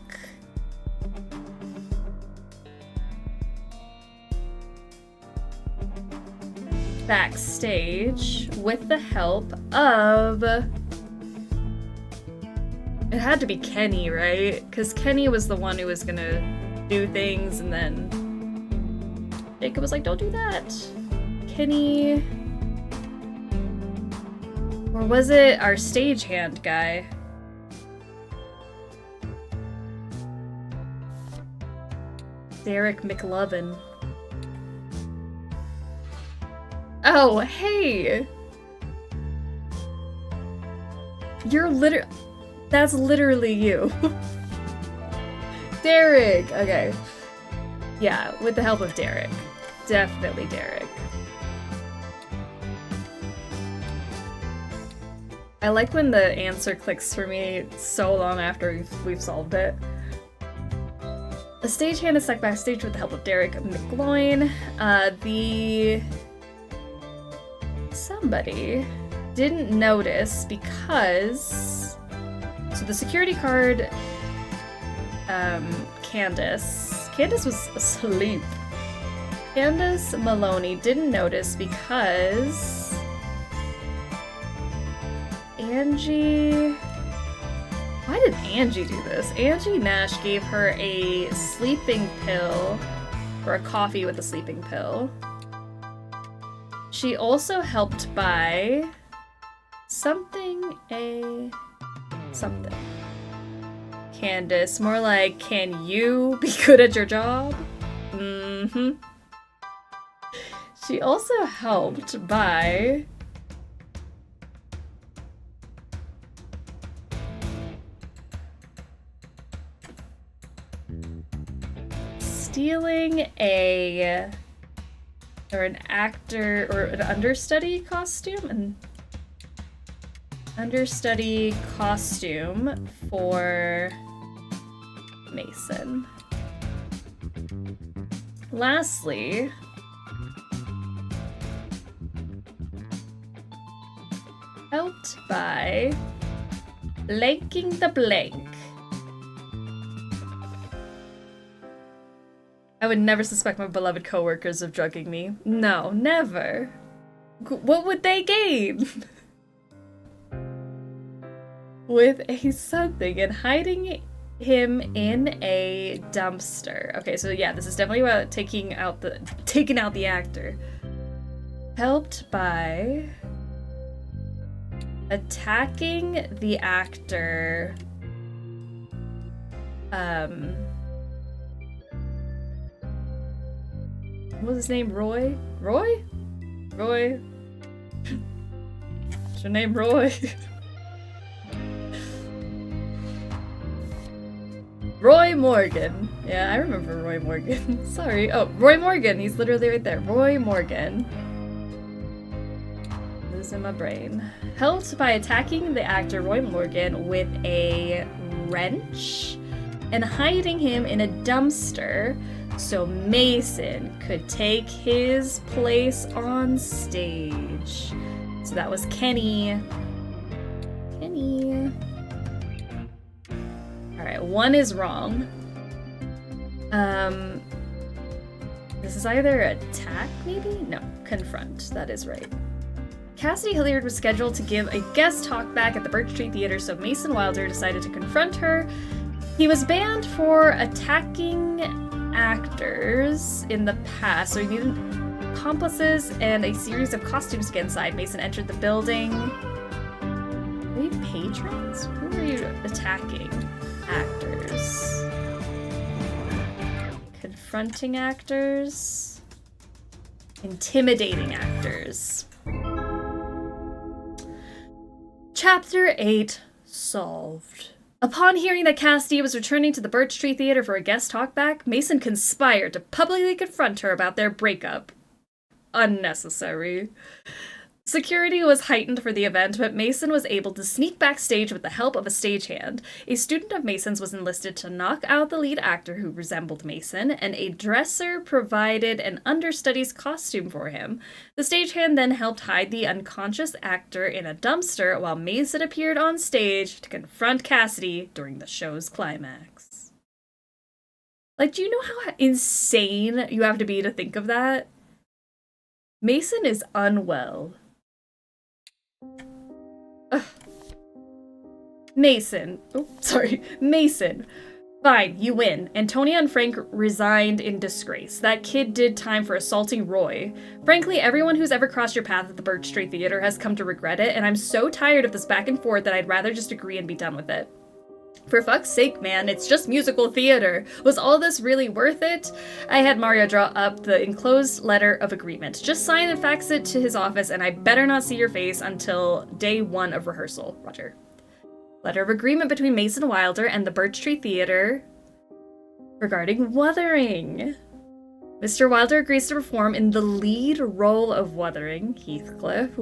backstage with the help of... it had to be Kenny, right? Because Kenny was the one who was gonna do things, and then Jacob was like, don't do that. Kenny... or was it our stagehand guy? Derek McLovin. Oh, hey! You're that's literally you. Derek! Okay. Yeah, with the help of Derek. Definitely Derek. I like when the answer clicks for me so long after we've solved it. A stagehand is stuck backstage with the help of Derek McLoin. Somebody didn't notice because... so the security guard, Candace was asleep. Candace Maloney didn't notice because... Angie... why did Angie do this? Angie Nash gave her a sleeping pill, or a coffee with a sleeping pill. She also helped buy something. Candace, more like, can you be good at your job? Mm-hmm. She also helped buy... stealing an actor or an understudy costume, and Understudy costume for Mason. Lastly, helped by blanking the blank. I would never suspect my beloved coworkers of drugging me. No, never. What would they gain? With a something and hiding him in a dumpster. Okay, so yeah, this is definitely about taking out the actor. Helped by attacking the actor. What was his name? Roy? Roy? Roy? What's your name, Roy? Roy Morgan. Yeah, I remember Roy Morgan. Sorry. Oh, Roy Morgan. He's literally right there. Roy Morgan. Losing my brain. Helped by attacking the actor Roy Morgan with a wrench and hiding him in a dumpster so Mason could take his place on stage. So that was Kenny. Kenny. Alright, one is wrong. This is either attack, maybe? No, confront. That is right. Cassidy Hilliard was scheduled to give a guest talk back at the Birch Tree Theater, so Mason Wilder decided to confront her. He was banned for attacking actors in the past, so he needed accomplices and a series of costumes to get inside. Mason entered the building. Are you patrons? Who are you attacking? Actors. Confronting actors. Intimidating actors. Chapter 8 solved. Upon hearing that Cassidy was returning to the Birch Tree Theater for a guest talkback, Mason conspired to publicly confront her about their breakup. Unnecessary. Security was heightened for the event, but Mason was able to sneak backstage with the help of a stagehand. A student of Mason's was enlisted to knock out the lead actor who resembled Mason, and a dresser provided an understudy's costume for him. The stagehand then helped hide the unconscious actor in a dumpster while Mason appeared on stage to confront Cassidy during the show's climax. Like, do you know how insane you have to be to think of that? Mason is unwell. Ugh. Mason. Fine, you win. Antonia and Frank resigned in disgrace. That kid did time for assaulting Roy. Frankly, everyone who's ever crossed your path at the Birch Tree Theater has come to regret it, and I'm so tired of this back and forth that I'd rather just agree and be done with it. For fuck's sake, man, it's just musical theater. Was all this really worth it? I had Mario draw up the enclosed letter of agreement. Just sign and fax it to his office, and I better not see your face until day 1 of rehearsal. Roger. Letter of agreement between Mason Wilder and the Birch Tree Theater regarding Wuthering. Mr. Wilder agrees to perform in the lead role of Wuthering, Heathcliff,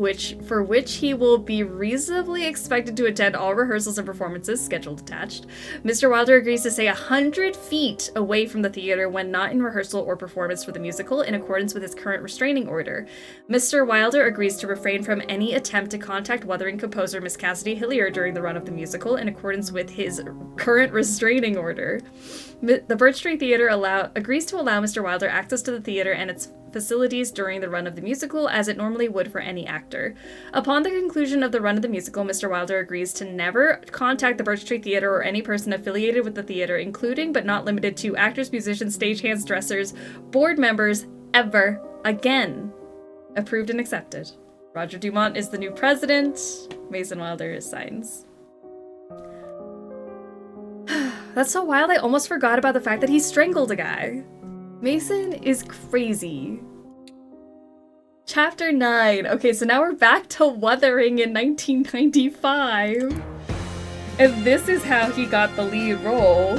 for which he will be reasonably expected to attend all rehearsals and performances scheduled attached. Mr. Wilder agrees to stay 100 feet away from the theater when not in rehearsal or performance for the musical in accordance with his current restraining order. Mr. Wilder agrees to refrain from any attempt to contact Wuthering composer Miss Cassidy Hilliard during the run of the musical in accordance with his current restraining order. The Birch Tree Theater agrees to allow Mr. Wilder access to the theater and its facilities during the run of the musical as it normally would for any actor. Upon the conclusion of the run of the musical, Mr. Wilder agrees to never contact the Birch Tree Theater or any person affiliated with the theater, including but not limited to actors, musicians, stagehands, dressers, board members, ever again. Approved and accepted. Roger Dumont is the new president. Mason Wilder signs. That's so wild, I almost forgot about the fact that he strangled a guy. Mason is crazy. Chapter 9. Okay, so now we're back to Wuthering in 1995. And this is how he got the lead role.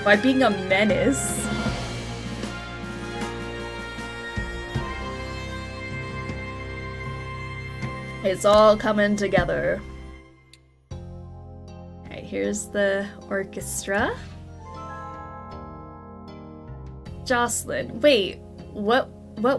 By being a menace. It's all coming together. Alright, here's the orchestra. Jocelyn, wait, what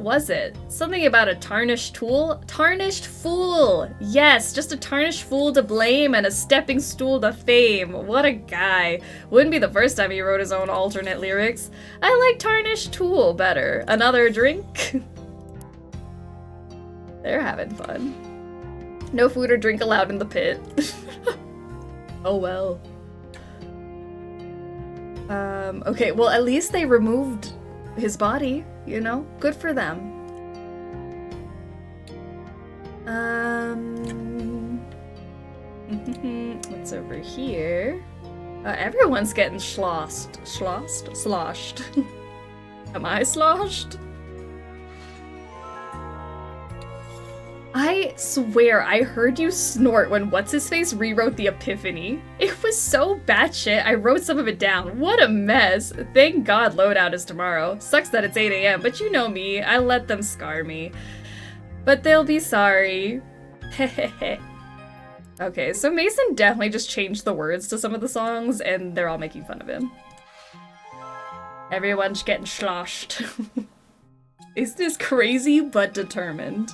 was it? Something about a tarnished tool? Tarnished fool! Yes, just a tarnished fool to blame and a stepping stool to fame. What a guy. Wouldn't be the first time he wrote his own alternate lyrics. I like tarnished tool better. Another drink? They're having fun. No food or drink allowed in the pit. Oh well. Okay, well at least they removed his body, you know? Good for them. What's over here? Everyone's getting sloshed. Am I sloshed? I swear I heard you snort when What's-His-Face rewrote the Epiphany. It was so batshit, I wrote some of it down. What a mess. Thank God loadout is tomorrow. Sucks that it's 8 AM, but you know me, I let them scar me. But they'll be sorry. Hehehe. Okay, so Mason definitely just changed the words to some of the songs, and they're all making fun of him. Everyone's getting sloshed. Is this crazy but determined?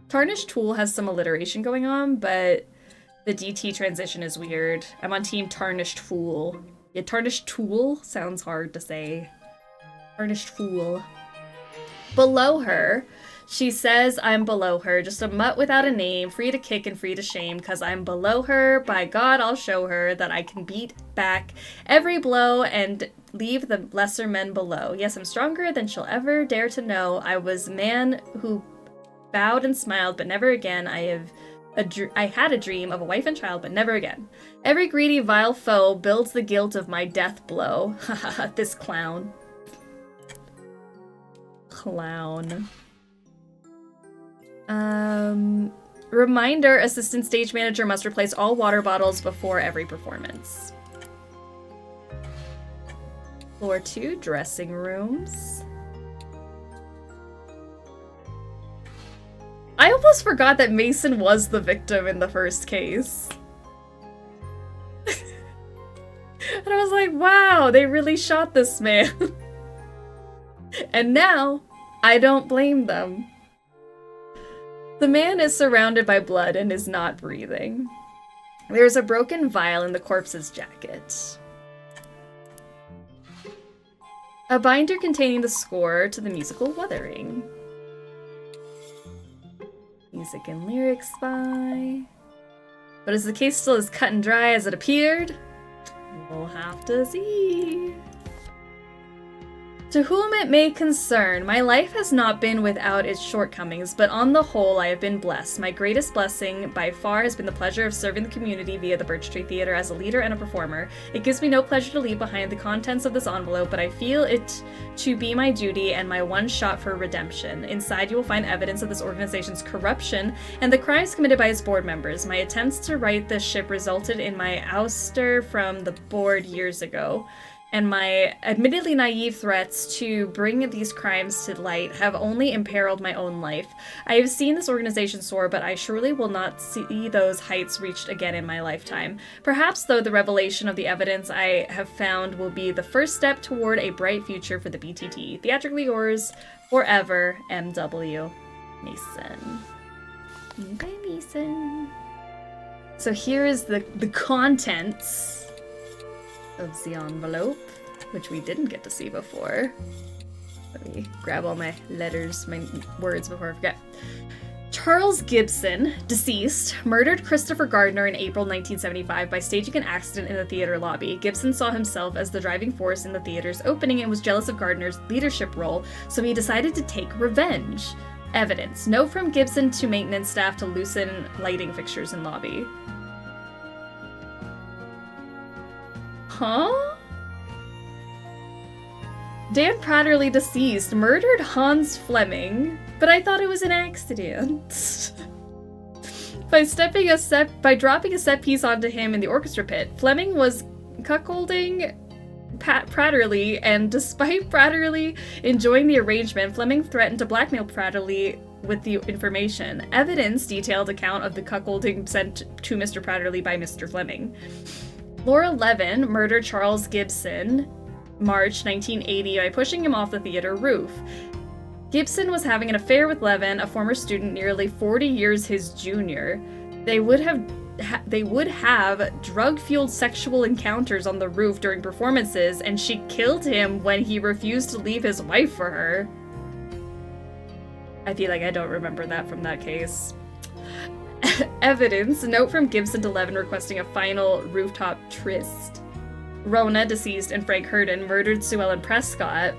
Tarnished Tool has some alliteration going on, but the DT transition is weird. I'm on team Tarnished Fool. Yeah, Tarnished Tool sounds hard to say. Tarnished Fool. Below her, she says I'm below her, just a mutt without a name, free to kick and free to shame, 'cause I'm below her. By God, I'll show her that I can beat back every blow and leave the lesser men below. Yes, I'm stronger than she'll ever dare to know. I was man who bowed and smiled, but never again. I had a dream of a wife and child, but never again. Every greedy, vile foe builds the guilt of my death blow. Haha, this clown. Clown. Reminder, assistant stage manager must replace all water bottles before every performance. Floor 2, dressing rooms. I almost forgot that Mason was the victim in the first case. And I was like, wow, they really shot this man. And now, I don't blame them. The man is surrounded by blood and is not breathing. There's a broken vial in the corpse's jacket. A binder containing the score to the musical Wuthering. Music and lyrics by... But is the case still as cut and dry as it appeared? We'll have to see. To whom it may concern, my life has not been without its shortcomings, but on the whole I have been blessed. My greatest blessing by far has been the pleasure of serving the community via the Birch Tree Theater as a leader and a performer. It gives me no pleasure to leave behind the contents of this envelope, but I feel it to be my duty and my one shot for redemption. Inside you will find evidence of this organization's corruption and the crimes committed by its board members. My attempts to right this ship resulted in my ouster from the board years ago, and my admittedly naive threats to bring these crimes to light have only imperiled my own life. I have seen this organization soar, but I surely will not see those heights reached again in my lifetime. Perhaps, though, the revelation of the evidence I have found will be the first step toward a bright future for the BTT. Theatrically yours, forever, M.W. Mason. Okay, Mason. So here is the contents of the envelope, which we didn't get to see before. Let me grab all my letters, my words before I forget. Charles Gibson, deceased, murdered Christopher Gardner in April 1975 by staging an accident in the theater lobby. Gibson saw himself as the driving force in the theater's opening and was jealous of Gardner's leadership role, so he decided to take revenge. Evidence. Note from Gibson to maintenance staff to loosen lighting fixtures in lobby. Huh? Dan Pratterly, deceased, murdered Hans Fleming, but I thought it was an accident. By dropping a set piece onto him in the orchestra pit, Fleming was cuckolding Pratterly, and despite Pratterly enjoying the arrangement, Fleming threatened to blackmail Pratterly with the information. Evidence detailed account of the cuckolding sent to Mr. Pratterly by Mr. Fleming. Laura Levin murdered Charles Gibson, March 1980, by pushing him off the theater roof. Gibson was having an affair with Levin, a former student nearly 40 years his junior. They would have drug-fueled sexual encounters on the roof during performances, and she killed him when he refused to leave his wife for her. I feel like I don't remember that from that case. Evidence, note from Gibson to Levin requesting a final rooftop tryst. Rona, deceased, and Frank Herndon murdered Sue Ellen Prescott,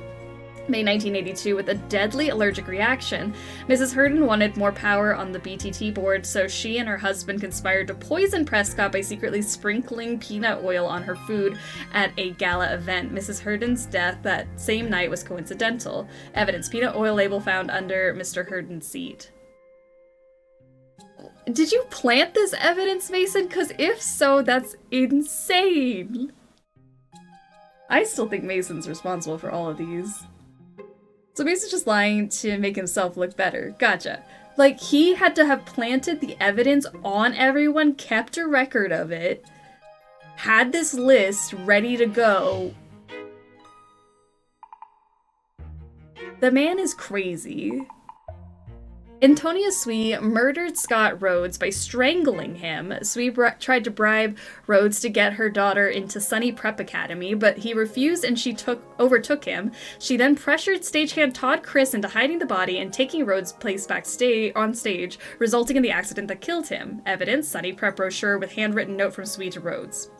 May 1982, with a deadly allergic reaction. Mrs. Herndon wanted more power on the BTT board, so she and her husband conspired to poison Prescott by secretly sprinkling peanut oil on her food at a gala event. Mrs. Herndon's death that same night was coincidental. Evidence, peanut oil label found under Mr. Herndon's seat. Did you plant this evidence, Mason? Because if so, that's insane. I still think Mason's responsible for all of these. So Mason's just lying to make himself look better. Gotcha. Like, he had to have planted the evidence on everyone, kept a record of it, had this list ready to go. The man is crazy. Antonia Swee murdered Scott Rhodes by strangling him. Swee tried to bribe Rhodes to get her daughter into Sunny Prep Academy, but he refused and she overtook him. She then pressured stagehand Todd Criss into hiding the body and taking Rhodes' place on stage, resulting in the accident that killed him. Evidence, Sunny Prep brochure with handwritten note from Swee to Rhodes.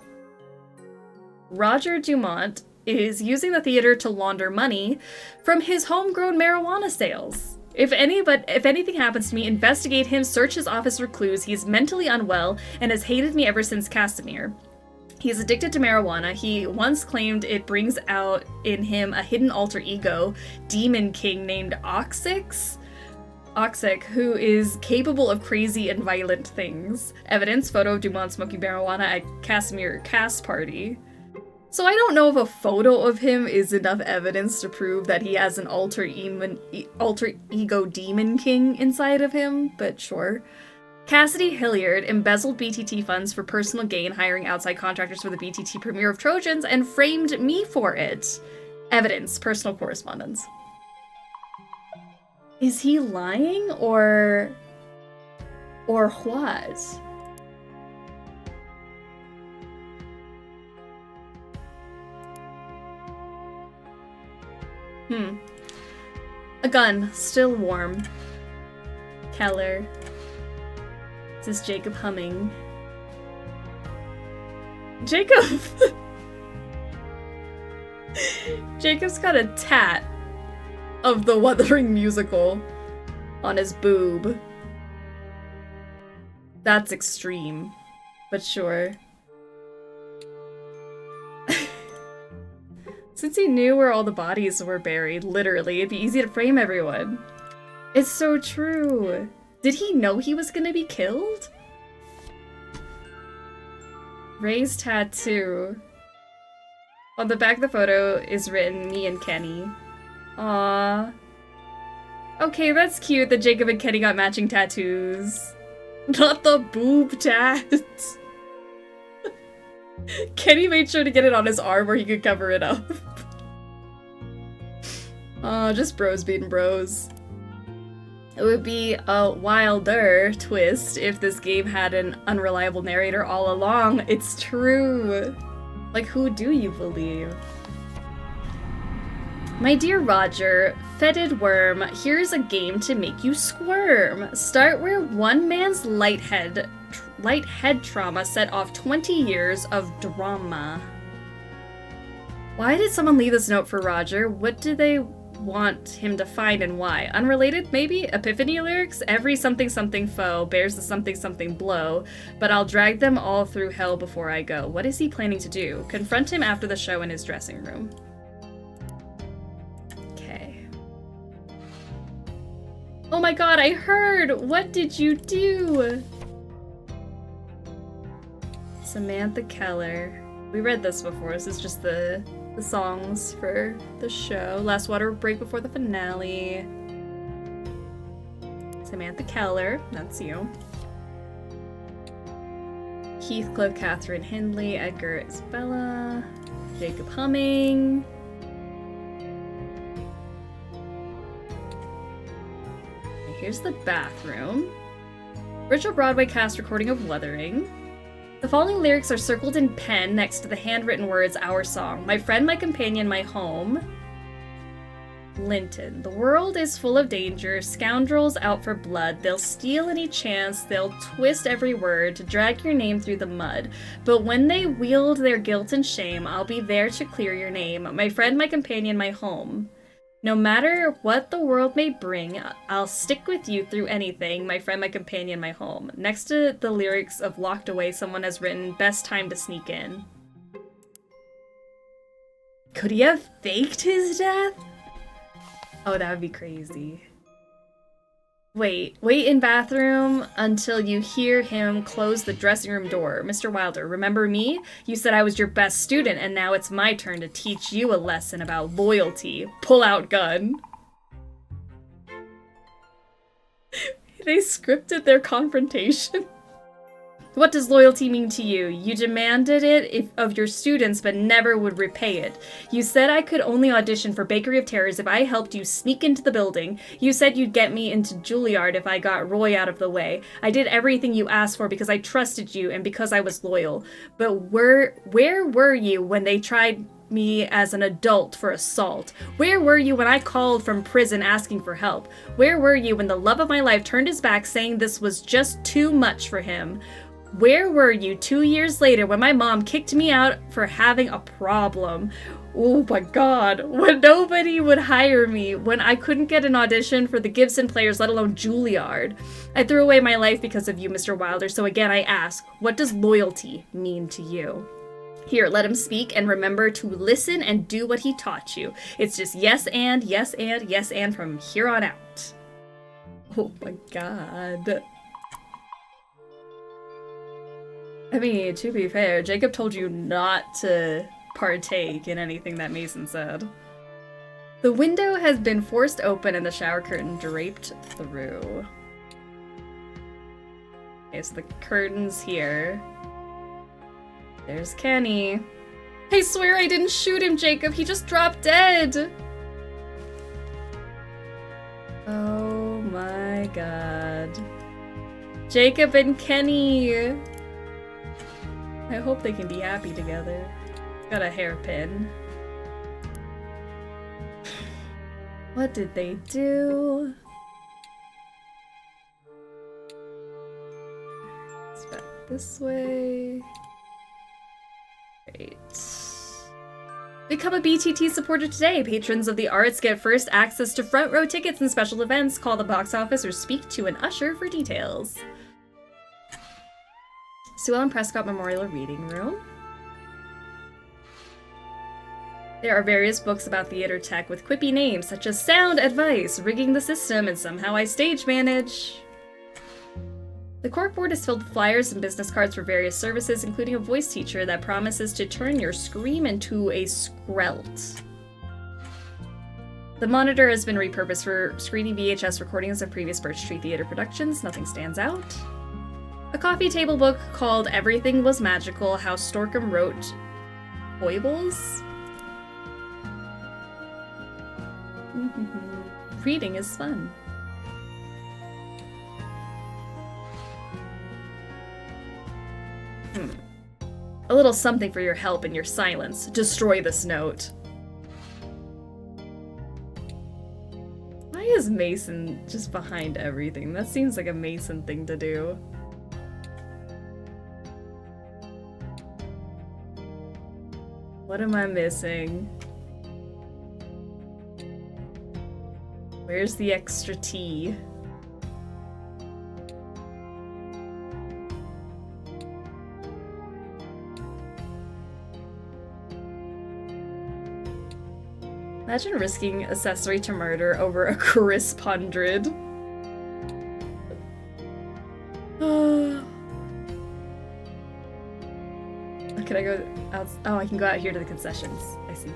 Roger Dumont is using the theater to launder money from his homegrown marijuana sales. If anything happens to me, investigate him, search his office for clues. He's mentally unwell and has hated me ever since Cassimir. He's addicted to marijuana. He once claimed it brings out in him a hidden alter ego, demon king named Oxix, who is capable of crazy and violent things. Evidence, photo of Dumont smoking marijuana at Cassimir cast party. So I don't know if a photo of him is enough evidence to prove that he has an alter ego demon king inside of him, but sure. Cassidy Hilliard embezzled BTT funds for personal gain, hiring outside contractors for the BTT premiere of Trojans, and framed me for it. Evidence, personal correspondence. Is he lying or what? A gun, still warm. Keller. This is Jacob humming. Jacob! Jacob's got a tat of the Wuthering musical on his boob. That's extreme, but sure. Since he knew where all the bodies were buried, literally, it'd be easy to frame everyone. It's so true. Did he know he was gonna be killed? Ray's tattoo. On the back of the photo is written, me and Kenny. Aww. Okay, that's cute that Jacob and Kenny got matching tattoos. Not the boob tat. Kenny made sure to get it on his arm where he could cover it up. Aw, just bros being bros. It would be a wilder twist if this game had an unreliable narrator all along. It's true. Like, who do you believe? My dear Roger, fetid worm, here's a game to make you squirm. Start where one man's light head trauma set off 20 years of drama. Why did someone leave this note for Roger? What do they want him to find and why? Unrelated, maybe? Epiphany lyrics? Every something something foe bears the something something blow, but I'll drag them all through hell before I go. What is he planning to do? Confront him after the show in his dressing room. Okay. Oh my god, I heard! What did you do? Samantha Keller. We read this before. This is just the songs for the show. Last water break before the finale. Samantha Keller, that's you. Heathcliff, Catherine Hindley, Edgar Isabella, Jacob Humming. And here's the bathroom. Original Broadway cast recording of Wuthering. The following lyrics are circled in pen next to the handwritten words, Our Song. My friend, my companion, my home. Linton. The world is full of danger, scoundrels out for blood. They'll steal any chance, they'll twist every word to drag your name through the mud. But when they wield their guilt and shame, I'll be there to clear your name. My friend, my companion, my home. No matter what the world may bring, I'll stick with you through anything. My friend, my companion, my home. Next to the lyrics of Locked Away, someone has written, Best time to sneak in. Could he have faked his death? Oh, that would be crazy. Wait in bathroom until you hear him close the dressing room door. Mr. Wilder, remember me? You said I was your best student, and now it's my turn to teach you a lesson about loyalty. Pull out gun. They scripted their confrontation. What does loyalty mean to you? You demanded it of your students, but never would repay it. You said I could only audition for Bakery of Terrors if I helped you sneak into the building. You said you'd get me into Juilliard if I got Roy out of the way. I did everything you asked for because I trusted you and because I was loyal. But where were you when they tried me as an adult for assault? Where were you when I called from prison asking for help? Where were you when the love of my life turned his back saying this was just too much for him? Where were you 2 years later when my mom kicked me out for having a problem? Oh my god, when nobody would hire me, when I couldn't get an audition for the Gibson Players, let alone Juilliard. I threw away my life because of you, Mr. Wilder, so again I ask, what does loyalty mean to you? Here, let him speak, and remember to listen and do what he taught you. It's just yes and, yes and, yes and from here on out. Oh my god. I mean, to be fair, Jacob told you not to partake in anything that Mason said. The window has been forced open and the shower curtain draped through. Okay, so the curtain's here. There's Kenny. I swear I didn't shoot him, Jacob. He just dropped dead. Oh my god. Jacob and Kenny. I hope they can be happy together. Got a hairpin. What did they do? It's back this way. Great. Become a BTT supporter today. Patrons of the arts get first access to front row tickets and special events. Call the box office or speak to an usher for details. Sue Ellen Prescott Memorial Reading Room. There are various books about theater tech with quippy names such as Sound Advice, Rigging the System, and Somehow I Stage Manage. The corkboard is filled with flyers and business cards for various services, including a voice teacher that promises to turn your scream into a skrelt. The monitor has been repurposed for screening VHS recordings of previous Birch Tree Theater productions. Nothing stands out. A coffee table book called Everything Was Magical, How Storkham Wrote Foibles. Reading is fun. A little something for your help and your silence. Destroy this note. Why is Mason just behind everything? That seems like a Mason thing to do. What am I missing? Where's the extra tea? Imagine risking accessory to murder over a crisp 100. Can I go out? Oh, I can go out here to the concessions. I see.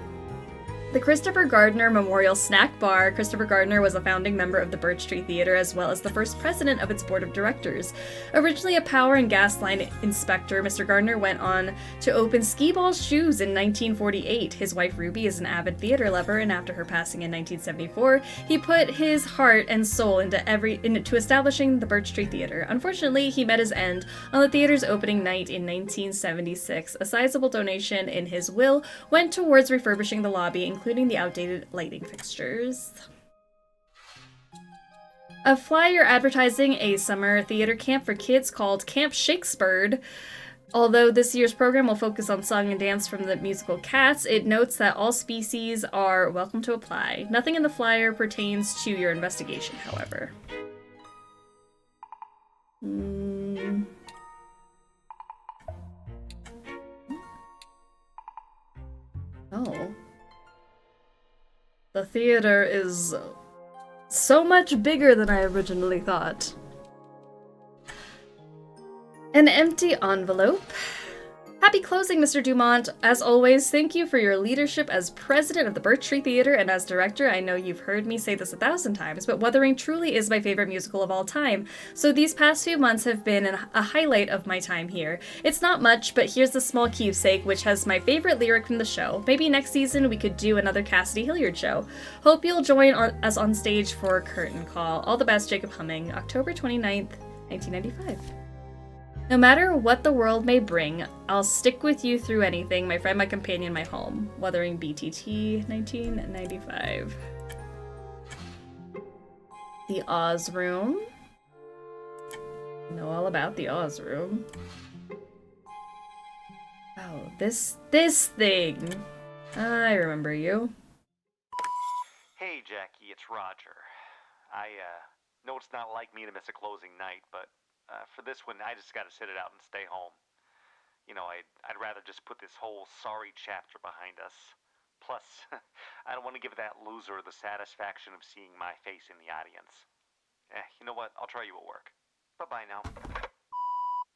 The Christopher Gardner Memorial Snack Bar. Christopher Gardner was a founding member of the Birch Tree Theater as well as the first president of its board of directors. Originally a power and gas line inspector, Mr. Gardner went on to open Skee-Ball's Shoes in 1948. His wife Ruby is an avid theater lover, and after her passing in 1974, he put his heart and soul into establishing the Birch Tree Theater. Unfortunately, he met his end on the theater's opening night in 1976. A sizable donation in his will went towards refurbishing the lobby, including the outdated lighting fixtures. A flyer advertising a summer theater camp for kids called Camp Shakespeare. Although this year's program will focus on song and dance from the musical Cats, it notes that all species are welcome to apply. Nothing in the flyer pertains to your investigation, however. Oh. The theater is so much bigger than I originally thought. An empty envelope. Happy closing, Mr. Dumont. As always, thank you for your leadership as president of the Birch Tree Theater and as director. I know you've heard me say this 1,000 times, but Wuthering truly is my favorite musical of all time. So these past few months have been a highlight of my time here. It's not much, but here's the small keepsake, which has my favorite lyric from the show. Maybe next season we could do another Cassidy Hilliard show. Hope you'll join us on stage for Curtain Call. All the best, Jacob Humming. October 29th, 1995. No matter what the world may bring, I'll stick with you through anything, my friend, my companion, my home. Wuthering BTT, 1995. The Oz Room. Know all about the Oz Room. Oh, this thing. I remember you. Hey, Jackie, it's Roger. I know it's not like me to miss a closing night, but for this one, I just gotta sit it out and stay home. You know, I'd rather just put this whole sorry chapter behind us. Plus, I don't want to give that loser the satisfaction of seeing my face in the audience. You know what? I'll try you at work. Bye-bye now.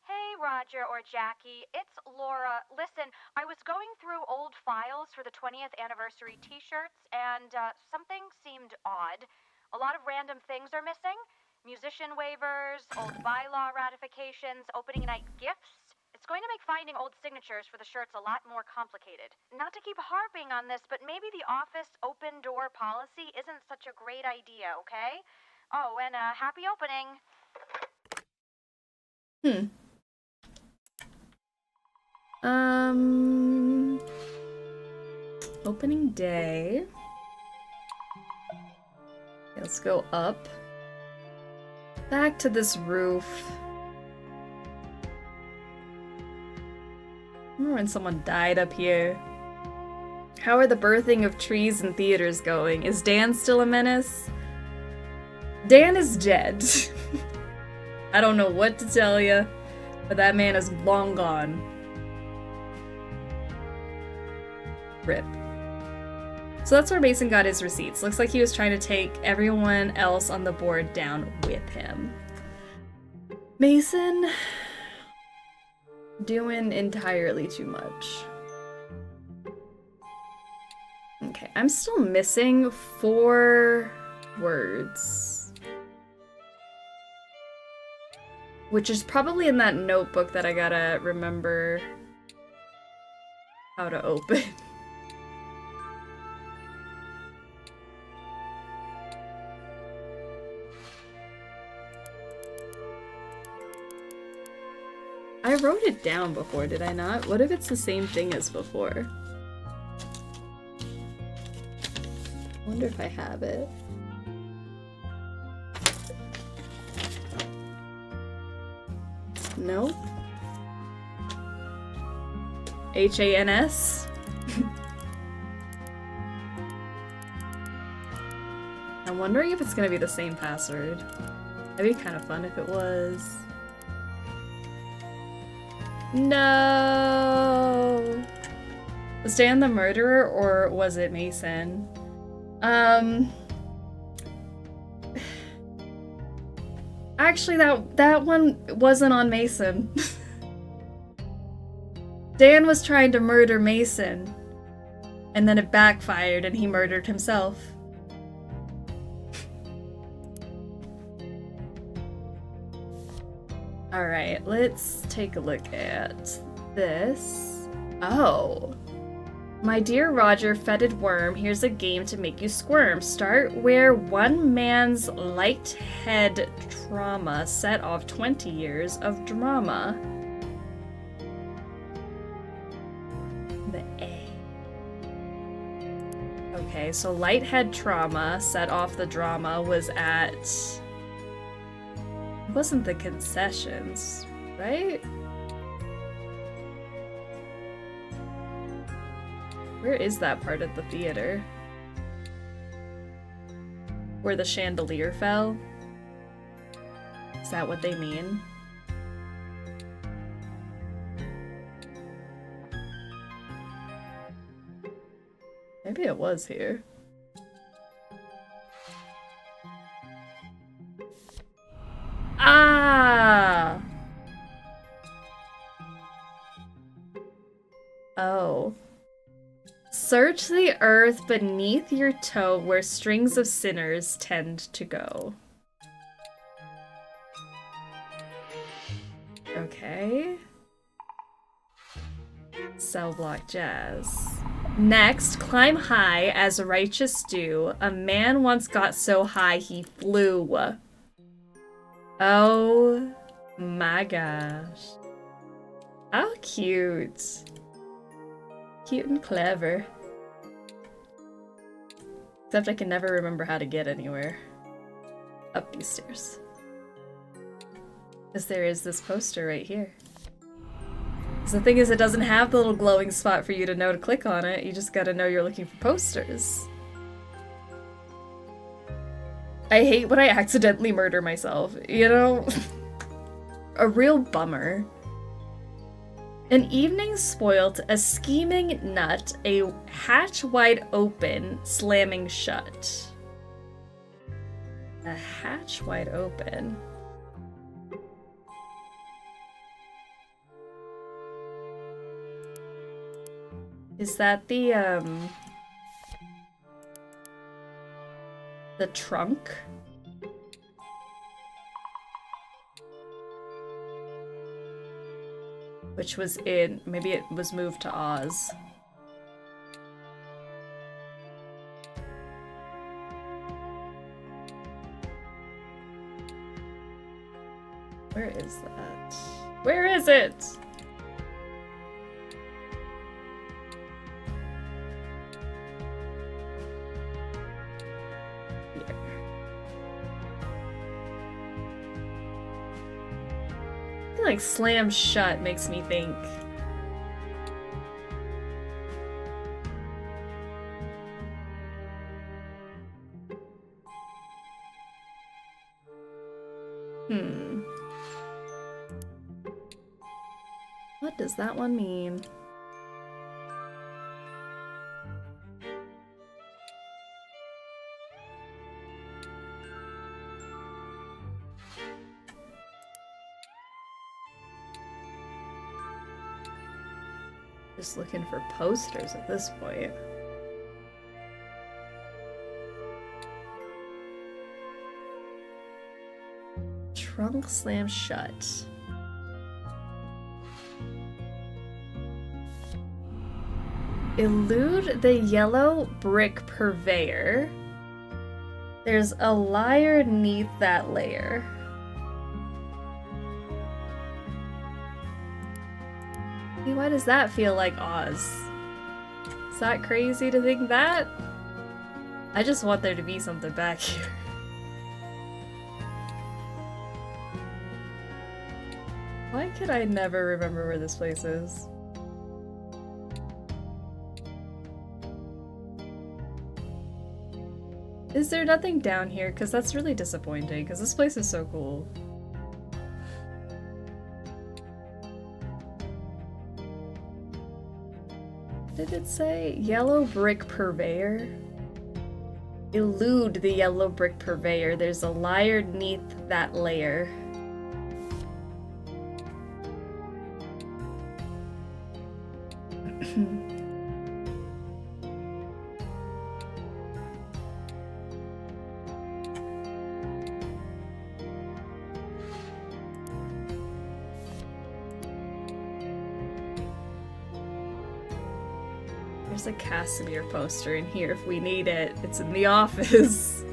Hey, Roger or Jackie, it's Laura. Listen, I was going through old files for the 20th anniversary t-shirts, and something seemed odd. A lot of random things are missing. Musician waivers, old bylaw ratifications, opening night gifts. It's going to make finding old signatures for the shirts a lot more complicated. Not to keep harping on this, but maybe the office open door policy isn't such a great idea, okay? Oh, and happy opening. Opening day. Let's go up. Back to this roof. Remember when someone died up here? How are the birthing of trees and theaters going? Is Dan still a menace? Dan is dead. I don't know what to tell you, but that man is long gone. Rip. So that's where Mason got his receipts. Looks like he was trying to take everyone else on the board down with him. Mason doing entirely too much. Okay, I'm still missing 4 words. Which is probably in that notebook that I gotta remember how to open. I wrote it down before, did I not? What if it's the same thing as before? I wonder if I have it. Nope. H-A-N-S? I'm wondering if it's gonna be the same password. That'd be kind of fun if it was. No! Was Dan the murderer, or was it Mason? Actually, that one wasn't on Mason. Dan was trying to murder Mason. And then it backfired and he murdered himself. Alright, let's take a look at this. Oh. My dear Roger, fetid worm, here's a game to make you squirm. Start where one man's light head trauma set off 20 years of drama. The A. Okay, so light head trauma set off the drama was at... It wasn't the concessions, right? Where is that part of the theater? Where the chandelier fell? Is that what they mean? Maybe it was here. Ah! Oh. Search the earth beneath your toe where strings of sinners tend to go. Okay. Cell block jazz. Next, climb high as righteous do. A man once got so high he flew. Oh my gosh. How cute. Cute and clever. Except I can never remember how to get anywhere. Up these stairs. Because there is this poster right here. So the thing is, it doesn't have the little glowing spot for you to know to click on it. You just gotta know you're looking for posters. I hate when I accidentally murder myself, you know? A real bummer. An evening spoilt, a scheming nut, a hatch wide open, slamming shut. A hatch wide open. Is that the trunk? Which was in, maybe it was moved to Oz. Where is that? Where is it? Like slam shut makes me think. What does that one mean? Just looking for posters at this point. Trunk slam shut. Elude the yellow brick purveyor. There's a liar neath that layer. Why does that feel like Oz? Is that crazy to think that? I just want there to be something back here. Why could I never remember where this place is? Is there nothing down here? Because that's really disappointing, because this place is so cool. Did it say yellow brick purveyor? Elude the yellow brick purveyor. There's a liar neath that layer. There's a Cassimir poster in here if we need it. It's in the office.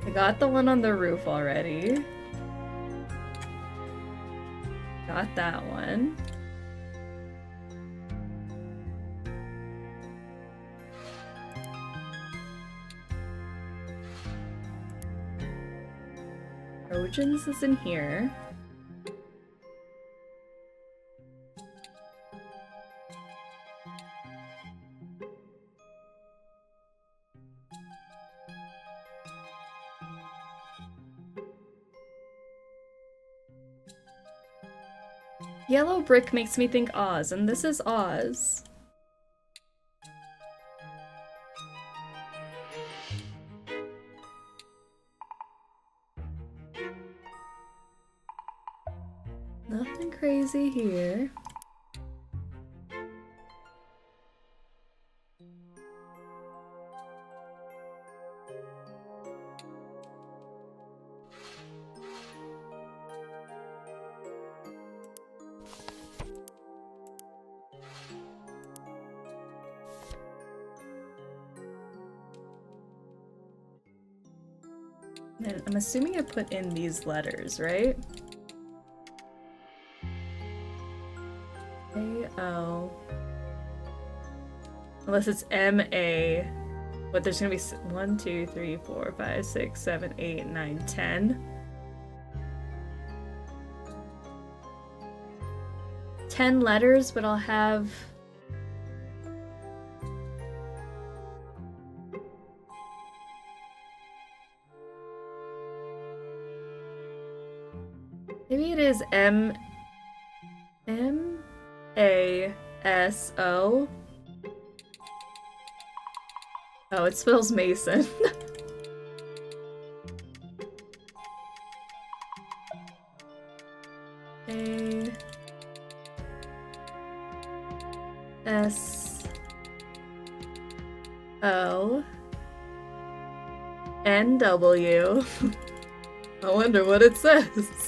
I got the one on the roof already. Got that one. Trojans is in here. Yellow brick makes me think Oz, and this is Oz. Nothing crazy here. And I'm assuming I put in these letters, right? A-O. Unless it's M-A. But there's gonna be 1, 2, 3, 4, 5, 6, 7, 8, 9, 10. 10 letters, but I'll have... Maybe it is M-A-S-O. Oh, it spells Mason. A-S-O-N-W. I wonder what it says.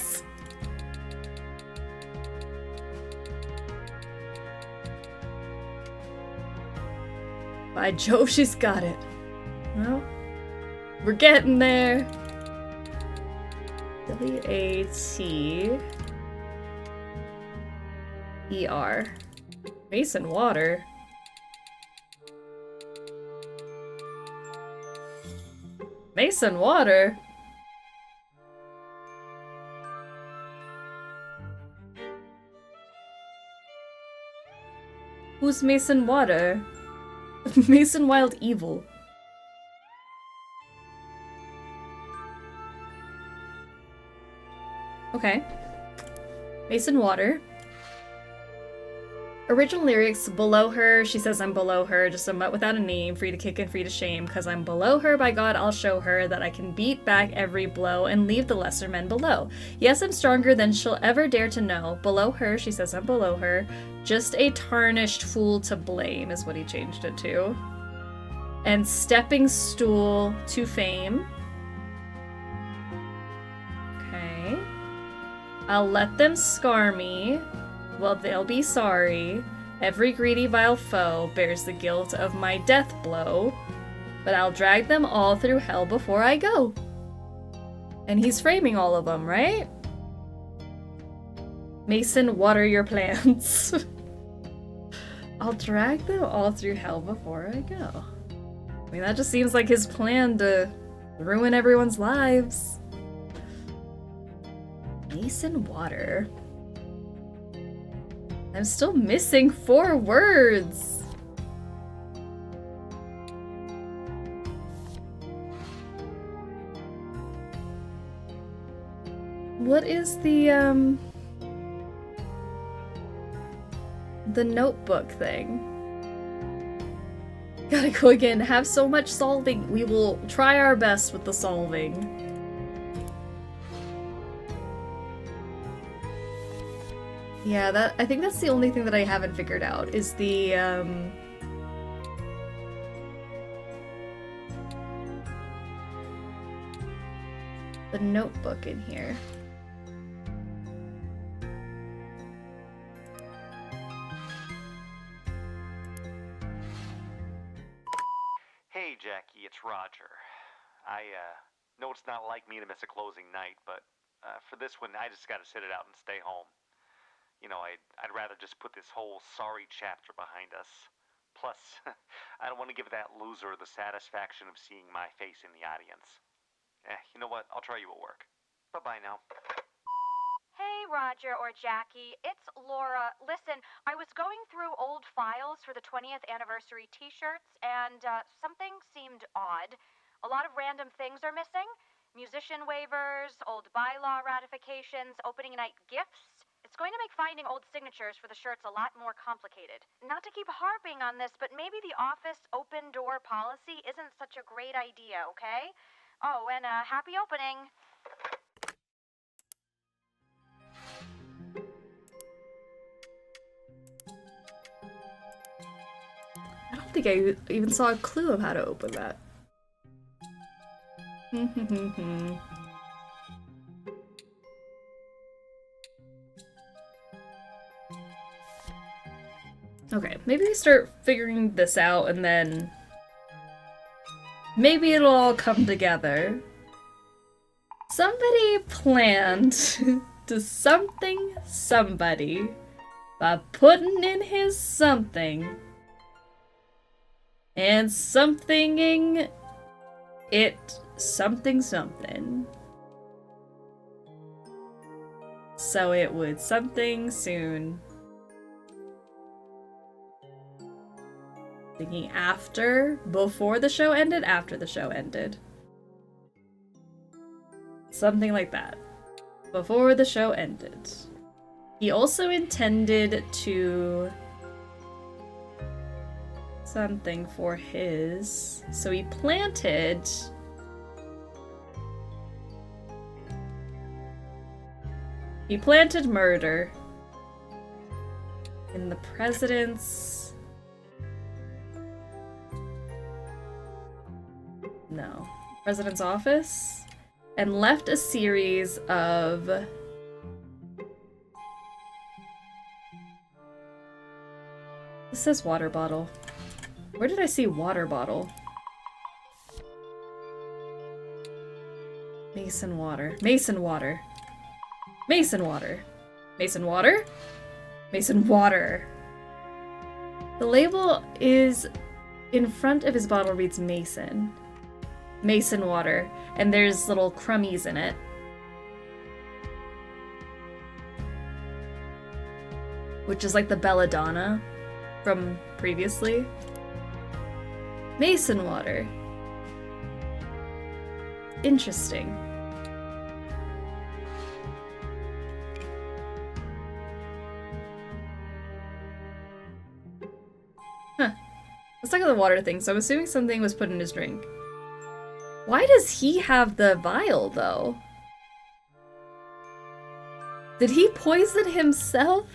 By Jove, she's got it. Well, we're getting there. W-A-T-E-R. Mason water. Mason water? Who's Mason water? Mason Wild Evil. Okay. Mason Water. Original lyrics, below her, she says I'm below her, just a mutt without a name, free to kick and free to shame, 'cause I'm below her, by God I'll show her that I can beat back every blow and leave the lesser men below. Yes, I'm stronger than she'll ever dare to know. Below her, she says I'm below her, just a tarnished fool to blame is what he changed it to. And stepping stool to fame. Okay. I'll let them scar me. Well, they'll be sorry. Every greedy vile foe bears the guilt of my death blow. But I'll drag them all through hell before I go. And he's framing all of them, right? Mason, water your plants. I'll drag them all through hell before I go. I mean, that just seems like his plan to ruin everyone's lives. Mason water. I'm still missing 4 words. What is the notebook thing? Gotta go again. Have so much solving. We will try our best with the solving. Yeah, I think that's the only thing that I haven't figured out, is the notebook in here. Jackie, it's Roger. I know it's not like me to miss a closing night, but for this one, I just gotta sit it out and stay home. You know, I'd rather just put this whole sorry chapter behind us. Plus, I don't want to give that loser the satisfaction of seeing my face in the audience. You know what? I'll try you at work. Bye-bye now. Hey, Roger or Jackie, it's Laura. Listen, I was going through old files for the 20th anniversary t-shirts, and something seemed odd. A lot of random things are missing. Musician waivers, old bylaw ratifications, opening night gifts. It's going to make finding old signatures for the shirts a lot more complicated. Not to keep harping on this, but maybe the office open door policy isn't such a great idea, okay? Oh, and happy opening. I don't think I even saw a clue of how to open that. Okay, maybe we start figuring this out and then maybe it'll all come together. Somebody planned to something somebody by putting in his something and somethinging it something something. So it would something soon. Thinking after, before the show ended, after the show ended. Something like that. Before the show ended. He also intended to something for his, so he planted murder in the president's office and left a series of this says water bottle. Where did I see water bottle? Mason water. Mason water. Mason water. Mason water? Mason water. The label is in front of his bottle reads Mason. Mason water. And there's little crummies in it. Which is like the belladonna from previously. Mason water. Interesting. Huh. Let's talk about the water thing. So I'm assuming something was put in his drink. Why does he have the vial, though? Did he poison himself?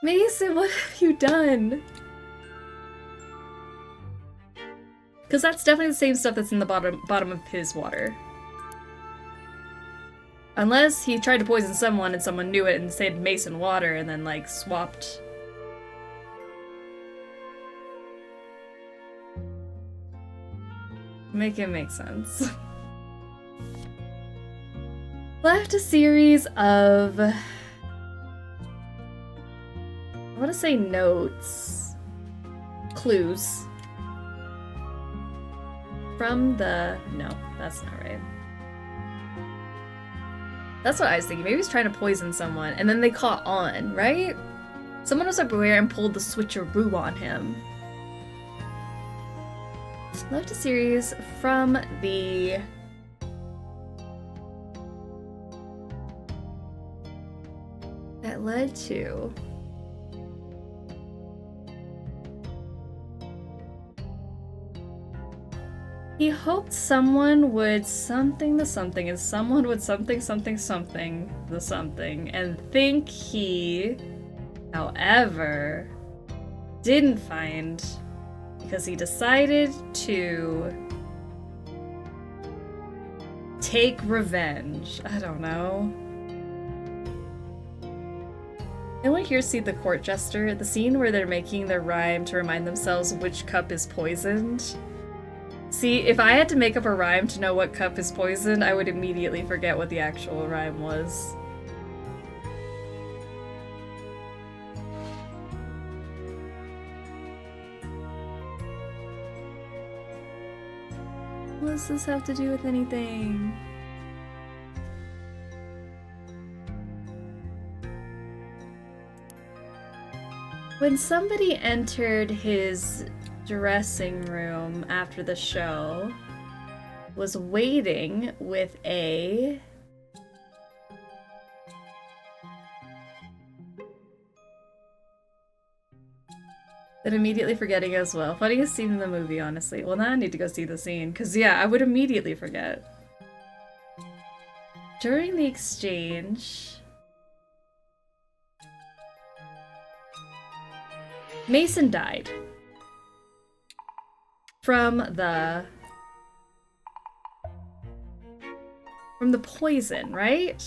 Mason, what have you done? Because that's definitely the same stuff that's in the bottom of his water. Unless he tried to poison someone and someone knew it and said Mason water and then, like, swapped. Make it make sense. Left a series of... I want to say notes. Clues. From the... No, that's not right. That's what I was thinking. Maybe he's trying to poison someone, and then they caught on, right? Someone was aware and pulled the switcheroo on him. Left a series from the... that led to... He hoped someone would something the something, and someone would something something something the something, and think he, however, didn't find, because he decided to take revenge. I don't know. Anyone here see The Court Jester? The scene where they're making their rhyme to remind themselves which cup is poisoned? See, if I had to make up a rhyme to know what cup is poisoned, I would immediately forget what the actual rhyme was. What does this have to do with anything? When somebody entered his dressing room after the show, was waiting with a... Then immediately forgetting as well. Funniest scene in the movie, honestly. Well, now I need to go see the scene, because yeah, I would immediately forget. During the exchange... Mason died. From the poison, right?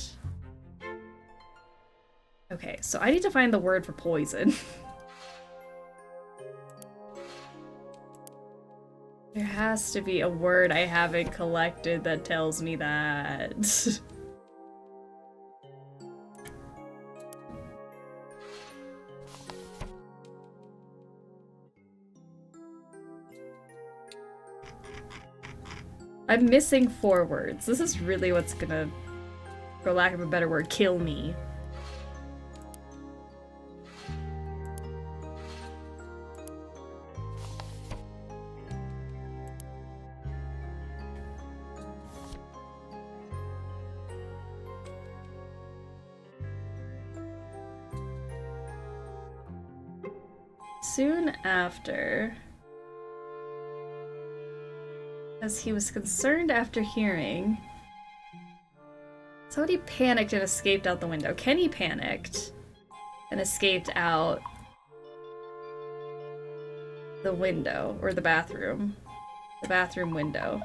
Okay, so I need to find the word for poison. There has to be a word I haven't collected that tells me that. I'm missing 4 words. This is really what's gonna, for lack of a better word, kill me. Soon after, as he was concerned after hearing, somebody panicked and escaped out the window. Kenny panicked and escaped out the window, or the bathroom window.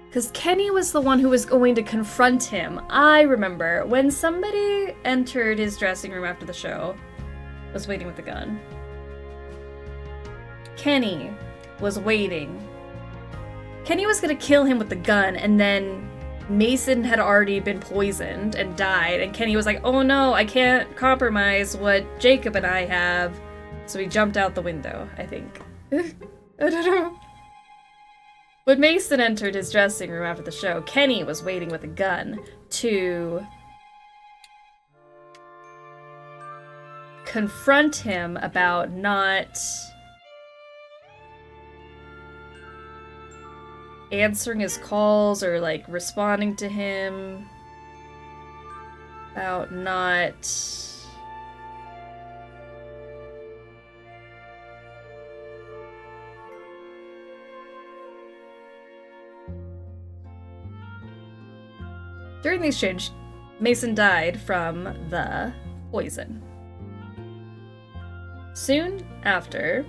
Because Kenny was the one who was going to confront him. I remember when somebody entered his dressing room after the show, was waiting with a gun. Kenny was waiting. Kenny was gonna kill him with the gun, and then Mason had already been poisoned and died, and Kenny was like, oh no, I can't compromise what Jacob and I have. So he jumped out the window, I think. I don't know. When Mason entered his dressing room after the show, Kenny was waiting with a gun to confront him about not answering his calls or like responding to him, about not During the exchange, Mason died from the poison. Soon after,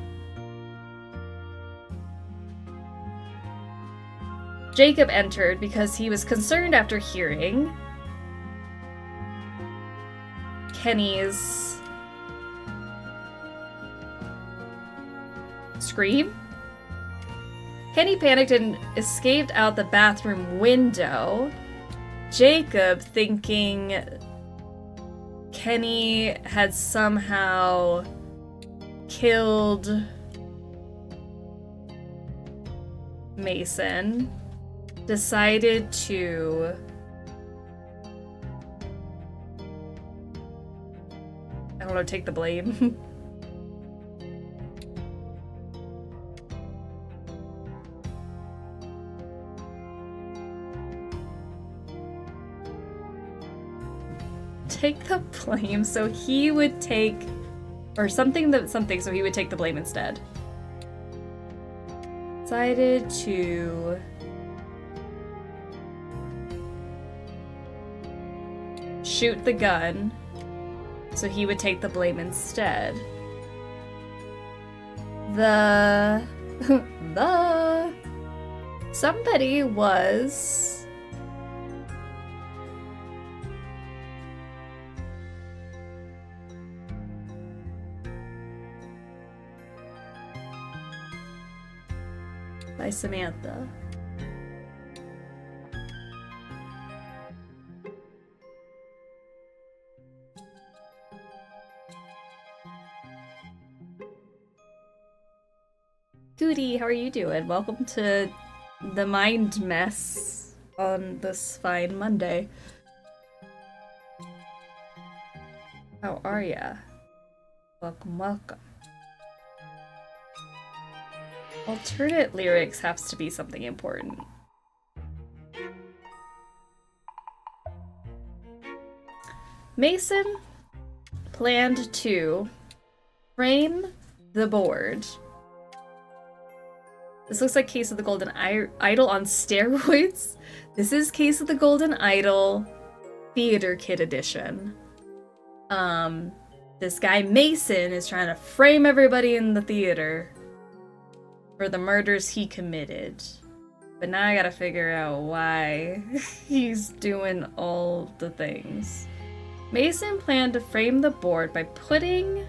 Jacob entered because he was concerned after hearing Kenny's scream. Kenny panicked and escaped out the bathroom window. Jacob, thinking Kenny had somehow killed Mason, decided to I don't know, take the blame. Take the blame, so he would take, or something so he would take the blame instead. Decided to shoot the gun so he would take the blame instead. Somebody was by Samantha. Goody, how are you doing? Welcome to the mind mess on this fine Monday. How are ya? Welcome, welcome. Alternate lyrics has to be something important. Mason planned to frame the board. This looks like Case of the Golden Idol on steroids. This is Case of the Golden Idol Theater Kid Edition. This guy Mason is trying to frame everybody in the theater for the murders he committed. But now I gotta figure out why he's doing all the things. Mason planned to frame the board by putting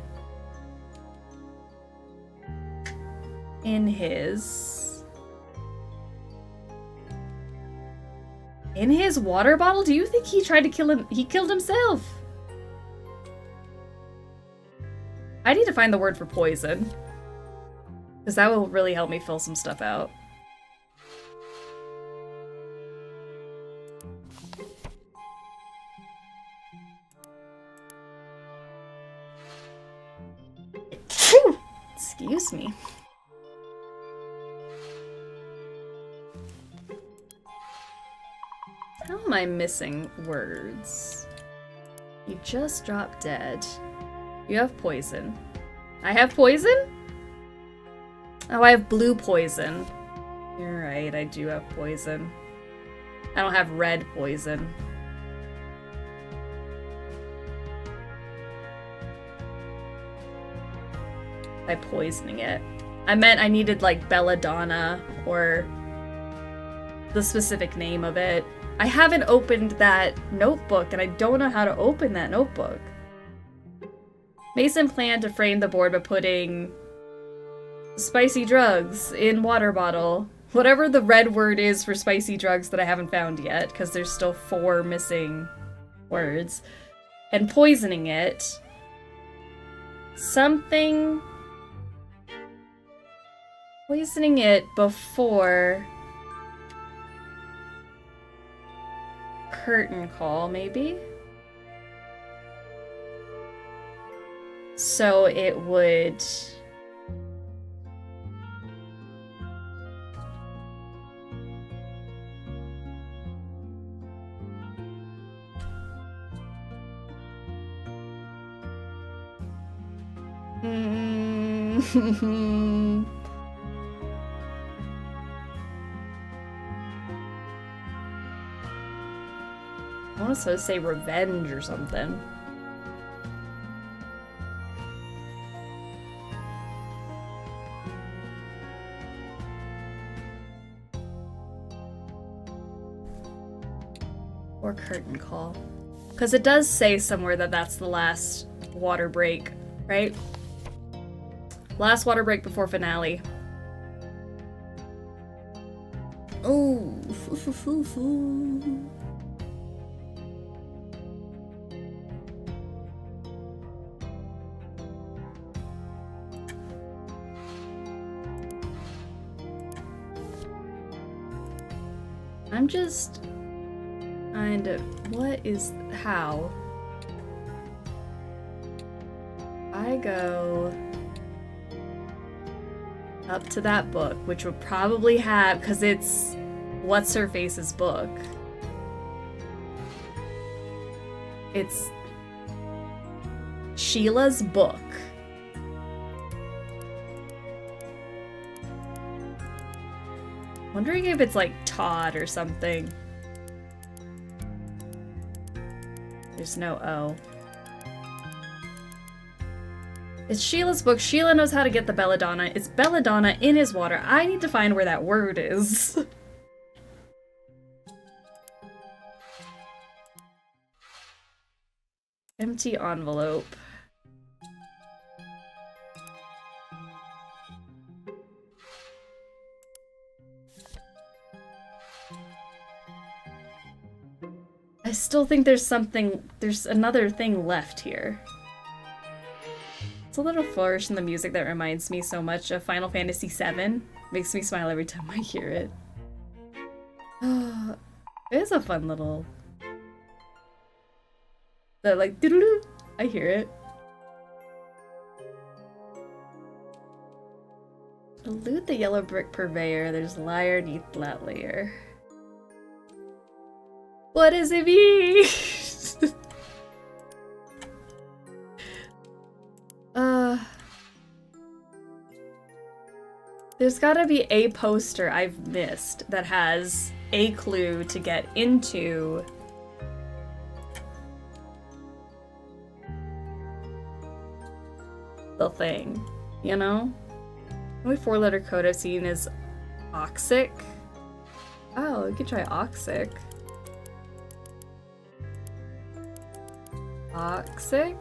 in his water bottle? Do you think he tried to kill him? He killed himself. I need to find the word for poison, because that will really help me fill some stuff out. Excuse me. How am I missing words? You just dropped dead. You have poison. I have poison? Oh, I have blue poison. You're right, I do have poison. I don't have red poison. By poisoning it. I meant I needed like belladonna or the specific name of it. I haven't opened that notebook and I don't know how to open that notebook. Mason planned to frame the board by putting spicy drugs in water bottle. Whatever the red word is for spicy drugs that I haven't found yet, because there's still 4 missing words. And poisoning it. Something... Poisoning it before... curtain call, maybe? So it would... I want to say revenge or something. Or curtain call. Because it does say somewhere that that's the last water break, right? Last water break before finale. Oh, I'm just kind of, how? I go up to that book, which would probably have, because it's What's Her Face's book. It's Sheila's book. Wondering if it's like Todd or something. There's no O. It's Sheila's book. Sheila knows how to get the belladonna. It's belladonna in his water. I need to find where that word is. Empty envelope. still think there's another thing left here. It's a little flourish in the music that reminds me so much of Final Fantasy VII. Makes me smile every time I hear it. It's a fun little... That like, doo-doo-doo. I hear it. Elude the yellow brick purveyor. There's liar neath that layer. What does it mean? There's gotta be a poster I've missed that has a clue to get into the thing, you know? The only 4-letter code I've seen is Oxic. Oh, we could try Oxic. Oxic?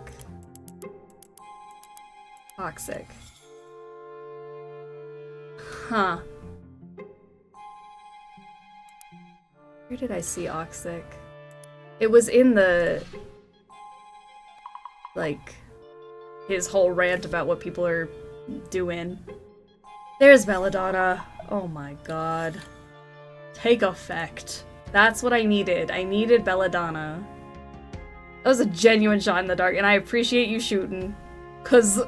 Oxic. Huh. Where did I see Oxic? It was in the... like... his whole rant about what people are doing. There's Belladonna. Oh my god. Take effect. That's what I needed. I needed Belladonna. That was a genuine shot in the dark, and I appreciate you shooting. 'Cause...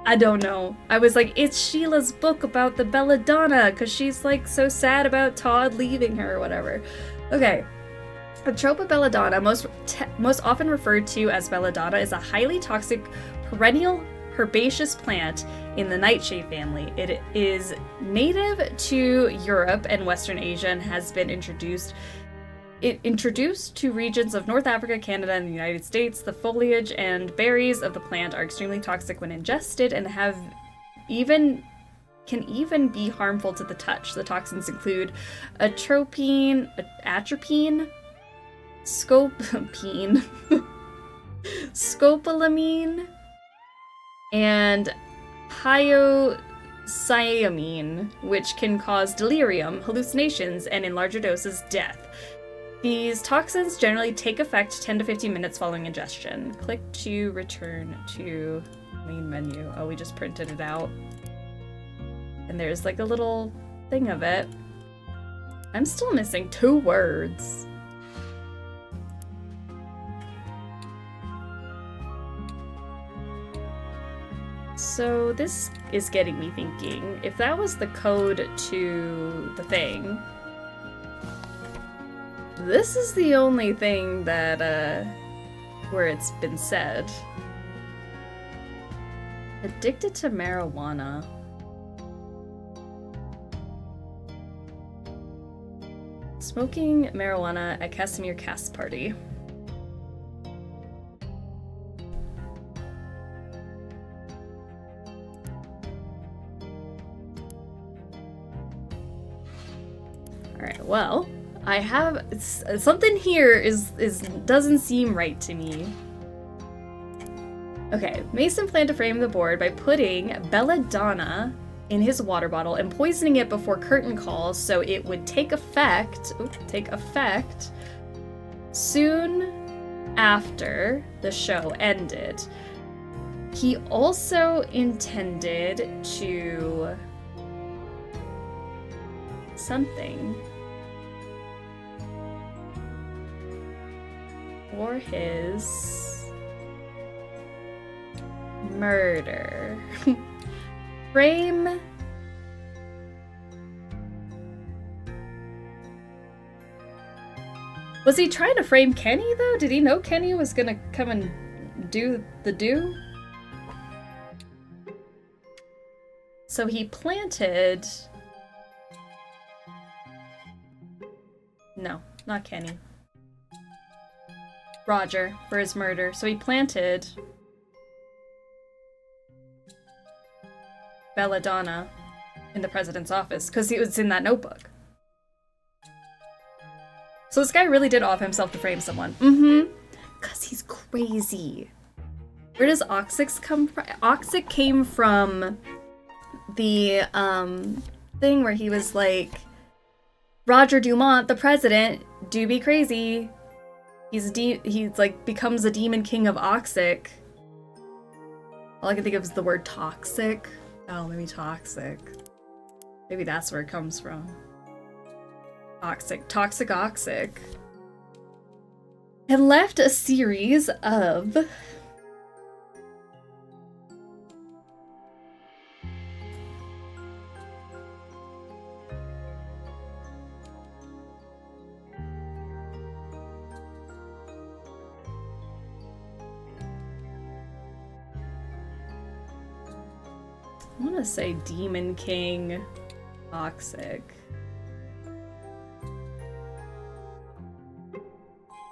I don't know. I was like, it's Sheila's book about the Belladonna, because she's like so sad about Todd leaving her or whatever. Okay. A trope of Belladonna, most often referred to as Belladonna, is a highly toxic perennial herbaceous plant in the nightshade family. It is native to Europe and Western Asia and has been introduced to regions of North Africa, Canada, and the United States. The foliage and berries of the plant are extremely toxic when ingested and can even be harmful to the touch. The toxins include atropine, scopine, scopolamine, and hyoscyamine, which can cause delirium, hallucinations, and in larger doses, death. These toxins generally take effect 10 to 15 minutes following ingestion. Click to return to main menu. Oh, we just printed it out. And there's like a little thing of it. I'm still missing 2 words. So this is getting me thinking, if that was the code to the thing, this is the only thing that, where it's been said. Addicted to marijuana. Smoking marijuana at Cassimir cast party. Alright, well, I have something here doesn't seem right to me. Okay, Mason planned to frame the board by putting Belladonna in his water bottle and poisoning it before curtain call so it would take effect soon after the show ended. He also intended to something for his murder. Frame Was he trying to frame Kenny though? Did he know Kenny was gonna come and do the do? So he planted... No, not Kenny. Roger, for his murder. So he planted... Belladonna in the president's office, because he was in that notebook. So this guy really did off himself to frame someone. Mm-hmm. Because he's crazy. Where does Oxic come from? Oxic came from the thing where he was like, Roger Dumont, the president, do be crazy. He's like becomes a demon king of Oxic. All I can think of is the word toxic. Oh, maybe toxic. Maybe that's where it comes from. Toxic Oxic. Had left a series of I want to say Demon King Toxic.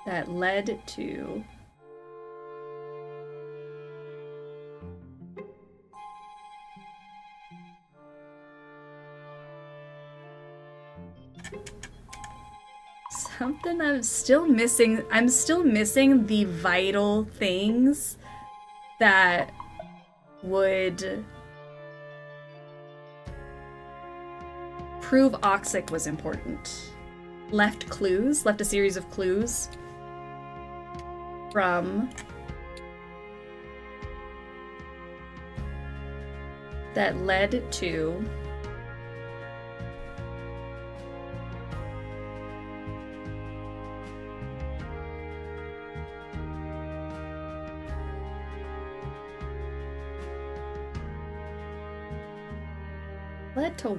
That led to something I'm still missing. I'm still missing the vital things that would prove Oxic was important. Left a series of clues from that led to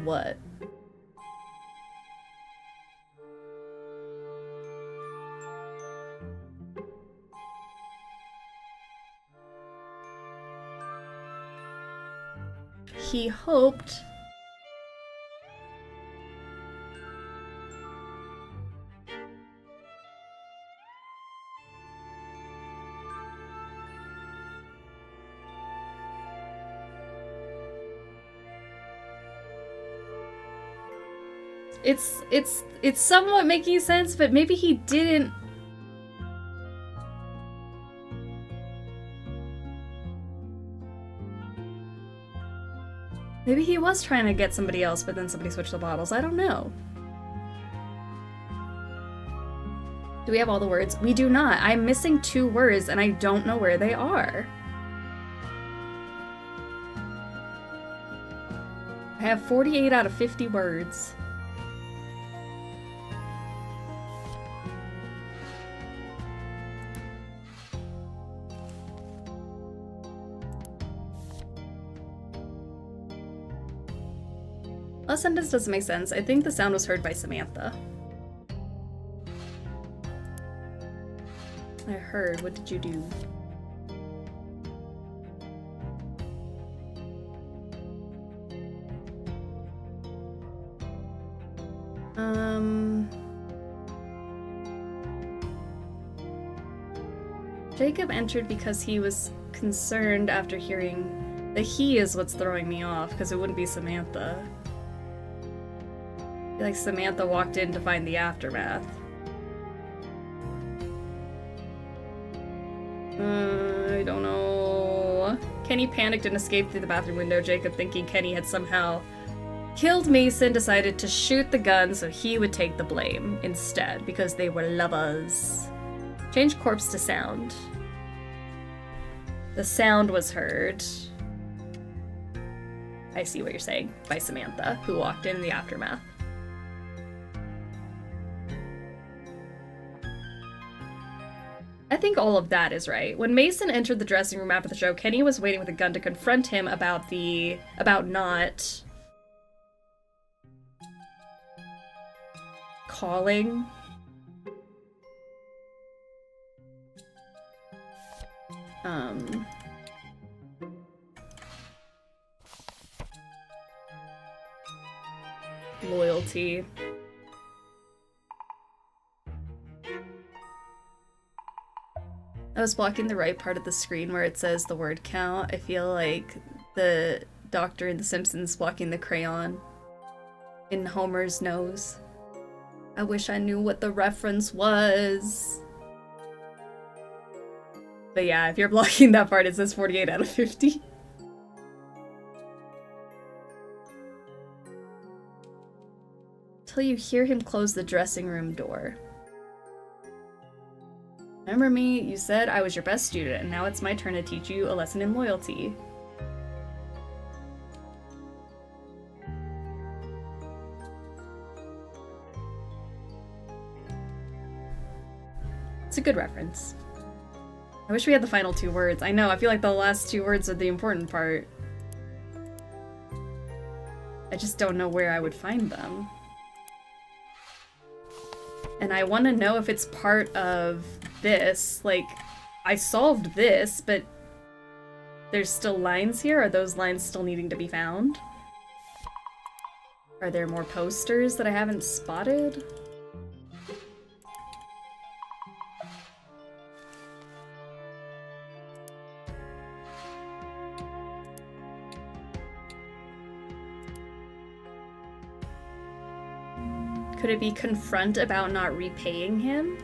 what? He hoped it's somewhat making sense, but maybe he didn't. Maybe he was trying to get somebody else, but then somebody switched the bottles. I don't know. Do we have all the words? We do not. I'm missing 2 words, and I don't know where they are. I have 48 out of 50 words. Last sentence doesn't make sense. I think the sound was heard by Samantha. I heard. What did you do? Jacob entered because he was concerned after hearing the he is what's throwing me off, because it wouldn't be Samantha. I feel like Samantha walked in to find the aftermath. I don't know. Kenny panicked and escaped through the bathroom window. Jacob, thinking Kenny had somehow killed Mason, decided to shoot the gun so he would take the blame instead, because they were lovers. Change corpse to sound. The sound was heard. I see what you're saying. By Samantha, who walked in the aftermath. I think all of that is right. When Mason entered the dressing room after the show, Kenny was waiting with a gun to confront him about not calling. Loyalty. I was blocking the right part of the screen where it says the word count. I feel like the doctor in The Simpsons blocking the crayon in Homer's nose. I wish I knew what the reference was. But yeah, if you're blocking that part, it says 48 out of 50. Till you hear him close the dressing room door. remember me? You said I was your best student, and now it's my turn to teach you a lesson in loyalty. It's a good reference. I wish we had the final 2 words. I know, I feel like the last 2 words are the important part. I just don't know where I would find them. And I want to know if it's part of this. Like, I solved this, but there's still lines here? Are those lines still needing to be found? Are there more posters that I haven't spotted? Could it be confront about not repaying him?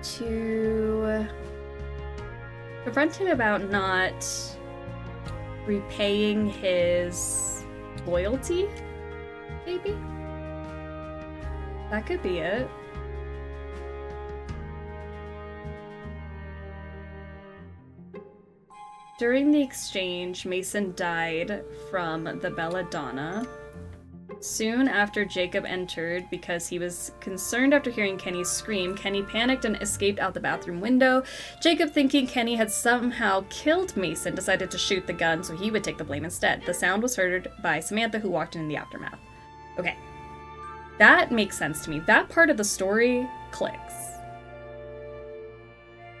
To confront him about not repaying his loyalty, maybe? That could be it. During the exchange, Mason died from the belladonna. Soon after Jacob entered, because he was concerned after hearing Kenny's scream, Kenny panicked and escaped out the bathroom window. Jacob, thinking Kenny had somehow killed Mason, decided to shoot the gun so he would take the blame instead. The sound was heard by Samantha, who walked in the aftermath. Okay. That makes sense to me. That part of the story clicks.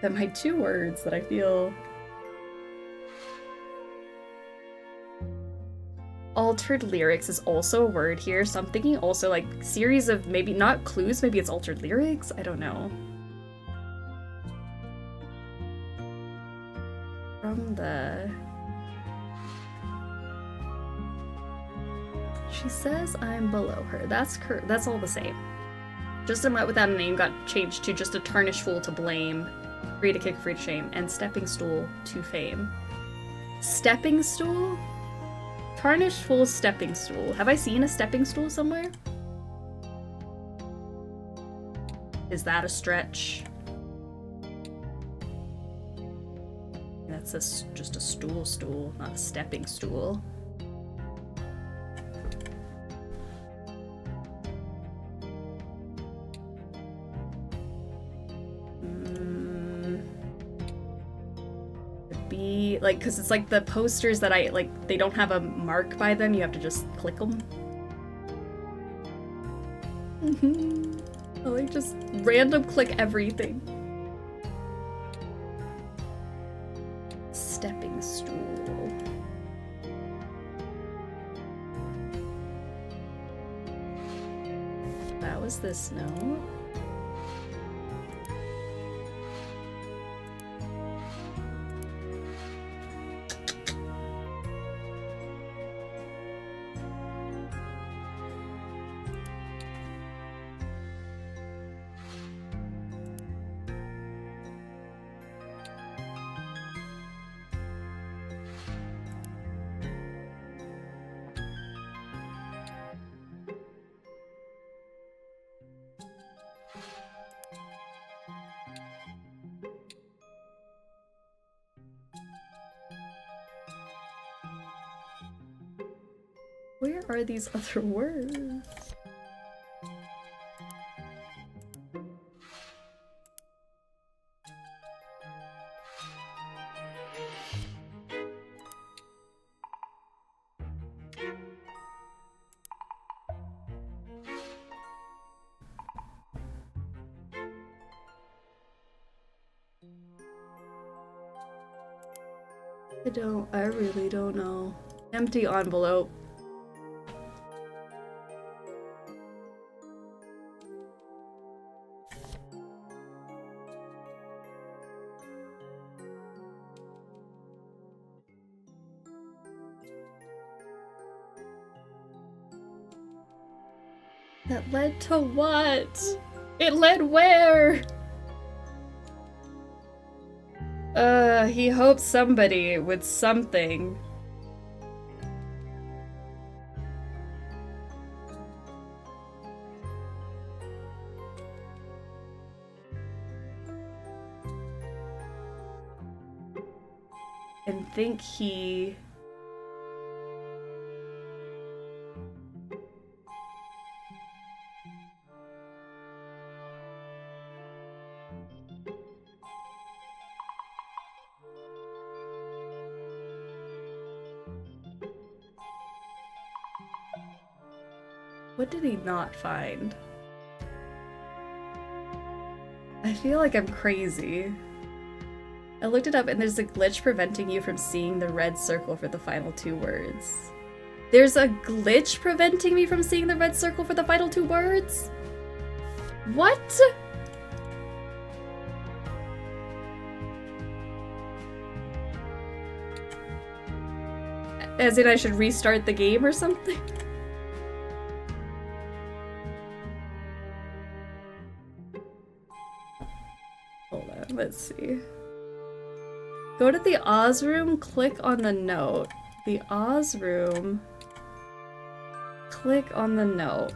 But my 2 words that I feel... Altered lyrics is also a word here, so I'm thinking also like series of maybe not clues, maybe it's altered lyrics? I don't know. From the... She says I'm below her. That's all the same. Just a Mutt without a name got changed to just a tarnished fool to blame, free to kick, free to shame, and stepping stool to fame. Stepping stool? Tarnished Fool's stepping stool. Have I seen a stepping stool somewhere? Is that a stretch? That's just a stool, not a stepping stool. Like, because it's like the posters that I like, they don't have a mark by them, you have to just click them. I like just random click everything. Stepping stool. That was this note. Where are these other words? I really don't know. Empty envelope. That led to what? It led where? He hopes somebody with something. and think he... What did he not find? I feel like I'm crazy. I looked it up and there's a glitch preventing you from seeing the red circle for the final 2 words. There's a glitch preventing me from seeing the red circle for the final 2 words? What? As in I should restart the game or something? Hold on, let's see. Go to the Oz room, click on the note. The Oz room. Click on the note.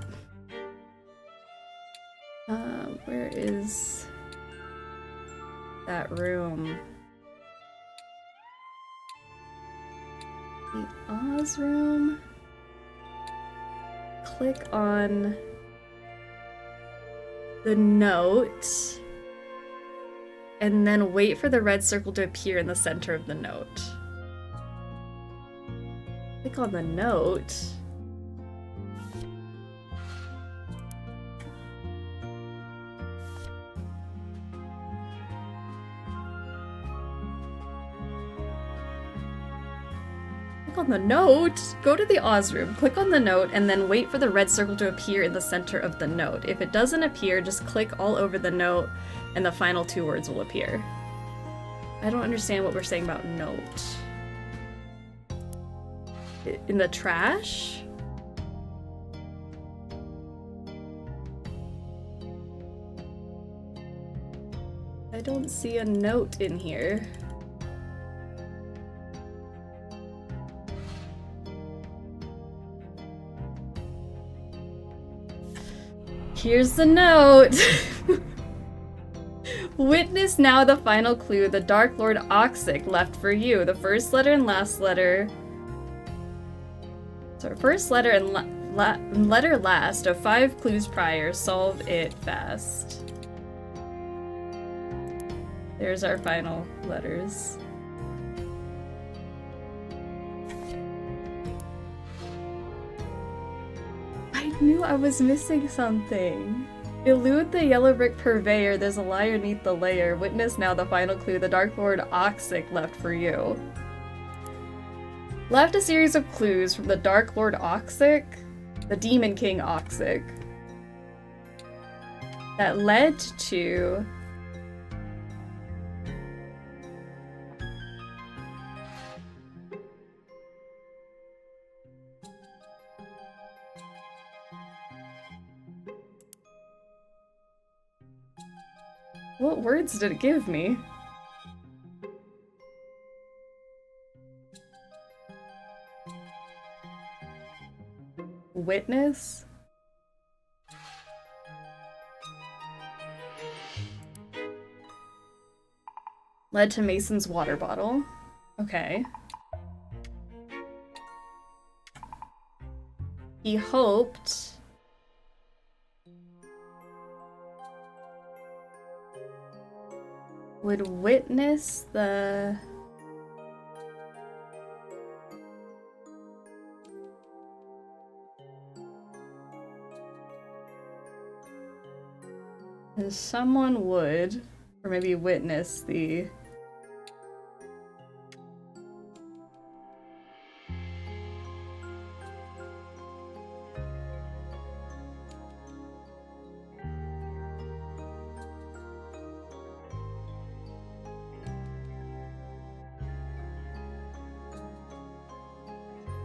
Where is that room? The Oz room. Click on the note. And then wait for the red circle to appear in the center of the note. Click on the note. Click on the note. Go to the Oz room, click on the note, and then wait for the red circle to appear in the center of the note. If it doesn't appear, just click all over the note and the final 2 words will appear. I don't understand what we're saying about note. In the trash? I don't see a note in here. Here's the note! Witness now the final clue the Dark Lord Oxic left for you. The first letter and last letter... Sorry, first letter and letter last of 5 clues prior. Solve it fast. There's our final letters. I knew I was missing something. Elude the yellow brick purveyor, there's a lie underneath the layer. Witness now the final clue the Dark Lord Oxic left for you. Left a series of clues from the Dark Lord Oxic, the Demon King Oxic, that led to what words did it give me? Witness? Led to Mason's water bottle. Okay. He hoped... would witness the... and someone would, or maybe witness the...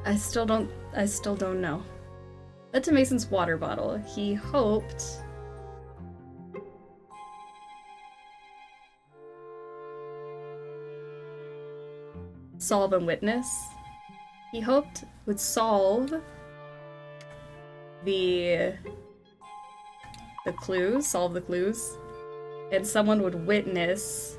I still don't know. Led to Mason's water bottle. He hoped... solve and witness. He hoped would solve the clues, solve the clues, and someone would witness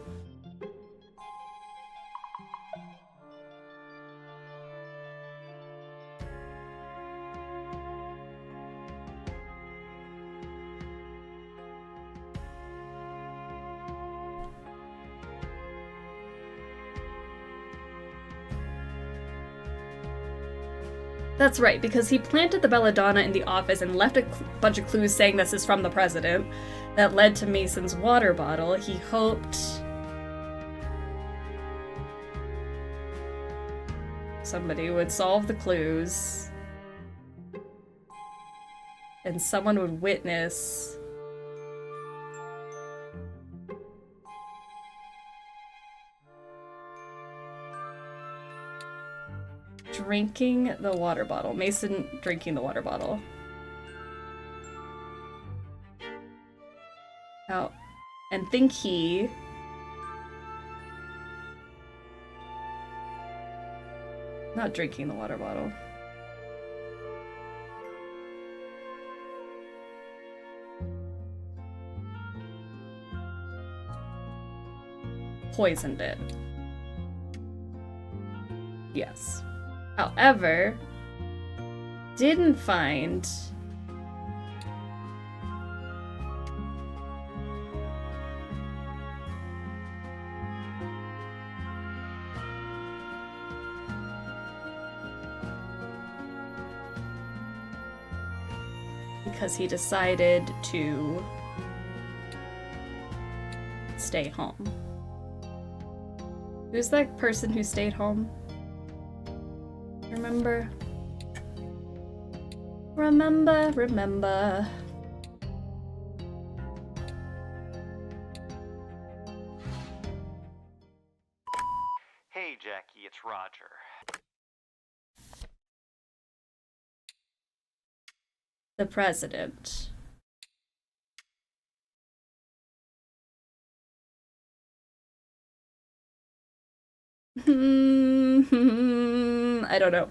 That's right, because he planted the belladonna in the office and left a bunch of clues saying this is from the president that led to Mason's water bottle. He hoped somebody would solve the clues and someone would witness drinking the water bottle. Mason drinking the water bottle. Oh, and think he not drinking the water bottle. Poisoned it. Yes. However, didn't find because he decided to stay home. Who's that person who stayed home? Remember? Remember. Hey, Jackie, it's Roger. The president. I don't know.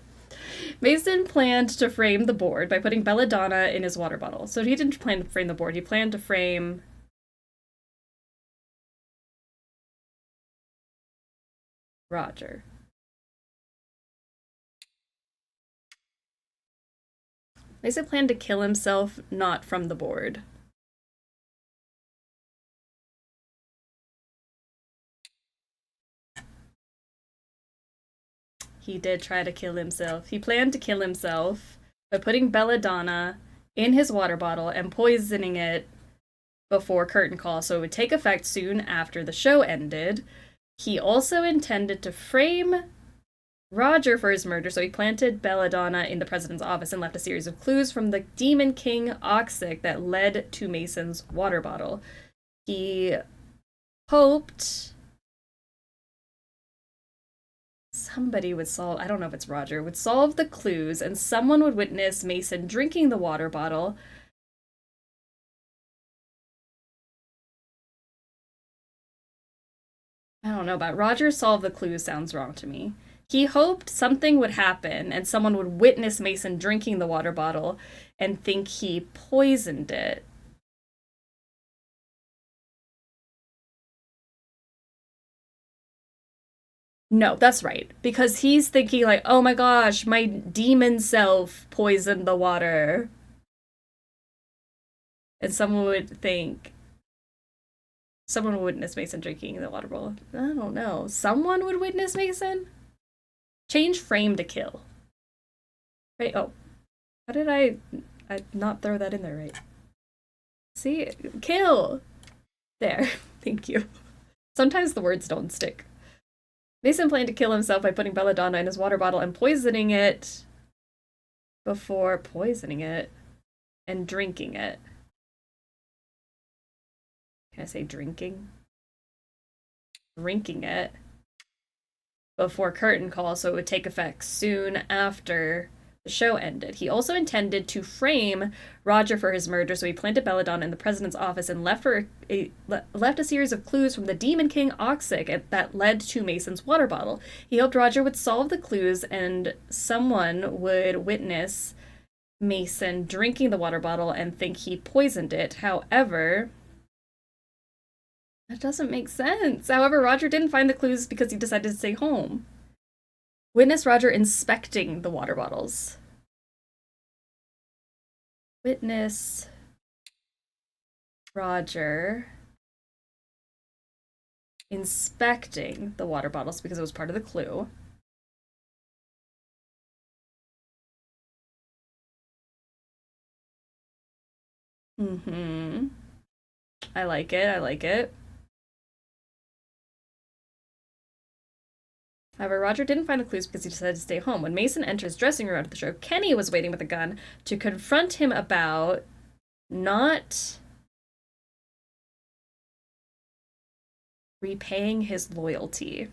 Mason planned to frame the board by putting belladonna in his water bottle. So he didn't plan to frame the board, he planned to frame Roger. Mason planned to kill himself, not from the board. He did try to kill himself. He planned to kill himself by putting belladonna in his water bottle and poisoning it before curtain call, so it would take effect soon after the show ended. He also intended to frame Roger for his murder, so he planted belladonna in the president's office and left a series of clues from the Demon King Oxic that led to Mason's water bottle. He hoped somebody would solve, I don't know if it's Roger, would solve the clues and someone would witness Mason drinking the water bottle. I don't know, but Roger solved the clues sounds wrong to me. He hoped something would happen and someone would witness Mason drinking the water bottle and think he poisoned it. No, that's right. Because he's thinking like, oh my gosh, my demon self poisoned the water. And someone would witness Mason drinking the water bottle. I don't know. Someone would witness Mason? Change frame to kill. Right, oh. How did I not throw that in there right? See? Kill! There. Thank you. Sometimes the words don't stick. Mason planned to kill himself by putting belladonna in his water bottle and poisoning it before poisoning it and drinking it. Can I say drinking? Drinking it before curtain call, so it would take effect soon after the show ended. He also intended to frame Roger for his murder, so he planted belladonna in the president's office and left a series of clues from the Demon King Oxic that led to Mason's water bottle. He hoped Roger would solve the clues and someone would witness Mason drinking the water bottle and think he poisoned it. However, that doesn't make sense. However, Roger didn't find the clues because he decided to stay home. Witness Roger inspecting the water bottles. Witness Roger inspecting the water bottles because it was part of the clue. Mm-hmm. I like it, I like it. However, Roger didn't find the clues because he decided to stay home. When Mason enters his dressing room after the show, Kenny was waiting with a gun to confront him about not repaying his loyalty.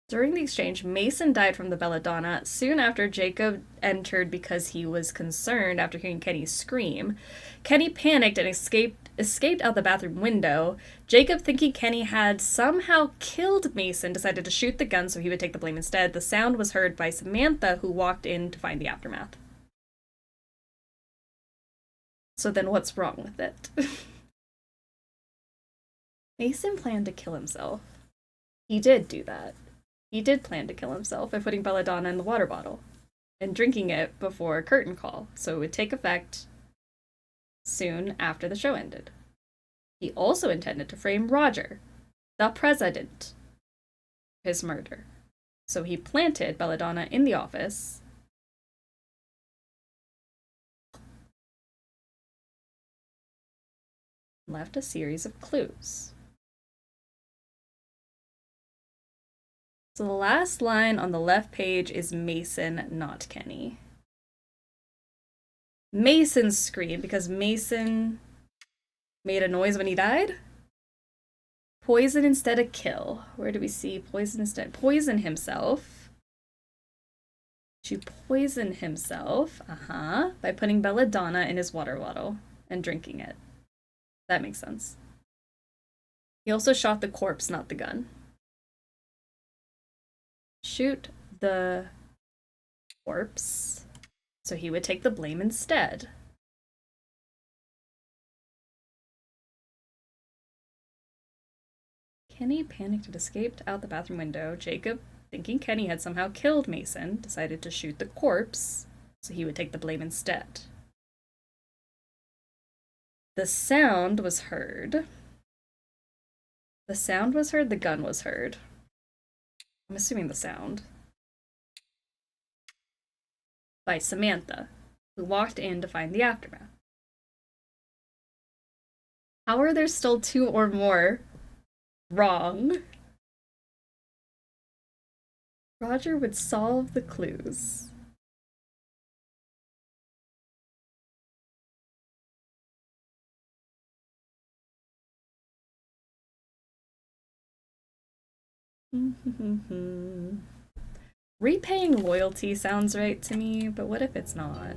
During the exchange, Mason died from the belladonna. Soon after, Jacob entered because he was concerned after hearing Kenny scream. Kenny panicked and escaped out the bathroom window. Jacob, thinking Kenny had somehow killed Mason, decided to shoot the gun so he would take the blame instead. The sound was heard by Samantha, who walked in to find the aftermath. So then what's wrong with it? Mason planned to kill himself. He did do that. He did plan to kill himself by putting belladonna in the water bottle and drinking it before a curtain call, so it would take effect soon after the show ended. He also intended to frame Roger, the president, for his murder. So he planted belladonna in the office and left a series of clues. So the last line on the left page is Mason, not Kenny. Mason screamed because Mason made a noise when he died? Poison instead of kill. Where do we see poison instead? Poison himself. To poison himself, by putting belladonna in his water bottle and drinking it. That makes sense. He also shot the corpse, not the gun. Shoot the corpse, so he would take the blame instead. Kenny panicked and escaped out the bathroom window. Jacob, thinking Kenny had somehow killed Mason, decided to shoot the corpse, so he would take the blame instead. The sound was heard. The sound was heard, the gun was heard. I'm assuming the sound. By Samantha, who walked in to find the aftermath. How are there still two or more wrong? Roger would solve the clues. Repaying loyalty sounds right to me, but what if it's not?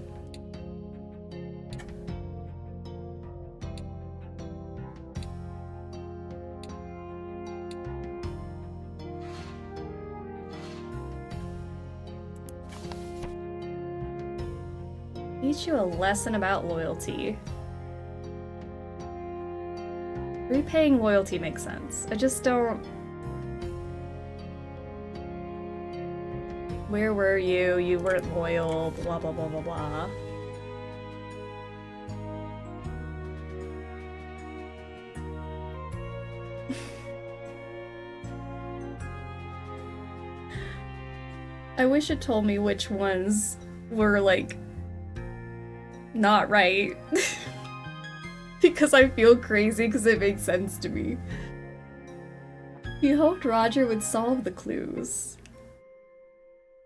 Teach you a lesson about loyalty. Repaying loyalty makes sense. I just don't... Where were you? You weren't loyal, blah blah blah blah blah. I wish it told me which ones were, like, not right. Because I feel crazy because it makes sense to me. He hoped Roger would solve the clues.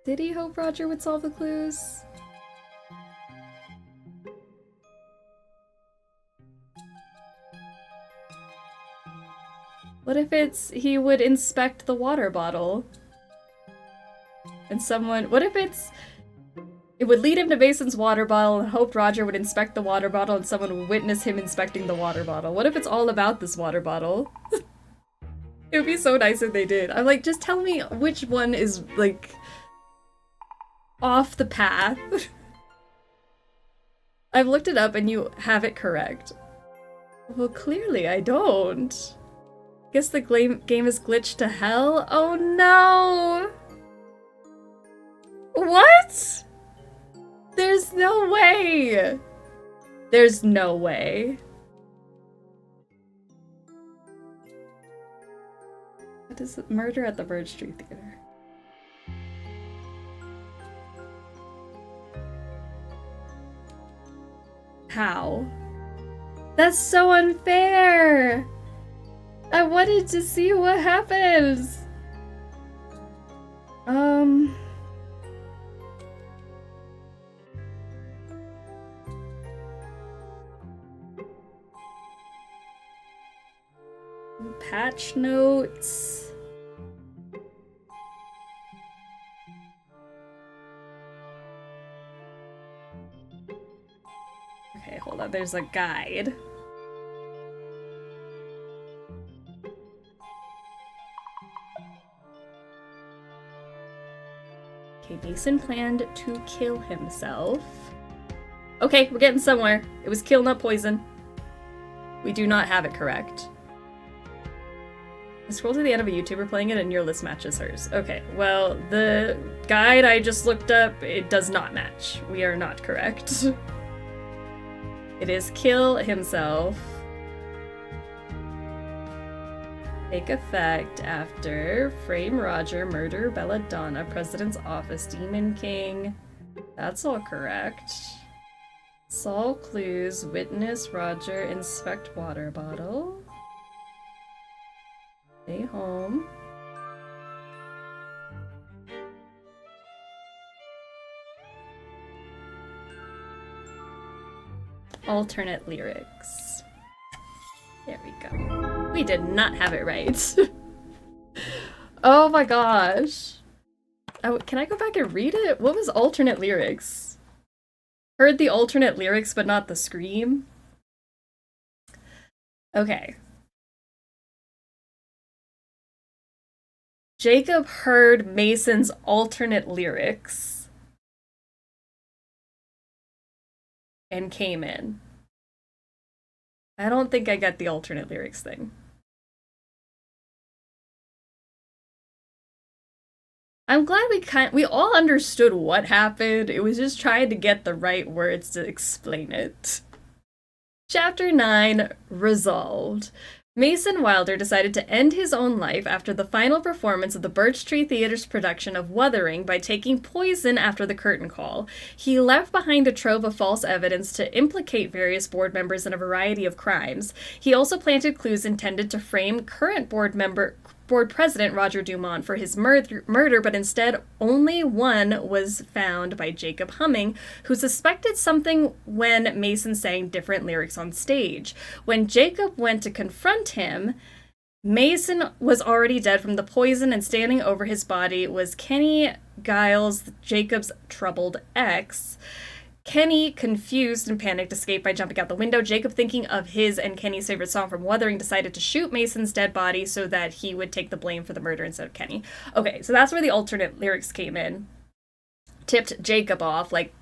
Did he hope Roger would solve the clues? What if it's he would inspect the water bottle? And someone... What if it's... It would lead him to Mason's water bottle and hoped Roger would inspect the water bottle and someone would witness him inspecting the water bottle. What if it's all about this water bottle? It would be so nice if they did. I'm like, just tell me which one is, like, off the path. I've looked it up and you have it correct. Well, clearly I don't. Guess the game is glitched to hell? Oh no! What? There's no way! There's no way. What is it? Murder at the Birch Tree Theater. How? That's so unfair! I wanted to see what happens! Patch notes. Okay, hold on, there's a guide. Okay, Mason planned to kill himself. Okay, we're getting somewhere. It was kill, not poison. We do not have it correct. I scroll to the end of a YouTuber playing it and your list matches hers. Okay, well, the guide I just looked up, it does not match. We are not correct. It is kill himself. Take effect after frame Roger, murder Belladonna, President's Office, Demon King. That's all correct. Solve clues, witness Roger, inspect water bottle. Stay home. Alternate lyrics. There we go. We did not have it right. Oh my gosh. Oh, can I go back and read it? What was alternate lyrics? Heard the alternate lyrics, but not the scream. Okay. Jacob heard Mason's alternate lyrics and came in. I don't think I got the alternate lyrics thing. I'm glad we all understood what happened. It was just trying to get the right words to explain it. Chapter 9, Resolved. Mason Wilder decided to end his own life after the final performance of the Birch Tree Theater's production of Wuthering by taking poison after the curtain call. He left behind a trove of false evidence to implicate various board members in a variety of crimes. He also planted clues intended to frame current board president Roger Dumont for his murder, but instead only one was found by Jacob Humming, who suspected something when Mason sang different lyrics on stage. When Jacob went to confront him, Mason was already dead from the poison, and standing over his body was Kenny Giles, Jacob's troubled ex. Kenny, confused and panicked, escaped by jumping out the window. Jacob, thinking of his and Kenny's favorite song from Wuthering, decided to shoot Mason's dead body so that he would take the blame for the murder instead of Kenny. Okay, so that's where the alternate lyrics came in. Tipped Jacob off, like,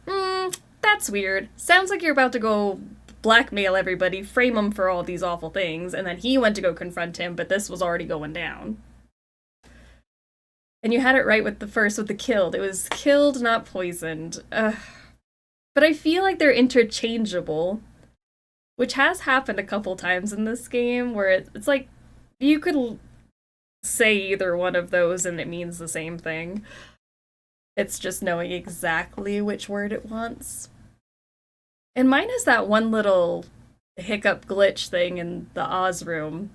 that's weird. Sounds like you're about to go blackmail everybody, frame him for all these awful things, and then he went to go confront him, but this was already going down. And you had it right with the killed. It was killed, not poisoned. But I feel like they're interchangeable, which has happened a couple times in this game, where it's like, you could say either one of those and it means the same thing. It's just knowing exactly which word it wants. And mine has that one little hiccup glitch thing in the Oz room.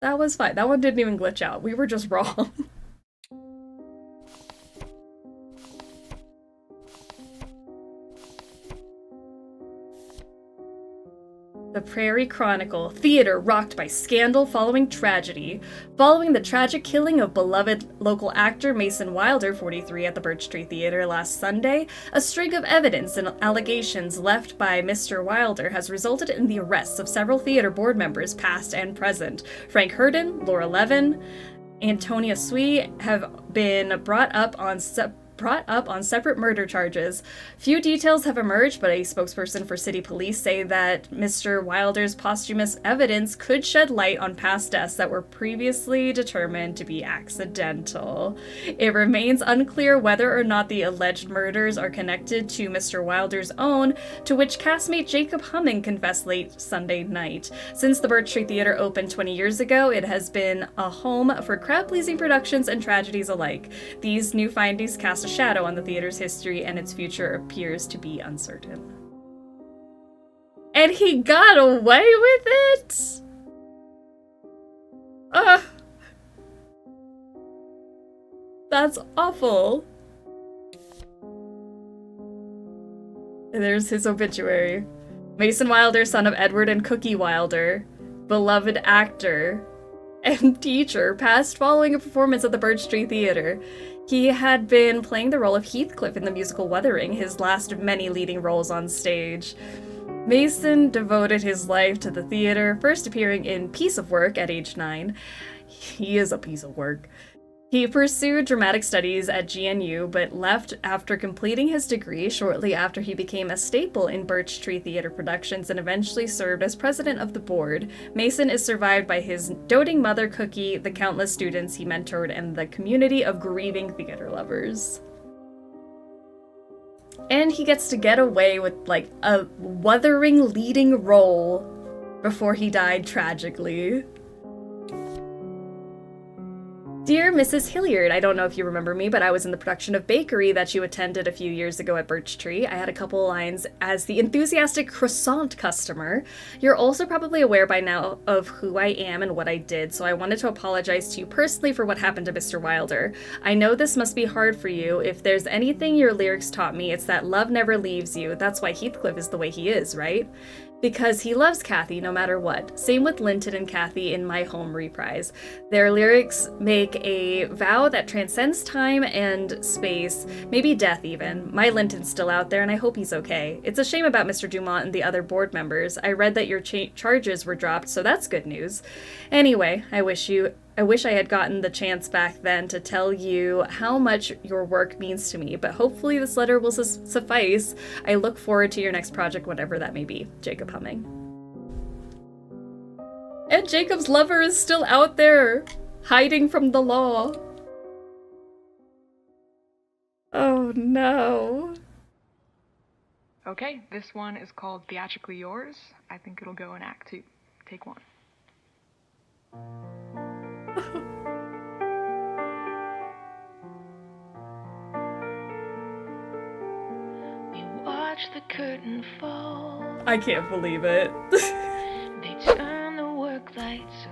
That was fine. That one didn't even glitch out. We were just wrong. The Prairie Chronicle. Theater rocked by scandal following tragedy. Following the tragic killing of beloved local actor Mason Wilder, 43, at the Birch Tree Theater last Sunday, a string of evidence and allegations left by Mr. Wilder has resulted in the arrests of several theater board members, past and present. Frank Herden, Laura Levin, Antonia Sui have been brought up on separate murder charges. Few details have emerged, but a spokesperson for city police say that Mr. Wilder's posthumous evidence could shed light on past deaths that were previously determined to be accidental. It remains unclear whether or not the alleged murders are connected to Mr. Wilder's own, to which castmate Jacob Humming confessed late Sunday night. Since the Birch Tree Theater opened 20 years ago, it has been a home for crowd-pleasing productions and tragedies alike. These new findings cast a shadow on the theater's history, and its future appears to be uncertain. And he got away with it? That's awful. And there's his obituary. Mason Wilder, son of Edward and Cookie Wilder, beloved actor and teacher, passed following a performance at the Birch Tree Theater. He had been playing the role of Heathcliff in the musical Wuthering, his last of many leading roles on stage. Mason devoted his life to the theater, first appearing in Piece of Work at age 9. He is a piece of work. He pursued dramatic studies at GNU, but left after completing his degree shortly after he became a staple in Birch Tree Theater productions and eventually served as president of the board. Mason is survived by his doting mother, Cookie, the countless students he mentored, and the community of grieving theater lovers. And he gets to get away with, like, a Wuthering leading role before he died tragically. Dear Mrs. Hilliard, I don't know if you remember me, but I was in the production of Bakery that you attended a few years ago at Birch Tree. I had a couple lines as the enthusiastic croissant customer. You're also probably aware by now of who I am and what I did, so I wanted to apologize to you personally for what happened to Mr. Wilder. I know this must be hard for you. If there's anything your lyrics taught me, it's that love never leaves you. That's why Heathcliff is the way he is, right? Because he loves Kathy no matter what. Same with Linton and Kathy in My Home reprise. Their lyrics make a vow that transcends time and space, maybe death even. My Linton's still out there and I hope he's okay. It's a shame about Mr. Dumont and the other board members. I read that your charges were dropped, so that's good news. Anyway, I wish I had gotten the chance back then to tell you how much your work means to me, but hopefully this letter will suffice. I look forward to your next project, whatever that may be. Jacob Humming. And Jacob's lover is still out there, hiding from the law. Oh no. Okay, this one is called Theatrically Yours. I think it'll go in Act 2. Take 1. Watch the curtain fall. I can't believe it. They turn the work lights